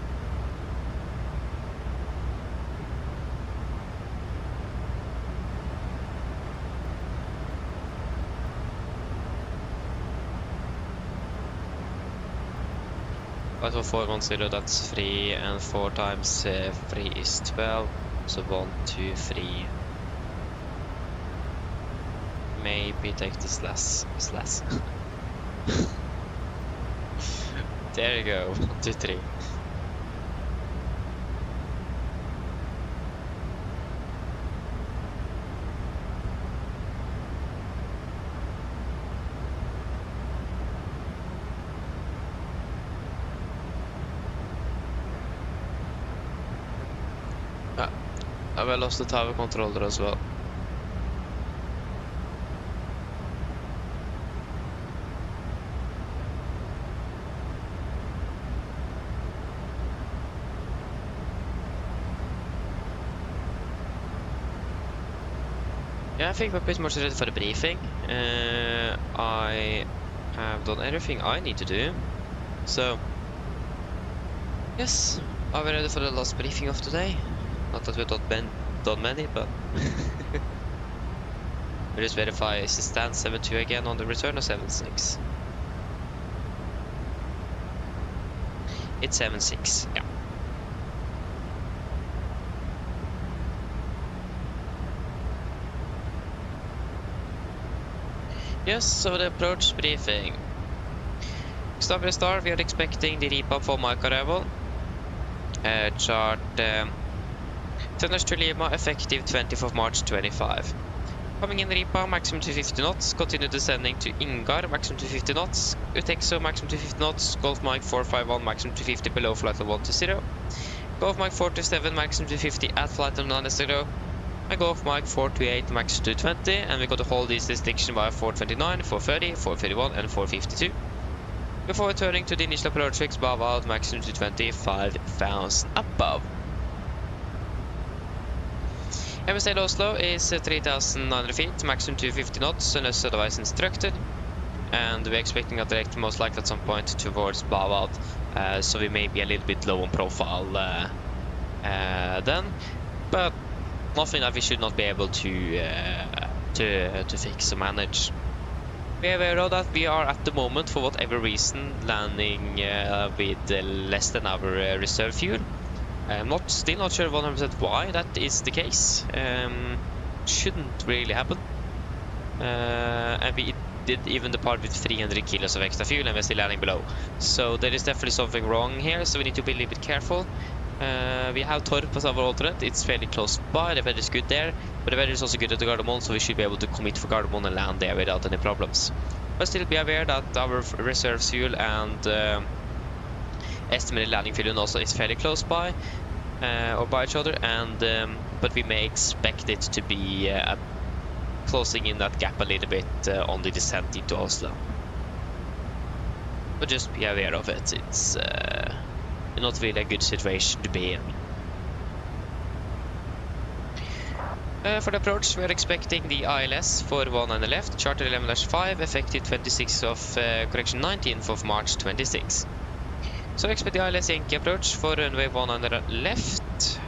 But for 410, that's 3, and 4 times 3 is 12, so 1, 2, 3. Maybe take this less. There you go. 1, 2, 3. I lost the tower controller as well. Yeah, I think we're pretty much ready for the briefing. I have done everything I need to do. So, yes, are we ready for the last briefing of today? Not that we've done many, but we just verify, is it stand 7.2 again on the return or 7.6? It's 7.6, yeah. Yes, so the approach briefing. Start with the start, we are expecting the repop for Mike arrival. Chart Tenors to Lima, effective 20th of March 25. Coming in repop, maximum to 50 knots. Continue descending to Ingar, maximum to 50 knots. Utexo, maximum to 50 knots. Golf Mike 451, maximum to 50 below flight level 120. Golf Mike 427, maximum to 50 at flight level 90. And go off mic 428 max 220, and we got to hold this distinction by 429, 430, 431 and 452. Before turning to the initial approach fix, bow out maximum 220, 5,000 above. MSA Oslo is 3,900 feet, maximum 250 knots unless otherwise instructed. And we're expecting a direct most likely at some point towards bow out, so we may be a little bit low on profile then, but nothing that we should not be able to fix or manage. Be aware of that we are at the moment, for whatever reason, landing with less than our reserve fuel. I'm still not sure 100% why that is the case. Shouldn't really happen. And we did even depart with 300 kilos of extra fuel and we're still landing below. So there is definitely something wrong here, so we need to be a little bit careful. We have Torp as our alternate, it's fairly close by, the weather is good there, but the weather is also good at the Gardermoen, so we should be able to commit for Gardermoen and land there without any problems. But still be aware that our reserve fuel and estimated landing fuel also is fairly close by, or by each other, and but we may expect it to be closing in that gap a little bit on the descent into Oslo. But just be aware of it, it's not really a good situation to be in. For the approach, we are expecting the ILS for 19 left, charter 11-5, effective 19th of March 26. So expect the ILS Yankee approach for runway 19 left.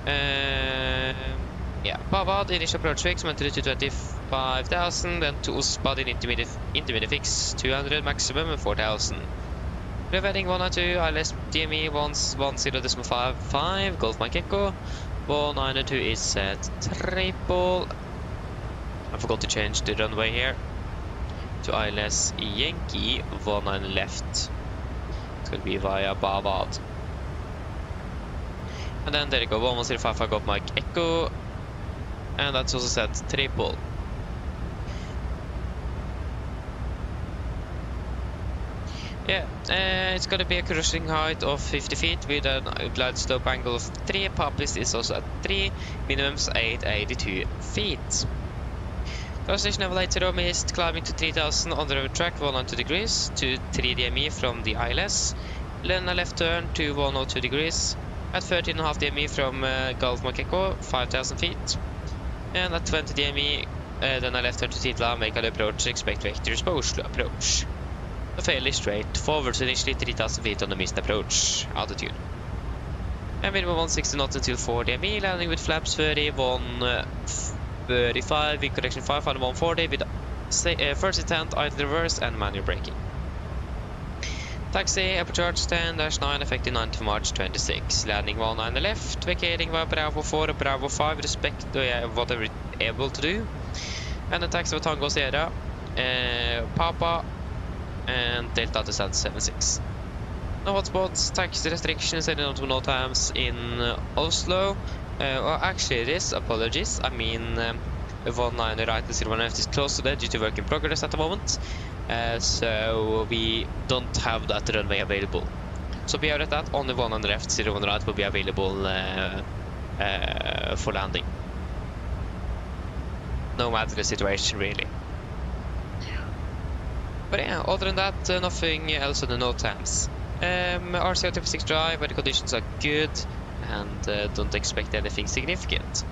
Yeah, Bavad initial approach fix, went to 25,000, and to Osbad in intermediate fix 200, maximum and 4,000. Revetting 192, ILS DME 10.55, Golf Mike Echo. 192 is set triple. I forgot to change the runway here to ILS Yankee 19 left. It's going to be via Bavad. And then there you go, 1105 Golf Mike Echo. And that's also set triple. Yeah, it's going to be a cruising height of 50 feet with a glide slope angle of 3. Papist is also at 3, minimums 882 feet. Transition level 80 missed, climbing to 3000 on the road track 192 degrees to 3 DME from the ILS. Then a left turn to 102 degrees at 13.5 DME from Gulf Makeko, 5000 feet. And at 20 DME, then a left turn to Titla, make an approach, expect vectors for Oslo approach. So fairly straight forward, so initially 3000 feet on the missed approach altitude. And minimum 160 knots until 4 DME, landing with flaps 30, 135, wind correction 5, and 140 with first intent, idle reverse and manual braking. Taxi, upper charge 10-9, effective 9th of March 26. Landing 19 left, vacating via Bravo 4 and Bravo 5, respect whatever it's able to do. And the taxi for Tango Sierra, Papa, and Delta descent 76. No hotspots, taxi restrictions, and no times in Oslo. Well, actually it is, apologies. I mean, 19 right and 01 left is close to that due to work in progress at the moment. So we don't have that runway available. So be aware of that, only 1 on the left, 01 right will be available for landing. No matter the situation really. But yeah, other than that, nothing else on the no times. RCO 36 dry, but the conditions are good and don't expect anything significant.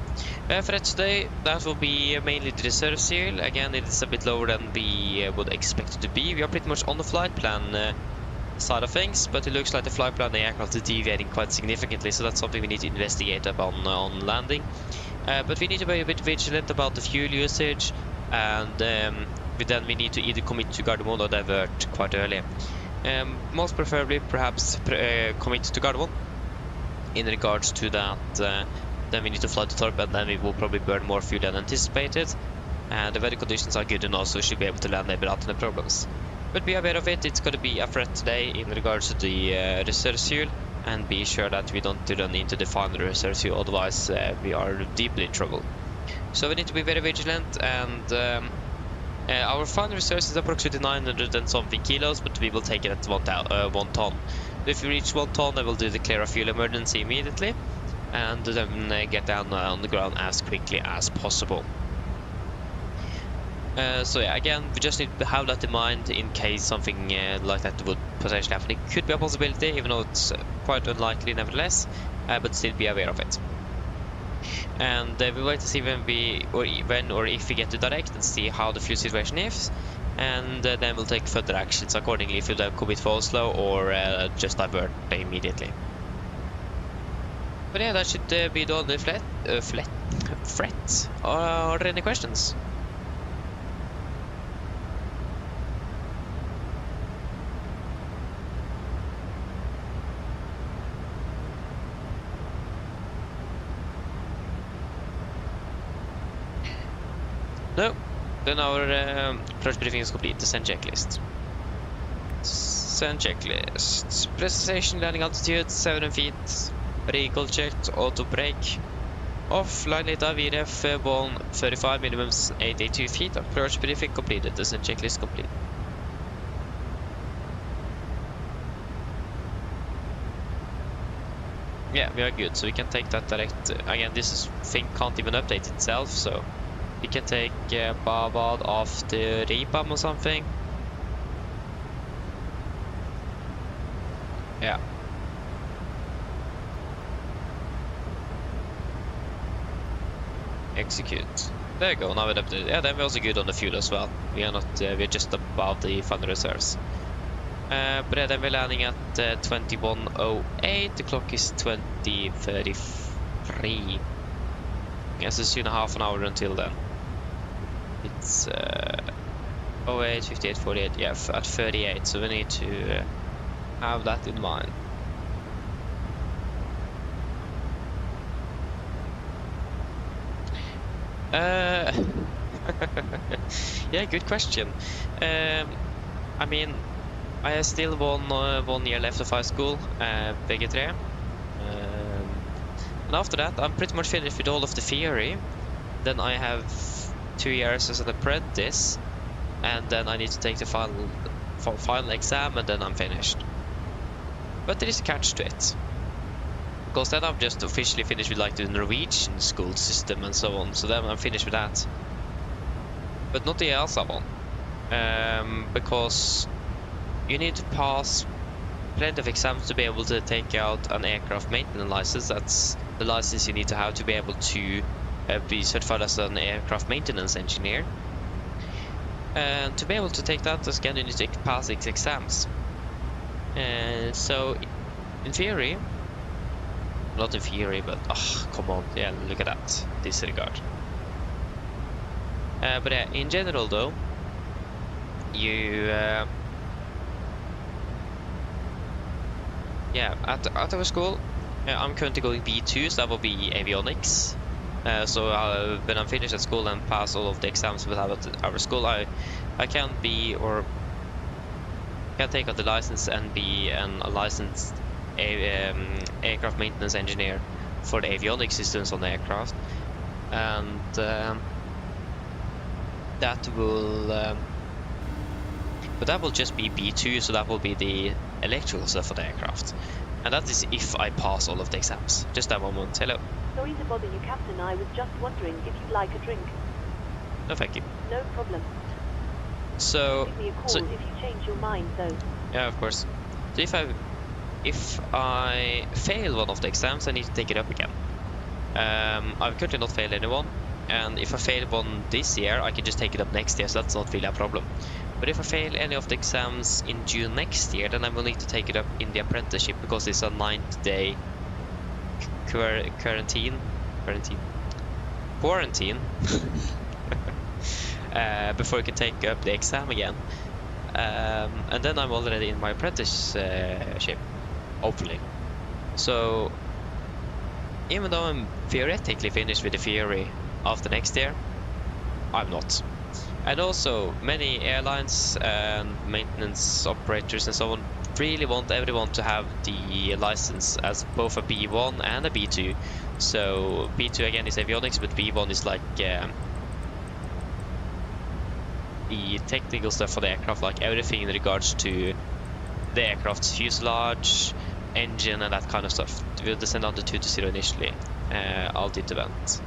For today, that will be mainly the reserve fuel. Again, it is a bit lower than we would expect it to be. We are pretty much on the flight plan side of things, but it looks like the flight plan the aircraft is deviating quite significantly, so that's something we need to investigate upon on landing. But we need to be a bit vigilant about the fuel usage, and then we need to either commit to Gardermoen or divert quite early. Most preferably, perhaps commit to Gardermoen. In regards to that, then we need to fly to Torp, and then we will probably burn more fuel than anticipated. And the weather conditions are good enough, so we should be able to land there without any problems. But be aware of it, it's going to be a threat today in regards to the reserve fuel, and be sure that we don't run into the final reserve fuel, otherwise we are deeply in trouble. So we need to be very vigilant, and our final reserve is approximately 900 and something kilos, but we will take it at 1 ton. If we reach 1 ton, I will do declare a fuel emergency immediately. and then get down on the ground as quickly as possible. So yeah, again, we just need to have that in mind in case something like that would potentially happen. It could be a possibility, even though it's quite unlikely nevertheless, but still be aware of it. And we'll wait to see when or if we get to direct and see how the fuel situation is, and then we'll take further actions accordingly if we'll commit for Oslo or just divert immediately. But yeah, that should be the only threat. Are there any questions? No, then our approach briefing is complete. Send checklist. Send checklist. Precision landing altitude 7 feet. Recall checked. Auto brake. Off. Line data VRF 135 minimums 82 feet. Approach briefing completed. Send checklist complete. Yeah, we are good. So we can take that direct. Again, thing can't even update itself, so. We can take Babad after Ripam or something. Yeah. Execute. There you go, now we're updated. Yeah, then we're also good on the fuel as well. We are not, we're just above the final reserves. But yeah, then we're landing at 21:08. The clock is 20:33. Yes, it's 2.5 an hour until then. It's 08, 58, 48, yeah, at 38, so we need to have that in mind. Yeah, good question. I mean, I have still 1 year left of high school, PG3. And after that, I'm pretty much finished with all of the theory. Then I have 2 years as an apprentice, and then I need to take the final exam, and then I'm finished. But there is a catch to it, because then I'm just officially finished with like the Norwegian school system and so on. So then I'm finished with that, but not the EASA one, because you need to pass plenty of exams to be able to take out an aircraft maintenance license. That's the license you need to have to be able to be certified as an aircraft maintenance engineer. And to be able to take that, again, you need to pass 6 exams. So, in theory, not in theory, but come on, yeah, look at that, disregard. But in general, though, you yeah, at our school, I'm currently going B2, so that will be avionics. So when I'm finished at school and pass all of the exams with our school, I can be, or can take out the license and be a licensed aircraft maintenance engineer for the avionics systems on the aircraft. And that will but that will just be B2, so that will be the electrical stuff for the aircraft. And that is if I pass all of the exams. Just that moment. Hello. Sorry to bother you, Captain. I was just wondering if you'd like a drink. No, thank you. No problem. So, give me a call if you change your mind, though. Yeah, of course. So if I fail one of the exams, I need to take it up again. I've currently not failed anyone, and if I fail one this year, I can just take it up next year, so that's not really a problem. But if I fail any of the exams in June next year, then I will need to take it up in the apprenticeship, because it's a 90-day quarantine before I can take up the exam again. And then I'm already in my apprenticeship, hopefully. So even though I'm theoretically finished with the theory after next year, I'm not. And also, many airlines and maintenance operators and so on really want everyone to have the license as both a B1 and a B2. So B2 again is avionics, but B1 is like the technical stuff for the aircraft, like everything in regards to the aircraft's fuselage, engine and that kind of stuff. We'll descend down to 220 initially. Altitude event.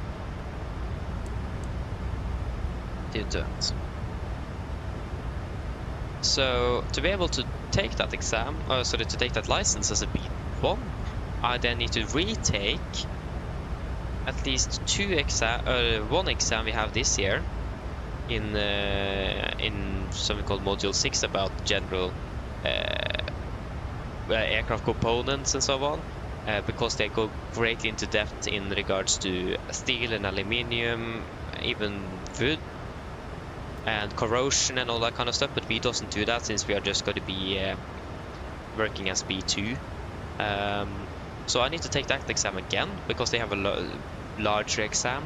So to be able to take that exam, to take that license as a B1, I then need to retake at least one exam we have this year in something called Module 6 about general aircraft components and so on, because they go greatly into depth in regards to steel and aluminium, even wood and corrosion and all that kind of stuff, but we doesn't do that since we are just going to be working as B2. So I need to take that exam again because they have a larger exam,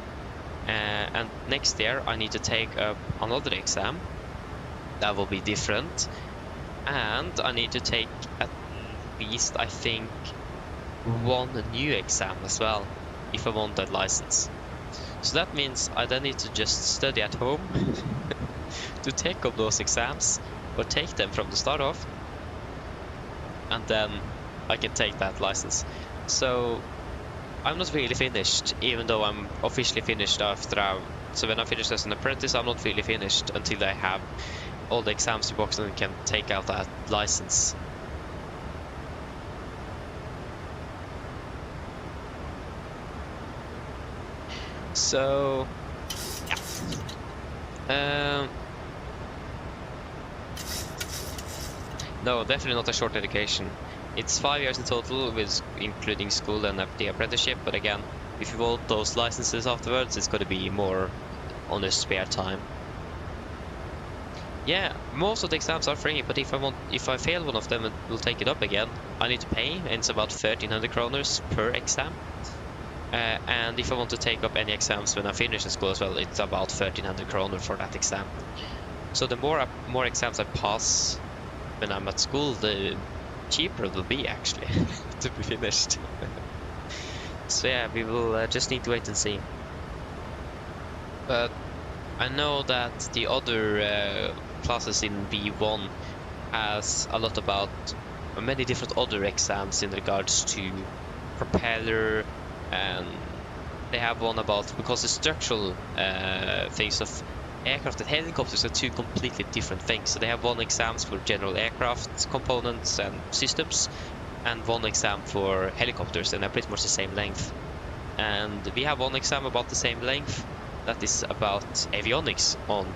and next year I need to take up another exam that will be different, and I need to take at least, I think, one new exam as well if I want that license. So that means I then need to just study at home to take up those exams, or take them from the start off, and then I can take that license. So I'm not really finished, even though I'm officially finished after so when I finish as an apprentice, I'm not really finished until I have all the exams to box and can take out that license. So yeah. No, definitely not a short education. It's 5 years in total, with including school and the apprenticeship. But again, if you want those licenses afterwards, it's going to be more on the spare time. Yeah, most of the exams are free, but if I fail one of them and will take it up again, I need to pay, and it's about 1,300 kroners per exam. And if I want to take up any exams when I finish in school as well, it's about 1,300 kroner for that exam. So the more exams I pass when I'm at school, the cheaper it will be actually to be finished. So yeah, we will just need to wait and see. But I know that the other classes in B1 has a lot about many different other exams in regards to propeller, and they have one about, because the structural things of aircraft and helicopters are two completely different things. So they have one exam for general aircraft components and systems, and one exam for helicopters, and they're pretty much the same length. And we have one exam about the same length that is about avionics on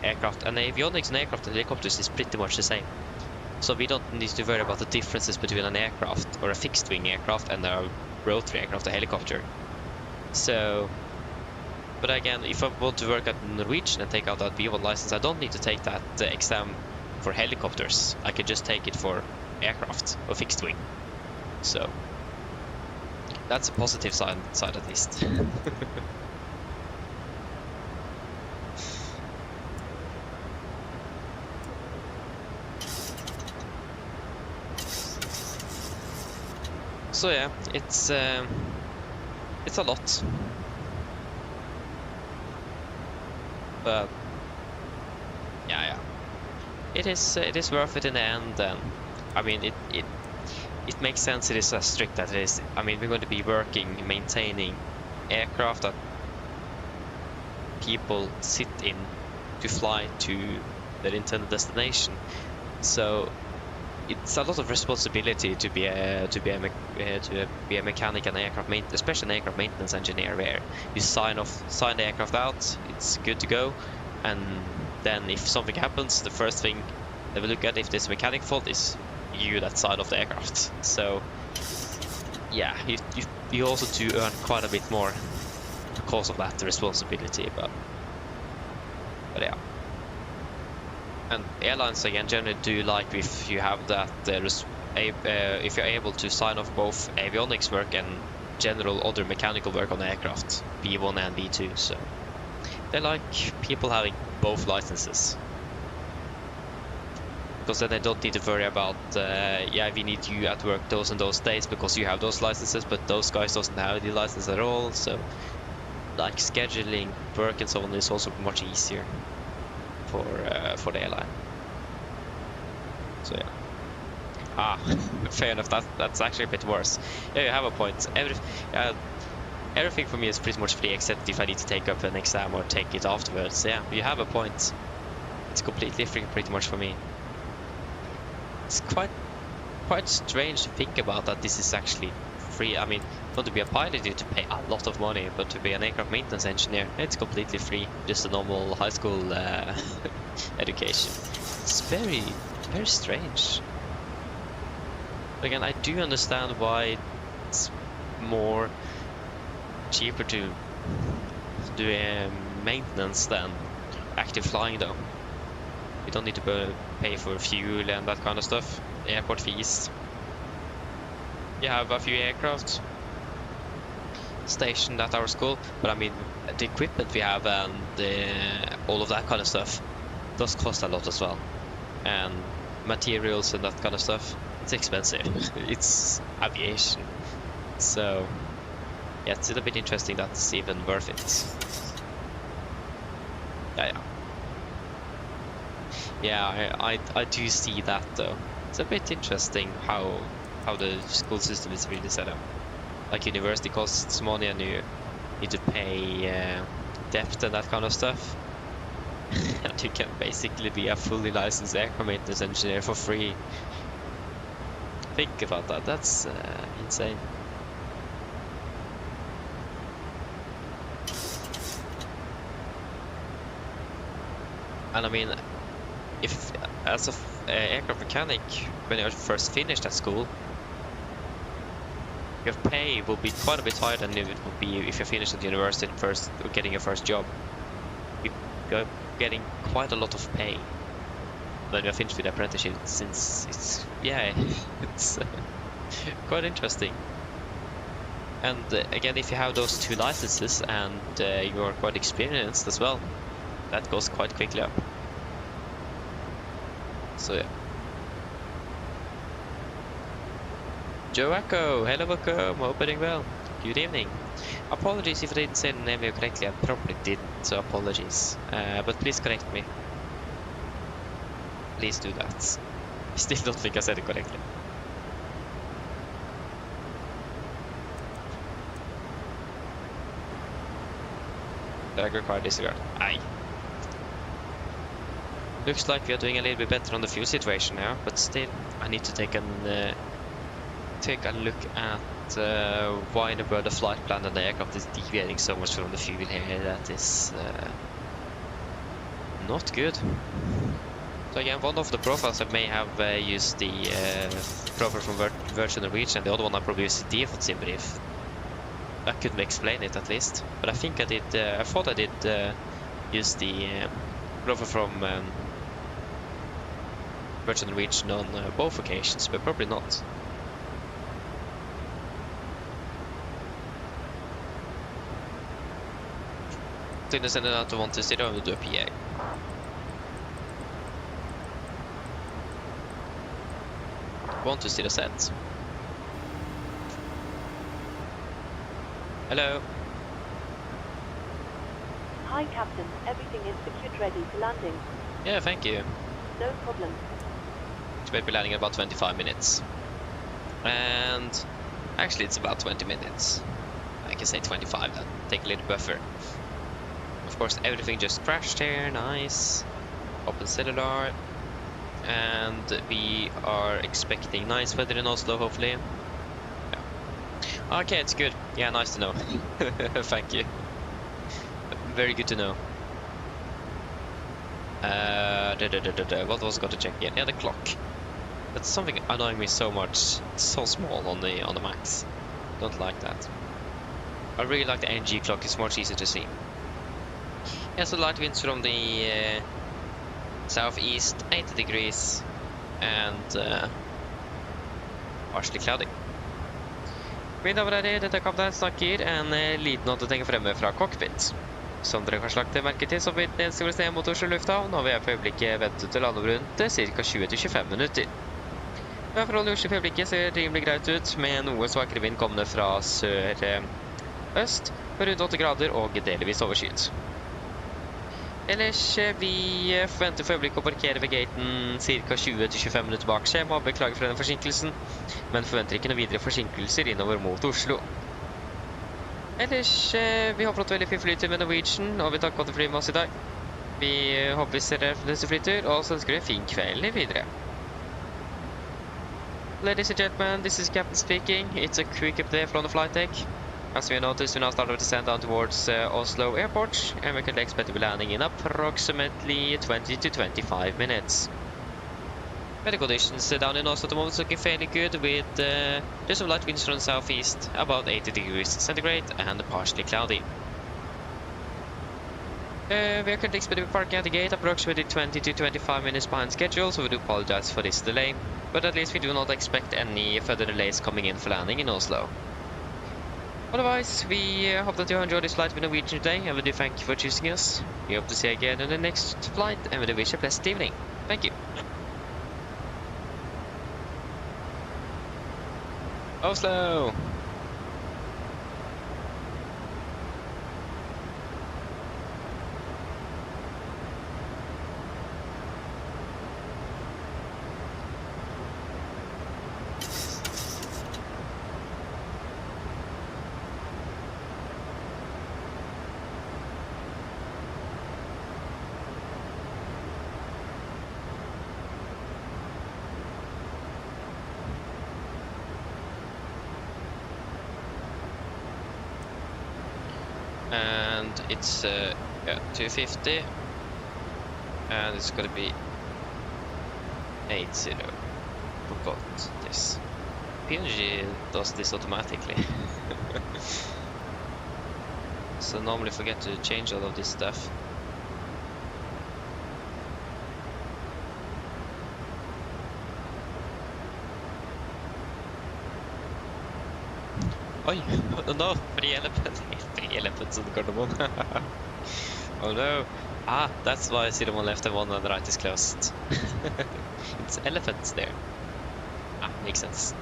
aircraft, and avionics on aircraft and helicopters is pretty much the same. So we don't need to worry about the differences between an aircraft or a fixed wing aircraft and a rotary aircraft or helicopter. So, but again, if I want to work at Norwegian and take out that B1 license, I don't need to take that exam for helicopters. I can just take it for aircraft or fixed wing. So that's a positive side at least. So yeah, it's a lot, but yeah, it is worth it in the end. And I mean, it makes sense. It is as strict as it is. I mean, we're going to be working, maintaining aircraft that people sit in to fly to their intended destination. So it's a lot of responsibility to be a mechanic and aircraft maintenance, especially an aircraft maintenance engineer, where you sign the aircraft out, it's good to go, and then if something happens, the first thing they will look at if there's a mechanic fault is you that side of the aircraft. So yeah, you also do earn quite a bit more because of that responsibility, but yeah. And airlines again generally do like if you have that if you're able to sign off both avionics work and general other mechanical work on the aircraft, B1 and B2. So they like people having both licenses, because then they don't need to worry about yeah, we need you at work those and those days because you have those licenses, but those guys doesn't have the license at all. So like scheduling work and so on is also much easier for the airline. So yeah, Ah, fair enough. That's actually a bit worse. Yeah, you have a point. Everything for me is pretty much free except if I need to take up an exam or take it afterwards. Yeah, you have a point. It's completely free pretty much for me. It's quite strange to think about that this is actually free. I mean, not to be a pilot you need to pay a lot of money, but to be an aircraft maintenance engineer, it's completely free. Just a normal high school education. It's very, very strange. Again, I do understand why it's more cheaper to do maintenance than active flying though. You don't need to pay for fuel and that kind of stuff. Airport fees. You have a few aircraft stationed at our school, but I mean the equipment we have and all of that kind of stuff does cost a lot as well, and materials and that kind of stuff. It's expensive. It's aviation, so yeah, it's a bit interesting that's even worth it. Yeah, I do see that though. It's a bit interesting how the school system is really set up. Like university costs money and you need to pay debt and that kind of stuff. And you can basically be a fully licensed aircraft maintenance engineer for free. Think about that, that's insane. And I mean, if as an aircraft mechanic, when you're first finished at school, your pay will be quite a bit higher than it would be if you finished at university first, or getting your first job. You're getting quite a lot of pay when you're finished with the apprenticeship, since it's quite interesting. And again, if you have those two licenses and you're quite experienced as well, that goes quite quickly up. So yeah. Joe Echo, hello welcome, hope you're doing well. Good evening. Apologies if I didn't say the name correctly, I probably didn't, so apologies. But please correct me. Please do that. I still don't think I said it correctly. Drag require disregard. Aye. Looks like we are doing a little bit better on the fuel situation now, but still, I need to take a look at why in the world the flight plan and the aircraft is deviating so much from the fuel here. That is not good. So again, one of the profiles I may have used the profile from Oslo Norwegian, and the other one I probably used the default sim brief. That could explain it at least, but I think I did. I thought I did use the profile from Oslo Norwegian on both occasions, but probably not. So you send it out to 120 and we'll do a PA. Want to see the set. Hello. Hi, Captain. Everything is secured, ready for landing. Yeah, thank you. No problem. We'll be landing in about 25 minutes. And actually it's about 20 minutes. I can say 25 then. Take a little buffer. Of course, everything just crashed here. Nice. Open cellular. And we are expecting nice weather in Oslo, hopefully. Yeah. Okay, it's good. Yeah, nice to know. Thank you. Very good to know. What was I going to check again? Yeah, the clock. That's something annoying me so much. It's so small on the Max. Don't like that. I really like the NG clock. It's much easier to see. Yeah, so light winds from the southeast, 80 degrees, and partially cloudy. Mine damer og herrer, dette er kaptein snakker en liten notateng fremme fra Cockpit. Som dere kanskje lagt merke til, så vil den store sted mot Oslo lufthavn, og vi er for øyeblikket ventet til landebrunn til ca. 20-25 minutter. Forholdene i Oslo for øyeblikket ser rimelig greit ut, med noe svakere vind kommende fra sør-øst, på rundt 8 grader og delvis overskyet. Ellers, vi forventer for øyeblikket å parkere ved gaten ca. 20-25 minutter bak skjema, og beklager for denne forsinkelsen, men forventer ikke noen videre forsinkelser innover mot Oslo. Ellers, vi håper at du veldig fin flytur med Norwegian, og vi takker for at du flyr med oss i dag. Vi håper vi ser dere for neste flytur, og så ønsker vi en fin kveld videre. Ladies and gentlemen, this is Captain speaking. It's a quick update from the flight deck. As we noticed, we now start our descent down towards Oslo Airport, and we can expect to be landing in approximately 20 to 25 minutes. Weather conditions down in Oslo at the moment looking fairly good, with just some light winds from the southeast, about 80 degrees centigrade, and partially cloudy. We are currently expected to be parking at the gate approximately 20 to 25 minutes behind schedule, so we do apologize for this delay, but at least we do not expect any further delays coming in for landing in Oslo. Otherwise, we hope that you enjoyed this flight with Norwegian today, and we do thank you for choosing us. We hope to see you again on the next flight, and we do wish you a pleasant evening. Thank you. Oslo! And it's 250, and it's gonna be 80. Forgot this. PMDG does this automatically. So normally forget to change all of this stuff. Oi, no, free elephants in the Cardamom. Oh no. Ah, that's why I see the one left and one on the right is closed. It's elephants there. Ah, makes sense.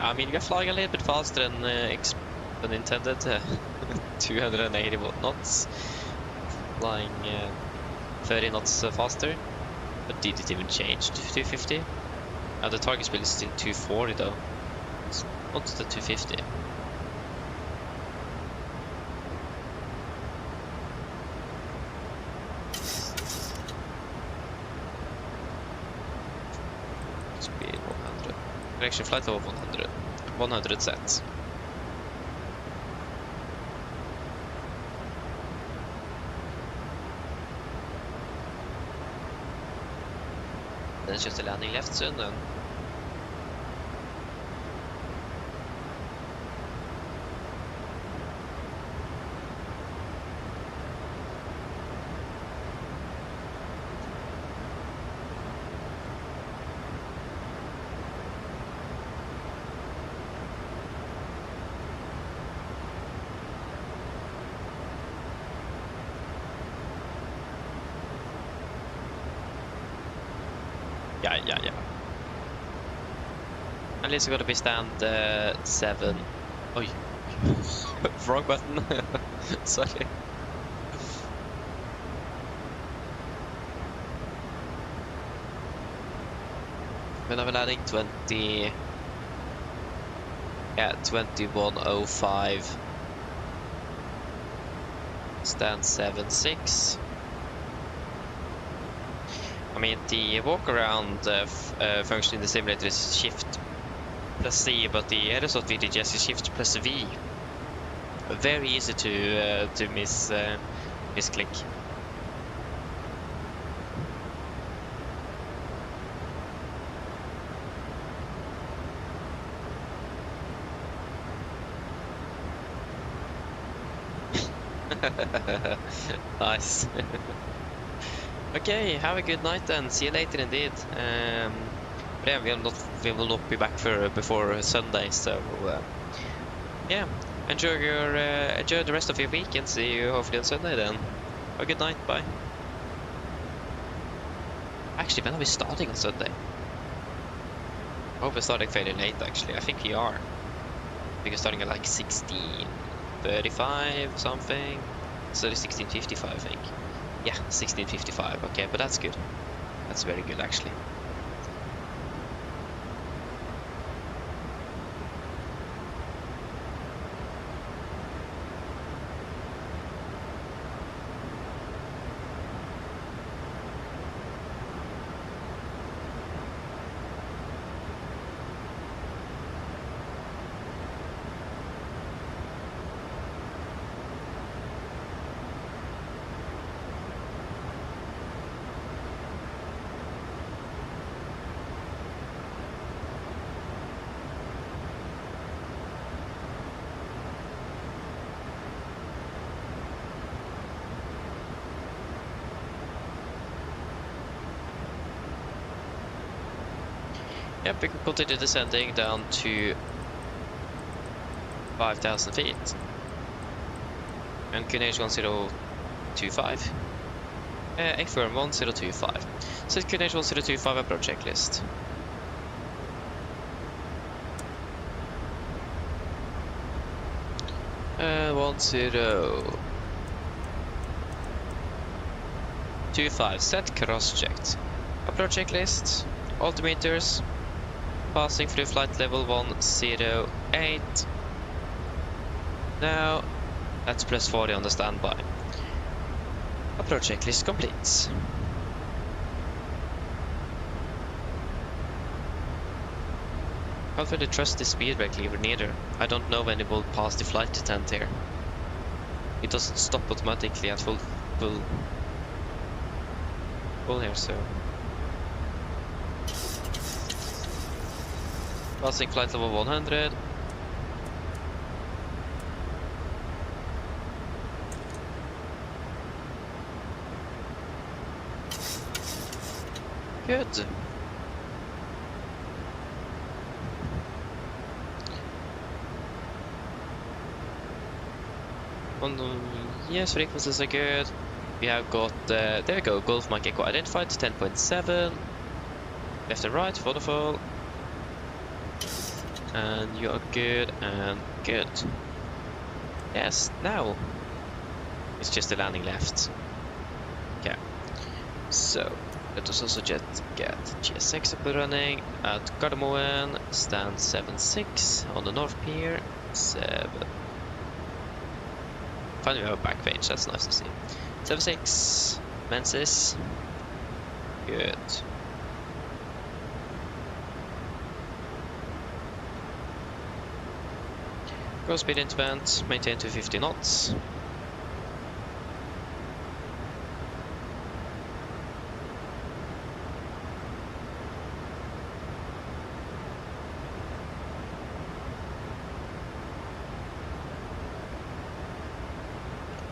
I mean, we're flying a little bit faster than intended. 280 knots. Flying 30 knots faster. But did it even change to 250? The target speed is still 240 though. What's the 250? Speed 100. Correction flight level 100. 100 sets. Then just a landing left soon then. Yeah. At least we're gonna be stand 7. Oi. Wrong button. Sorry. When I'm landing 20. Yeah, 2105. Stand 7-6. I mean, the walk around function in the simulator is shift plus C, but the aerosol VTGS is shift plus V. Very easy to misclick. Nice. Okay, have a good night and see you later indeed. But yeah, we will not be back before Sunday, so yeah, enjoy the rest of your week and see you hopefully on Sunday then. Have a good night, bye. Actually, when are we starting on Sunday? I hope we're starting fairly late actually. I think we are. I think we're starting at like 16:35 something. So 16:55 I think. Yeah, 16:55. Okay, but that's good. That's very good actually. Yep, we can continue descending down to 5,000 feet. And QNH 1025. Firm 1025. So QNH 1025 approach checklist. Uh, 1025 set cross checked. Approach checklist. Altimeters. Passing through flight level 108. Now, that's plus 40 on the standby. Approach checklist complete. Can't really trust the speed brake lever neither. I don't know when it will pass the flight detent here. It doesn't stop automatically at full here, so. Passing flight level 100. Good. Yes, frequencies are good. We have got, there we go, Golf Mike Echo identified, 10.7. Left and right, wonderful. And you are good and good. Yes, now it's just the landing left. Okay, so let us also get GSX up and running at Gardermoen, stand 76 on the North Pier, 7. Finally we have a back page, that's nice to see. 76, Menzies, good. Go speed into band, maintain to 50 knots.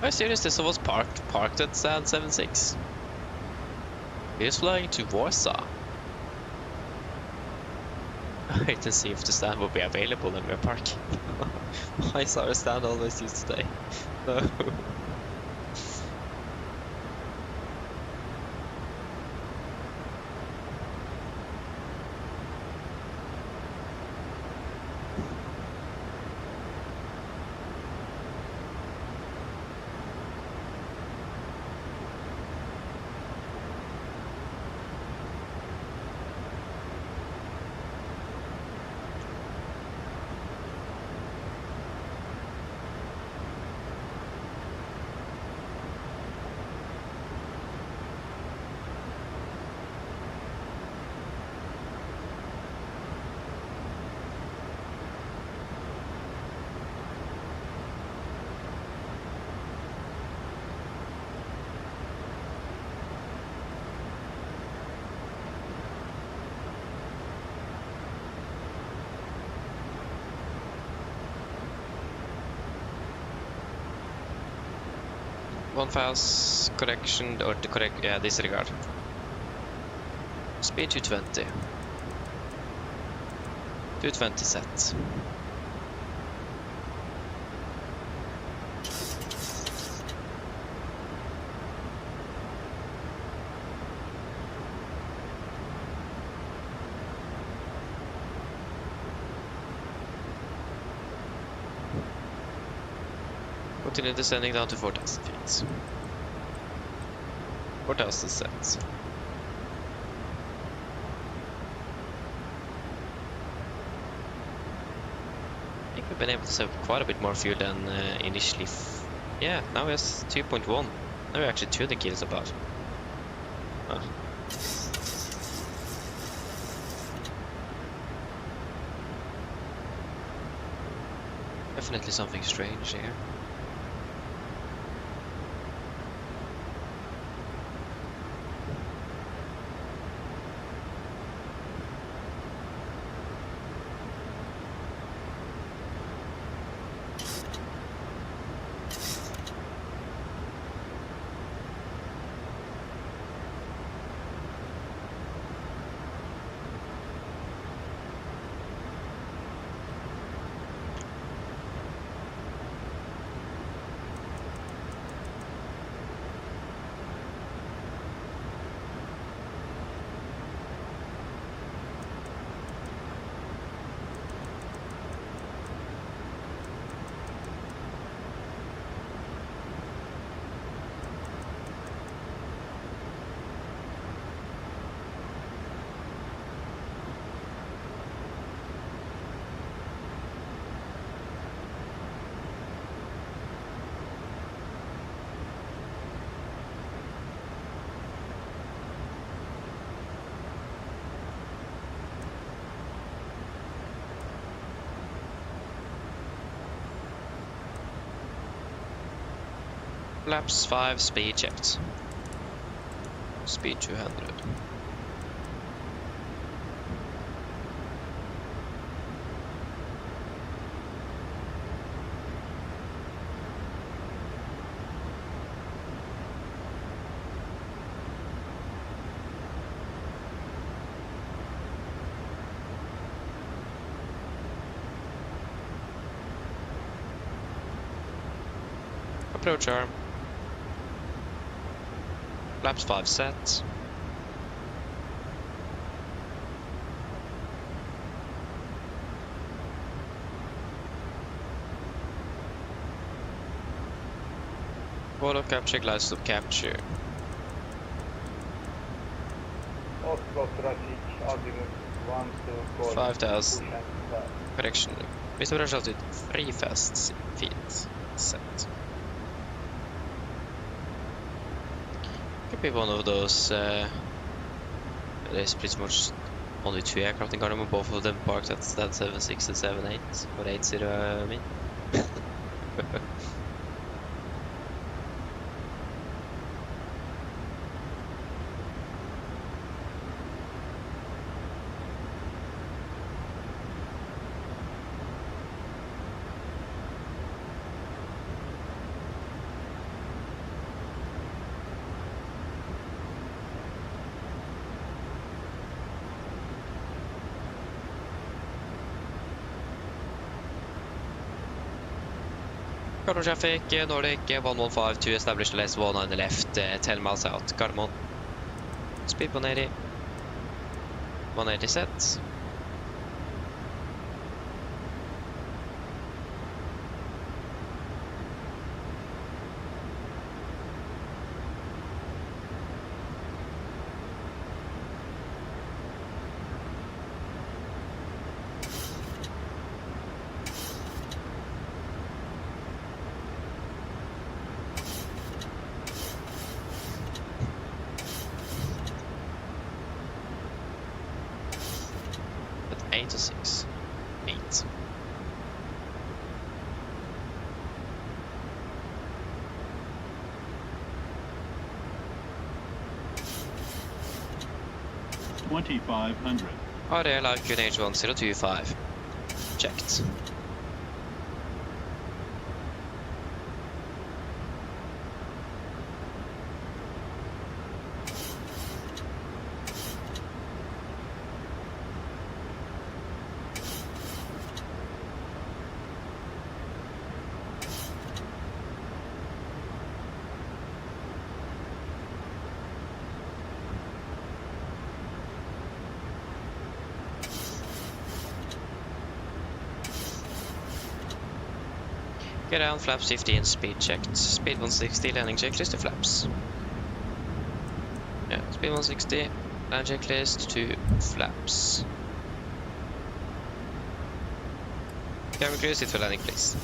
Are you serious? This was parked at stand 76. He is flying to Warsaw. Wait to see if the stand will be available when we're parking. Why is our stand always used today? No. One files correction or the correct, yeah, disregard. Speed 220. 220 set. Continue descending down to 4,000 feet. 4,000 sets. I think we've been able to save quite a bit more fuel than initially. Yeah, now it's 2.1. Now we're actually 200 kilos above. Huh. Definitely something strange here. Flaps 5, speed checked. Speed 200. Approach arm. Flaps 5 sets. Auto capture, glide stop capture. Oslo traffic, Addons 1 to 5,000. Correction. Mr. Rush altitude 3 fast feet set. Could be one of those. There's pretty much only 2 aircraft in Gardermoen, both of them parked at that 76 and 78 or 80. I mean. Gardermoen traffic, Nordic 115 to establish the last one on the left, 10 miles out, Gardermoen. Speed 180. 180 set. At 8 to 6. 8. $2,500. RDA Live QNH 1025. Checked. Get down, flaps 15, speed checked. Speed 160, landing checklist to flaps. Yeah, speed 160, landing checklist to flaps. Cabin crew, sit for landing, please.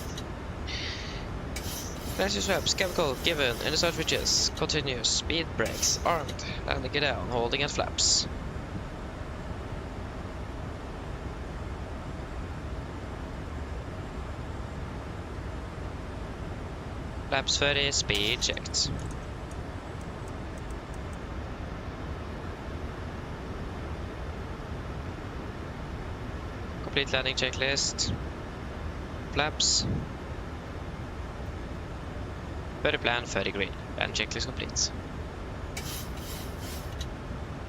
Landing flaps, cabin call, given, any start switches, continuous, speed brakes, armed, landing it down, holding at flaps. Flaps 30, speed checked. Complete landing checklist. Flaps. 30 plan, 30 green. Landing checklist complete.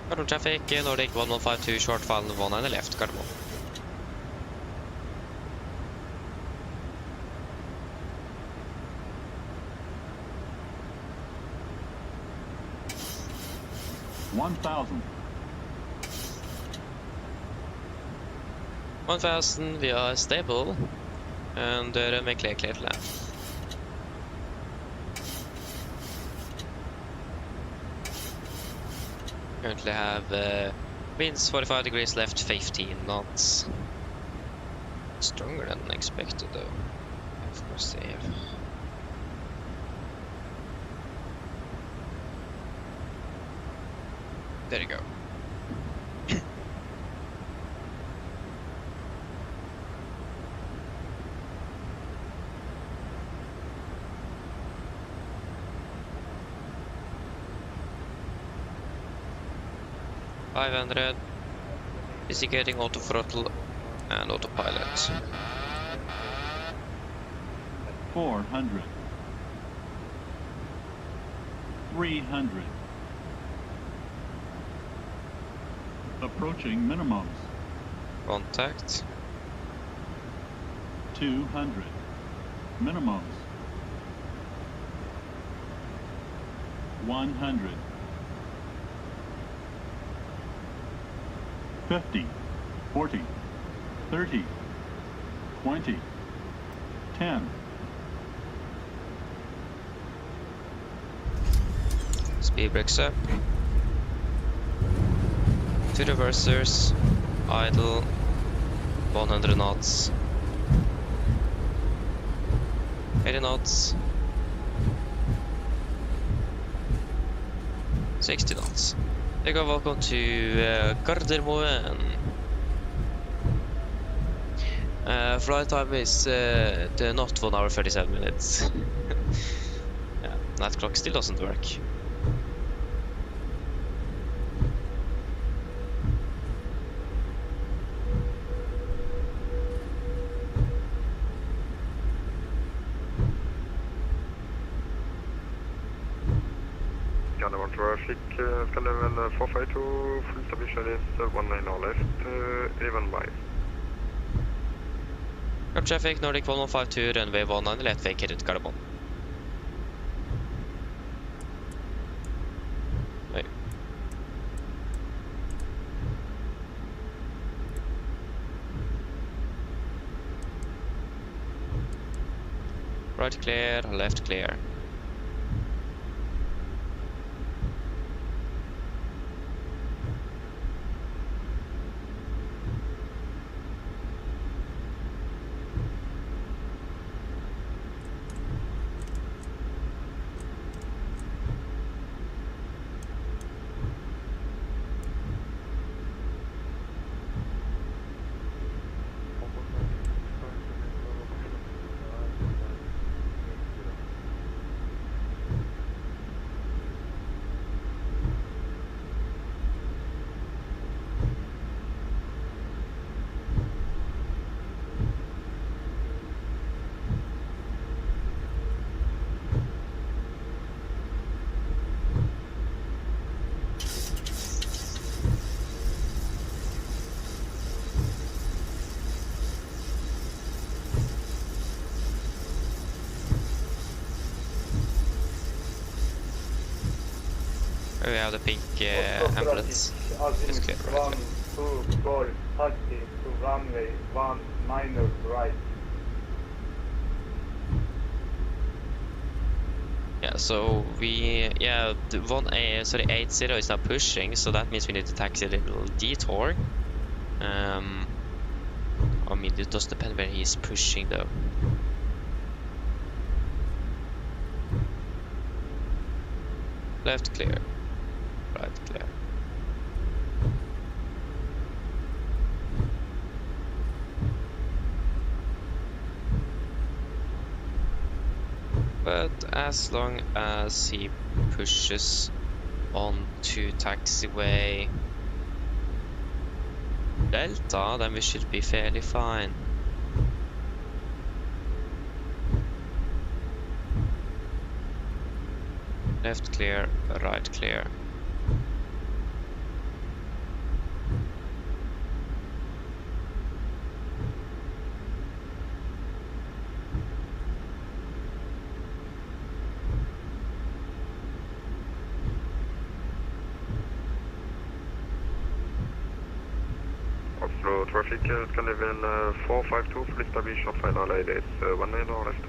Cardinal traffic, Nordic 1152, short file 19 left, Cardinal. $1,000, we are stable, and runway clear to land. Currently have winds 45 degrees left, 15 knots. Stronger than expected though. Of course they have. There you go. $500. Is he getting auto throttle and autopilot? 400. 300. Approaching minimums. Contact. 200. Minimums. 100. 50. 40. 30. 20. 10. Speed brakes up. 2 reversers. Idle. 100 knots. 80 knots. 60 knots. There you go, welcome to Gardermoen. Flight time is not 1 hour 37 minutes. Yeah, that clock still doesn't work. Gardermoen traffic, sky level 452, full submission is 19 left, even by. Grab traffic, Nordic 1152, runway 19 left, vacated Gardermoen. Wait. Right clear, left clear. We have the pink ambulance. It's clear right there. 2 Golf, taxi to runway 19 right. Yeah, so the 80 is now pushing, so that means we need to taxi a little detour. I mean, it does depend where he's pushing though. Left clear, right clear. But as long as he pushes onto taxiway Delta, then we should be fairly fine. Left clear, right clear. Oslo traffic, Scandinavian 452, full establish short final ADS 19 or left.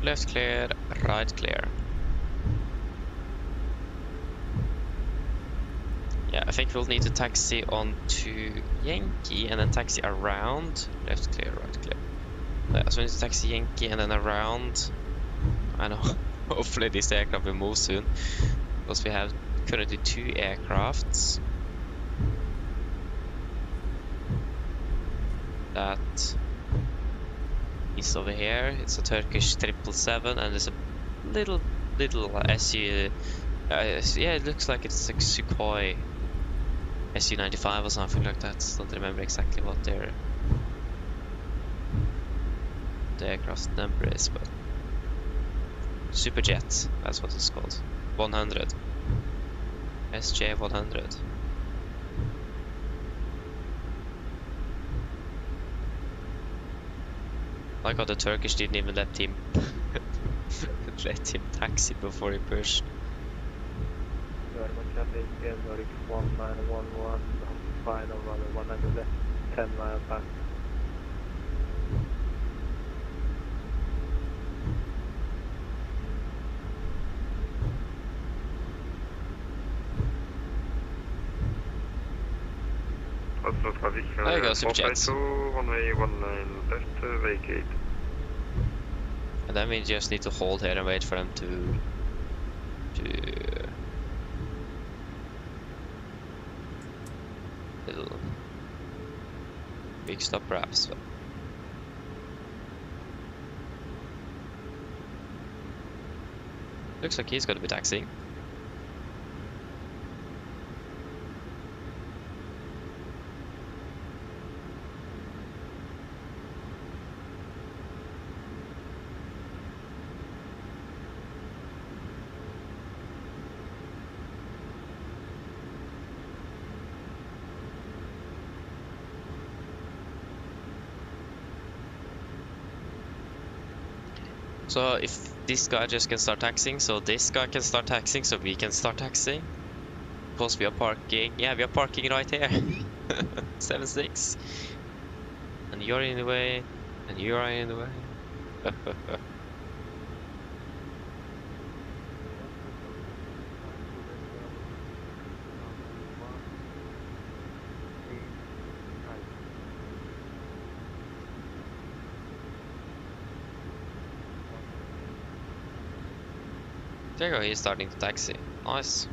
Left clear, right clear. Yeah, I think we'll need to taxi onto Yankee and then taxi around. Left clear, right clear. Yeah, so we need to taxi Yankee and then around. I know, hopefully this aircraft will move soon, because we have currently 2 aircrafts that is over here. It's a Turkish 777 and there's a little SU. Yeah, it looks like it's like Sukhoi SU-95 or something like that. Don't remember exactly what the aircraft number is, but Superjet, that's what it's called. 100 SJ-100. Like how the Turkish didn't even let him taxi before he pushed. German traffic, Nordic 1911, final runway 100 left, 10 miles back. Oslo traffic, There you go, Superjets. 452, runway 19 left, vacate. And then we just need to hold here and wait for them to little big stop perhaps. But looks like he's gonna be taxiing. So if this guy just can start taxiing, so this guy can start taxiing, so we can start taxiing. Because we are parking, yeah, we are parking right here. 7-6. And you're in the way, and you are in the way. There you go, he's starting to taxi. Nice.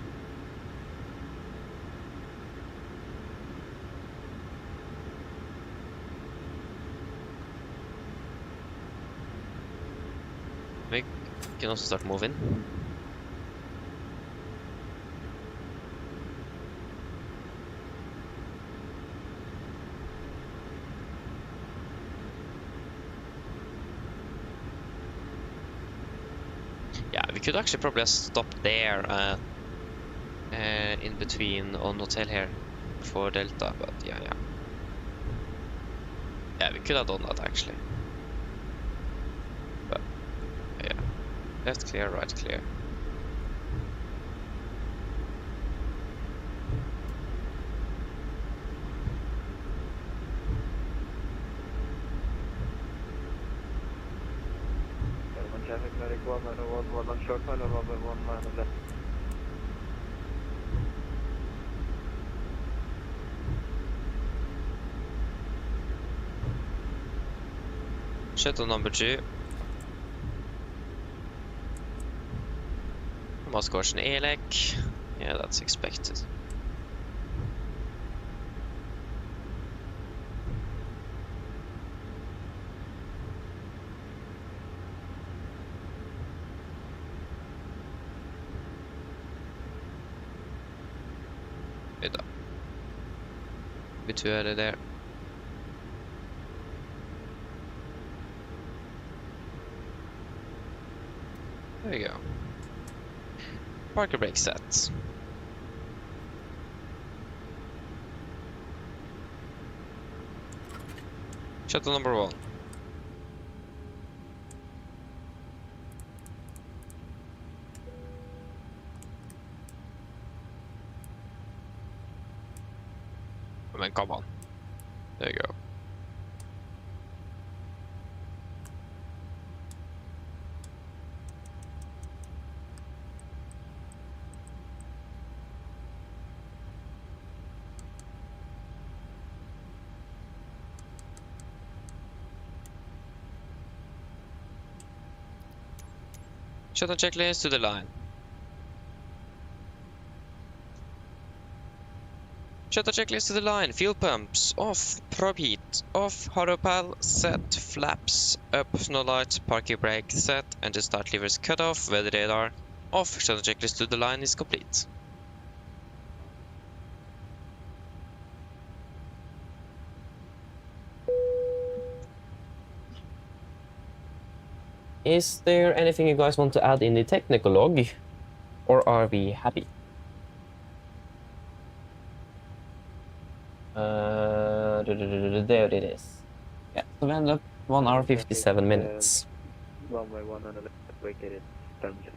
We can also start moving. Yeah, we could actually probably stop there. in between on hotel here for Delta, but yeah. Yeah, we could have done that actually. But yeah, left clear, right clear. Traffic medic 191 on short final, runway 19 left. Shuttle number 2. Must caution ELEC. Yeah, that's expected. Bit too early there. There you go. Parker brake set. Shuttle number 1. I mean, come on. There you go. Shutdown checklist to the line. Shutdown checklist to the line. Fuel pumps off. Probe heat off. Hydropal set. Flaps up. No lights. Parking brake set. Engine start levers cut off. Weather radar off. Shutdown checklist to the line is complete. Is there anything you guys want to add in the technical log? Or are we happy? There it is. Yeah, so we ended up 1 hour 57 minutes. Runway 100 left, vacated, Dungeon.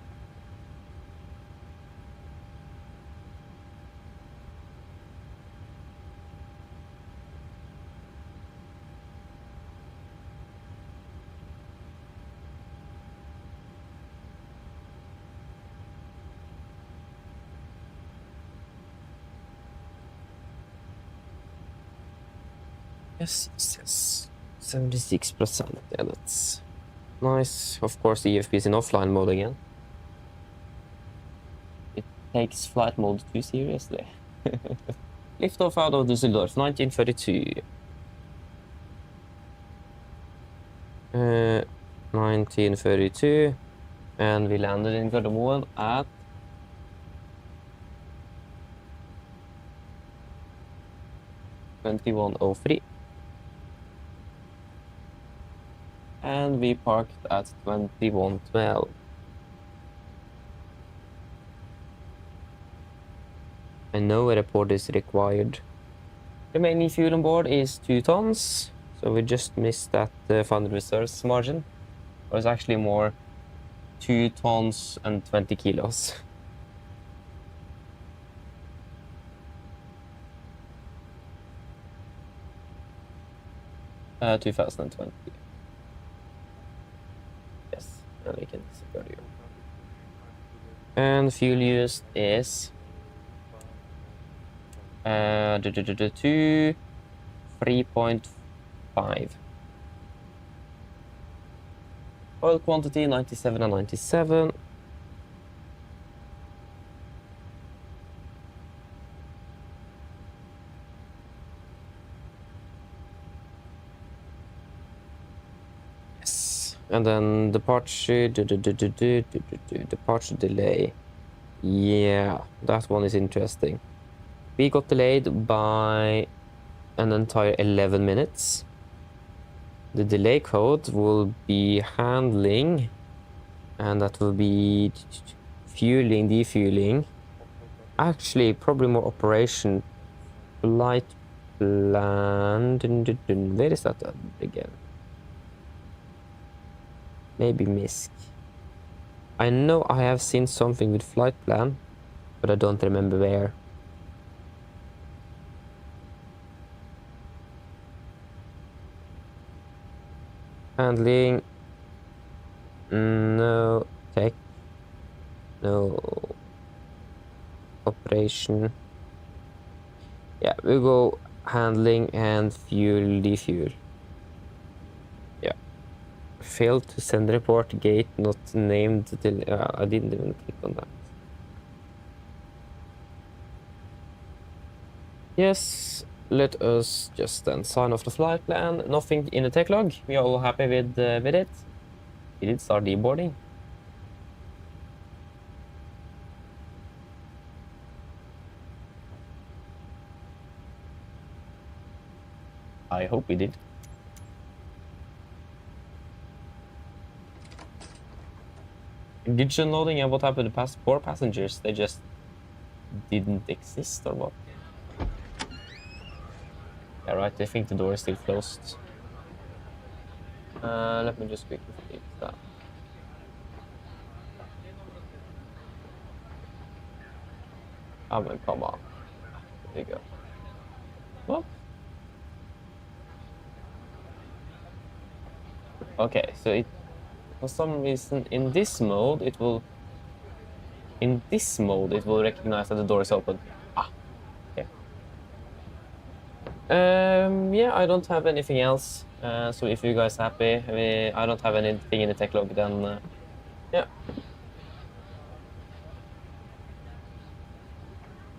Yes, 76%. Yeah, that's nice. Of course, the EFP is in offline mode again. It takes flight mode too seriously. Lift off out of Dusseldorf, 1932. 1932. And we landed in Gardermoen at 21:03. And we parked at 21:12. And no report is required. Remaining fuel on board is 2 tons, so we just missed that final reserves margin. Or it's actually more 2 tons and 20 kilos. Uh, 2020. Yes, and we can secure you. And fuel used is 3.5. Oil quantity 97 and 97. Yes, and then departure departure delay. Yeah, that one is interesting. We got delayed by an entire 11 minutes. The delay code will be handling, and that will be fueling, defueling, Actually, probably more operation. Flight plan. Where is that again? Maybe MISC. I know I have seen something with flight plan, but I don't remember where. Handling. No tech. No operation. Yeah, we'll go handling and fuel defuel. Yeah. Failed to send report, gate not named. I didn't even click on that. Yes, let us just then sign off the flight plan. Nothing in the tech log. We are all happy with it. We did start deboarding. I hope we did. Digital loading, and what happened to the past 4 passengers? They just didn't exist or what? Yeah, right, I think the door is still closed. Let me just quickly fix that. Oh man, come on. There you go. What? Okay, so it, for some reason, in this mode, it will recognize that the door is open. Ah, okay. Yeah, I don't have anything else. So if you guys are happy, I don't have anything in the tech log, then yeah.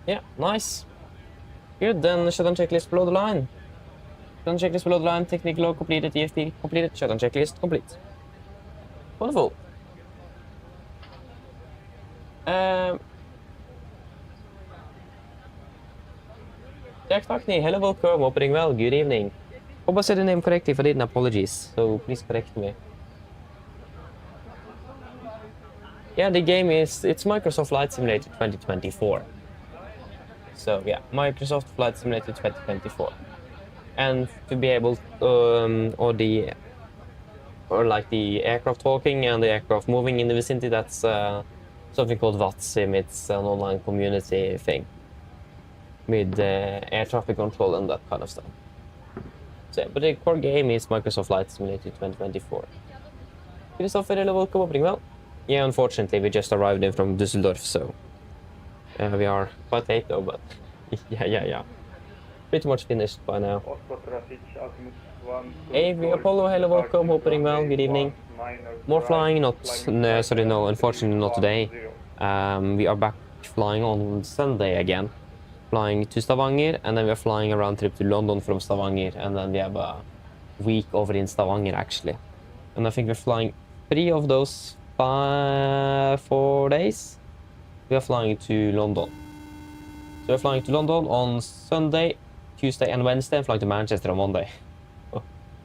Yeah, nice. Good, then shutdown checklist below the line. Shutdown checklist below the line, technical log completed, EFP completed, shutdown checklist complete. Wonderful. Jack Stockney, hello, welcome, opening well, good evening. Hope I said the name correctly. If I didn't, apologies, so please correct me. Yeah, the game is, it's Microsoft Flight Simulator 2024. So yeah, Microsoft Flight Simulator 2024. And to be able, or the aircraft talking and the aircraft moving in the vicinity, that's something called VATSIM. It's an online community thing with air traffic control and that kind of stuff. So, but the core game is Microsoft Flight Simulator 2024. Christopher, hello, welcome, opening well. Yeah, unfortunately, we just arrived in from Dusseldorf, so we are quite late though, but yeah. Pretty much finished by now. AV Apollo, hello, welcome, opening well, good evening. More flying, no, unfortunately not today. We are back flying on Sunday again. Flying to Stavanger, and then we are flying a round trip to London from Stavanger, and then we have a week over in Stavanger actually. And I think we're flying 3 of those 4 days. We are flying to London. So we're flying to London on Sunday, Tuesday and Wednesday, and flying to Manchester on Monday. Oh,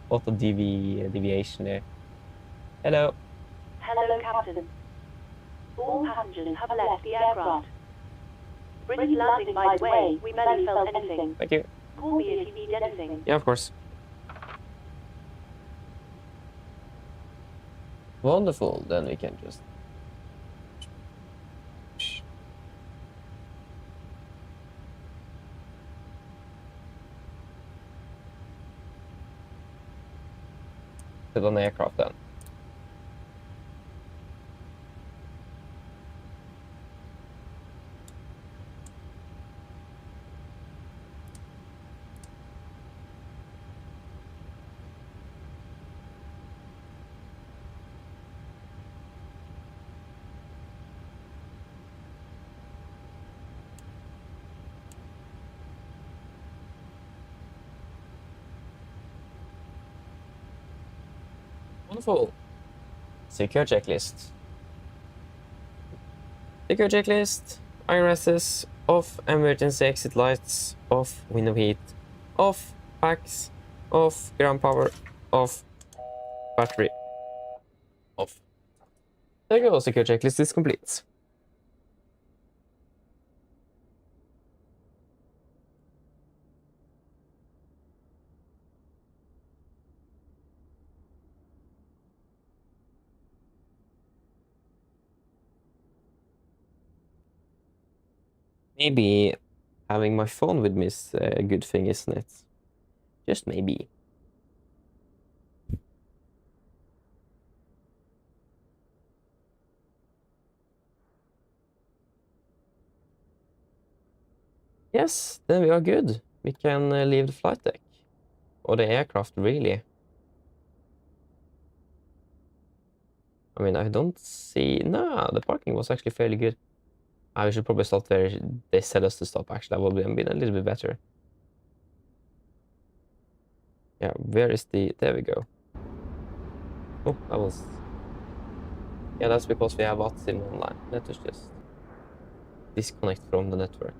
what a deviation there. Hello. Hello, Captain. All passengers have left the aircraft. Bridge landing by the way, we barely felt anything. Thank you. Call me if you need anything. Yeah, of course. Wonderful, then we can just... Sit on the aircraft then. Wonderful. Secure checklist. Secure checklist. IRSs off, emergency exit lights off, window heat off, packs off, ground power off, battery off. There you go, secure checklist is complete. Maybe having my phone with me is a good thing, isn't it? Just maybe. Yes, then we are good. We can leave the flight deck. Or the aircraft, really. I mean, I don't see... No, the parking was actually fairly good. I should probably stop where they said us to stop, actually. That would have been a little bit better. Yeah, where is the... There we go. Oh, that was... Yeah, that's because we have WhatsApp online. Let us just disconnect from the network.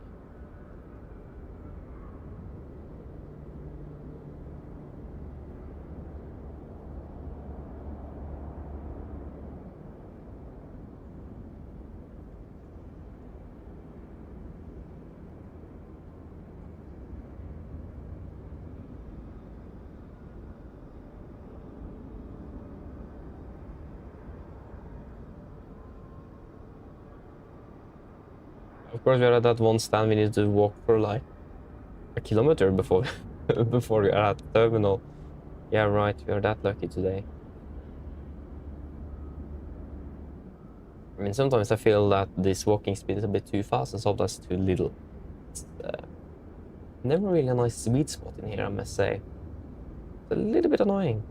Of course, we are at that one stand. We need to walk for like a kilometer before before we are at the terminal. Yeah, right. We are that lucky today. I mean, sometimes I feel that this walking speed is a bit too fast and sometimes too little. It's never really a nice sweet spot in here, I must say. It's a little bit annoying.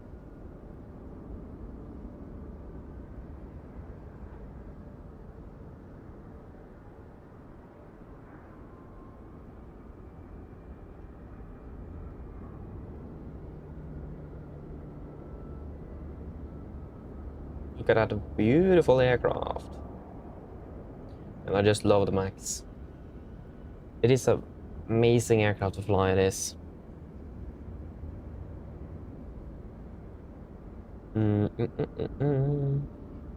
Look at that beautiful aircraft. And I just love the Max. It is an amazing aircraft to fly, it is.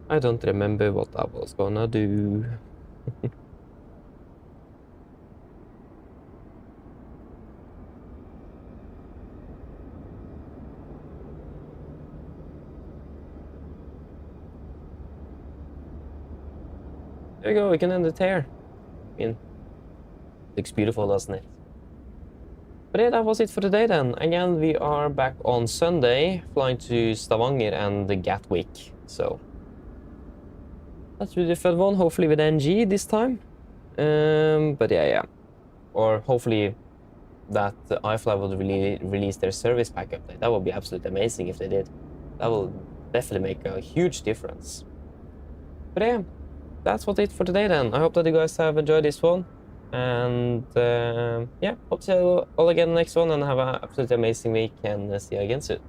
I don't remember what I was gonna do. There we go, we can end it here. I mean, looks beautiful, doesn't it? But yeah, that was it for today then. Again, we are back on Sunday, flying to Stavanger and Gatwick. So that's really a fun one, hopefully with NG this time. But yeah. Or hopefully that iFly would really release their service pack update. That would be absolutely amazing if they did. That will definitely make a huge difference. But yeah, that's what it for today then. I hope that you guys have enjoyed this one. And yeah, hope to see you all again next one and have an absolutely amazing week and see you again soon.